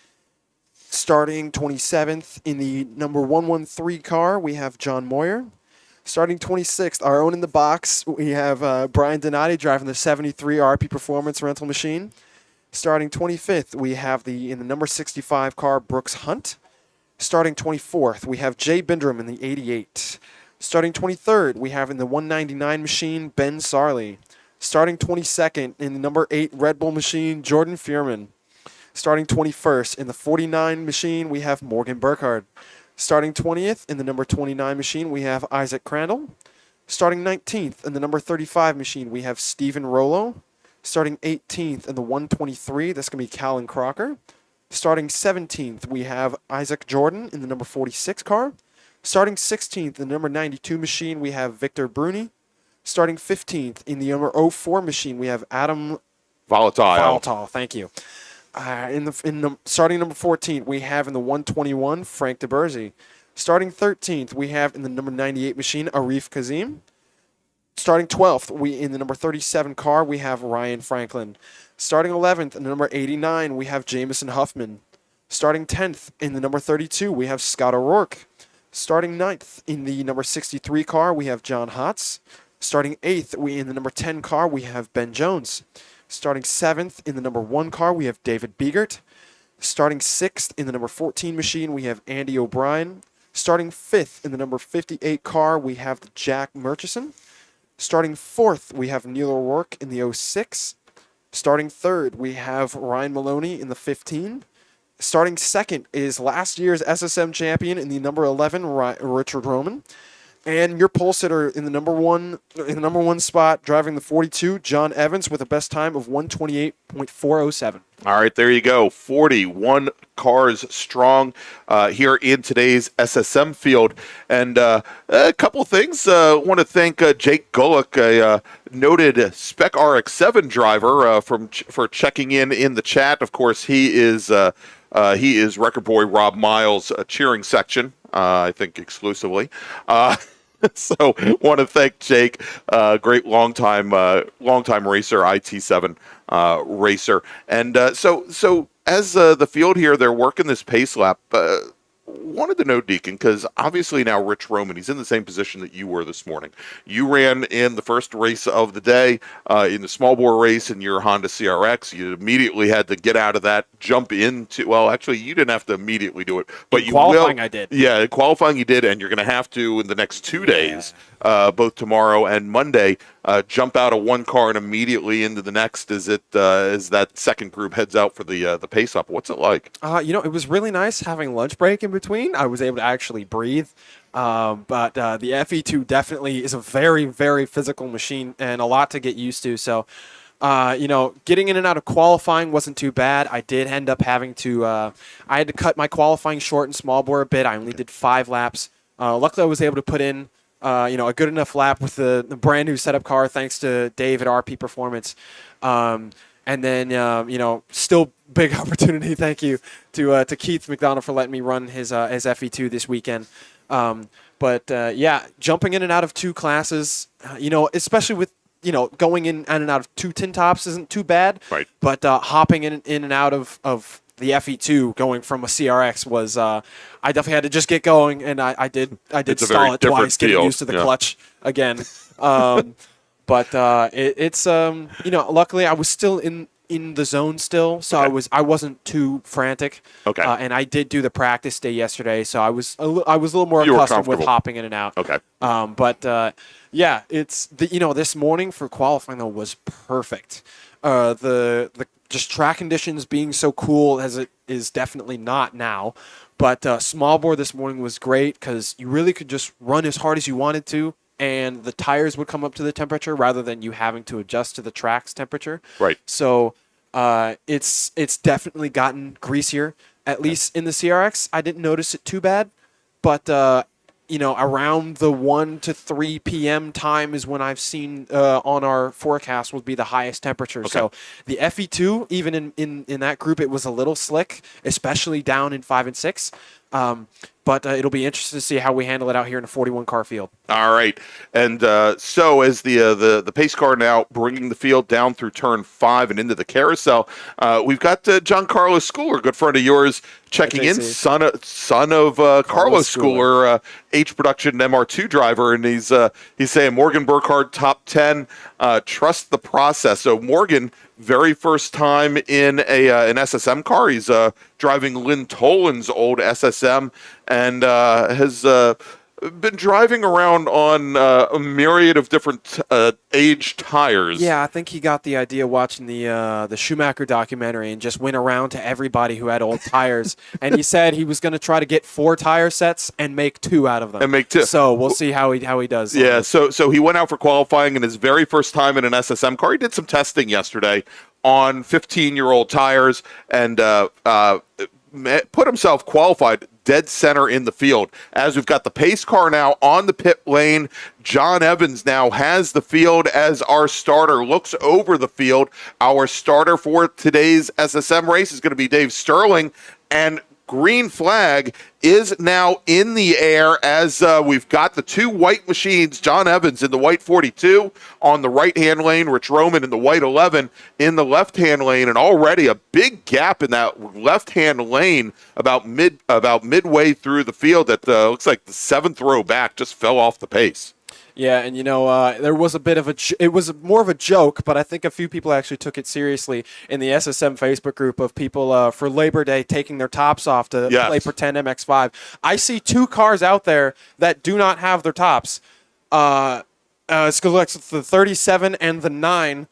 Starting 27th in the number 113 car, we have John Moyer. Starting 26th, our own in the box, we have Brian Donati driving the 73 RP Performance rental machine. Starting 25th, we have in the number 65 car, Brooks Hunt. Starting 24th, we have Jay Bindrum in the 88. Starting 23rd, we have in the 199 machine, Ben Sarley. Starting 22nd in the number 8 Red Bull machine, Jordan Fearman. Starting 21st in the 49 machine, we have Morgan Burkhardt. Starting 20th in the number 29 machine, we have Isaac Crandall. Starting 19th in the number 35 machine, we have Stephen Rollo. Starting 18th in the 123, that's going to be Callan Crocker. Starting 17th, we have Isaac Jordan in the number 46 car. Starting 16th in the number 92 machine, we have Victor Bruni. Starting 15th in the number 04 machine, we have Adam Volatile. Thank you. Starting number 14, we have in the 121, Frank DeBerzi. Starting 13th, we have in the number 98 machine, Arif Kazim. Starting 12th, in the number 37 car, we have Ryan Franklin. Starting 11th, in the number 89, we have Jameson Huffman. Starting 10th, in the number 32, we have Scott O'Rourke. Starting 9th, in the number 63 car, we have John Hotz. Starting 8th, in the number 10 car, we have Ben Jones. Starting 7th in the number 1 car, we have David Biegert. Starting 6th in the number 14 machine, we have Andy O'Brien. Starting 5th in the number 58 car, we have Jack Murchison. Starting 4th, we have Neil O'Rourke in the 06. Starting 3rd, we have Ryan Maloney in the 15. Starting 2nd is last year's SSM champion in the number 11, Richard Roman. And your pole sitter in the number one spot, driving the 42, John Evans, with a best time of 128.407. All right, there you go. 41 cars strong here in today's SSM field. And a couple of things. Want to thank Jake Gullick, a noted Spec RX-7 driver, for checking in the chat. Of course, he is record boy Rob Miles' cheering section, I think exclusively. So want to thank Jake, great longtime racer, IT7 racer. And so as the field here, they're working this pace lap. Wanted to know, Deacon, because obviously now Rich Roman, he's in the same position that you were this morning. You ran in the first race of the day in the small bore race in your Honda CRX. You immediately had to get out of that, jump into, well, actually, you didn't have to immediately do it, but you qualifying I did. Yeah, qualifying you did, and you're going to have to in the next 2 days, both tomorrow and Monday, jump out of one car and immediately into the next. As that second group heads out for the pace up? What's it like? It was really nice having lunch break in between. I was able to actually breathe. But the FE2 definitely is a very, very physical machine and a lot to get used to. So, getting in and out of qualifying wasn't too bad. I did end up having to, I had to cut my qualifying short in small bore a bit. I only did 5 laps. Luckily, I was able to put in, a good enough lap with the brand new setup car, thanks to Dave at RP Performance. And then, still big opportunity. Thank you to Keith McDonald for letting me run his FE2 this weekend. Jumping in and out of 2 classes, especially with, going in and out of 2 tin tops isn't too bad. Right. But hopping in and out of the FE2 going from a CRX was, I definitely had to just get going, and I did stall it twice, getting used to the clutch again. Luckily I was still in the zone still, so okay. I wasn't too frantic. Okay. And I did do the practice day yesterday, so I was a little more accustomed with hopping in and out. Okay. It's this morning for qualifying though was perfect. The just track conditions being so cool as it is definitely not now. But small bore this morning was great because you really could just run as hard as you wanted to, and the tires would come up to the temperature rather than you having to adjust to the track's temperature. Right. So it's definitely gotten greasier. At least in the CRX, I didn't notice it too bad. But, around the 1 to 3 p.m. time is when I've seen on our forecast would be the highest temperature. Okay. So the FE2, even in that group, it was a little slick, especially down in 5 and 6. But it'll be interesting to see how we handle it out here in a 41-car field. All right. And so as the pace car now bringing the field down through turn 5 and into the carousel, we've got John Carlos Schooler, good friend of yours, checking in, son of Carlos Schooler, H Production MR2 driver, and he's saying Morgan Burkhardt top 10, trust the process. So Morgan, very first time in an SSM car. He's driving Lynn Tolan's old SSM and has been driving around on a myriad of different age tires. Yeah, I think he got the idea watching the Schumacher documentary and just went around to everybody who had old tires. And he said he was going to try to get 4 tire sets and make 2 out of them. And make 2. So we'll see how he does. Yeah, so he went out for qualifying in his very first time in an SSM car. He did some testing yesterday on 15-year-old tires and put himself qualified dead center in the field. As we've got the pace car now on the pit lane, John Evans now has the field as our starter, looks over the field. Our starter for today's SSM race is going to be Dave Sterling, and green flag is now in the air as we've got the 2 white machines, John Evans in the white 42 on the right-hand lane, Rich Roman in the white 11 in the left-hand lane, and already a big gap in that left-hand lane about midway through the field that looks like the 7th row back just fell off the pace. Yeah, and there was a bit of it was more of a joke, but I think a few people actually took it seriously in the SSM Facebook group of people for Labor Day taking their tops off to play pretend MX-5. I see 2 cars out there that do not have their tops. It's the 37 and the 9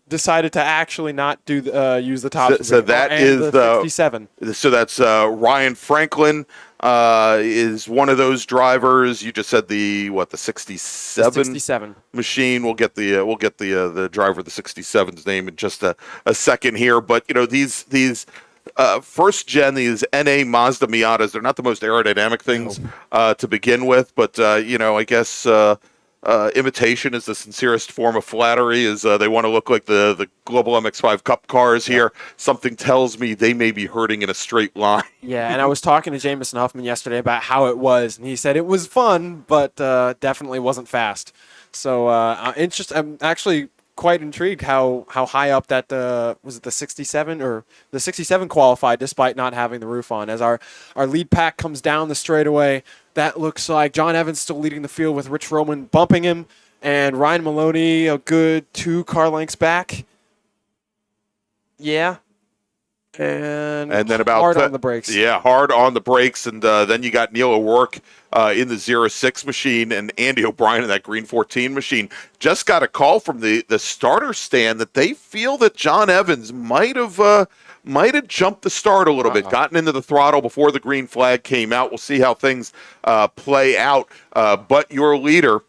decided to actually not use the tops. So that is the 67. So that's Ryan Franklin is one of those drivers. You just said the 67 machine. We'll get the driver of the 67's name in just a second here. But these first gen, these NA Mazda Miatas, they're not the most aerodynamic things to begin with, but I guess imitation is the sincerest form of flattery. Is they want to look like the Global MX-5 Cup cars here. Something tells me they may be hurting in a straight line. Yeah, and I was talking to Jameson Huffman yesterday about how it was, and he said it was fun, but definitely wasn't fast. So I'm actually quite intrigued how high up that was it the 67 or the 67 qualified despite not having the roof on. As our lead pack comes down the straightaway, that looks like John Evans still leading the field with Rich Roman bumping him, and Ryan Maloney a good 2 car lengths back. Yeah. And then about hard on the brakes. Yeah, hard on the brakes. And then you got Neil O'Rourke in the 06 machine and Andy O'Brien in that green 14 machine. Just got a call from the starter stand that they feel that John Evans might have jumped the start a little bit, gotten into the throttle before the green flag came out. We'll see how things play out. But your leader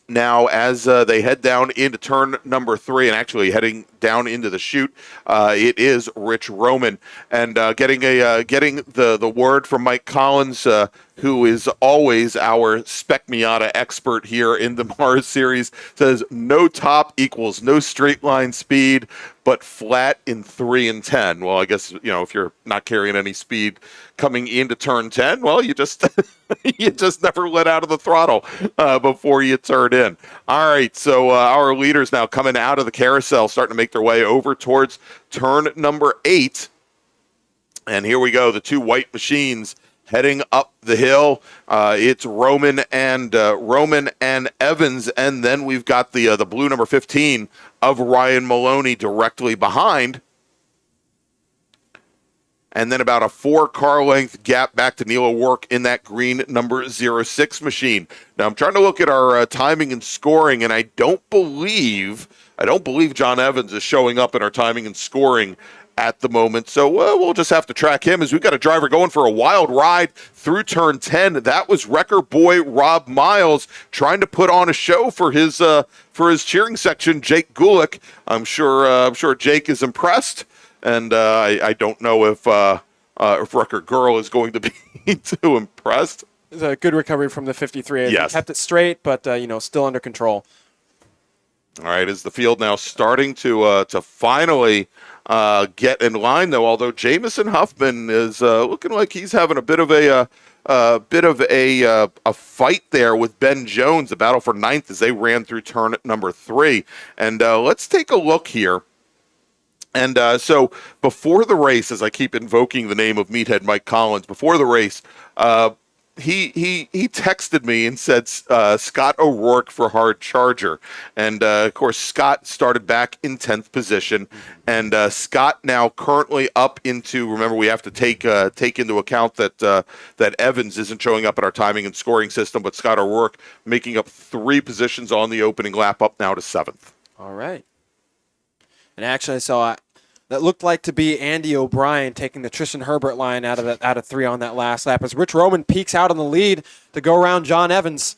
now, as they head down into turn number 3 and actually heading down into the chute, it is Rich Roman. And getting the word from Mike Collins, who is always our Spec Miata expert here in the MARRS series, says no top equals no straight line speed, but flat in 3 and 10. Well, I guess, if you're not carrying any speed coming into turn 10, well, you just you just never let out of the throttle before you turn in. All right, so our leaders now coming out of the carousel, starting to make their way over towards turn number 8. And here we go, the 2 white machines heading up the hill. It's Roman and Evans, and then we've got the blue number 15 of Ryan Maloney directly behind. And then about a 4 car length gap back to Neil O'Rourke in that green number 06 machine. Now I'm trying to look at our timing and scoring, and I don't believe John Evans is showing up in our timing and scoring at the moment. So we'll just have to track him, as we've got a driver going for a wild ride through turn 10. That was Wrecker Boy Rob Miles trying to put on a show for his cheering section, Jake Gulick. I'm sure Jake is impressed. And I don't know if Wrecker Girl is going to be too impressed. It's a good recovery from the 53. Yes. He kept it straight, but still under control. All right, is the field now starting to finally get in line, though? Although Jameson Huffman is looking like he's having a bit of a fight there with Ben Jones, a battle for 9th as they ran through turn number 3. And let's take a look here. And so before the race, as I keep invoking the name of Meathead Mike Collins, before the race, he texted me and said Scott O'Rourke for hard charger. And of course, Scott started back in 10th position, and Scott now currently up into. Remember, we have to take into account that Evans isn't showing up at our timing and scoring system, but Scott O'Rourke making up 3 positions on the opening lap, up now to 7th. All right. And actually, I saw that looked like to be Andy O'Brien taking the Tristan Herbert line out of 3 on that last lap, as Rich Roman peeks out on the lead to go around John Evans.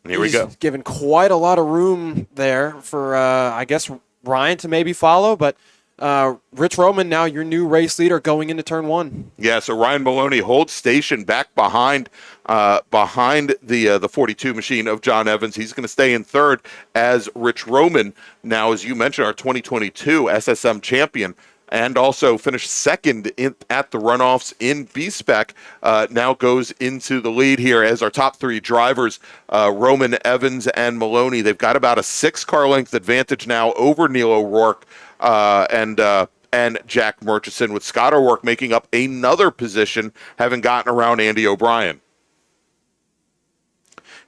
Here we go. Given quite a lot of room there for, I guess, Ryan to maybe follow, but Rich Roman, now your new race leader going into turn 1. Yeah, so Ryan Maloney holds station back behind the 42 machine of John Evans. He's going to stay in 3rd, as Rich Roman, now, as you mentioned, our 2022 SSM champion, and also finished 2nd at the runoffs in B-Spec, now goes into the lead here as our top 3 drivers, Roman, Evans, and Maloney. They've got about a 6 car length advantage now over Neil O'Rourke and Jack Murchison, with Scott O'Rourke making up another position, having gotten around Andy O'Brien.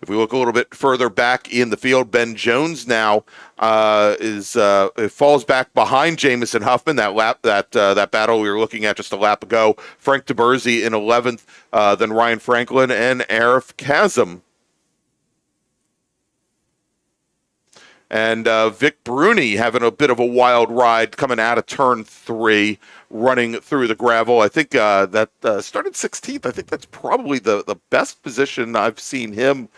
If we look a little bit further back in the field, Ben Jones now it falls back behind Jamison Huffman. That battle we were looking at just a lap ago. Frank DeBerzy in 11th, then Ryan Franklin and Arif Kazem. And Vic Bruni having a bit of a wild ride coming out of turn 3, running through the gravel. I think that started 16th. I think that's probably the best position I've seen him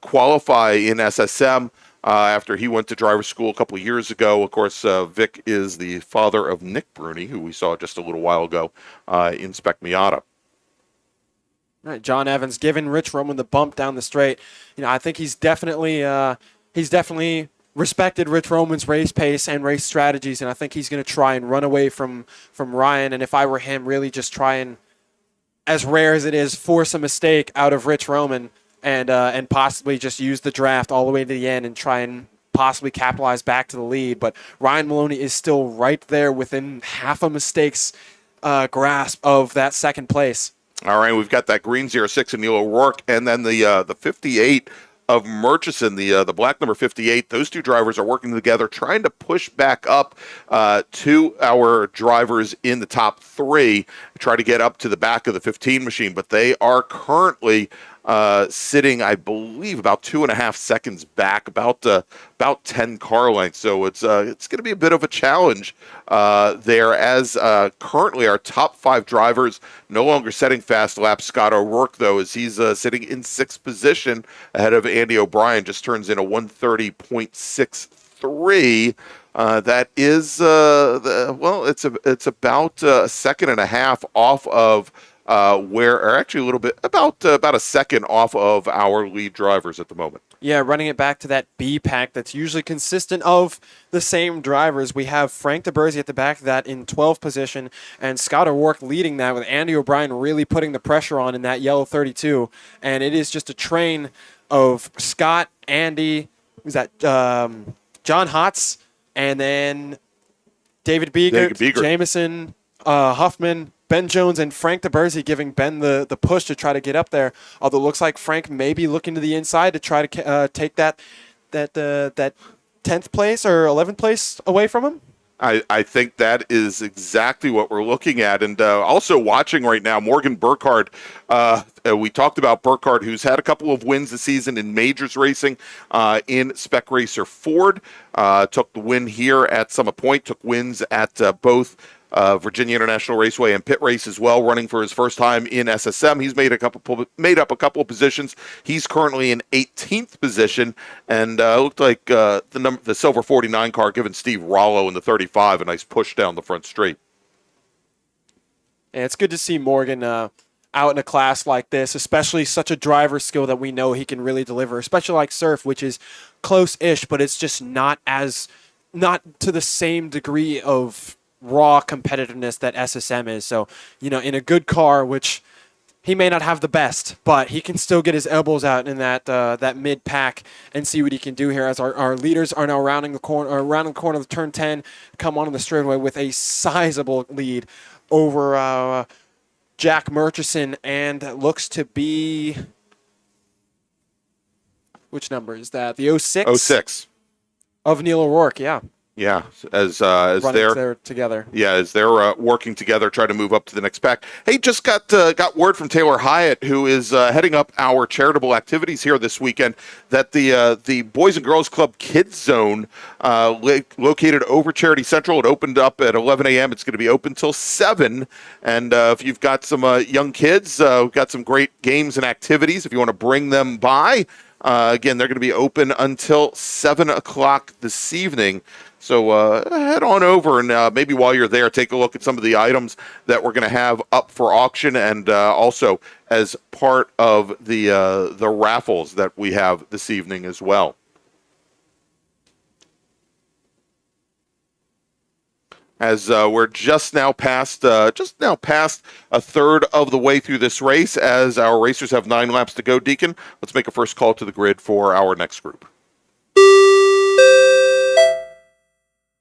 qualify in SSM after he went to driver's school a couple of years ago. Of course, Vic is the father of Nick Bruni, who we saw just a little while ago in Spec Miata. All right, John Evans giving Rich Roman the bump down the straight. I think he's definitely respected Rich Roman's race pace and race strategies, and I think he's going to try and run away from Ryan. And if I were him, really just try and, as rare as it is, force a mistake out of Rich Roman and possibly just use the draft all the way to the end and try and possibly capitalize back to the lead. But Ryan Maloney is still right there within half a mistake's grasp of that second place. All right, we've got that green 06 of Neil O'Rourke, and then the 58 of Murchison, the black number 58. Those two drivers are working together, trying to push back up to our drivers in the top 3, try to get up to the back of the 15 machine. But they are currently sitting, I believe, about 2.5 seconds back, about 10 car lengths. So it's going to be a bit of a challenge there, as currently our top 5 drivers no longer setting fast laps. Scott O'Rourke, though, as he's sitting in 6th position ahead of Andy O'Brien, just turns in a 1:30.63. That is it's about a second and a half off of actually a little bit, about a second off of our lead drivers at the moment. Yeah, running it back to that B pack that's usually consistent of the same drivers. We have Frank DeBerzy at the back of that in 12th position, and Scott O'Rourke leading that, with Andy O'Brien really putting the pressure on in that yellow 32. And it is just a train of Scott, Andy, who's that? John Hotz, and then David Biegert, Jamison, Huffman, Ben Jones, and Frank DeBerzy giving Ben the push to try to get up there. Although it looks like Frank may be looking to the inside to try to take that 10th place or 11th place away from him. I think that is exactly what we're looking at. And also watching right now, Morgan Burkhardt. We talked about Burkhardt, who's had a couple of wins this season in majors racing in Spec Racer Ford. Took the win here at Summit Point, took wins at both Virginia International Raceway and Pit Race as well, running for his first time in SSM. He's made up a couple of positions. He's currently in 18th position, and looked like the silver 49 car giving Steve Rollo in the 35 a nice push down the front straight. And it's good to see Morgan out in a class like this, especially such a driver skill that we know he can really deliver, especially like Surf, which is close-ish, but it's just not to the same degree of raw competitiveness that SSM is. So, in a good car, which he may not have the best, but he can still get his elbows out in that mid pack and see what he can do here, as our leaders are now rounding the corner of turn 10, come on the straightaway with a sizable lead over Jack Murchison, and looks to be, which number is that? The 06? 06 of Neil O'Rourke, yeah. Yeah, as they're together. Yeah, as they're working together, try to move up to the next pack. Hey, just got word from Taylor Hyatt, who is heading up our charitable activities here this weekend, that the Boys and Girls Club Kids Zone, located over Charity Central, it opened up at 11 a.m. It's going to be open till 7. And if you've got some young kids, we've got some great games and activities. If you want to bring them by, again, they're going to be open until 7 o'clock this evening. So head on over, and maybe while you're there, take a look at some of the items that we're going to have up for auction, and also as part of the raffles that we have this evening as well. As we're just now past a third of the way through this race, as our racers have 9 laps to go. Deacon, let's make a first call to the grid for our next group.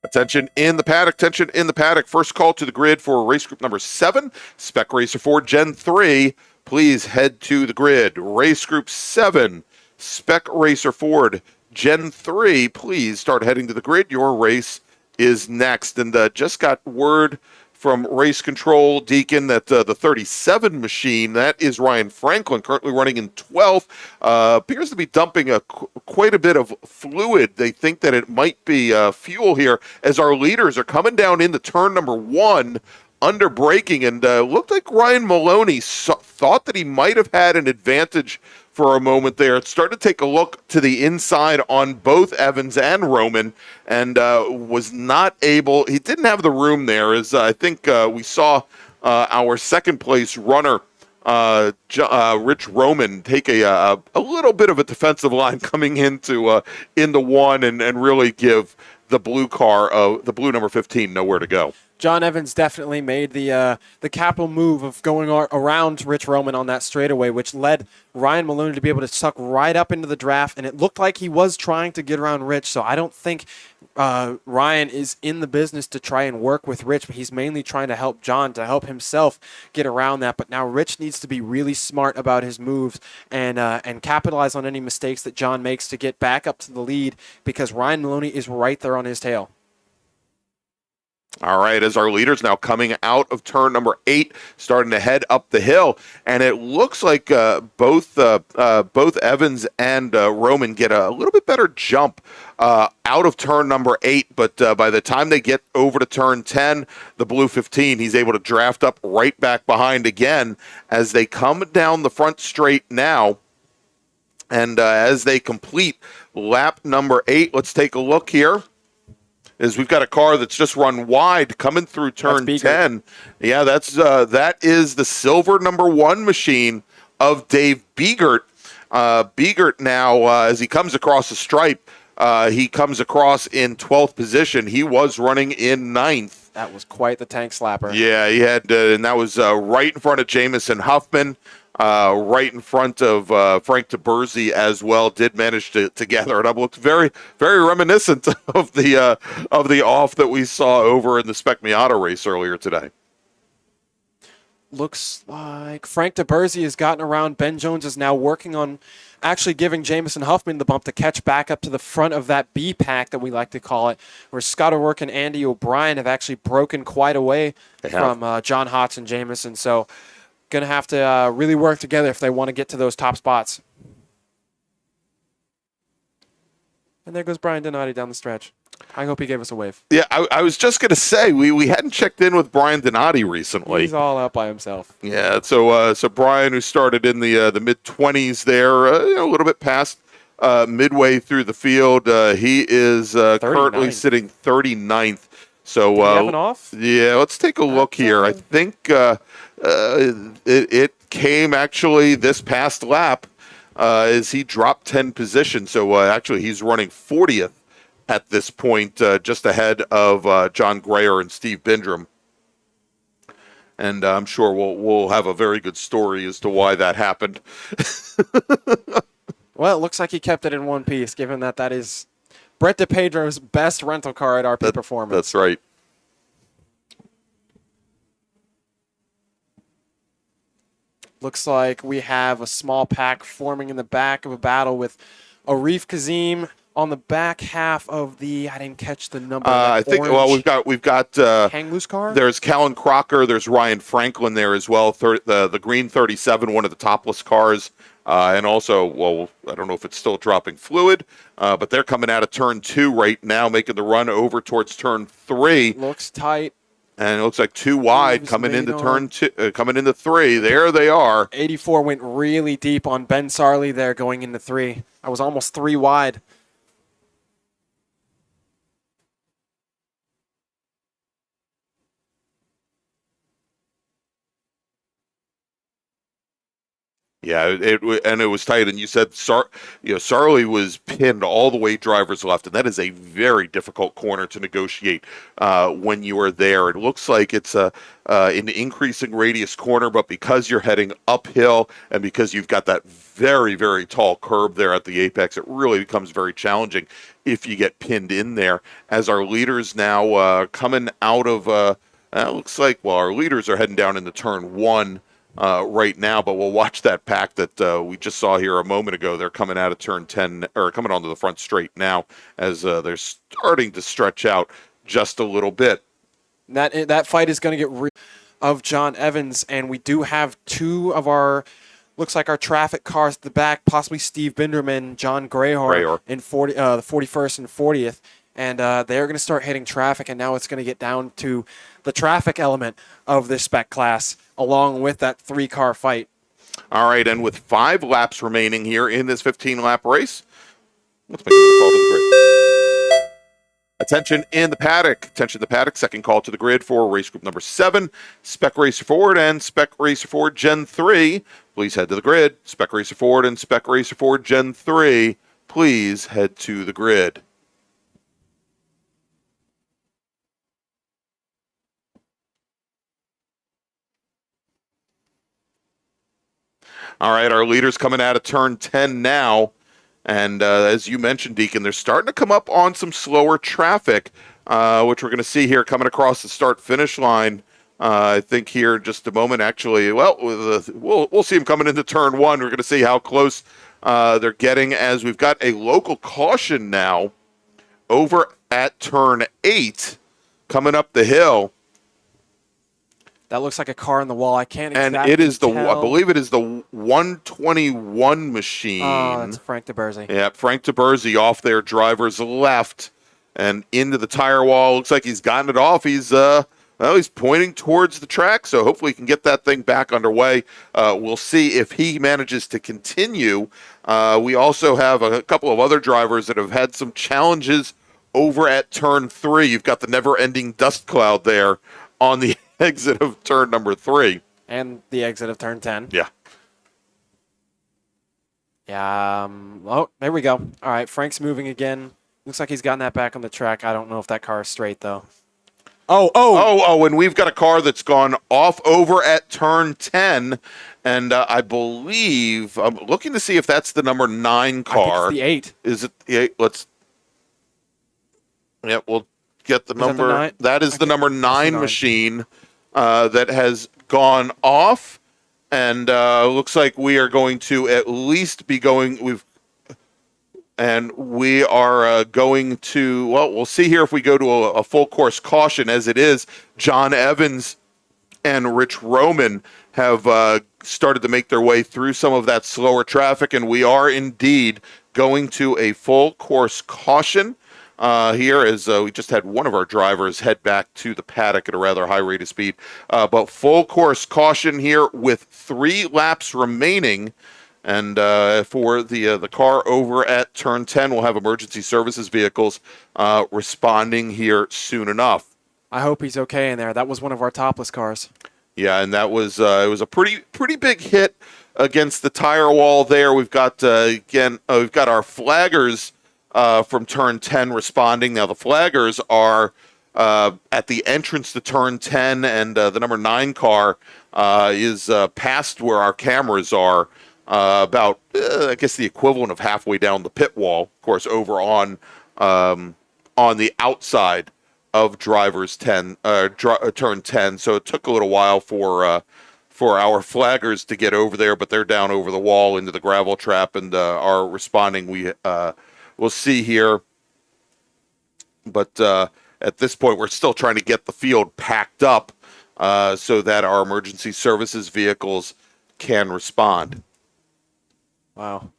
Attention in the paddock. First call to the grid for race group number 7, Spec Racer 4 Gen 3. Please head to the grid. Race group 7, Spec Racer Ford Gen 3, please start heading to the grid. Your race is next. And just got word from Race Control, Deacon, that the 37 machine, that is Ryan Franklin, currently running in 12th, appears to be dumping quite a bit of fluid. They think that it might be fuel here, as our leaders are coming down into turn number 1, under braking, and looked like Ryan Maloney thought that he might have had an advantage for a moment there. It started to take a look to the inside on both Evans and Roman, and was not able. He didn't have the room there, as I think we saw our second place runner, Rich Roman, take a little bit of a defensive line coming into one, and really give the blue car, the blue number 15, nowhere to go. John Evans definitely made the capital move of going around Rich Roman on that straightaway, which led Ryan Maloney to be able to suck right up into the draft, and it looked like he was trying to get around Rich, so I don't think Ryan is in the business to try and work with Rich, but he's mainly trying to help John, to help himself get around that. But now Rich needs to be really smart about his moves and capitalize on any mistakes that John makes to get back up to the lead, because Ryan Maloney is right there on his tail. All right, as our leaders now coming out of turn number 8, starting to head up the hill, and it looks like both Evans and Roman get a little bit better jump out of turn number 8, but by the time they get over to turn 10, the blue 15, he's able to draft up right back behind again as they come down the front straight now. And as they complete lap number 8, let's take a look here. We've got a car that's just run wide coming through turn 10. Yeah, that is the silver number 1 machine of Dave Biegert. Biegert now, as he comes across the stripe, he comes across in 12th position. He was running in 9th. That was quite the tank slapper. Yeah, he had, and that was right in front of Jamison Huffman. Right in front of Frank Taberzi as well, did manage to gather it up. Looked very, very reminiscent of the off that we saw over in the Spec Miata race earlier today. Looks like Frank Taberzi has gotten around. Ben Jones is now working on actually giving Jamison Huffman the bump to catch back up to the front of that B pack that we like to call it, where Scott O'Rourke and Andy O'Brien have actually broken quite away from John Hotz and Jamison. So going to have to really work together if they want to get to those top spots. And there goes Brian Donati down the stretch. I hope he gave us a wave. Yeah, I was just going to say, we hadn't checked in with Brian Donati recently. He's all out by himself. Yeah, so Brian, who started in the mid-20s there, a little bit past midway through the field, he is currently sitting 39th. So do we have an off? Yeah, let's take a look here. I think it came actually this past lap as he dropped 10 positions. So actually he's running 40th at this point, just ahead of John Grayer and Steve Bindrum. And I'm sure we'll have a very good story as to why that happened. Well, it looks like he kept it in one piece, given that is Brett DePedro's best rental car at RP Performance. That's right. Looks like we have a small pack forming in the back of a battle with Arif Kazim on the back half of the. I didn't catch the number. I think. Well, we've got hang loose car. There's Callan Crocker. There's Ryan Franklin there as well. The green 37, one of the topless cars, and also, well, I don't know if it's still dropping fluid, but they're coming out of turn 2 right now, making the run over towards turn 3. Looks tight. And it looks like 2 wide coming into turn 2, coming into 3. There they are. 84 went really deep on Ben Sarley there going into 3. I was almost 3 wide. Yeah, it was tight, and you said Sarley was pinned all the way driver's left, and that is a very difficult corner to negotiate when you are there. It looks like it's an increasing radius corner, but because you're heading uphill and because you've got that very, very tall curb there at the apex, it really becomes very challenging if you get pinned in there. As our leaders now coming out of, it looks like, well, our leaders are heading down into turn 1. right now, but we'll watch that pack that we just saw here a moment ago. They're coming out of turn 10, or coming onto the front straight now as they're starting to stretch out just a little bit. That fight is going to get rid of John Evans, and we do have two of our, looks like our traffic cars at the back, possibly Steve Binderman, John Grayhor in the 41st and 40th, and they're going to start hitting traffic, and now it's going to get down to the traffic element of this spec class, along with that 3-car fight. All right, and with 5 laps remaining here in this 15-lap race, let's make another call to the grid. Attention in the paddock. Attention in the paddock. Second call to the grid for race group number 7, Spec Racer Ford and Spec Racer Ford Gen 3. Please head to the grid. Spec Racer Ford and Spec Racer Ford Gen 3. Please head to the grid. All right, our leader's coming out of turn 10 now. And as you mentioned, Deacon, they're starting to come up on some slower traffic, which we're going to see here coming across the start-finish line. I think here in just a moment, actually. Well, we'll see them coming into turn 1. We're going to see how close they're getting, as we've got a local caution now over at turn 8 coming up the hill. That looks like a car on the wall. I can't exactly And it is tell. I believe it is the 121 machine. Oh, that's Frank DeBerzy. Yeah, Frank DeBerzy off there, driver's left, and into the tire wall. Looks like he's gotten it off. He's pointing towards the track, so hopefully he can get that thing back underway. We'll see if he manages to continue. We also have a couple of other drivers that have had some challenges over at turn 3. You've got the never-ending dust cloud there on the exit of turn number 3. And the exit of turn 10. Yeah. Yeah. Oh, there we go. All right, Frank's moving again. Looks like he's gotten that back on the track. I don't know if that car is straight, though. Oh, and we've got a car that's gone off over at turn 10, and I believe, I'm looking to see if that's the number 9 car. I think it's the 8. Is it the 8? We'll get the number. That is the number 9 machine that has gone off, and looks like we are going to at least be going. We are going to. Well, we'll see here if we go to a full course caution. As it is, John Evans and Rich Roman have started to make their way through some of that slower traffic, and we are indeed going to a full course caution. Here is we just had one of our drivers head back to the paddock at a rather high rate of speed. But full course caution here with 3 laps remaining. And for the car over at turn 10, we'll have emergency services vehicles responding here soon enough. I hope he's okay in there. That was one of our topless cars. Yeah, and that was it was a pretty big hit against the tire wall there. We've got we've got our flaggers from turn 10 responding. Now the flaggers are at the entrance to turn 10, and the number 9 car is past where our cameras are, about I guess the equivalent of halfway down the pit wall. Of course, over on the outside of driver's turn 10. So it took a little while for our flaggers to get over there, but they're down over the wall into the gravel trap and are responding. We'll see here, but at this point, we're still trying to get the field packed up so that our emergency services vehicles can respond. Wow.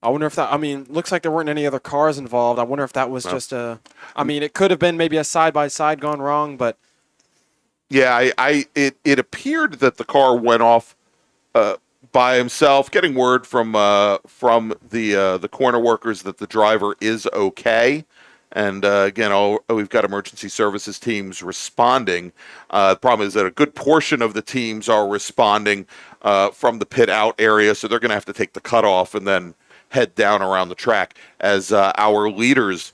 I wonder if that, looks like there weren't any other cars involved. I wonder if that was just it could have been maybe a side-by-side gone wrong, but. Yeah, it appeared that the car went off by himself. Getting word from the corner workers that the driver is okay, and again, we've got emergency services teams responding. The problem is that a good portion of the teams are responding from the pit out area, so they're going to have to take the cutoff and then head down around the track as our leaders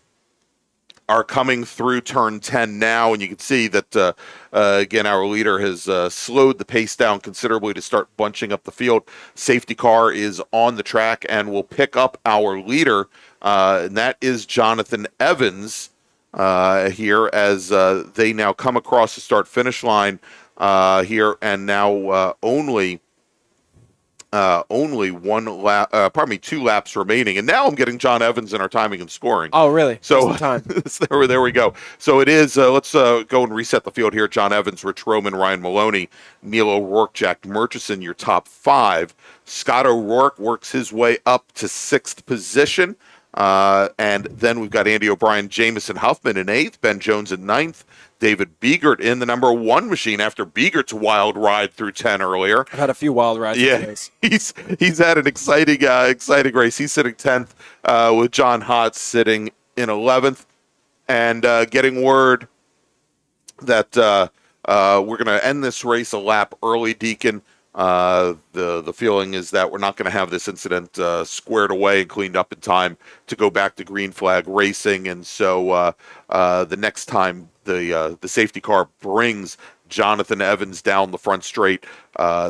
are coming through turn 10 now, and you can see that, again, our leader has slowed the pace down considerably to start bunching up the field. Safety car is on the track and will pick up our leader, and that is Jonathan Evans here as they now come across the start-finish line here, and now only only 2 laps remaining. And now I'm getting John Evans in our timing and scoring. Oh, really? So time. there we go. So it is, let's go and reset the field here. John Evans, Rich Roman, Ryan Maloney, Neil O'Rourke, Jack Murchison, your top 5. Scott O'Rourke works his way up to 6th position. And then we've got Andy O'Brien, Jamison Huffman in 8th, Ben Jones in 9th, David Biegert in the number 1 machine after Biegert's wild ride through 10 earlier. I've had a few wild rides. Yeah, he's had an exciting race. He's sitting 10th with John Hotz sitting in 11th, and getting word that we're going to end this race a lap early, Deacon. The feeling is that we're not going to have this incident squared away and cleaned up in time to go back to green flag racing, and so the next time the safety car brings Jonathan Evans down the front straight,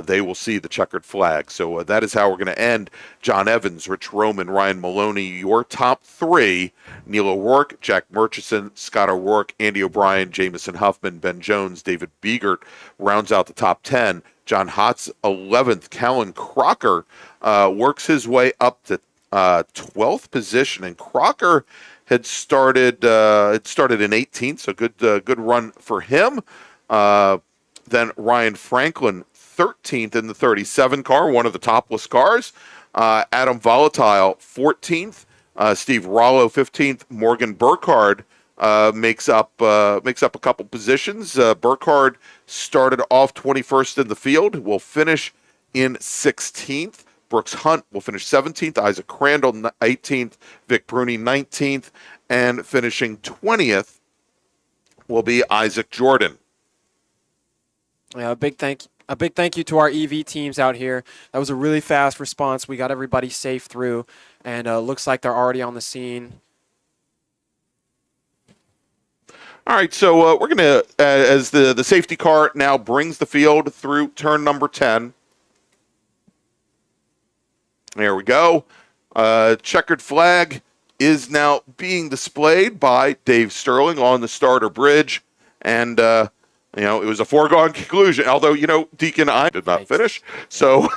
they will see the checkered flag. So that is how we're going to end. John Evans, Rich Roman, Ryan Maloney, your top 3. Neil O'Rourke, Jack Murchison, Scott O'Rourke, Andy O'Brien, Jamison Huffman, Ben Jones, David Biegert rounds out the top 10. John Hotz, 11th. Callan Crocker works his way up to 12th position, and Crocker had started in 18th, so good run for him. Then Ryan Franklin, 13th in the 37 car, one of the topless cars. Adam Volatile, 14th. Steve Rollo, 15th. Morgan Burkhardt makes up a couple positions. Burkhardt started off 21st in the field. Will finish in 16th. Brooks Hunt will finish 17th. Isaac Crandall, 18th. Vic Bruni, 19th. And finishing 20th will be Isaac Jordan. Yeah, a big thank you to our EV teams out here. That was a really fast response. We got everybody safe through, and looks like they're already on the scene. All right, so we're going to, as the safety car now brings the field through turn number 10. There we go. Checkered flag is now being displayed by Dave Sterling on the starter bridge. And, it was a foregone conclusion. Although, Deacon, I did not finish. So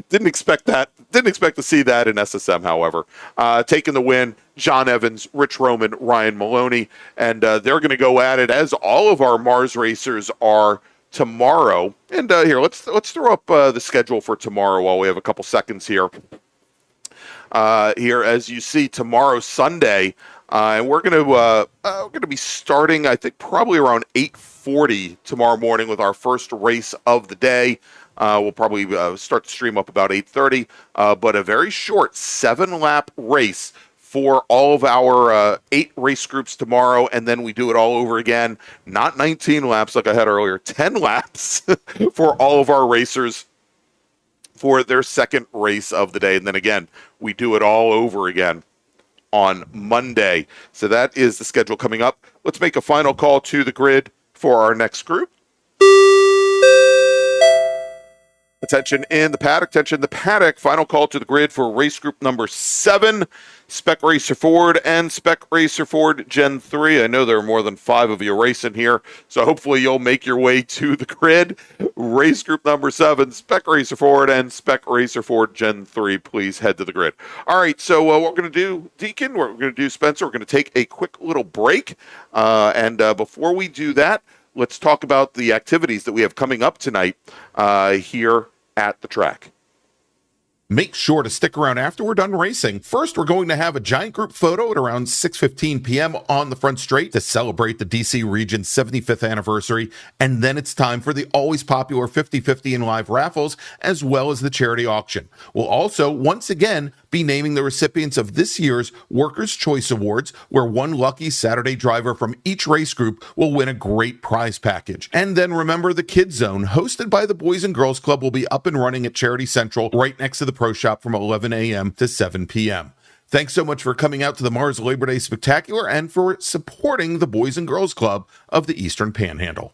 didn't expect that. Didn't expect to see that in SSM, however. Taking the win, John Evans, Rich Roman, Ryan Maloney. And they're going to go at it, as all of our MARRS racers are, tomorrow. And here, let's throw up the schedule for tomorrow while we have a couple seconds here. Here, as you see, tomorrow, Sunday, and we're going to be starting, I think, probably around 8:40 tomorrow morning with our first race of the day. We'll probably start the stream up about 8:30, but a very short 7-lap race for all of our 8 race groups tomorrow, and then we do it all over again. Not 19 laps like I had earlier, 10 laps for all of our racers for their second race of the day. And then again, we do it all over again on Monday. So that is the schedule coming up. Let's make a final call to the grid for our next group. Attention in the paddock. Attention in the paddock. Final call to the grid for race group number 7. Spec Racer Ford and Spec Racer Ford Gen 3. I know there are more than 5 of you racing here, so hopefully you'll make your way to the grid. Race group number 7, Spec Racer Ford and Spec Racer Ford Gen 3. Please head to the grid. All right, so what we're going to do, Deacon, what we're going to do, Spencer, we're going to take a quick little break. And before we do that, let's talk about the activities that we have coming up tonight here at the track. Make sure to stick around after we're done racing. First, we're going to have a giant group photo at around 6:15 p.m. on the front straight to celebrate the DC Region's 75th anniversary. And then it's time for the always popular 50/50 and live raffles, as well as the charity auction. We'll also, once again, be naming the recipients of this year's Workers' Choice Awards, where one lucky Saturday driver from each race group will win a great prize package. And then remember, the Kids Zone, hosted by the Boys and Girls Club, will be up and running at Charity Central right next to the Pro Shop from 11 a.m. to 7 p.m. Thanks so much for coming out to the MARRS Labor Day Spectacular and for supporting the Boys and Girls Club of the Eastern Panhandle.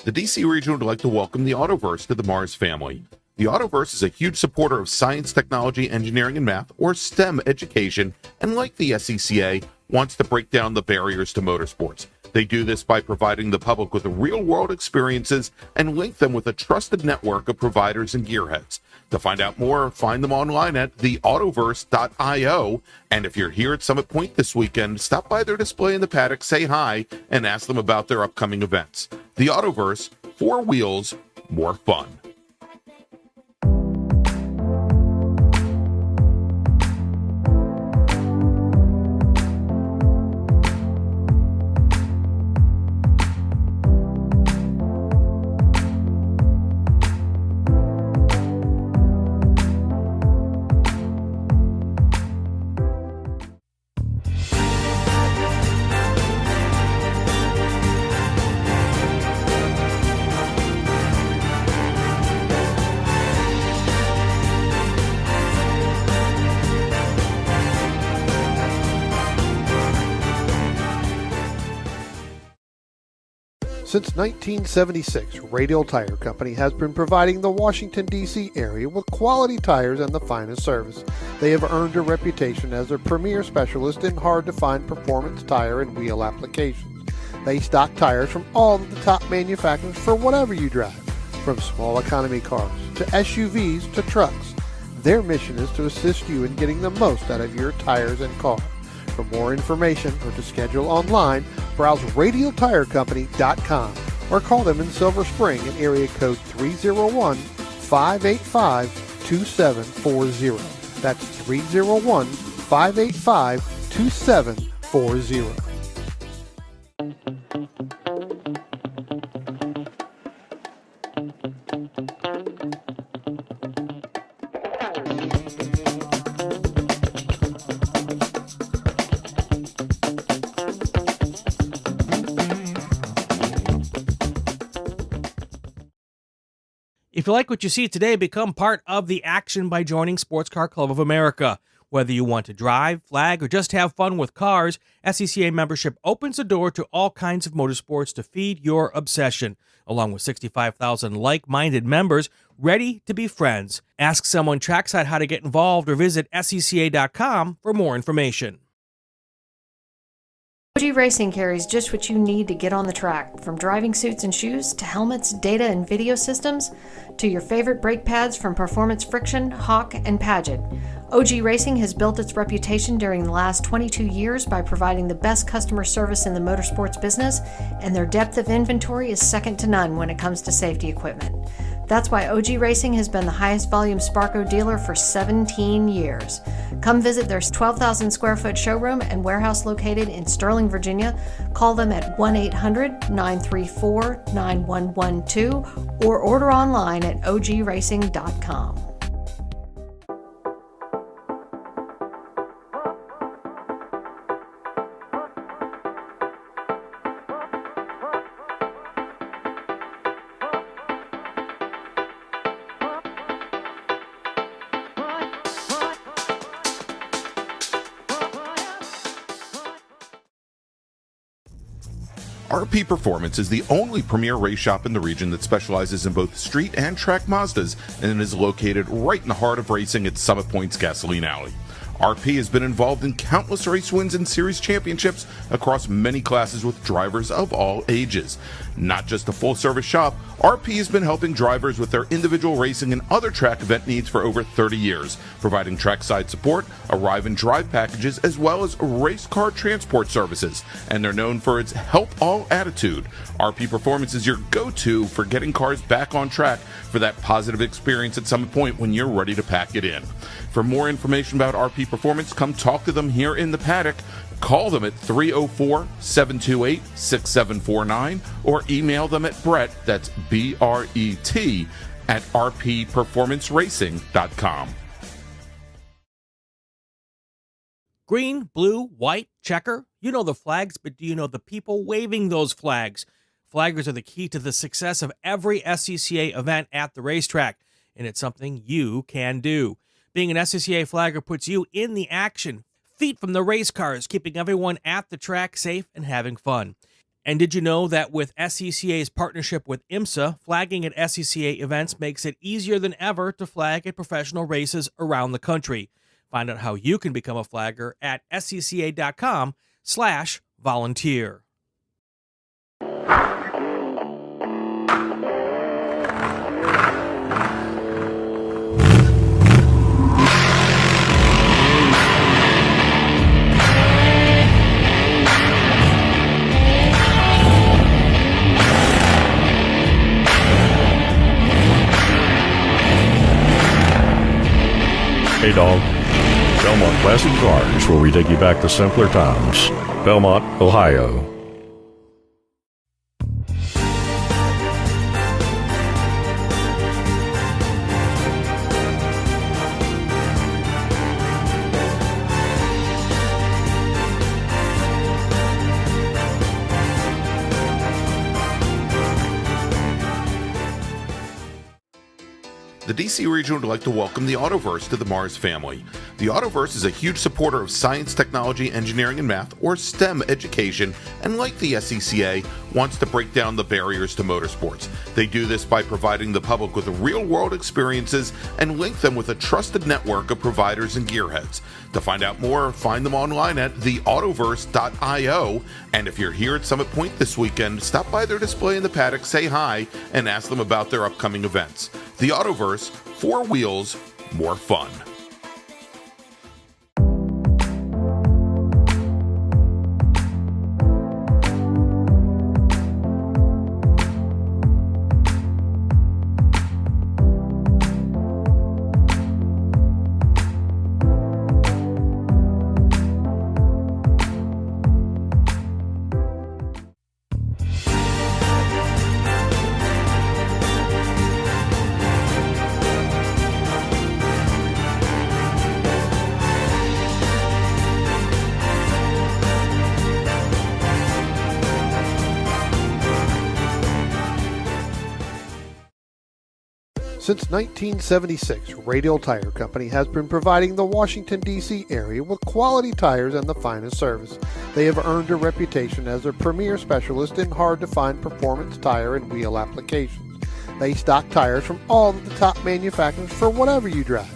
The DC region would like to welcome the Autoverse to the MARRS family. The Autoverse is a huge supporter of science, technology, engineering, and math, or STEM education, and like the SCCA, wants to break down the barriers to motorsports. They do this by providing the public with real-world experiences and link them with a trusted network of providers and gearheads. To find out more, find them online at theautoverse.io. And if you're here at Summit Point this weekend, stop by their display in the paddock, say hi, and ask them about their upcoming events. The Autoverse, 4 wheels, more fun. Since 1976, Radial Tire Company has been providing the Washington, D.C. area with quality tires and the finest service. They have earned a reputation as a premier specialist in hard-to-find performance tire and wheel applications. They stock tires from all of the top manufacturers for whatever you drive, from small economy cars to SUVs to trucks. Their mission is to assist you in getting the most out of your tires and car. For more information or to schedule online, browse radialtirecompany.com or call them in Silver Spring at area code 301-585-2740. That's 301-585-2740. If you like what you see today, become part of the action by joining Sports Car Club of America. Whether you want to drive, flag, or just have fun with cars, SCCA membership opens the door to all kinds of motorsports to feed your obsession, along with 65,000 like-minded members ready to be friends. Ask someone trackside how to get involved or visit scca.com for more information. OG Racing carries just what you need to get on the track, from driving suits and shoes to helmets, data and video systems, to your favorite brake pads from Performance Friction, Hawk, and Paget. OG Racing has built its reputation during the last 22 years by providing the best customer service in the motorsports business, and their depth of inventory is second to none when it comes to safety equipment. That's why OG Racing has been the highest volume Sparco dealer for 17 years. Come visit their 12,000 square foot showroom and warehouse located in Sterling, Virginia. Call them at 1-800-934-9112 or order online at ogracing.com. RP Performance is the only premier race shop in the region that specializes in both street and track Mazdas and is located right in the heart of racing at Summit Point's Gasoline Alley. RP has been involved in countless race wins and series championships across many classes with drivers of all ages. Not just a full-service shop, RP has been helping drivers with their individual racing and other track event needs for over 30 years, providing trackside support, arrive and drive packages, as well as race car transport services. And they're known for its help all attitude. RP Performance is your go-to for getting cars back on track for that positive experience at Summit Point when you're ready to pack it in. For more information about RP Performance, come talk to them here in the paddock. Call them at 304-728-6749 or email them at Brett, that's B-R-E-T, at rpperformanceracing.com. Green, blue, white, checker. You know the flags, but do you know the people waving those flags? Flaggers are the key to the success of every SCCA event at the racetrack, and it's something you can do. Being an SCCA flagger puts you in the action, feet from the race cars, keeping everyone at the track safe and having fun. And did you know that with SCCA's partnership with IMSA, flagging at SCCA events makes it easier than ever to flag at professional races around the country? Find out how you can become a flagger at scca.com/volunteer. Hey, dog. Belmont Classic Cars, where we take you back to simpler times. Belmont, Ohio. The DC region would like to welcome the Autoverse to the MARRS family. The Autoverse is a huge supporter of science, technology, engineering, and math, or STEM education, and like the SCCA, wants to break down the barriers to motorsports. They do this by providing the public with real-world experiences and link them with a trusted network of providers and gearheads. To find out more, find them online at theautoverse.io, and if you're here at Summit Point this weekend, stop by their display in the paddock, say hi, and ask them about their upcoming events. The Autoverse, 4 wheels, more fun. Since 1976, Radial Tire Company has been providing the Washington, D.C. area with quality tires and the finest service. They have earned a reputation as a premier specialist in hard-to-find performance tire and wheel applications. They stock tires from all of the top manufacturers for whatever you drive,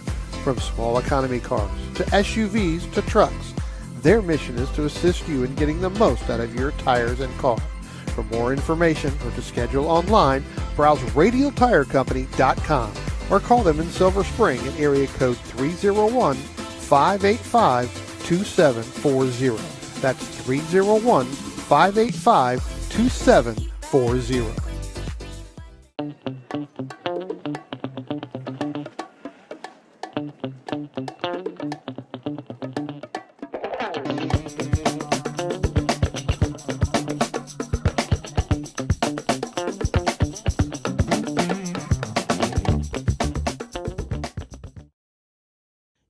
from small economy cars to SUVs to trucks. Their mission is to assist you in getting the most out of your tires and car. For more information or to schedule online, browse radialtirecompany.com or call them in Silver Spring at area code 301-585-2740. That's 301-585-2740.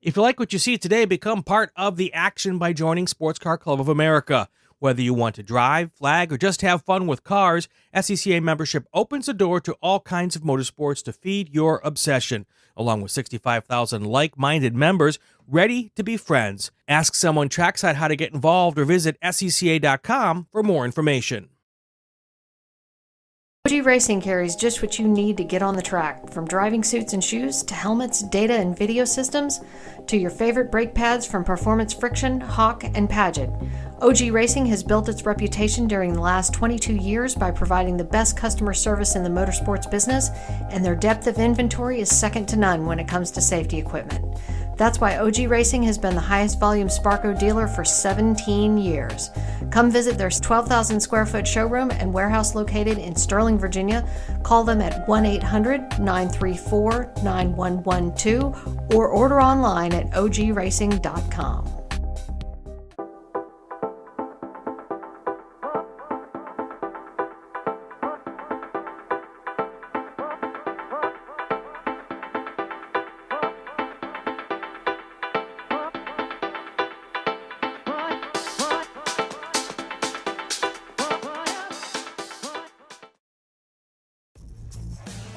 If you like what you see today, become part of the action by joining Sports Car Club of America. Whether you want to drive, flag, or just have fun with cars, SCCA membership opens the door to all kinds of motorsports to feed your obsession, along with 65,000 like-minded members ready to be friends. Ask someone trackside how to get involved or visit scca.com for more information. OG Racing carries just what you need to get on the track, from driving suits and shoes to helmets, data and video systems, to your favorite brake pads from Performance Friction, Hawk, and Paget. OG Racing has built its reputation during the last 22 years by providing the best customer service in the motorsports business, and their depth of inventory is second to none when it comes to safety equipment. That's why OG Racing has been the highest volume Sparco dealer for 17 years. Come visit their 12,000 square foot showroom and warehouse located in Sterling, Virginia. Call them at 1-800-934-9112 or order online at ogracing.com.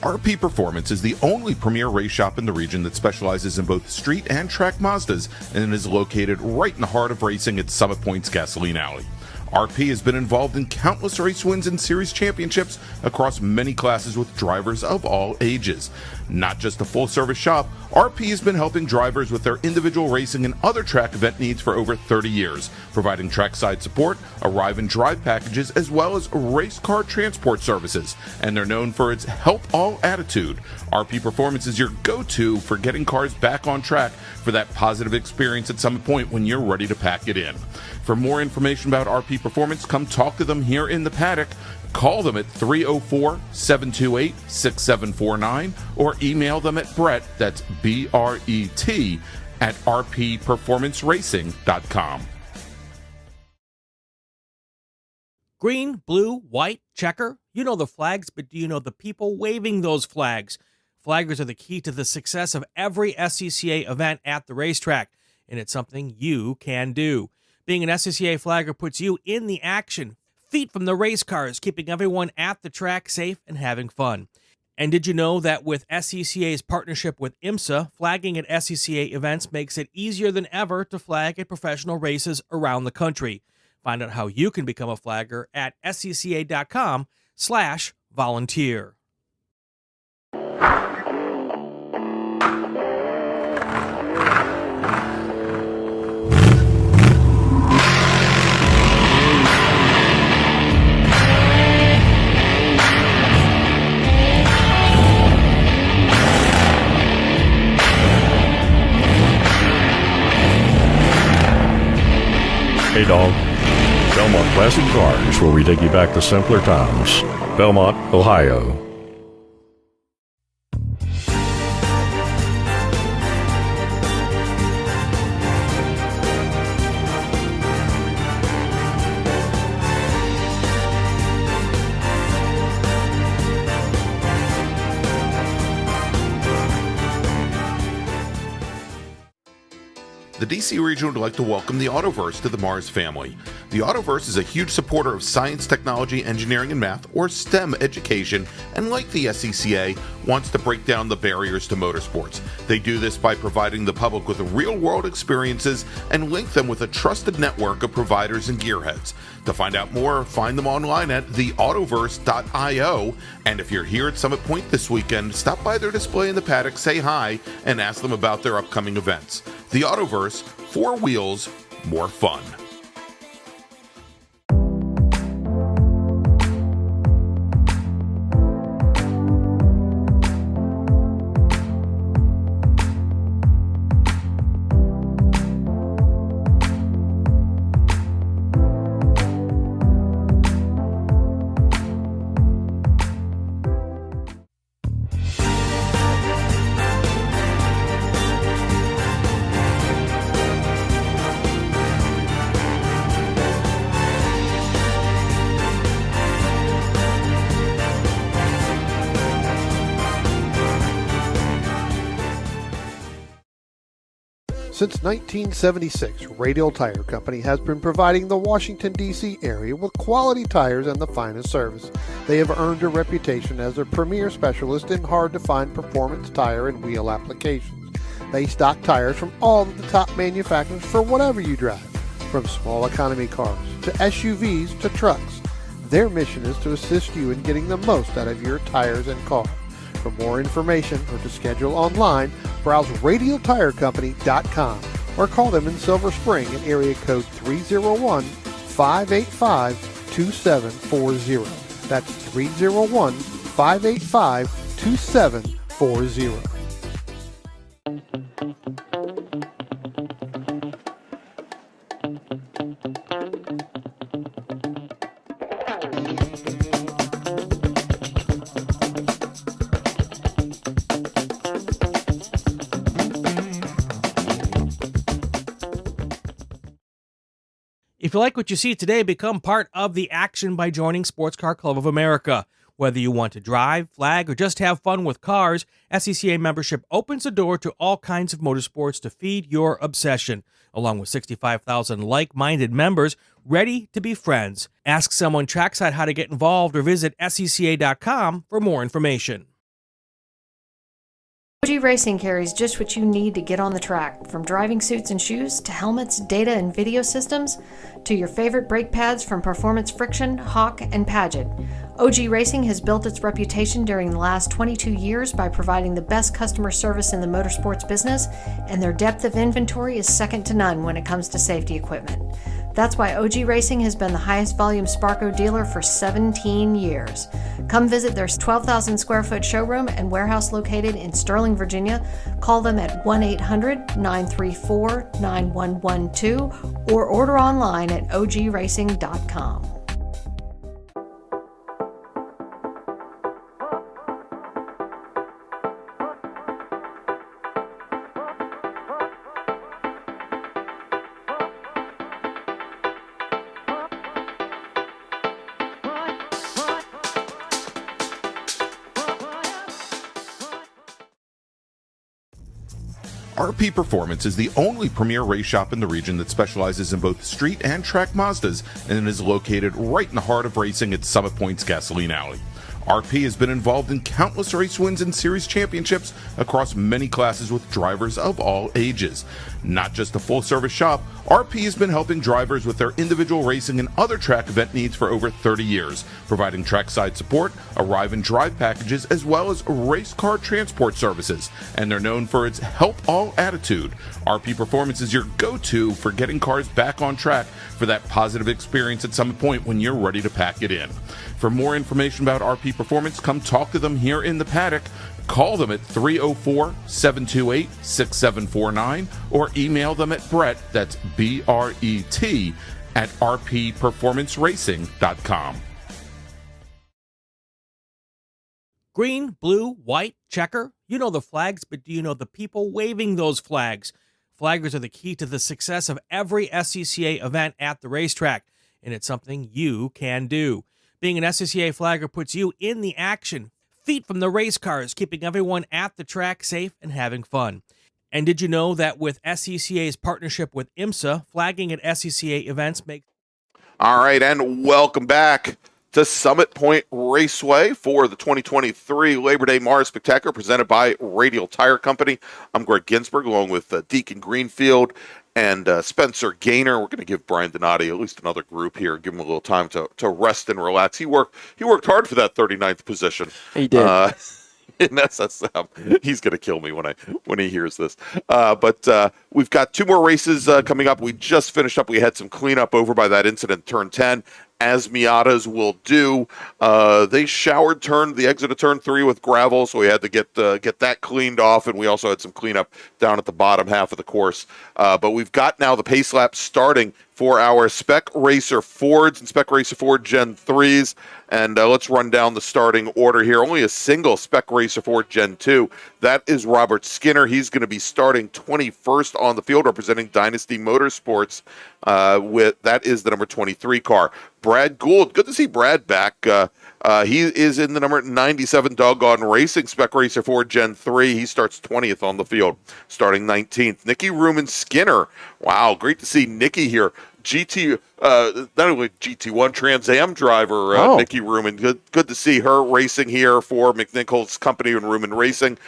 RP Performance is the only premier race shop in the region that specializes in both street and track Mazdas and is located right in the heart of racing at Summit Point's Gasoline Alley. RP has been involved in countless race wins and series championships across many classes with drivers of all ages. Not just a full-service shop, RP has been helping drivers with their individual racing and other track event needs for over 30 years, providing trackside support, arrive and drive packages, as well as race car transport services. And they're known for its help all attitude. RP Performance is your go-to for getting cars back on track for that positive experience at Summit Point when you're ready to pack it in. For more information about RP Performance, come talk to them here in the paddock. Call them at 304-728-6749 or email them at Brett, that's B-R-E-T, at rpperformanceracing.com. Green, blue, white, checker. You know the flags, but do you know the people waving those flags? Flaggers are the key to the success of every SCCA event at the racetrack, and it's something you can do. Being an SCCA flagger puts you in the action, feet from the race cars, keeping everyone at the track safe and having fun. And did you know that with SCCA's partnership with IMSA, flagging at SCCA events makes it easier than ever to flag at professional races around the country? Find out how you can become a flagger at scca.com/volunteer. Hey, dog. Belmont Classic Cars, where we take you back to simpler times. Belmont, Ohio. The DC region would like to welcome the Autoverse to the MARRS family. The Autoverse is a huge supporter of science, technology, engineering, and math, or STEM education, and like the SCCA, wants to break down the barriers to motorsports. They do this by providing the public with real-world experiences and link them with a trusted network of providers and gearheads. To find out more, find them online at theautoverse.io, and if you're here at Summit Point this weekend, stop by their display in the paddock, say hi, and ask them about their upcoming events. The Autoverse, 4 wheels, more fun. Since 1976, Radial Tire Company has been providing the Washington, D.C. area with quality tires and the finest service. They have earned a reputation as a premier specialist in hard-to-find performance tire and wheel applications. They stock tires from all of the top manufacturers for whatever you drive, from small economy cars to SUVs to trucks. Their mission is to assist you in getting the most out of your tires and car. For more information or to schedule online, browse radialtirecompany.com or call them in Silver Spring at area code 301-585-2740. That's 301-585-2740. If you like what you see today, become part of the action by joining Sports Car Club of America. Whether you want to drive, flag, or just have fun with cars, SCCA membership opens the door to all kinds of motorsports to feed your obsession, along with 65,000 like-minded members ready to be friends. Ask someone trackside how to get involved or visit scca.com for more information. OG Racing carries just what you need to get on the track, from driving suits and shoes to helmets, data and video systems, to your favorite brake pads from Performance Friction, Hawk, and Paget. OG Racing has built its reputation during the last 22 years by providing the best customer service in the motorsports business, and their depth of inventory is second to none when it comes to safety equipment. That's why OG Racing has been the highest volume Sparco dealer for 17 years. Come visit their 12,000 square foot showroom and warehouse located in Sterling, Virginia. Call them at 1-800-934-9112 or order online at ogracing.com. RP Performance is the only premier race shop in the region that specializes in both street and track Mazdas and is located right in the heart of racing at Summit Point's Gasoline Alley. RP has been involved in countless race wins and series championships across many classes with drivers of all ages. Not just a full-service shop, RP has been helping drivers with their individual racing and other track event needs for over 30 years, providing trackside support, arrive and drive packages, as well as race car transport services. And they're known for its help-all attitude. RP Performance is your go-to for getting cars back on track for that positive experience at Summit Point when you're ready to pack it in. For more information about RP Performance, come talk to them here in the paddock. Call them at 304-728-6749 or email them at Brett, that's B-R-E-T, at rpperformanceracing.com. Green, blue, white, checker. You know the flags, but do you know the people waving those flags? Flaggers are the key to the success of every SCCA event at the racetrack, and it's something you can do. Being an SCCA flagger puts you in the action, feet from the race cars, keeping everyone at the track safe and having fun. And did you know that with SCCA's partnership with IMSA, flagging at SCCA events makes... All right, and welcome back to Summit Point Raceway for the 2023 Labor Day MARRS Spectacular presented by Radial Tire Company. I'm Greg Ginsburg along with Deacon Greenfield and Spencer Gaynor. We're going to give Brian Donati at least another group here, give him a little time to rest and relax. He worked hard for that 39th position. He did. In SSM. He's going to kill me when he hears this. But we've got two more races coming up. We just finished up. We had some cleanup over by that incident, turn 10. As Miatas will do, they showered the exit of turn 3 with gravel, so we had to get that cleaned off, and we also had some cleanup down at the bottom half of the course. But we've got now the pace lap starting for our Spec Racer Fords and Spec Racer Ford Gen 3s, and let's run down the starting order here. Only a single Spec Racer Ford Gen 2. That is Robert Skinner. He's going to be starting 21st on the field, representing Dynasty Motorsports. That is the number 23 car. Brad Gould, good to see Brad back. He is in the number 97 Doggone Racing Spec Racer Ford Gen 3. He starts 20th on the field, starting 19th. Nicky Ruman Skinner. Wow, great to see Nicky here. Not only GT1 Trans Am driver, Nicky Ruman. Good to see her racing here for McNichol's company and Ruman Racing.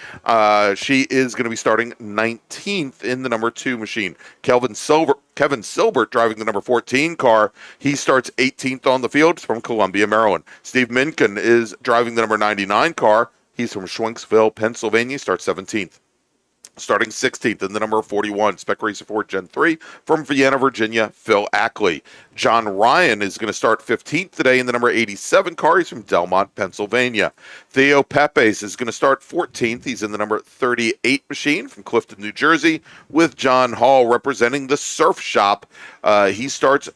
She is going to be starting 19th in the number 2 machine. Kevin Silbert driving the number 14 car. He starts 18th on the field from Columbia, Maryland. Steve Minkin is driving the number 99 car. He's from Schwenksville, Pennsylvania. Starts 17th. Starting 16th in the number 41, Spec Racer Ford Gen 3 from Vienna, Virginia, Phil Ackley. John Ryan is going to start 15th today in the number 87 car. He's from Delmont, Pennsylvania. Theo Pepes is going to start 14th. He's in the number 38 machine from Clifton, New Jersey, with John Hall representing the Surf Shop. He starts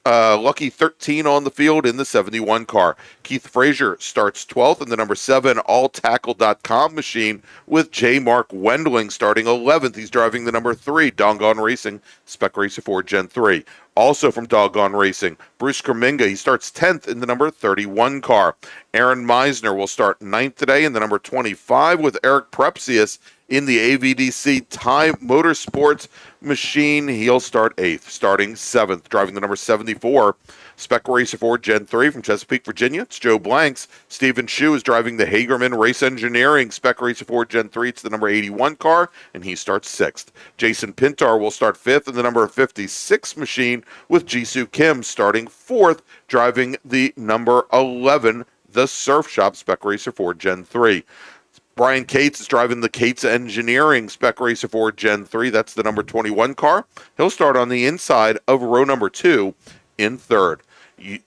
lucky 13 on the field in the 71 car. Keith Frazier starts 12th in the number 7 alltackle.com machine with J. Mark Wendling starting 11th. He's driving the number 3 Doggone Racing Spec Racer Ford Gen 3. Also from Doggone Racing, Bruce Kerminga, he starts 10th in the number 31 car. Aaron Meisner will start 9th today in the number 25 with Eric Prepsius in the AVDC Time Motorsports machine. He'll start 8th, starting 7th, driving the number 74. Spec Racer Ford Gen 3 from Chesapeake, Virginia. It's Joe Blanks. Stephen Shue is driving the Hagerman Race Engineering Spec Racer Ford Gen 3. It's the number 81 car, and he starts 6th. Jason Pintar will start 5th in the number 56 machine with Jisoo Kim starting 4th, driving the number 11, the Surf Shop Spec Racer Ford Gen 3. Brian Cates is driving the Cates Engineering Spec Racer Ford Gen 3. That's the number 21 car. He'll start on the inside of row number 2 in 3rd.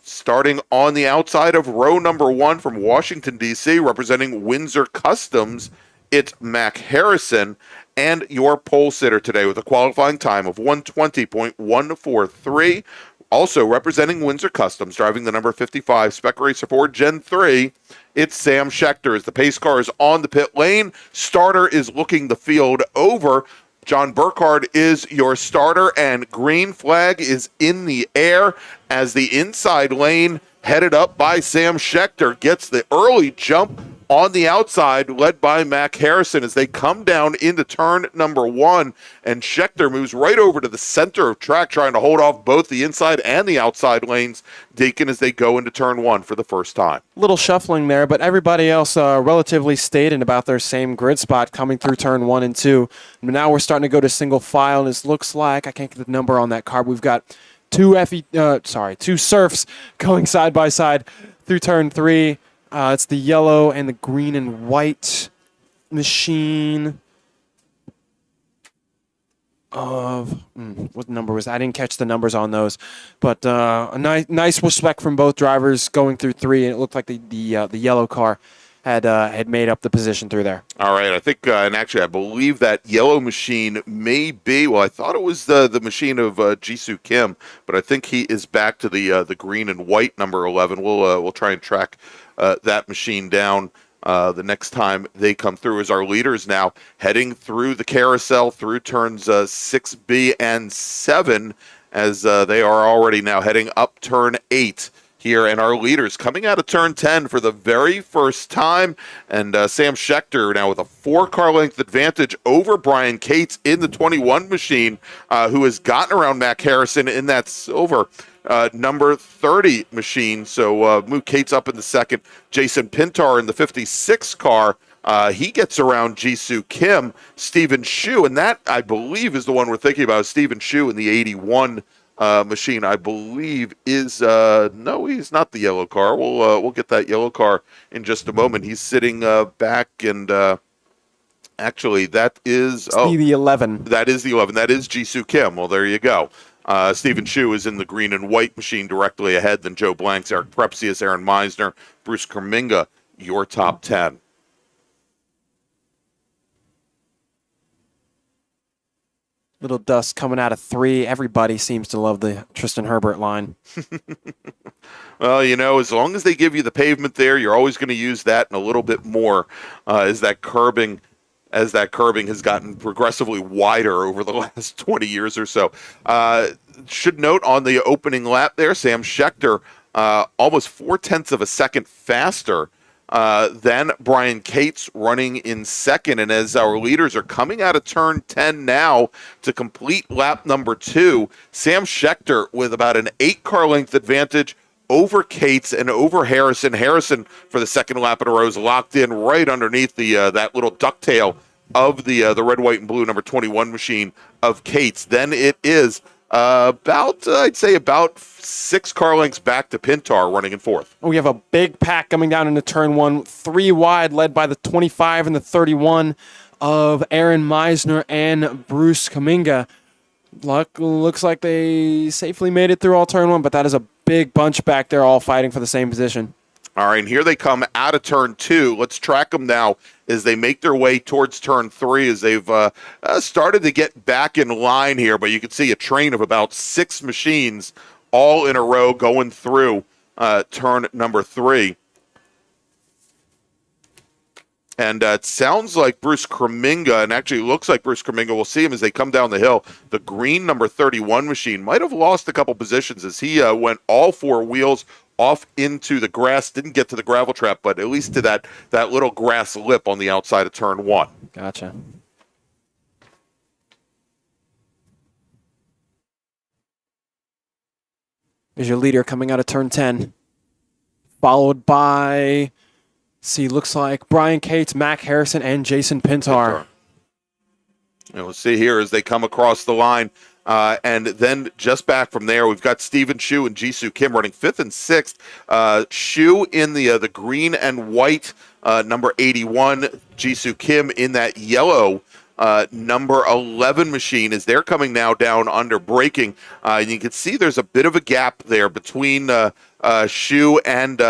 Starting on the outside of row number 1 from Washington, D.C., representing Windsor Customs, it's Mac Harrison, and your pole sitter today with a qualifying time of 120.143. Also representing Windsor Customs, driving the number 55 Spec Racer Ford Gen 3, it's Sam Schechter. As the pace car is on the pit lane, starter is looking the field over. John Burkhardt is your starter, and green flag is in the air as the inside lane, headed up by Sam Schechter, gets the early jump on the outside, led by Mac Harrison as they come down into turn number 1, and Schechter moves right over to the center of track, trying to hold off both the inside and the outside lanes, Deacon, as they go into turn 1 for the first time. Little shuffling there, but everybody else relatively stayed in about their same grid spot coming through turn 1 and 2. Now we're starting to go to single file, and it looks like, I can't get the number on that card, we've got two Surfs going side by side through turn 3. It's the yellow and the green and white machine of what number was that? I didn't catch the numbers on those, but a nice respect from both drivers going through 3, and it looked like the yellow car had made up the position through there. All right, I think, and actually I believe that yellow machine may be, well, I thought it was the machine of Jisoo Kim, but I think he is back to the green and white number 11. We'll try and track that machine down the next time they come through, as our leaders now heading through the carousel through turns 6B and 7, as they are already now heading up turn 8 here, and our leaders coming out of turn 10 for the very first time, and Sam Schechter now with a 4-car length advantage over Brian Cates in the 21 machine, who has gotten around Mac Harrison in that silver number 30 machine. So move Cates up in the second. Jason Pintar in the 56 car. He gets around Jisoo Kim. Stephen Shu, and that, I believe, is the one we're thinking about. Stephen Shu in the 81 machine, I believe, is no, he's not the yellow car. We'll get that yellow car in just a moment. He's sitting back, and actually, that is the 11. That is the 11. That is Jisoo Kim. Well, there you go. Stephen Shu is in the green and white machine directly ahead. Then Joe Blanks, Eric Prepsius, Aaron Meisner, Bruce Kerminga, your top 10. Little dust coming out of 3. Everybody seems to love the Tristan Herbert line. Well, as long as they give you the pavement there, you're always going to use that and a little bit more as that curbing has gotten progressively wider over the last 20 years or so. Should note on the opening lap there, Sam Schechter almost 0.4 of a second faster than Brian Cates, running in second. And as our leaders are coming out of turn 10 now to complete lap number 2, Sam Schechter with about an 8-car length advantage over Cates and over Harrison. Harrison, for the second lap in a row, is locked in right underneath the that little ducktail of the red, white, and blue number 21 machine of Cates. Then it is about 6 car lengths back to Pintar, running in fourth. We have a big pack coming down into turn 1, 3 wide, led by the 25 and the 31 of Aaron Meisner and Bruce Kerminga. Looks like they safely made it through all turn 1, but that is a big bunch back there, all fighting for the same position. All right, and here they come out of turn 2. Let's track them now as they make their way towards turn 3, as they've started to get back in line here. But you can see a train of about 6 machines all in a row going through turn number 3. And it sounds like Bruce Kerminga, and actually looks like Bruce Kerminga, we'll see him as they come down the hill. The green number 31 machine might have lost a couple positions as he went all 4 wheels off into the grass. Didn't get to the gravel trap, but at least to that little grass lip on the outside of turn 1. Gotcha. There's your leader coming out of turn 10, followed by, looks like Brian Cates, Mac Harrison, and Jason Pintar. And we'll see here as they come across the line. And then just back from there, we've got Stephen Shu and Jisoo Kim running 5th and 6th. Shu in the green and white number 81. Jisoo Kim in that yellow number 11 machine as they're coming now down under braking. And you can see there's a bit of a gap there between Shu and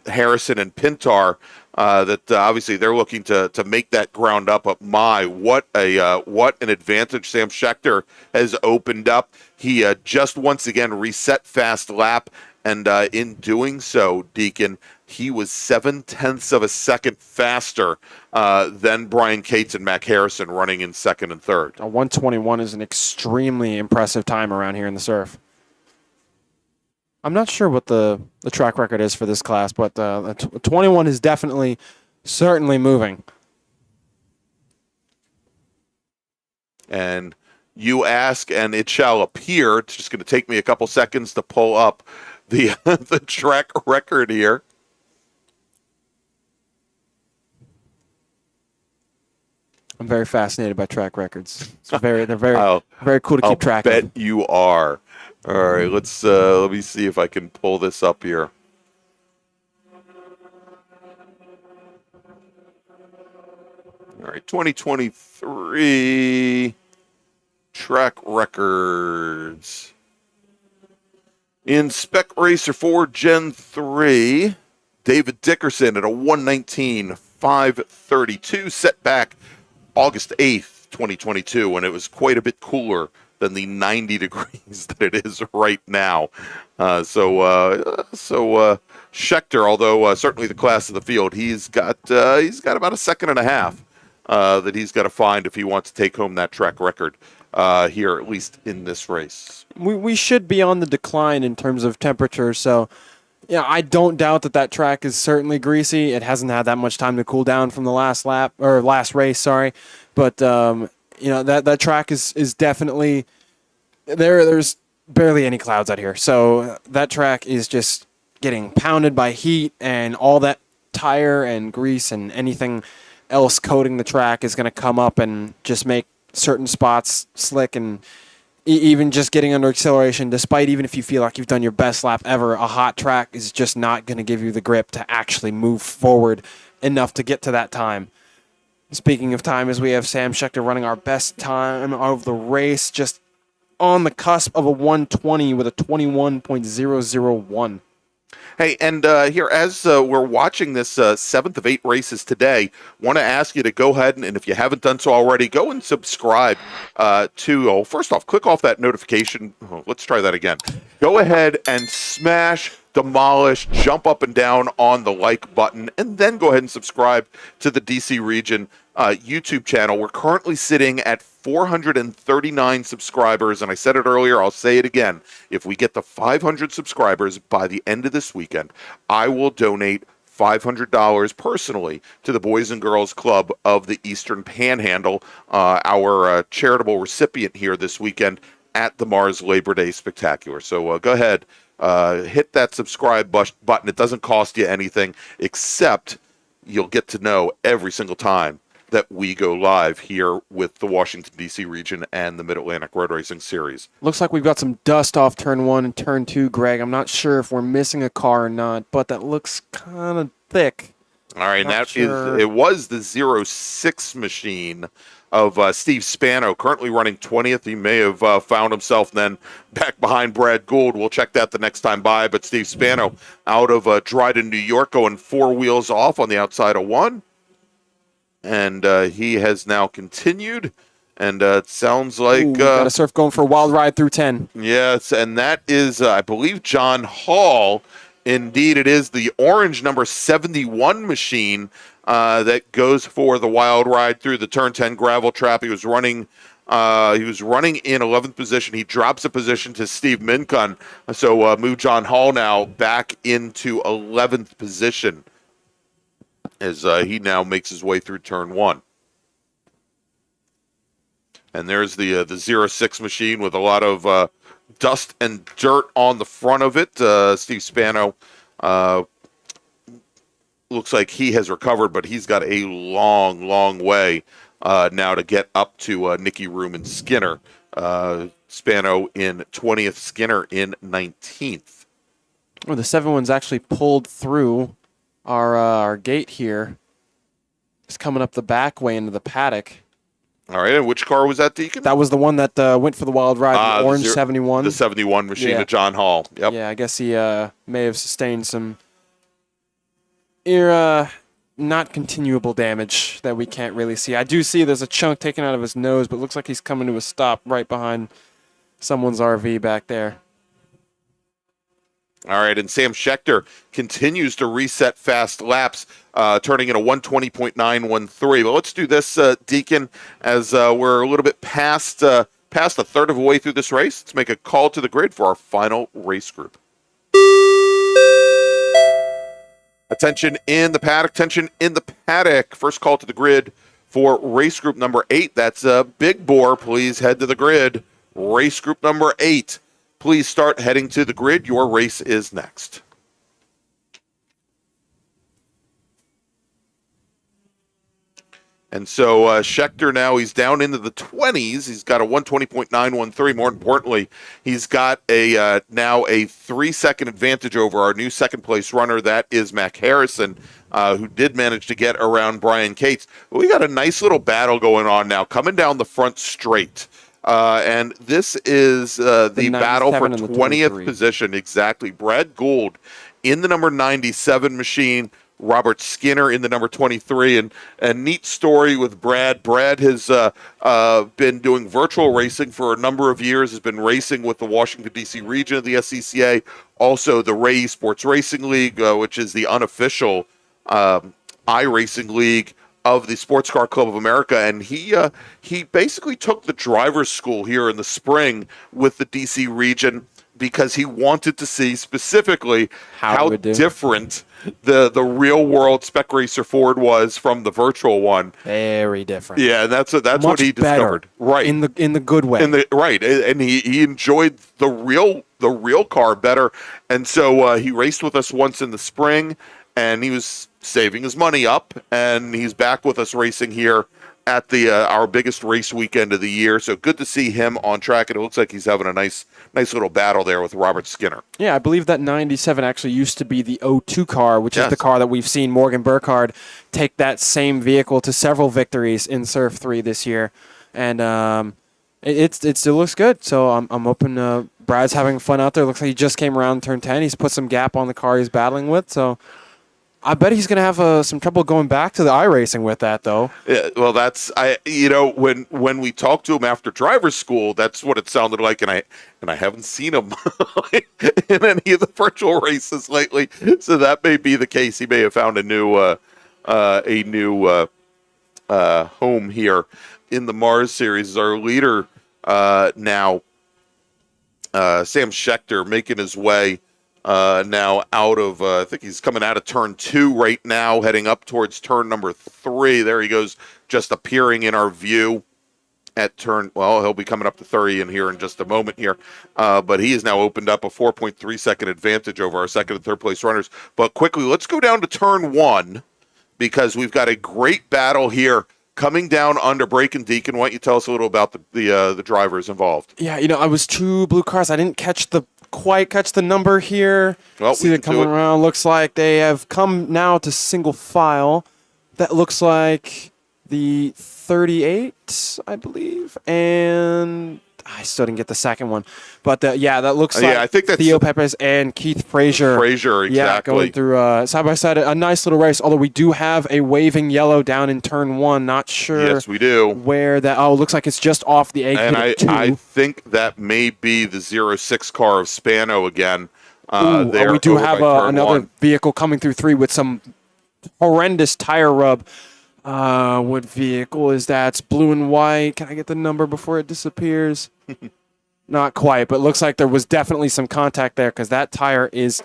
Harrison and Pintar. That obviously they're looking to make that ground up. But what an advantage Sam Schechter has opened up. He just once again reset fast lap, and in doing so, Deacon, he was 0.7 of a second faster than Brian Cates and Mac Harrison, running in second and third. A 1:21 is an extremely impressive time around here in the surf. I'm not sure what the track record is for this class, but 21 is definitely certainly moving. And you ask, and it shall appear. It's just going to take me a couple seconds to pull up the the track record here. I'm very fascinated by track records. They're very cool to keep track I'll of. bet you are. All right, let me see if I can pull this up here. All right, 2023 track records. In Spec Racer 4 Gen 3, David Dickerson at a 119.532, set back August 8th, 2022, when it was quite a bit cooler than the 90 degrees that it is right now. So Schechter, although certainly the class of the field, he's got about a second and a half that he's got to find if he wants to take home that track record here, at least in this race. We should be on the decline in terms of temperature, so yeah, I don't doubt that track is certainly greasy. It hasn't had that much time to cool down from the last race, sorry. But that track is definitely there's barely any clouds out here. So that track is just getting pounded by heat, and all that tire and grease and anything else coating the track is going to come up and just make certain spots slick, and even just getting under acceleration, despite even if you feel like you've done your best lap ever, a hot track is just not going to give you the grip to actually move forward enough to get to that time. Speaking of time, as we have Sam Schechter running our best time of the race, just on the cusp of a 120 with a 21.001. Hey, and here, as we're watching this 7th of 8 races today, want to ask you to go ahead and if you haven't done so already, go and subscribe first off, click off that notification. Let's try that again. Go ahead and smash, demolish, jump up and down on the like button, and then go ahead and subscribe to the DC Region YouTube channel. We're currently sitting at 439 subscribers, and I said it earlier, I'll say it again. If we get to 500 subscribers by the end of this weekend, I will donate $500 personally to the Boys and Girls Club of the Eastern Panhandle, our charitable recipient here this weekend at the MARRS Labor Day Spectacular. So go ahead, hit that subscribe button. It doesn't cost you anything, except you'll get to know every single time that we go live here with the Washington, D.C. region and the Mid-Atlantic Road Racing Series. Looks like we've got some dust off turn 1 and turn 2, Greg. I'm not sure if we're missing a car or not, but that looks kind of thick. All right, and it was the 06 machine of Steve Spano, currently running 20th. He may have found himself then back behind Brad Gould. We'll check that the next time by. But Steve Spano out of Dryden, New York, going 4 wheels off on the outside of 1. And he has now continued, and it sounds like... got a surf going for a wild ride through 10. Yes, and that is, I believe, John Hall. Indeed, it is the orange number 71 machine that goes for the wild ride through the turn 10 gravel trap. He was running in 11th position. He drops a position to Steve Mincon. So move John Hall now back into 11th position as he now makes his way through turn 1. And there's the 06 machine with a lot of dust and dirt on the front of it. Steve Spano looks like he has recovered, but he's got a long, long way now to get up to Nicky Room and Skinner. Spano in 20th, Skinner in 19th. Well, the 7-1's actually pulled through our gate here. It's coming up the back way into the paddock. All right, and which car was that, Deacon? That was the one that went for the wild ride, the orange 71. The 71 machine of John Hall. Yep. Yeah, I guess he may have sustained some not continuable damage that we can't really see. I do see there's a chunk taken out of his nose, but it looks like he's coming to a stop right behind someone's RV back there. All right, and Sam Schechter continues to reset fast laps, turning in a 120.913. But let's do this, Deacon, as we're a little bit past a third of the way through this race. Let's make a call to the grid for our final race group. Attention in the paddock. Attention in the paddock. First call to the grid for race group number 8. That's Big Bore. Please head to the grid. Race group number 8. Please start heading to the grid. Your race is next. And so Schechter now, he's down into the 20s. He's got a 120.913. More importantly, he's got a now a 3-second advantage over our new second-place runner. That is Mac Harrison, who did manage to get around Brian Cates. We got a nice little battle going on now, coming down the front straight. And this is the battle for 20th position. Exactly. Brad Gould in the number 97 machine. Robert Skinner in the number 23, and a neat story with Brad. Brad has been doing virtual racing for a number of years, has been racing with the Washington, D.C. region of the SCCA, also the Ray Sports Racing League, which is the unofficial iRacing league of the Sports Car Club of America, and he basically took the driver's school here in the spring with the D.C. region because he wanted to see specifically how different the real world Spec Racer Ford was from the virtual one. Very different. Yeah, that's what he discovered. Right. In the good way. Right. And he enjoyed the real car better. And so he raced with us once in the spring, and he was saving his money up, and he's back with us racing here at the our biggest race weekend of the year. So good to see him on track, and it looks like he's having a nice little battle there with Robert Skinner. Yeah, I believe that 97 actually used to be the 02 car, which is the car that we've seen Morgan Burkhardt take that same vehicle to several victories in Surf 3 this year. And it still looks good. So I'm hoping Brad's having fun out there. Looks like he just came around turn 10. He's put some gap on the car he's battling with. So I bet he's going to have some trouble going back to the iRacing with that, though. Yeah, well, when we talked to him after driver's school, that's what it sounded like, and I haven't seen him in any of the virtual races lately. So that may be the case. He may have found a new home here in the MARRS series. Our leader now, Sam Schechter, making his way now out of, I think he's coming out of turn 2 right now, heading up towards turn number 3. There he goes, just appearing in our view at turn, well, he'll be coming up to 30 in here in just a moment here. But he has now opened up a 4.3 second advantage over our second and third place runners. But quickly, let's go down to turn 1 because we've got a great battle here coming down under Brake and Deacon. Why don't you tell us a little about the drivers involved? Yeah, I was 2 blue cars. I didn't quite catch the number here. Well, see it coming around. Looks like they have come now to single file. That looks like the 38, I believe, and I still didn't get the second one. But that looks like I think that's Theo Pepes and Keith Frazier. Exactly. Yeah, going through side by side, a nice little race. Although we do have a waving yellow down in turn 1. Not sure. Yes, we do. Where that? Oh, looks like it's just off the exit. And I think that may be the 06 car of Spano again. There we do have another vehicle coming through 3 with some horrendous tire rub. What vehicle is that? It's blue and white. Can I get the number before it disappears? Not quite, but looks like there was definitely some contact there because that tire is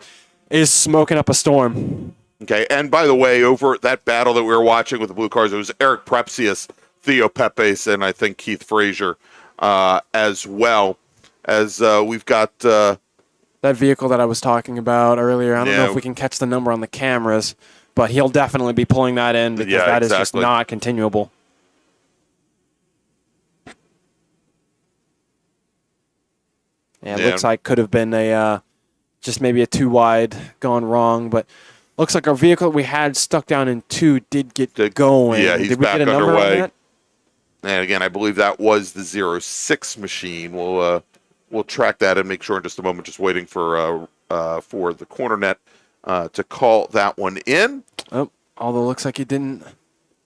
smoking up a storm. Okay, and by the way, over that battle that we were watching with the blue cars, it was Eric Prepsius, Theo Pepes, and I think Keith Frazier as well. As we've got that vehicle that I was talking about earlier. I don't know if we can catch the number on the cameras, but he'll definitely be pulling that in because that is just not continuable. Yeah, it looks like could have been just maybe a 2 wide gone wrong, but looks like our vehicle that we had stuck down in 2 did get going. Yeah, he's did we back get a number underway. on that? And again, I believe that was the 06 machine. We'll track that and make sure in just a moment. Just waiting for the corner net to call that one in. Oh, although looks like he didn't.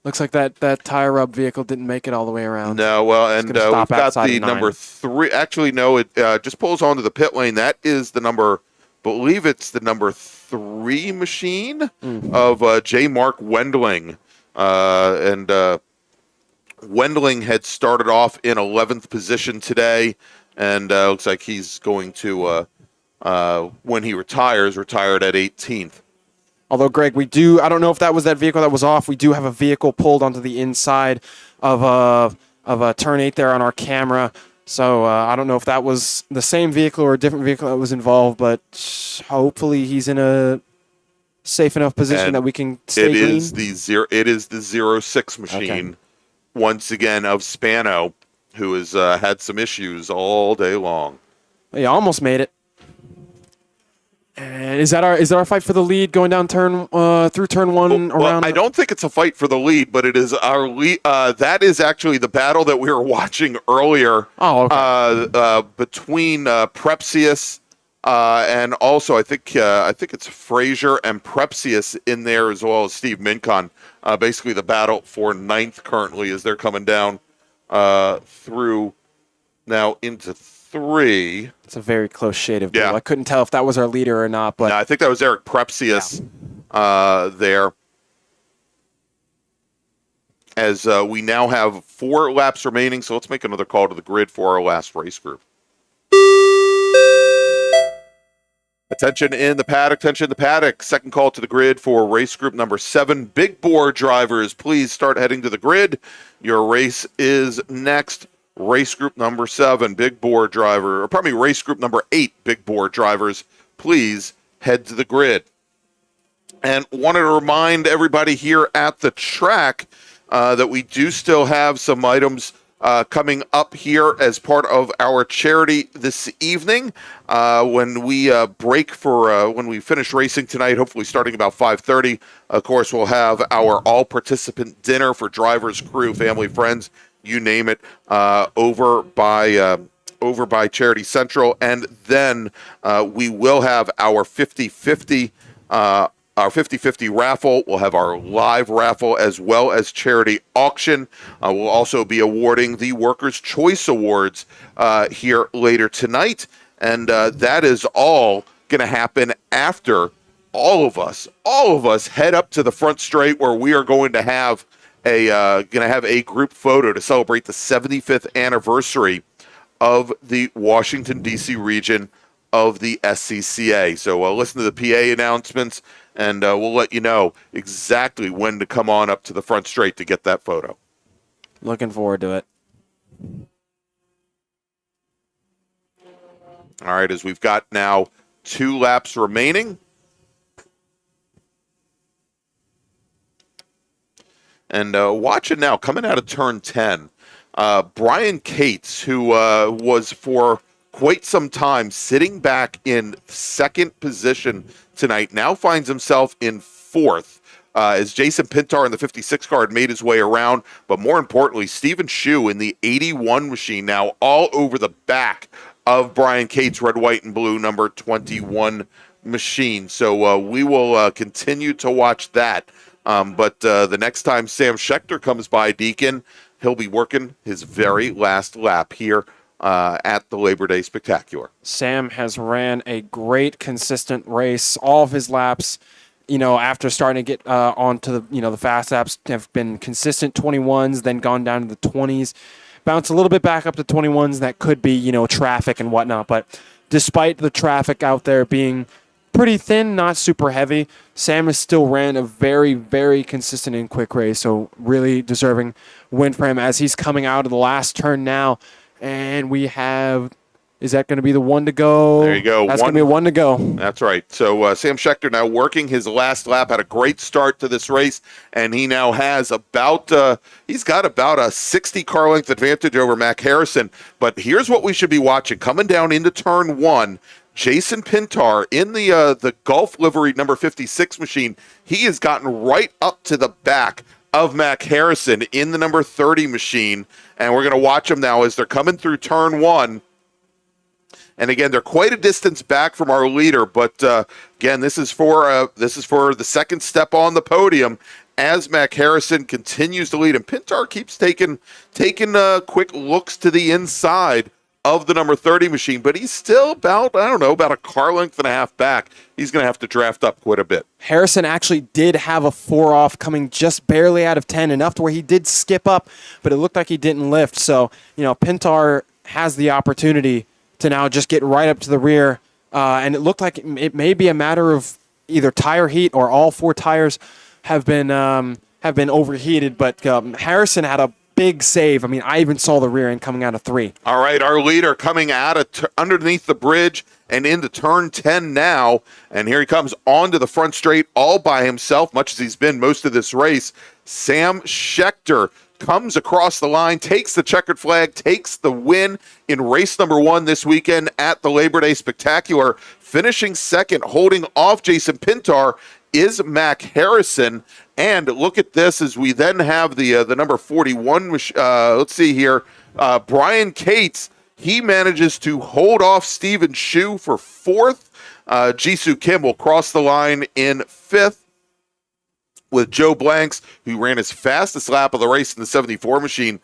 Looks like that tire rub vehicle didn't make it all the way around. No, well, and we've got the number 3. Actually, no, it just pulls onto the pit lane. That is the number, believe it's the number 3 machine of J. Mark Wendling. And Wendling had started off in 11th position today, and looks like he's going to, when he retired at 18th. Although, Greg, I don't know if that was that vehicle that was off. We do have a vehicle pulled onto the inside of a turn 8 there on our camera. So I don't know if that was the same vehicle or a different vehicle that was involved, but hopefully he's in a safe enough position that we can stay clean. It is the 06 machine, once again, of Spano, who has had some issues all day long. He almost made it. And is that our fight for the lead going down through turn 1 well, around? I don't think it's a fight for the lead, but it is our lead. That is actually the battle that we were watching earlier. Oh, okay. Between Prepsius and also I think it's Frazier and Prepsius in there, as well as Steve Mincon. Basically, the battle for 9th currently as they're coming down through now into 3. It's a very close shade of blue. I couldn't tell if that was our leader or not, but I think that was Eric Prepsius there. As we now have 4 laps remaining, so let's make another call to the grid for our last race group. Attention in the paddock. Second call to the grid for race group number 7. Big bore drivers, please start heading to the grid. Your race is next. Race group number 7, big bore driver, or pardon me, race group number 8, big bore drivers, please head to the grid. And wanted to remind everybody here at the track that we do still have some items coming up here as part of our charity this evening. When we break for when we finish racing tonight, hopefully starting about 5:30. Of course, we'll have our all-participant dinner for drivers, crew, family, friends, you name it, over by Charity Central, and then we will have our 50-50 raffle. We'll have our live raffle as well as charity auction. We'll also be awarding the Workers' Choice Awards here later tonight, and that is all going to happen after all of us head up to the front straight, where we are going to have a group photo to celebrate the 75th anniversary of the Washington, D.C. region of the SCCA. So listen to the PA announcements, and we'll let you know exactly when to come on up to the front straight to get that photo. Looking forward to it. All right, as we've got now 2 laps remaining. And watching now, coming out of turn 10, Brian Cates, who was for quite some time sitting back in 2nd position tonight, now finds himself in 4th. As Jason Pintar in the 56 car had made his way around, but more importantly, Stephen Shue in the 81 machine now all over the back of Brian Cates' red, white, and blue number 21 machine. So we will continue to watch that. But the next time Sam Schechter comes by, Deacon, he'll be working his very last lap here at the Labor Day Spectacular. Sam has ran a great, consistent race. All of his laps, after starting to get onto the fast laps, have been consistent 21s, then gone down to the 20s, bounce a little bit back up to 21s. That could be, traffic and whatnot. But despite the traffic out there being pretty thin, not super heavy, Sam has still ran a very, very consistent and quick race. So really deserving win for him as he's coming out of the last turn now. And we have, is that going to be the one to go? There you go. That's going to be 1 to go. That's right. So Sam Schechter now working his last lap, had a great start to this race, and he now has he's got about a 60 car length advantage over Mac Harrison. But here's what we should be watching. Coming down into turn 1, Jason Pintar in the Gulf livery number 56 machine, he has gotten right up to the back of Mac Harrison in the number 30 machine, and we're going to watch them now as they're coming through turn 1. And again, they're quite a distance back from our leader, but again, this is for the second step on the podium as Mac Harrison continues to lead, and Pintar keeps taking quick looks to the inside of the number 30 machine, but he's still about a car length and a half back. He's going to have to draft up quite a bit. Harrison actually did have a 4-off coming just barely out of 10, enough to where he did skip up, but it looked like he didn't lift. So, Pintar has the opportunity to now just get right up to the rear, and it looked like it may be a matter of either tire heat or all 4 tires have been overheated. But Harrison had a big save. I mean, I even saw the rear end coming out of 3. All right, our leader coming out of underneath the bridge and into turn 10 now. And here he comes onto the front straight all by himself, much as he's been most of this race. Sam Schechter comes across the line, takes the checkered flag, takes the win in race number 1 this weekend at the Labor Day Spectacular. Finishing second, holding off Jason Pintar, is Mac Harrison. And look at this as we then have the number 41. Let's see here. Brian Cates, he manages to hold off Steven Shu for 4th. Jisoo Kim will cross the line in 5th. With Joe Blanks, who ran his fastest lap of the race in the 74 machine,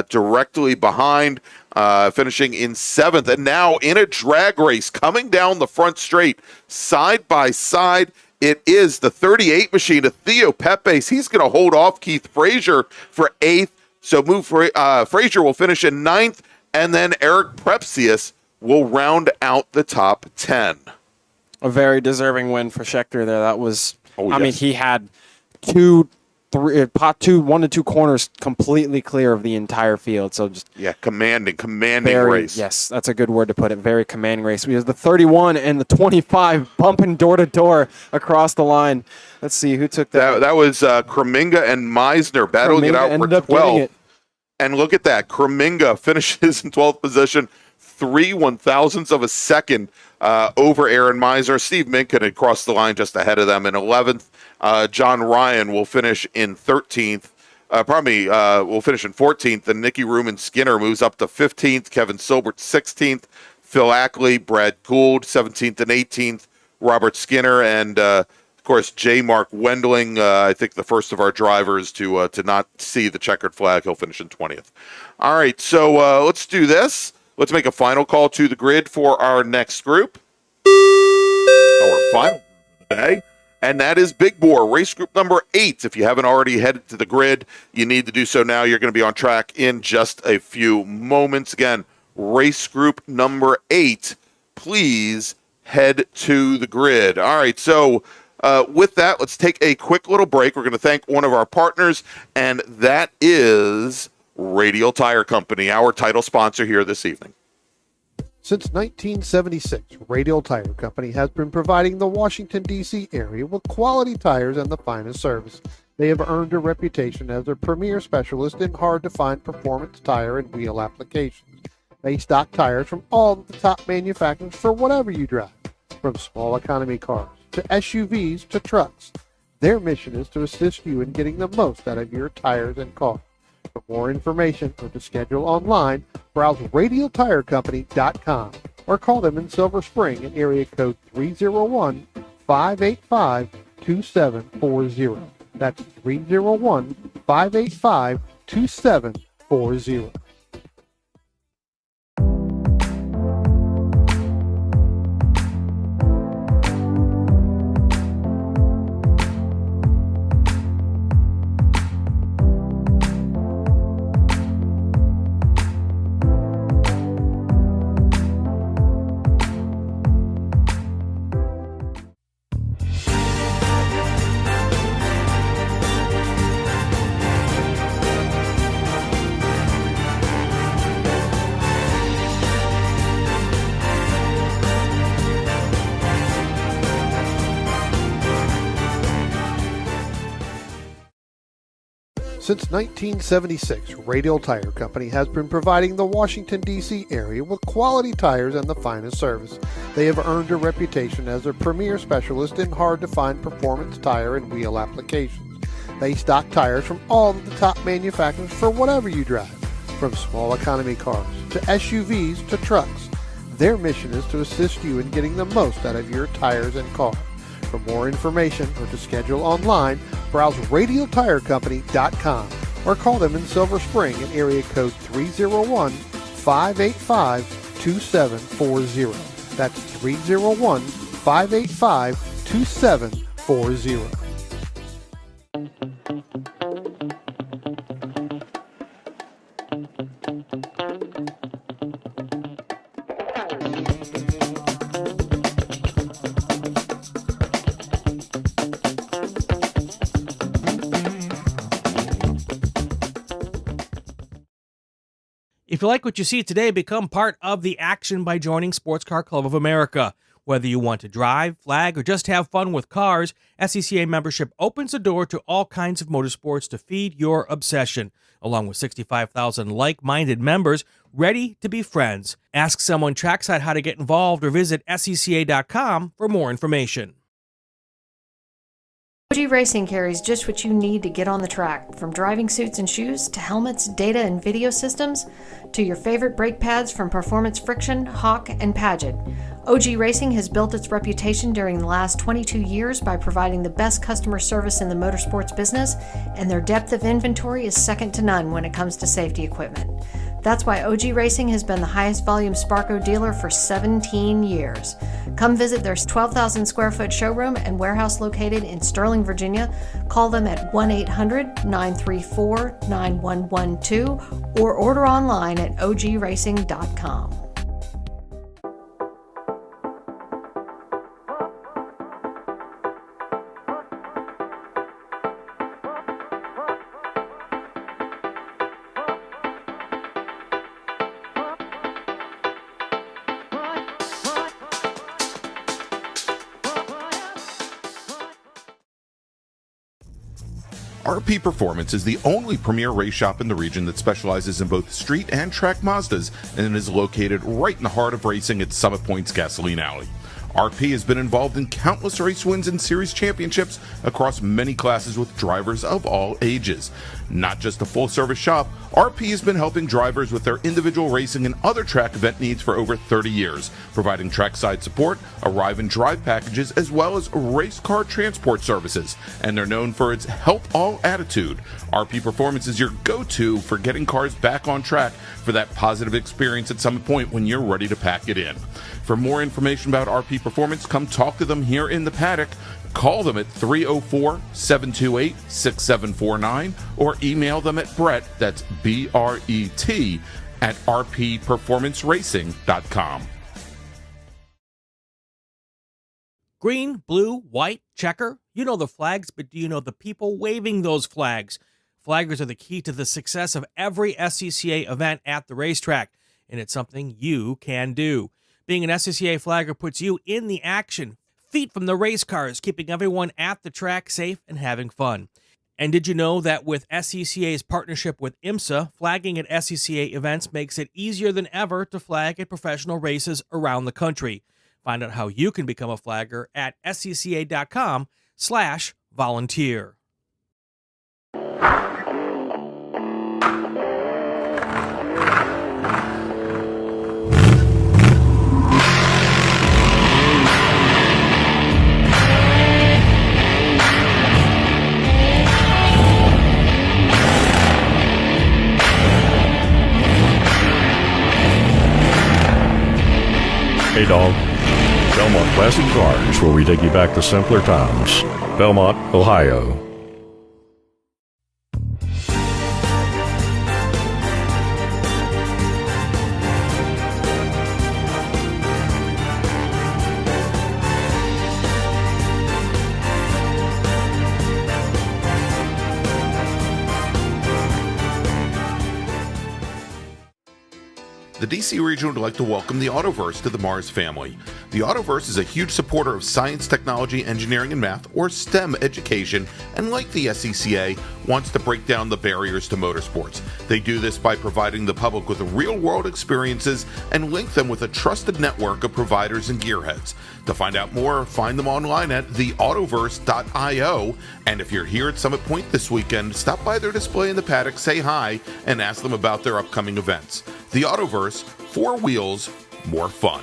directly behind, finishing in 7th. And now in a drag race, coming down the front straight, side by side, it is the 38 machine of Theo Pepes. He's going to hold off Keith Frazier for 8th. So Frazier will finish in 9th, and then Eric Prepsius will round out the top 10. A very deserving win for Schechter there. That was, yes. I mean, he had 1 and 2 corners completely clear of the entire field. So just commanding very, race. Yes, that's a good word to put it. Very commanding race. We have the 31 and the 25 bumping door to door across the line. Let's see who took that. That was Kreminga and Meisner battling it out for 12. And look at that. Kreminga finishes in 12th position, 3 1,000ths of a second over Aaron Meisner. Steve Minkin had crossed the line just ahead of them in 11th. John Ryan will finish in 13th. Will finish in 14th. And Nicky Ruman Skinner moves up to 15th. Kevin Silbert 16th. Phil Ackley, Brad Gould 17th and 18th. Robert Skinner and of course J. Mark Wendling. I think the first of our drivers to not see the checkered flag. He'll finish in 20th. All right, so let's do this. Let's make a final call to the grid for our next group. Our final group today. And that is Big Bore, race group number 8. If you haven't already headed to the grid, you need to do so now. You're going to be on track in just a few moments. Again, race group number 8. Please head to the grid. All right, so with that, let's take a quick little break. We're going to thank one of our partners, and that is Radial Tire Company, our title sponsor here this evening. Since 1976, Radial Tire Company has been providing the Washington, D.C. area with quality tires and the finest service. They have earned a reputation as a premier specialist in hard-to-find performance tire and wheel applications. They stock tires from all of the top manufacturers for whatever you drive, from small economy cars to SUVs to trucks. Their mission is to assist you in getting the most out of your tires and cars. For more information or to schedule online, browse radialtirecompany.com or call them in Silver Spring at area code 301-585-2740. That's 301-585-2740. Since 1976, Radial Tire Company has been providing the Washington, D.C. area with quality tires and the finest service. They have earned a reputation as a premier specialist in hard-to-find performance tire and wheel applications. They stock tires from all of the top manufacturers for whatever you drive, from small economy cars to SUVs to trucks. Their mission is to assist you in getting the most out of your tires and cars. For more information or to schedule online, browse radialtirecompany.com or call them in Silver Spring at area code 301-585-2740. That's 301-585-2740. If you like what you see today, become part of the action by joining Sports Car Club of America. Whether you want to drive, flag, or just have fun with cars, SCCA membership opens the door to all kinds of motorsports to feed your obsession, along with 65,000 like-minded members ready to be friends. Ask someone trackside how to get involved or visit scca.com for more information. OG Racing carries just what you need to get on the track, from driving suits and shoes to helmets, data and video systems, to your favorite brake pads from Performance Friction, Hawk, and Paget. OG Racing has built its reputation during the last 22 years by providing the best customer service in the motorsports business, and their depth of inventory is second to none when it comes to safety equipment. That's why OG Racing has been the highest volume Sparco dealer for 17 years. Come visit their 12,000 square foot showroom and warehouse located in Sterling, Virginia. Call them at 1-800-934-9112 or order online at ogracing.com. RP Performance is the only premier race shop in the region that specializes in both street and track Mazdas and is located right in the heart of racing at Summit Point's Gasoline Alley. RP has been involved in countless race wins and series championships across many classes with drivers of all ages. Not just a full-service shop, RP has been helping drivers with their individual racing and other track event needs for over 30 years, providing trackside support, arrive and drive packages, as well as race car transport services. And they're known for its help all attitude. RP Performance is your go-to for getting cars back on track for that positive experience at Summit Point when you're ready to pack it in. For more information about RP Performance, come talk to them here in the paddock. Call them at 304-728-6749 or email them at Brett, that's B-R-E-T, at rpperformanceracing.com. Green, blue, white, checker. You know the flags, but do you know the people waving those flags? Flaggers are the key to the success of every SCCA event at the racetrack, and it's something you can do. Being an SCCA flagger puts you in the action, feet from the race cars, keeping everyone at the track safe and having fun. And did you know that with SCCA's partnership with IMSA, flagging at SCCA events makes it easier than ever to flag at professional races around the country? Find out how you can become a flagger at scca.com/volunteer. Hey dog, Belmont Classic Cars, where we take you back to simpler times. Belmont, Ohio. The DC region would like to welcome the Autoverse to the MARRS family. The Autoverse is a huge supporter of science, technology, engineering, and math, or STEM education, and like the SCCA, wants to break down the barriers to motorsports. They do this by providing the public with real-world experiences and link them with a trusted network of providers and gearheads. To find out more, find them online at theautoverse.io, and if you're here at Summit Point this weekend, stop by their display in the paddock, say hi, and ask them about their upcoming events. The Autoverse, 4 wheels, more fun.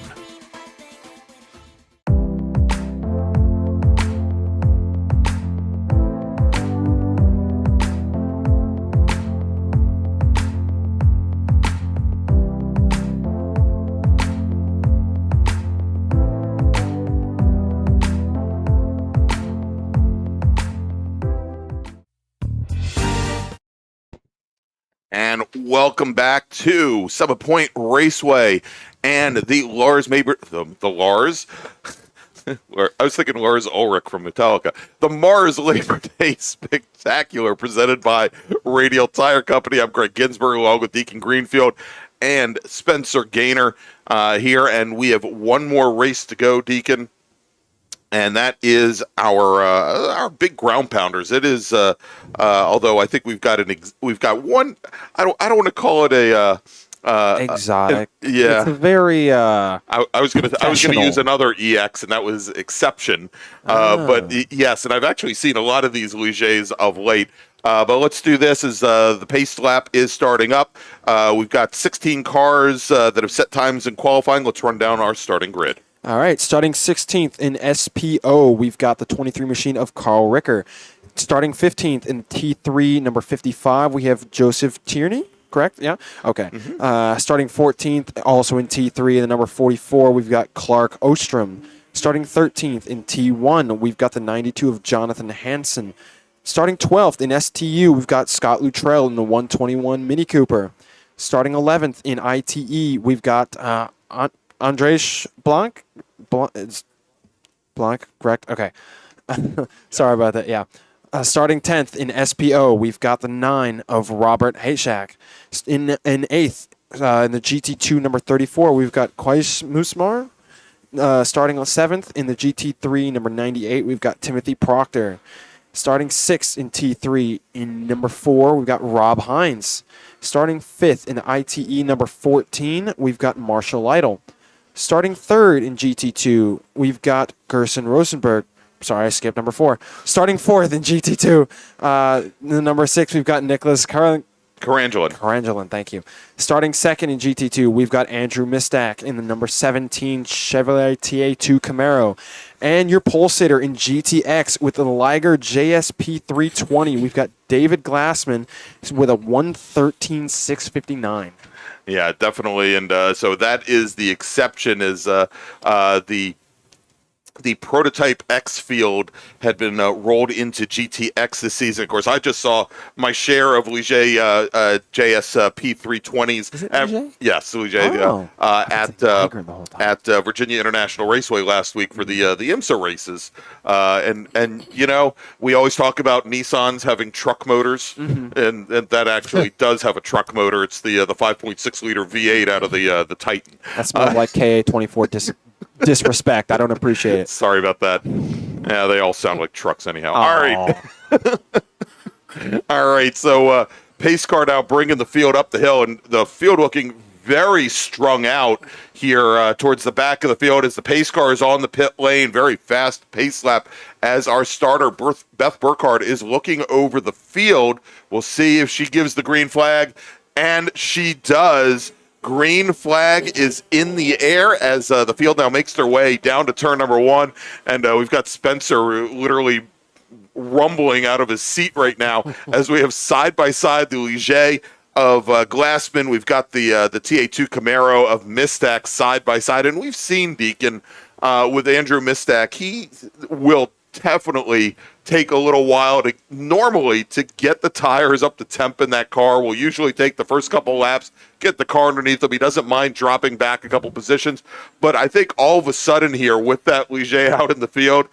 And welcome back to Summit Point Raceway and the Lars Maber, the Lars. I was thinking Lars Ulrich from Metallica. The MARRS Labor Day Spectacular presented by Radial Tire Company. I'm Greg Ginsberg along with Deacon Greenfield. and Spencer Gaynor here, and we have one more race to go, Deacon. And that is our big ground pounders. It is, although I think we've got one. I don't want to call it a exotic. Yeah, it's a very. I was gonna use another EX, and that was Exception. But yes, and I've actually seen a lot of these Legers of late. But let's do this as the pace lap is starting up. We've got 16 cars that have set times in qualifying. Let's run down our starting grid. All right, starting 16th in SPO, we've got the 23 machine of Carl Ricker. Starting 15th in T3, number 55, we have Joseph Tierney, correct? Yeah? Okay. Starting 14th, also in T3, the number 44, we've got Clark Ostrom. Starting 13th in T1, we've got the 92 of Jonathan Hansen. Starting 12th in STU, we've got Scott Luttrell in the 121 Mini Cooper. Starting 11th in ITE, we've got Andres Blanc, correct? Okay. Sorry about that, yeah. Starting 10th in SPO, we've got the 9 of Robert Hayshak. In 8th, in the GT2 number 34, we've got Qais Musmar. Starting on 7th in the GT3 number 98, we've got Timothy Proctor. Starting 6th in T3, in number 4, we've got Rob Hines. Starting 5th in ITE number 14, we've got Marshall Lytle. Starting 3rd in GT2, we've got Gerson Rosenberg. Sorry, I skipped number 4. Starting 4th in GT2, the number 6, we've got Nicholas Carangelin, thank you. Starting 2nd in GT2, we've got Andrew Mistak in the number 17 Chevrolet TA2 Camaro. And your pole sitter in GTX with the Liger JSP 320, we've got David Glassman with a 113.659. Yeah, definitely. And so that is the exception, is the prototype X field had been rolled into GTX this season. Of course, I just saw my share of Ligier JSP 320s. Is it Ligier? Yes, Ligier. At Virginia International Raceway last week for the IMSA races. And you know, we always talk about Nissans having truck motors, and that actually does have a truck motor. It's the 5.6 liter V8 out of the Titan. That's more like KA24 disrespect. I don't appreciate it. Sorry about that. Yeah, they all sound like trucks anyhow. All right. All right. So pace car now bringing the field up the hill, and the field looking very strung out here towards the back of the field as the pace car is on the pit lane. Very fast pace lap as our starter, Beth Burkhardt, is looking over the field. We'll see if she gives the green flag, and she does. Green flag is in the air as the field now makes their way down to turn number 1. And we've got Spencer literally rumbling out of his seat right now as we have side-by-side the Ligier of Glassman. We've got the TA2 Camaro of Mistak side-by-side. And we've seen, Deacon, with Andrew Mistak, he will definitely take a little while to get the tires up to temp in that car. Will usually take the first couple laps, get the car underneath him. He doesn't mind dropping back a couple positions, but I think all of a sudden here with that Ligier out in the field,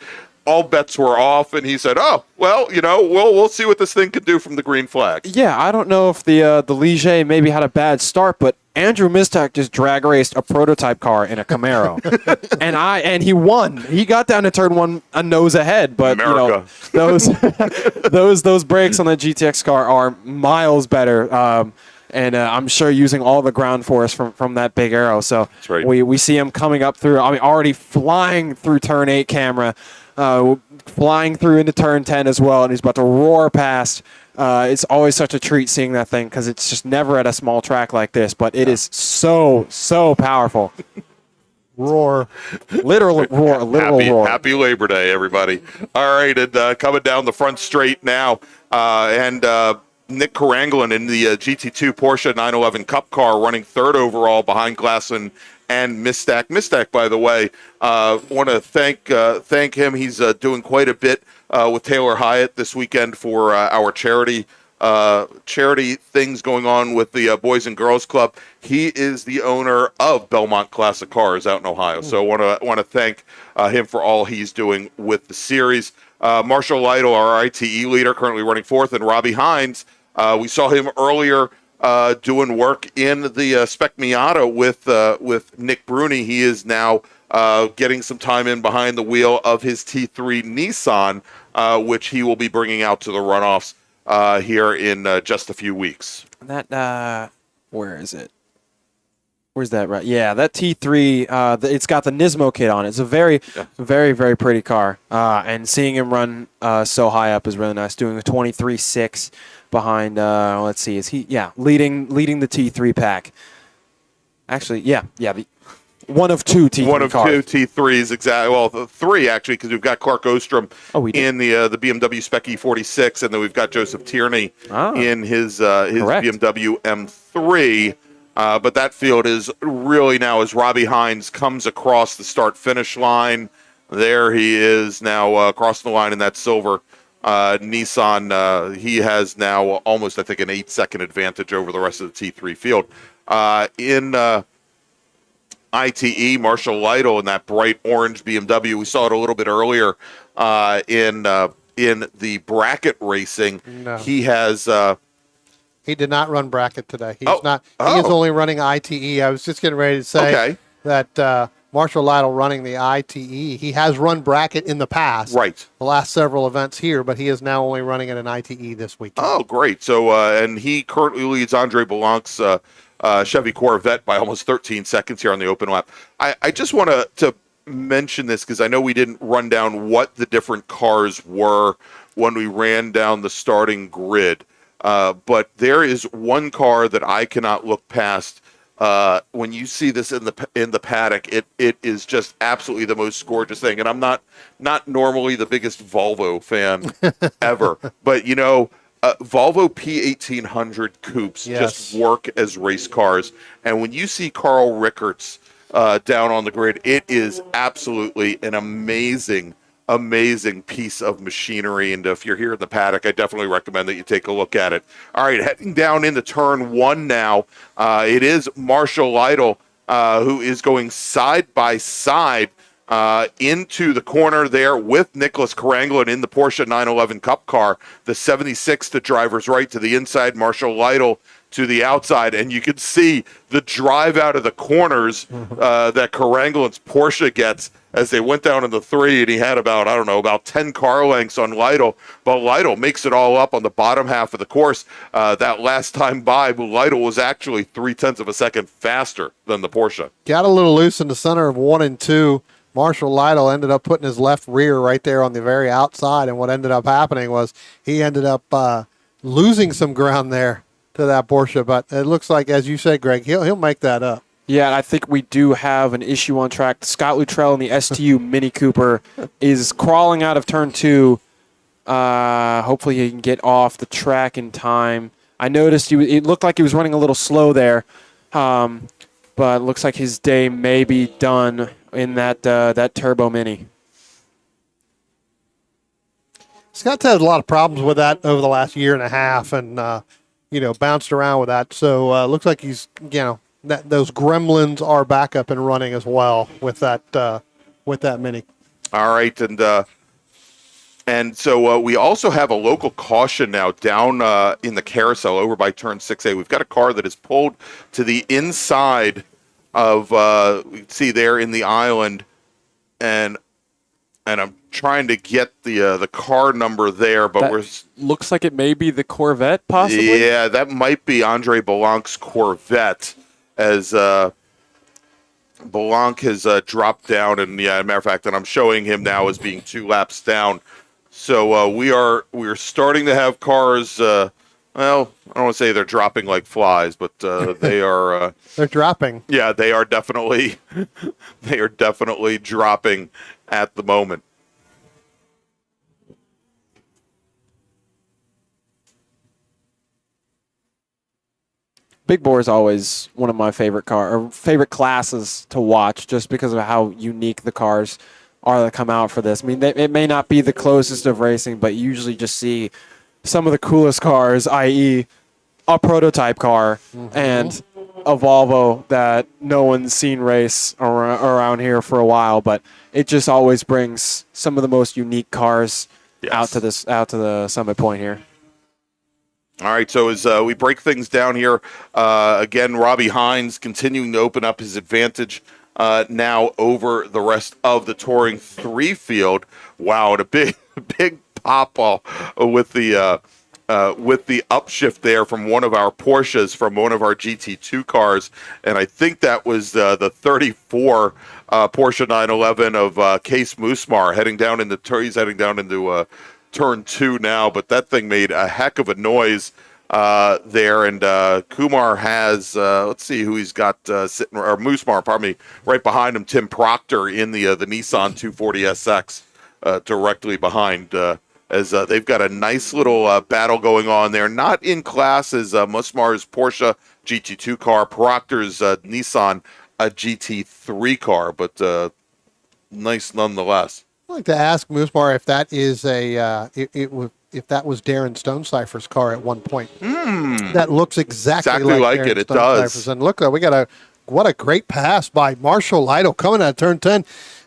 all bets were off, and he said, "Oh, well, you know, we'll see what this thing can do from the green flag." Yeah, I don't know if the Ligier maybe had a bad start, but Andrew Mistak just drag raced a prototype car in a Camaro, and he won. He got down to turn 1 a nose ahead, but America. You know, those brakes on the GTX car are miles better. And I'm sure using all the ground force from that big arrow. So that's right. we see him coming up through. I mean, already flying through turn 8 camera. Flying through into turn 10 as well, and he's about to roar past. It's always such a treat seeing that thing because it's just never at a small track like this, but it is so powerful. Roar. Literal roar. Happy Labor Day, everybody. All right, and coming down the front straight now, and Nick Carangelin in the GT2 Porsche 911 Cup car running 3rd overall behind Glassman and Mistak. Mistak, by the way, want to thank him. He's doing quite a bit with Taylor Hyatt this weekend for our charity things going on with the Boys and Girls Club. He is the owner of Belmont Classic Cars out in Ohio, so want to thank him for all he's doing with the series. Marshall Lytle, our ITE leader, currently running 4th, and Robbie Hines. We saw him earlier doing work in the Spec Miata with Nick Bruni. He is now getting some time in behind the wheel of his T3 Nissan, which he will be bringing out to the runoffs here in just a few weeks. That where is it? Where's that? Right? Yeah, that T3. It's got the Nismo kit on it. It's a very, very pretty car. And seeing him run so high up is really nice. Doing a 23.6 behind. Let's see. Is he? Yeah, leading the T3 pack. Actually, yeah. The one of two T3 One of cars. two T3s, exactly. Well, three, actually, because we've got Clark Ostrom we in the BMW Spec E46, and then we've got Joseph Tierney in his BMW M3. But that field is really now, as Robbie Hines comes across the start-finish line, there he is now crossing the line in that silver Nissan. He has now almost, I think, an 8-second advantage over the rest of the T3 field. In ITE, Marshall Lytle in that bright orange BMW. We saw it a little bit earlier in the bracket racing. No. He has... He did not run bracket today. He's not. He is only running ITE. I was just getting ready to say that Marshall Lytle running the ITE. He has run bracket in the past, right? The last several events here, but he is now only running at an ITE this week. Oh, great! So, and he currently leads Andre Blanc's Chevy Corvette by almost 13 seconds here on the open lap. I just want to mention this because I know we didn't run down what the different cars were when we ran down the starting grid. But there is one car that I cannot look past. When you see this in the paddock, it is just absolutely the most gorgeous thing. And I'm not normally the biggest Volvo fan ever, but Volvo P1800 coupes just work as race cars. And when you see Carl Rickards down on the grid, it is absolutely an amazing piece of machinery, and if you're here in the paddock, I definitely recommend that you take a look at it. All right, heading down into turn one now. It is Marshall Lytle who is going side by side into the corner there with Nicholas Karanglin in the Porsche 911 Cup car. The 76 to driver's right to the inside, Marshall Lytle to the outside, and you can see the drive out of the corners that Karanglin's Porsche gets as they went down in the 3, and he had about 10 car lengths on Lytle, but Lytle makes it all up on the bottom half of the course. That last time by, Lytle was actually 0.3 of a second faster than the Porsche. Got a little loose in the center of 1 and 2. Marshall Lytle ended up putting his left rear right there on the very outside, and what ended up happening was he ended up losing some ground there to that Porsche, but it looks like, as you said, Greg, he'll make that up. Yeah, and I think we do have an issue on track. Scott Luttrell in the STU Mini Cooper is crawling out of turn 2. Hopefully he can get off the track in time. I noticed it looked like he was running a little slow there, but it looks like his day may be done in that Turbo Mini. Scott's had a lot of problems with that over the last year and a half, and bounced around with that. So looks like he's those gremlins are back up and running as well with that Mini. All right, and so we also have a local caution now down in the carousel over by turn 6A. We've got a car that is pulled to the inside of we see there in the island, and I'm trying to get the car number there, but looks like it may be the Corvette, possibly. Yeah, that might be Andre Blanc's Corvette, as Blanc has dropped down, and as a matter of fact, and I'm showing him now as being 2 laps down. So we are starting to have cars. Well, I don't want to say they're dropping like flies, but they are. They're dropping. Yeah, they are definitely dropping at the moment. Big Bore is always one of my favorite classes to watch, just because of how unique the cars are that come out for this. I mean, it may not be the closest of racing, but you usually just see some of the coolest cars, i.e. a prototype car and a Volvo that no one's seen race around here for a while, but it just always brings some of the most unique cars out to the summit point here. All right, so as we break things down here, again, Robbie Hines continuing to open up his advantage now over the rest of the Touring 3 field. Wow, and a big pop off with the upshift there from one of our Porsches, from one of our GT2 cars, and I think that was the 34 Porsche 911 of Case Moosmar heading down into turn 2 now, but that thing made a heck of a noise there, and Kumar has let's see who he's got sitting, or Moosmar, pardon me, right behind him, Tim Proctor in the Nissan 240SX directly behind, as they've got a nice little battle going on there, not in class as Moosmar's Porsche GT2 car, Proctor's Nissan a GT3 car, but nice nonetheless. I'd like to ask Moosmar if that is if that was Darren Stonecipher's car at one point. That looks exactly like it. Darren It does. Stonecipher's. And look, we got what a great pass by Marshall Lytle coming out of turn 10.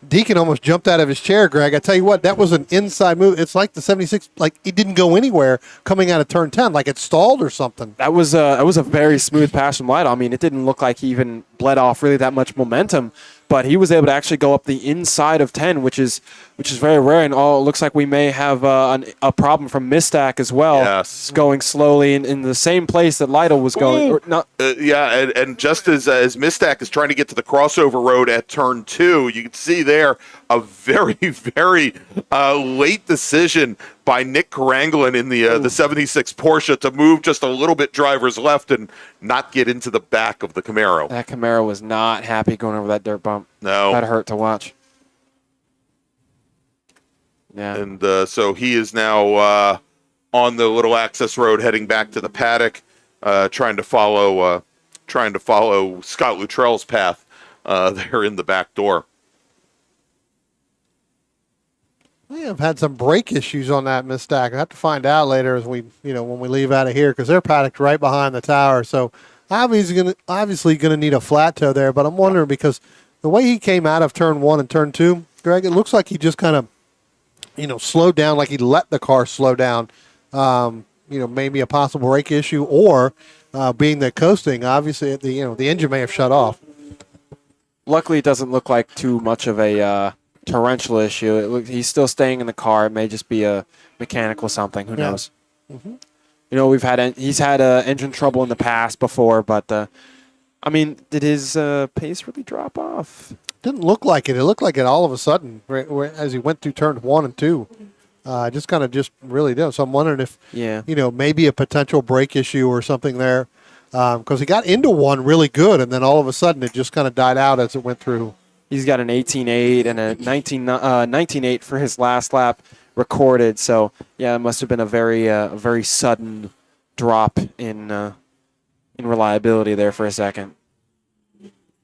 Deacon almost jumped out of his chair, Greg. I tell you what, that was an inside move. It's like the 76, like it didn't go anywhere coming out of turn 10, like it stalled or something. That was a very smooth pass from Lytle. I mean, it didn't look like he even bled off really that much momentum, but he was able to actually go up the inside of 10, which is very rare. And it looks like we may have a problem from Mistack as well. Yes. It's going slowly in the same place that Lytle was going. And just as Mistack is trying to get to the crossover road at turn 2, you can see there a very, very late decision by Nick Karanglin in the 76 Porsche to move just a little bit driver's left and not get into the back of the Camaro. That Camaro was not happy going over that dirt bump. No. That hurt to watch. Yeah. And so he is now on the little access road heading back to the paddock, trying to follow Scott Luttrell's path there in the back door. We have had some brake issues on that Mistack. I have to find out later as when we leave out of here, because they're paddocked right behind the tower. So obviously going to need a flat toe there. But I'm wondering, because the way he came out of turn 1 and turn 2, Greg, it looks like he just kind of slowed down, like he let the car slow down. Maybe a possible brake issue, or being that coasting, obviously the engine may have shut off. Luckily, it doesn't look like too much of a torrential issue. He's still staying in the car. It may just be a mechanical something. Who knows? Mm-hmm. He's had engine trouble in the past before, but did his pace really drop off? Didn't look like it. It looked like it all of a sudden as he went through turn 1 and 2. Just really did. So I'm wondering if maybe a potential brake issue or something there, because he got into one really good, and then all of a sudden it just kind of died out as it went through. He's got an 18.8 and a 19.8 for his last lap recorded. So yeah, it must have been a very sudden drop in reliability there for a second.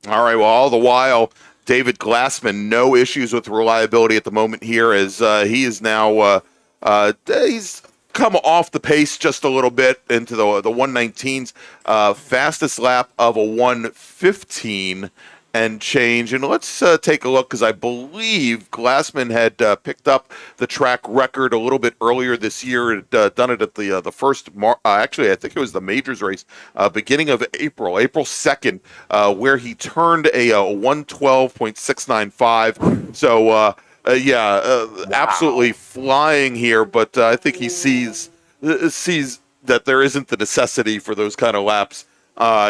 All right. Well, all the while, David Glassman, no issues with reliability at the moment here, as he is now he's come off the pace just a little bit into the 119s, fastest lap of a 115 and change. And let's take a look, because I believe Glassman had picked up the track record a little bit earlier this year. Had done it at the first, actually, I think it was the Majors race, beginning of April 2nd, where he turned a 112.695. So, absolutely flying here. But I think he sees that there isn't the necessity for those kind of laps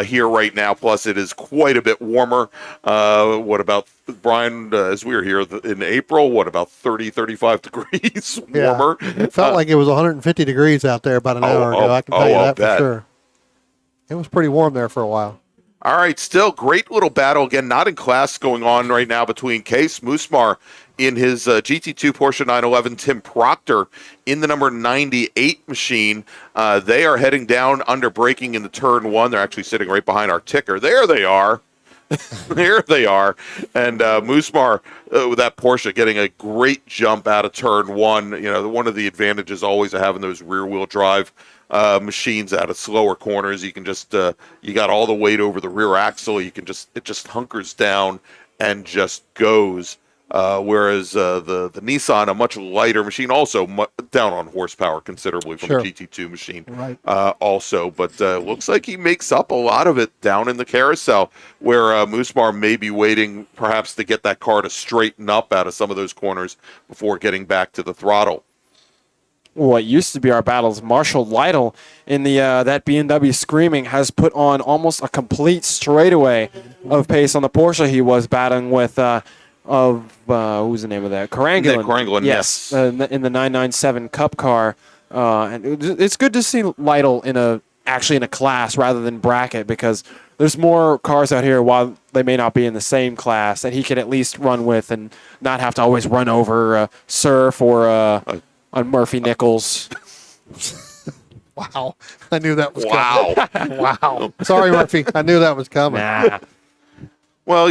here right now. Plus, it is quite a bit warmer. What about, Brian, as we were here in April, what about 30, 35 degrees warmer? It felt like it was 150 degrees out there about an hour ago. I can tell you that for sure. It was pretty warm there for a while. All right, still great little battle. Again, not in class going on right now between Case Moosmar in his GT2 Porsche 911, Tim Proctor in the number 98 machine. They are heading down under braking in the turn 1. They're actually sitting right behind our ticker. There they are. There they are. And Moosmar with that Porsche getting a great jump out of turn 1. One of the advantages always of having those rear-wheel drive machines out of slower corners. You can just you got all the weight over the rear axle. It just hunkers down and just goes whereas the Nissan, a much lighter machine, also down on horsepower considerably from Sure. the GT2 machine. Right. Also, but looks like he makes up a lot of it down in the carousel, where Moosmar may be waiting perhaps to get that car to straighten up out of some of those corners before getting back to the throttle. What used to be our battles, Marshall Lytle in the that BMW Screaming has put on almost a complete straightaway of pace on the Porsche he was battling with. Who's the name of that? Carangolin. Nick Carangolin, yes. In the 997 Cup car, and it's good to see Lytle in a class rather than bracket, because there's more cars out here, while they may not be in the same class, that he can at least run with and not have to always run over Surf or on Murphy Nichols. Wow. I knew that was Wow. coming. Wow. Sorry, Murphy. I knew that was coming. Nah. Well,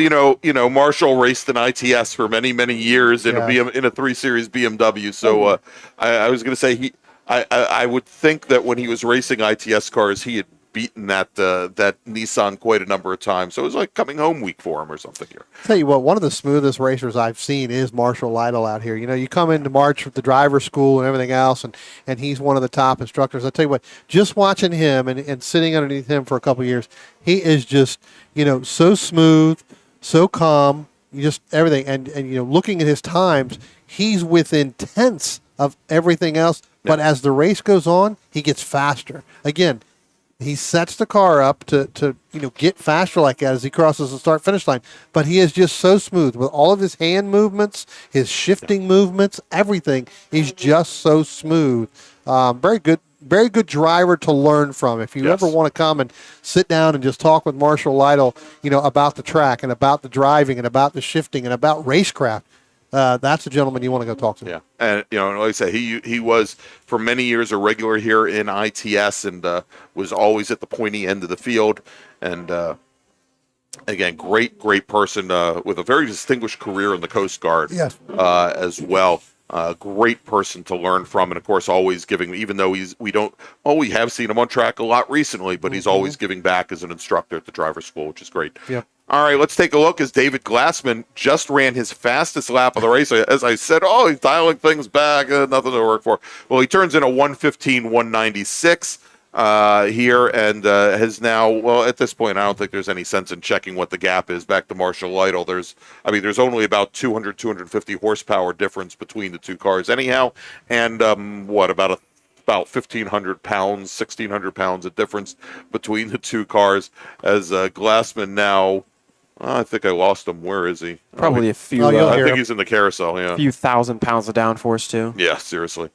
Marshall raced an ITS for many, many years in a 3 Series BMW. So I was going to say I would think that when he was racing ITS cars, he had beaten that Nissan quite a number of times. So it was like coming home week for him or something here. Tell you what, one of the smoothest racers I've seen is Marshall Lytle out here. You come into March with the driver school and everything else, and he's one of the top instructors. I tell you what, just watching him and sitting underneath him for a couple of years, he is just, so smooth, so calm, just everything. And looking at his times, he's within tenths of everything else. Yeah. But as the race goes on, he gets faster. Again, he sets the car up to get faster like that as he crosses the start-finish line. But he is just so smooth with all of his hand movements, his shifting movements, everything. He's just so smooth. Very good driver to learn from. If you ever want to come and sit down and just talk with Marshall Lytle, about the track and about the driving and about the shifting and about racecraft, that's a gentleman you want to go talk to. Yeah, and like I say, he was for many years a regular here in ITS and was always at the pointy end of the field. And again, great person with a very distinguished career in the Coast Guard. Yes. As well. Great person to learn from, and of course, always giving. Even though we have seen him on track a lot recently, but he's always giving back as an instructor at the driver's school, which is great. Yeah. All right, let's take a look as David Glassman just ran his fastest lap of the race. As I said, he's dialing things back, nothing to work for. Well, he turns in a 1:15.196 here, and has now. Well, at this point, I don't think there's any sense in checking what the gap is back to Marshall Lytle. There's only about 250 horsepower difference between the two cars, anyhow, and about 1,500 pounds, 1,600 pounds of difference between the two cars. As Glassman now. I think I lost him. Where is he? Probably a few. I think he's in the carousel. Yeah, a few thousand pounds of downforce too. Yeah, seriously.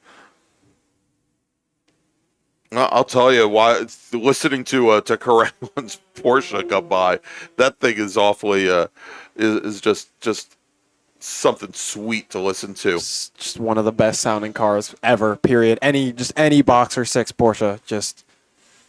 I'll tell you why. Listening to Carangolin's Porsche come by, that thing is awfully is just something sweet to listen to. It's just one of the best sounding cars ever. Period. Any Boxer 6 Porsche, just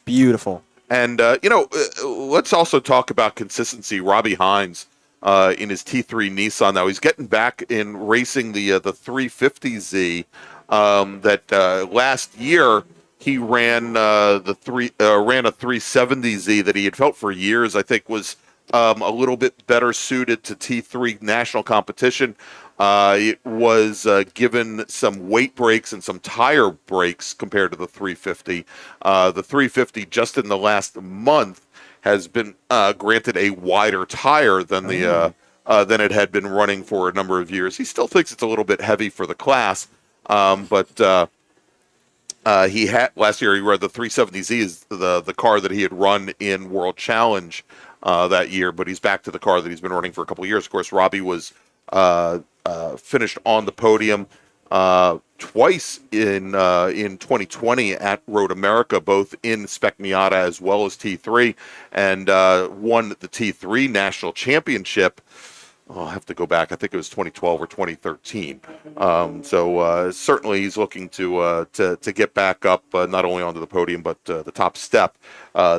beautiful. And, let's also talk about consistency. Robbie Hines in his T3 Nissan. Now, he's getting back in racing the 350Z that last year he ran ran a 370Z that he had felt for years, I think was a little bit better suited to T3 national competition. It was given some weight breaks and some tire breaks compared to the 350. The 350 just in the last month has been granted a wider tire than than it had been running for a number of years. He still thinks it's a little bit heavy for the class, but he had last year. He rode the 370Z is the car that he had run in World Challenge that year, but he's back to the car that he's been running for a couple of years. Of course, Robbie was finished on the podium twice in 2020 at Road America, both in Spec Miata as well as T3, and won the T3 national championship. I'll have to go back. I think it was 2012 or 2013. So certainly he's looking to get back up not only onto the podium but the top step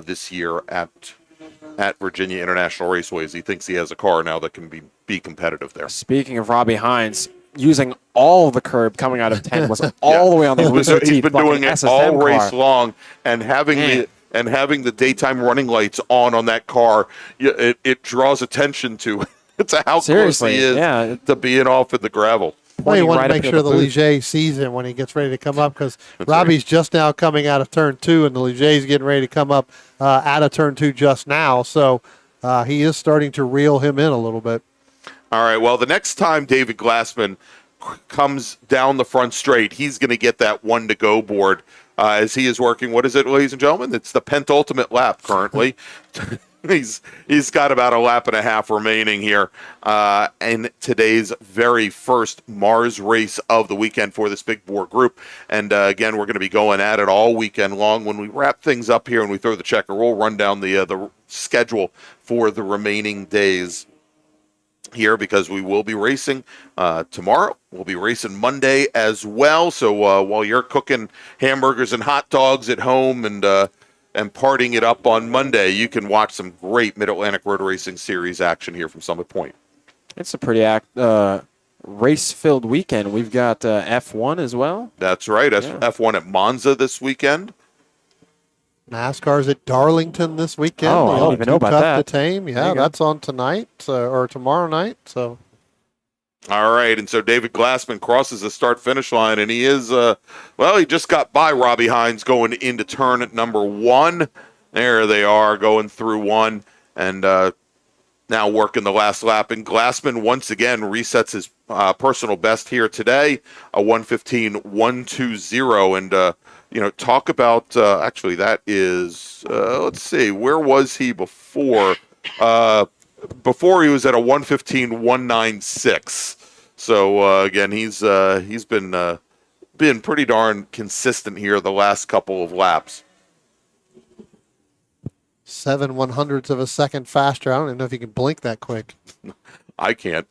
this year at Virginia International Raceways. He thinks he has a car now that can be competitive there. Speaking of Robbie Hines, using all the curb coming out of 10 was all the way on the loser teeth. He's been doing it all car. Race long, and having the daytime running lights on that car, it draws attention to It's how Seriously, close he is yeah. to being off in the gravel. Well, you want right to up make near sure the the booth. Ligier sees him when he gets ready to come up, because Robbie's just now coming out of turn 2, and the Ligier's getting ready to come up out of turn 2 just now. So he is starting to reel him in a little bit. All right, well, the next time David Glassman comes down the front straight, he's going to get that one to go board as he is working. What is it, ladies and gentlemen? It's the penultimate lap currently. He's got about a lap and a half remaining here in today's very first MARRS race of the weekend for this big bore group. And again, we're going to be going at it all weekend long. When we wrap things up here and we throw the checker, we'll run down the schedule for the remaining days here, because we will be racing tomorrow. We'll be racing Monday as well. So while you're cooking hamburgers and hot dogs at home and partying it up on Monday, you can watch some great Mid-Atlantic Road Racing Series action here from Summit Point. It's a pretty race-filled weekend. We've got F1 as well. That's right. F1 at Monza this weekend. NASCAR's at Darlington this weekend. Oh, I don't even know about that. To tame. Yeah, that's on tonight or tomorrow night. So. All right, and so David Glassman crosses the start-finish line, and he is, he just got by Robbie Hines going into turn number 1. There they are, going through 1, and now working the last lap. And Glassman once again resets his personal best here today, a 1:15.120, and talk about, actually, that is, let's see, where was he before? Before he was at a 1:15.196. So again, he's been pretty darn consistent here the last couple of laps. 7/100ths of a second faster. I don't even know if you can blink that quick. I can't.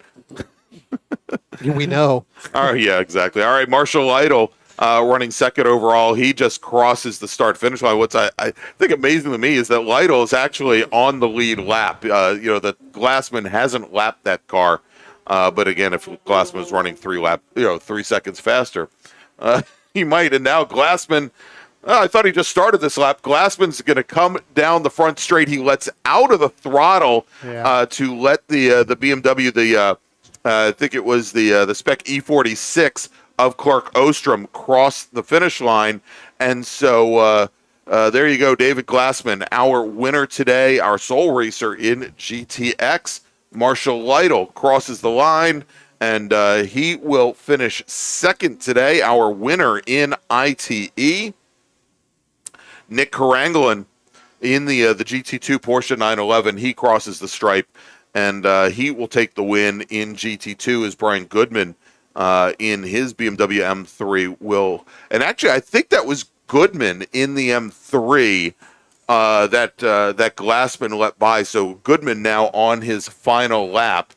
We know. All right, yeah, exactly. All right, Marshall Lytle running second overall. He just crosses the start-finish line. What's I think amazing to me is that Lytle is actually on the lead lap. That Glassman hasn't lapped that car. But again, if Glassman was running 3 seconds faster, he might. And now Glassman, I thought he just started this lap. Glassman's going to come down the front straight. He lets out of the throttle to let the BMW, I think it was the Spec E46 of Clark Ostrom cross the finish line. And so there you go, David Glassman, our winner today, our sole racer in GTX. Marshall Lytle crosses the line, and he will finish second today, our winner in ITE. Nick Karanglin in the GT2 Porsche 911, he crosses the stripe, and he will take the win in GT2 as Brian Goodman in his BMW M3 will. And actually, I think that was Goodman in the M3 that Glassman let by. So Goodman now on his final lap.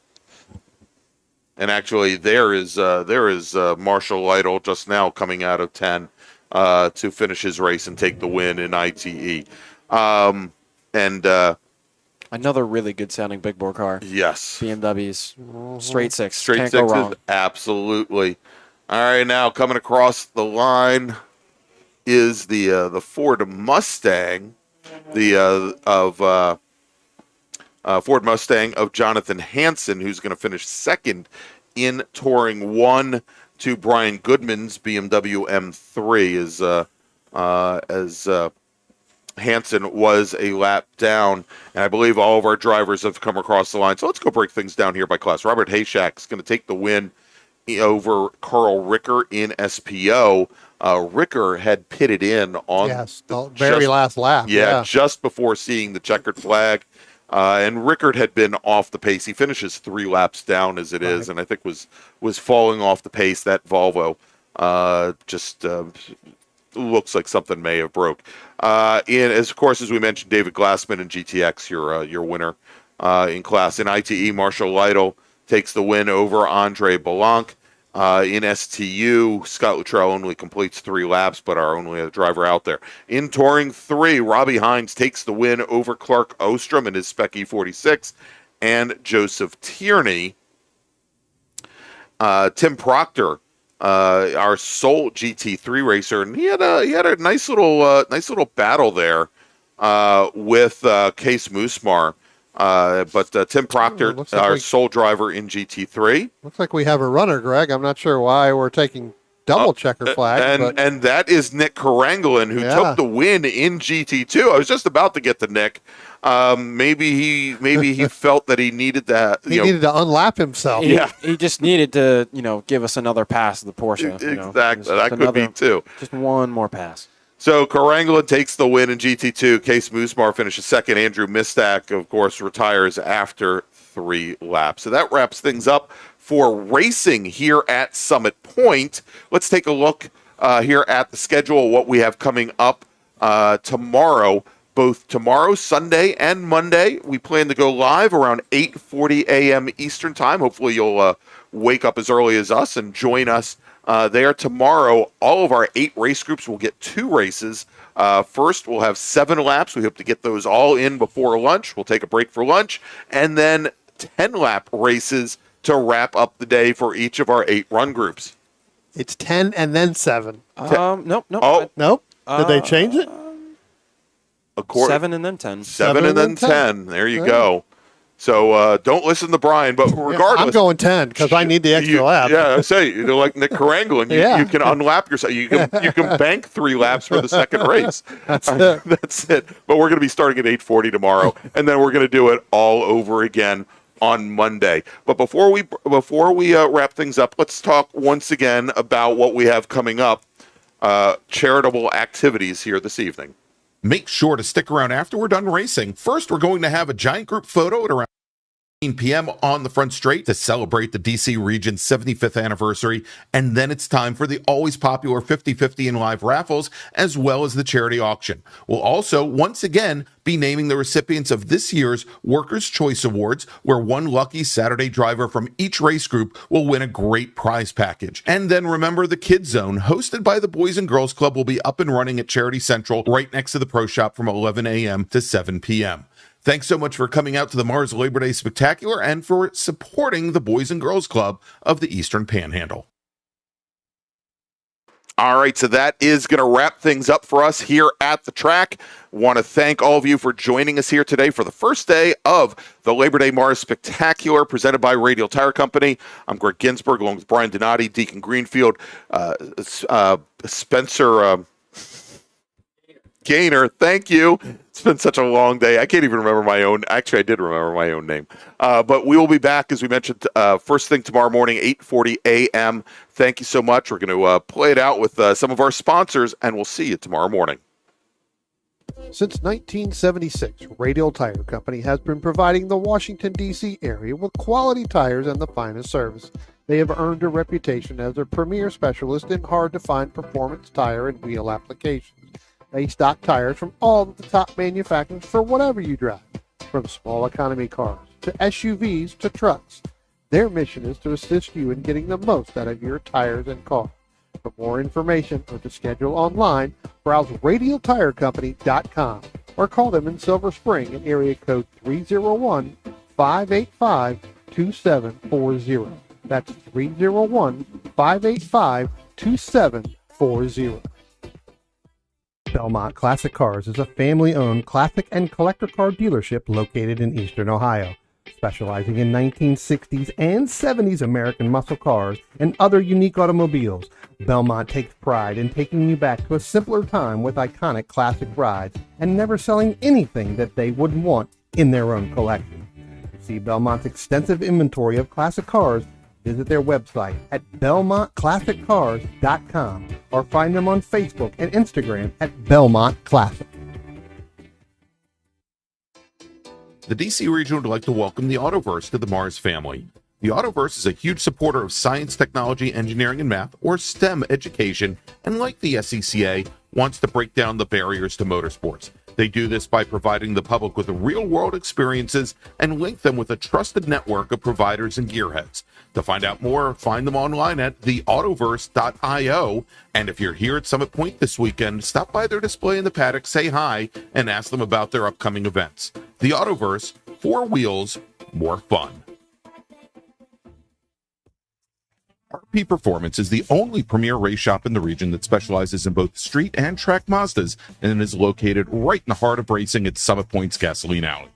And actually, there is Marshall Lytle just now coming out of 10 to finish his race and take the win in ITE. Another really good sounding big bore car. Yes. BMW's straight six. Straight Can't go sixes, wrong. absolutely. All right, now coming across the line is the Ford Mustang, Ford Mustang of Jonathan Hansen, who's going to finish second in Touring 1 to Brian Goodman's BMW M3 as Hansen was a lap down, and I believe all of our drivers have come across the line. So let's go break things down here by class. Robert Hayshak is going to take the win over Carl Ricker in SPO. Ricker had pitted in on the very last lap. Yeah, just before seeing the checkered flag. And Rickard had been off the pace. He finishes 3 laps down as it is, and I think was falling off the pace. That Volvo just looks like something may have broke. Of course, as we mentioned, David Glassman and GTX, your winner in class. In ITE, Marshall Lytle takes the win over Andre Belanc. In STU, Scott Luttrell only completes 3 laps, but our only other driver out there. In Touring 3, Robbie Hines takes the win over Clark Ostrom in his Spec E46, and Joseph Tierney. Tim Proctor, our sole GT3 racer, and he had a nice little battle there with Case Moosmar. But Tim Proctor, looks like our sole driver in GT3. Looks like we have a runner, Greg. I'm not sure why we're taking double checker flag. And that is Nick Karangelin, who took the win in GT2. I was just about to get to Nick. Maybe he felt that he needed that. He needed to unlap himself. He just needed to, give us another pass of the Porsche. Exactly. That could be too. Just one more pass. So Karangelin takes the win in GT2. Case Moosmar finishes second. Andrew Mistak, of course, retires after 3 laps. So that wraps things up for racing here at Summit Point. Let's take a look here at the schedule, what we have coming up tomorrow. Both tomorrow, Sunday, and Monday, we plan to go live around 8:40 a.m. Eastern Time. Hopefully you'll wake up as early as us and join us there tomorrow. All of our 8 race groups will get 2 races. First, we'll have 7 laps. We hope to get those all in before lunch. We'll take a break for lunch. And then 10-lap races to wrap up the day for each of our 8 run groups. It's 10 and then 7. Nope. Oh. Nope. Did they change it? 7 and then 10. 7 and then 10. There you go. So don't listen to Brian, but regardless. I'm going 10 because I need the extra lap. Yeah, I say, like Nick Karangelin, you can unlap yourself. You can bank 3 laps for the second race. That's it. That's it. But we're going to be starting at 8:40 tomorrow, and then we're going to do it all over again on Monday. But before we wrap things up, let's talk once again about what we have coming up, charitable activities here this evening. Make sure to stick around after we're done racing. First, we're going to have a giant group photo at around 9 p.m. on the front straight to celebrate the DC region's 75th anniversary. And then it's time for the always popular 50/50 and live raffles, as well as the charity auction. We'll also, once again, be naming the recipients of this year's Workers' Choice Awards, where one lucky Saturday driver from each race group will win a great prize package. And then remember, the Kids Zone, hosted by the Boys and Girls Club, will be up and running at Charity Central right next to the Pro Shop from 11 a.m. to 7 p.m. Thanks so much for coming out to the MARRS Labor Day Spectacular and for supporting the Boys and Girls Club of the Eastern Panhandle. All right, so that is going to wrap things up for us here at the track. Want to thank all of you for joining us here today for the first day of the Labor Day MARRS Spectacular presented by Radial Tire Company. I'm Greg Ginsburg, along with Brian Donati, Deacon Greenfield, Spencer Gaynor. Thank you. It's been such a long day. I can't even remember my own. Actually, I did remember my own name. But we will be back, as we mentioned, first thing tomorrow morning, 8:40 a.m. Thank you so much. We're going to play it out with some of our sponsors, and we'll see you tomorrow morning. Since 1976, Radial Tire Company has been providing the Washington, D.C. area with quality tires and the finest service. They have earned a reputation as a premier specialist in hard-to-find performance tire and wheel applications. They stock tires from all of the top manufacturers for whatever you drive, from small economy cars to SUVs to trucks. Their mission is to assist you in getting the most out of your tires and car. For more information or to schedule online, browse radialtirecompany.com or call them in Silver Spring at area code 301-585-2740. That's 301-585-2740. Belmont Classic Cars is a family-owned classic and collector car dealership located in Eastern Ohio, specializing in 1960s and 70s American muscle cars and other unique automobiles. Belmont takes pride in taking you back to a simpler time with iconic classic rides and never selling anything that they wouldn't want in their own collection. To see Belmont's extensive inventory of classic cars, visit their website at belmontclassiccars.com or find them on Facebook and Instagram at Belmont Classic. The DC region would like to welcome the Autoverse to the MARRS family. The Autoverse is a huge supporter of science, technology, engineering, and math, or STEM education, and like the SCCA, wants to break down the barriers to motorsports. They do this by providing the public with real-world experiences and link them with a trusted network of providers and gearheads. To find out more, find them online at theautoverse.io. And if you're here at Summit Point this weekend, stop by their display in the paddock, say hi, and ask them about their upcoming events. The Autoverse, 4 wheels, more fun. RP Performance is the only premier race shop in the region that specializes in both street and track Mazdas and is located right in the heart of racing at Summit Point's Gasoline Alley.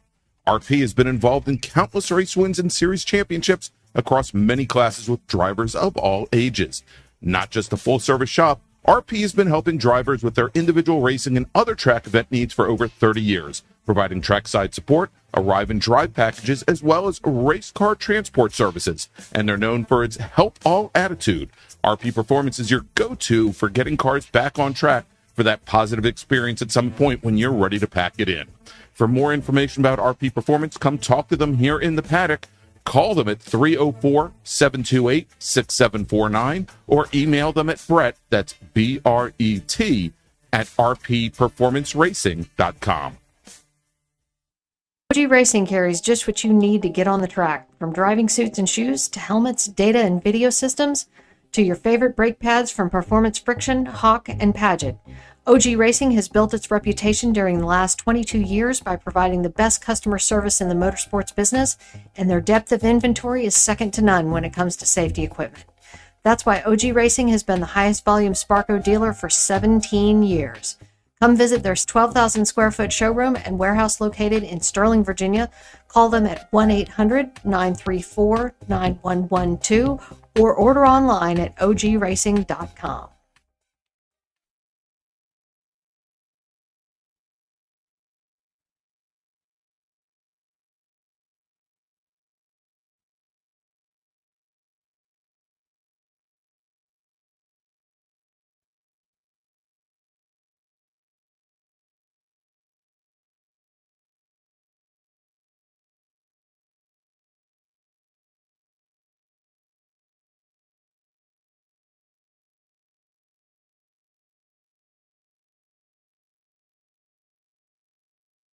RP has been involved in countless race wins and series championships across many classes with drivers of all ages. Not just a full-service shop, RP has been helping drivers with their individual racing and other track event needs for over 30 years, providing trackside support, arrive and drive packages, as well as race car transport services. And they're known for its help all attitude. RP Performance is your go-to for getting cars back on track for that positive experience at some point when you're ready to pack it in. For more information about RP Performance, come talk to them here in the paddock. Call them at 304-728-6749 or email them at Brett, that's B-R-E-T, at rpperformanceracing.com. OG Racing carries just what you need to get on the track, from driving suits and shoes to helmets, data and video systems, to your favorite brake pads from Performance Friction, Hawk, and Paget. OG Racing has built its reputation during the last 22 years by providing the best customer service in the motorsports business, and their depth of inventory is second to none when it comes to safety equipment. That's why OG Racing has been the highest volume Sparco dealer for 17 years. Come visit their 12,000 square foot showroom and warehouse located in Sterling, Virginia. Call them at 1-800-934-9112 or order online at ogracing.com.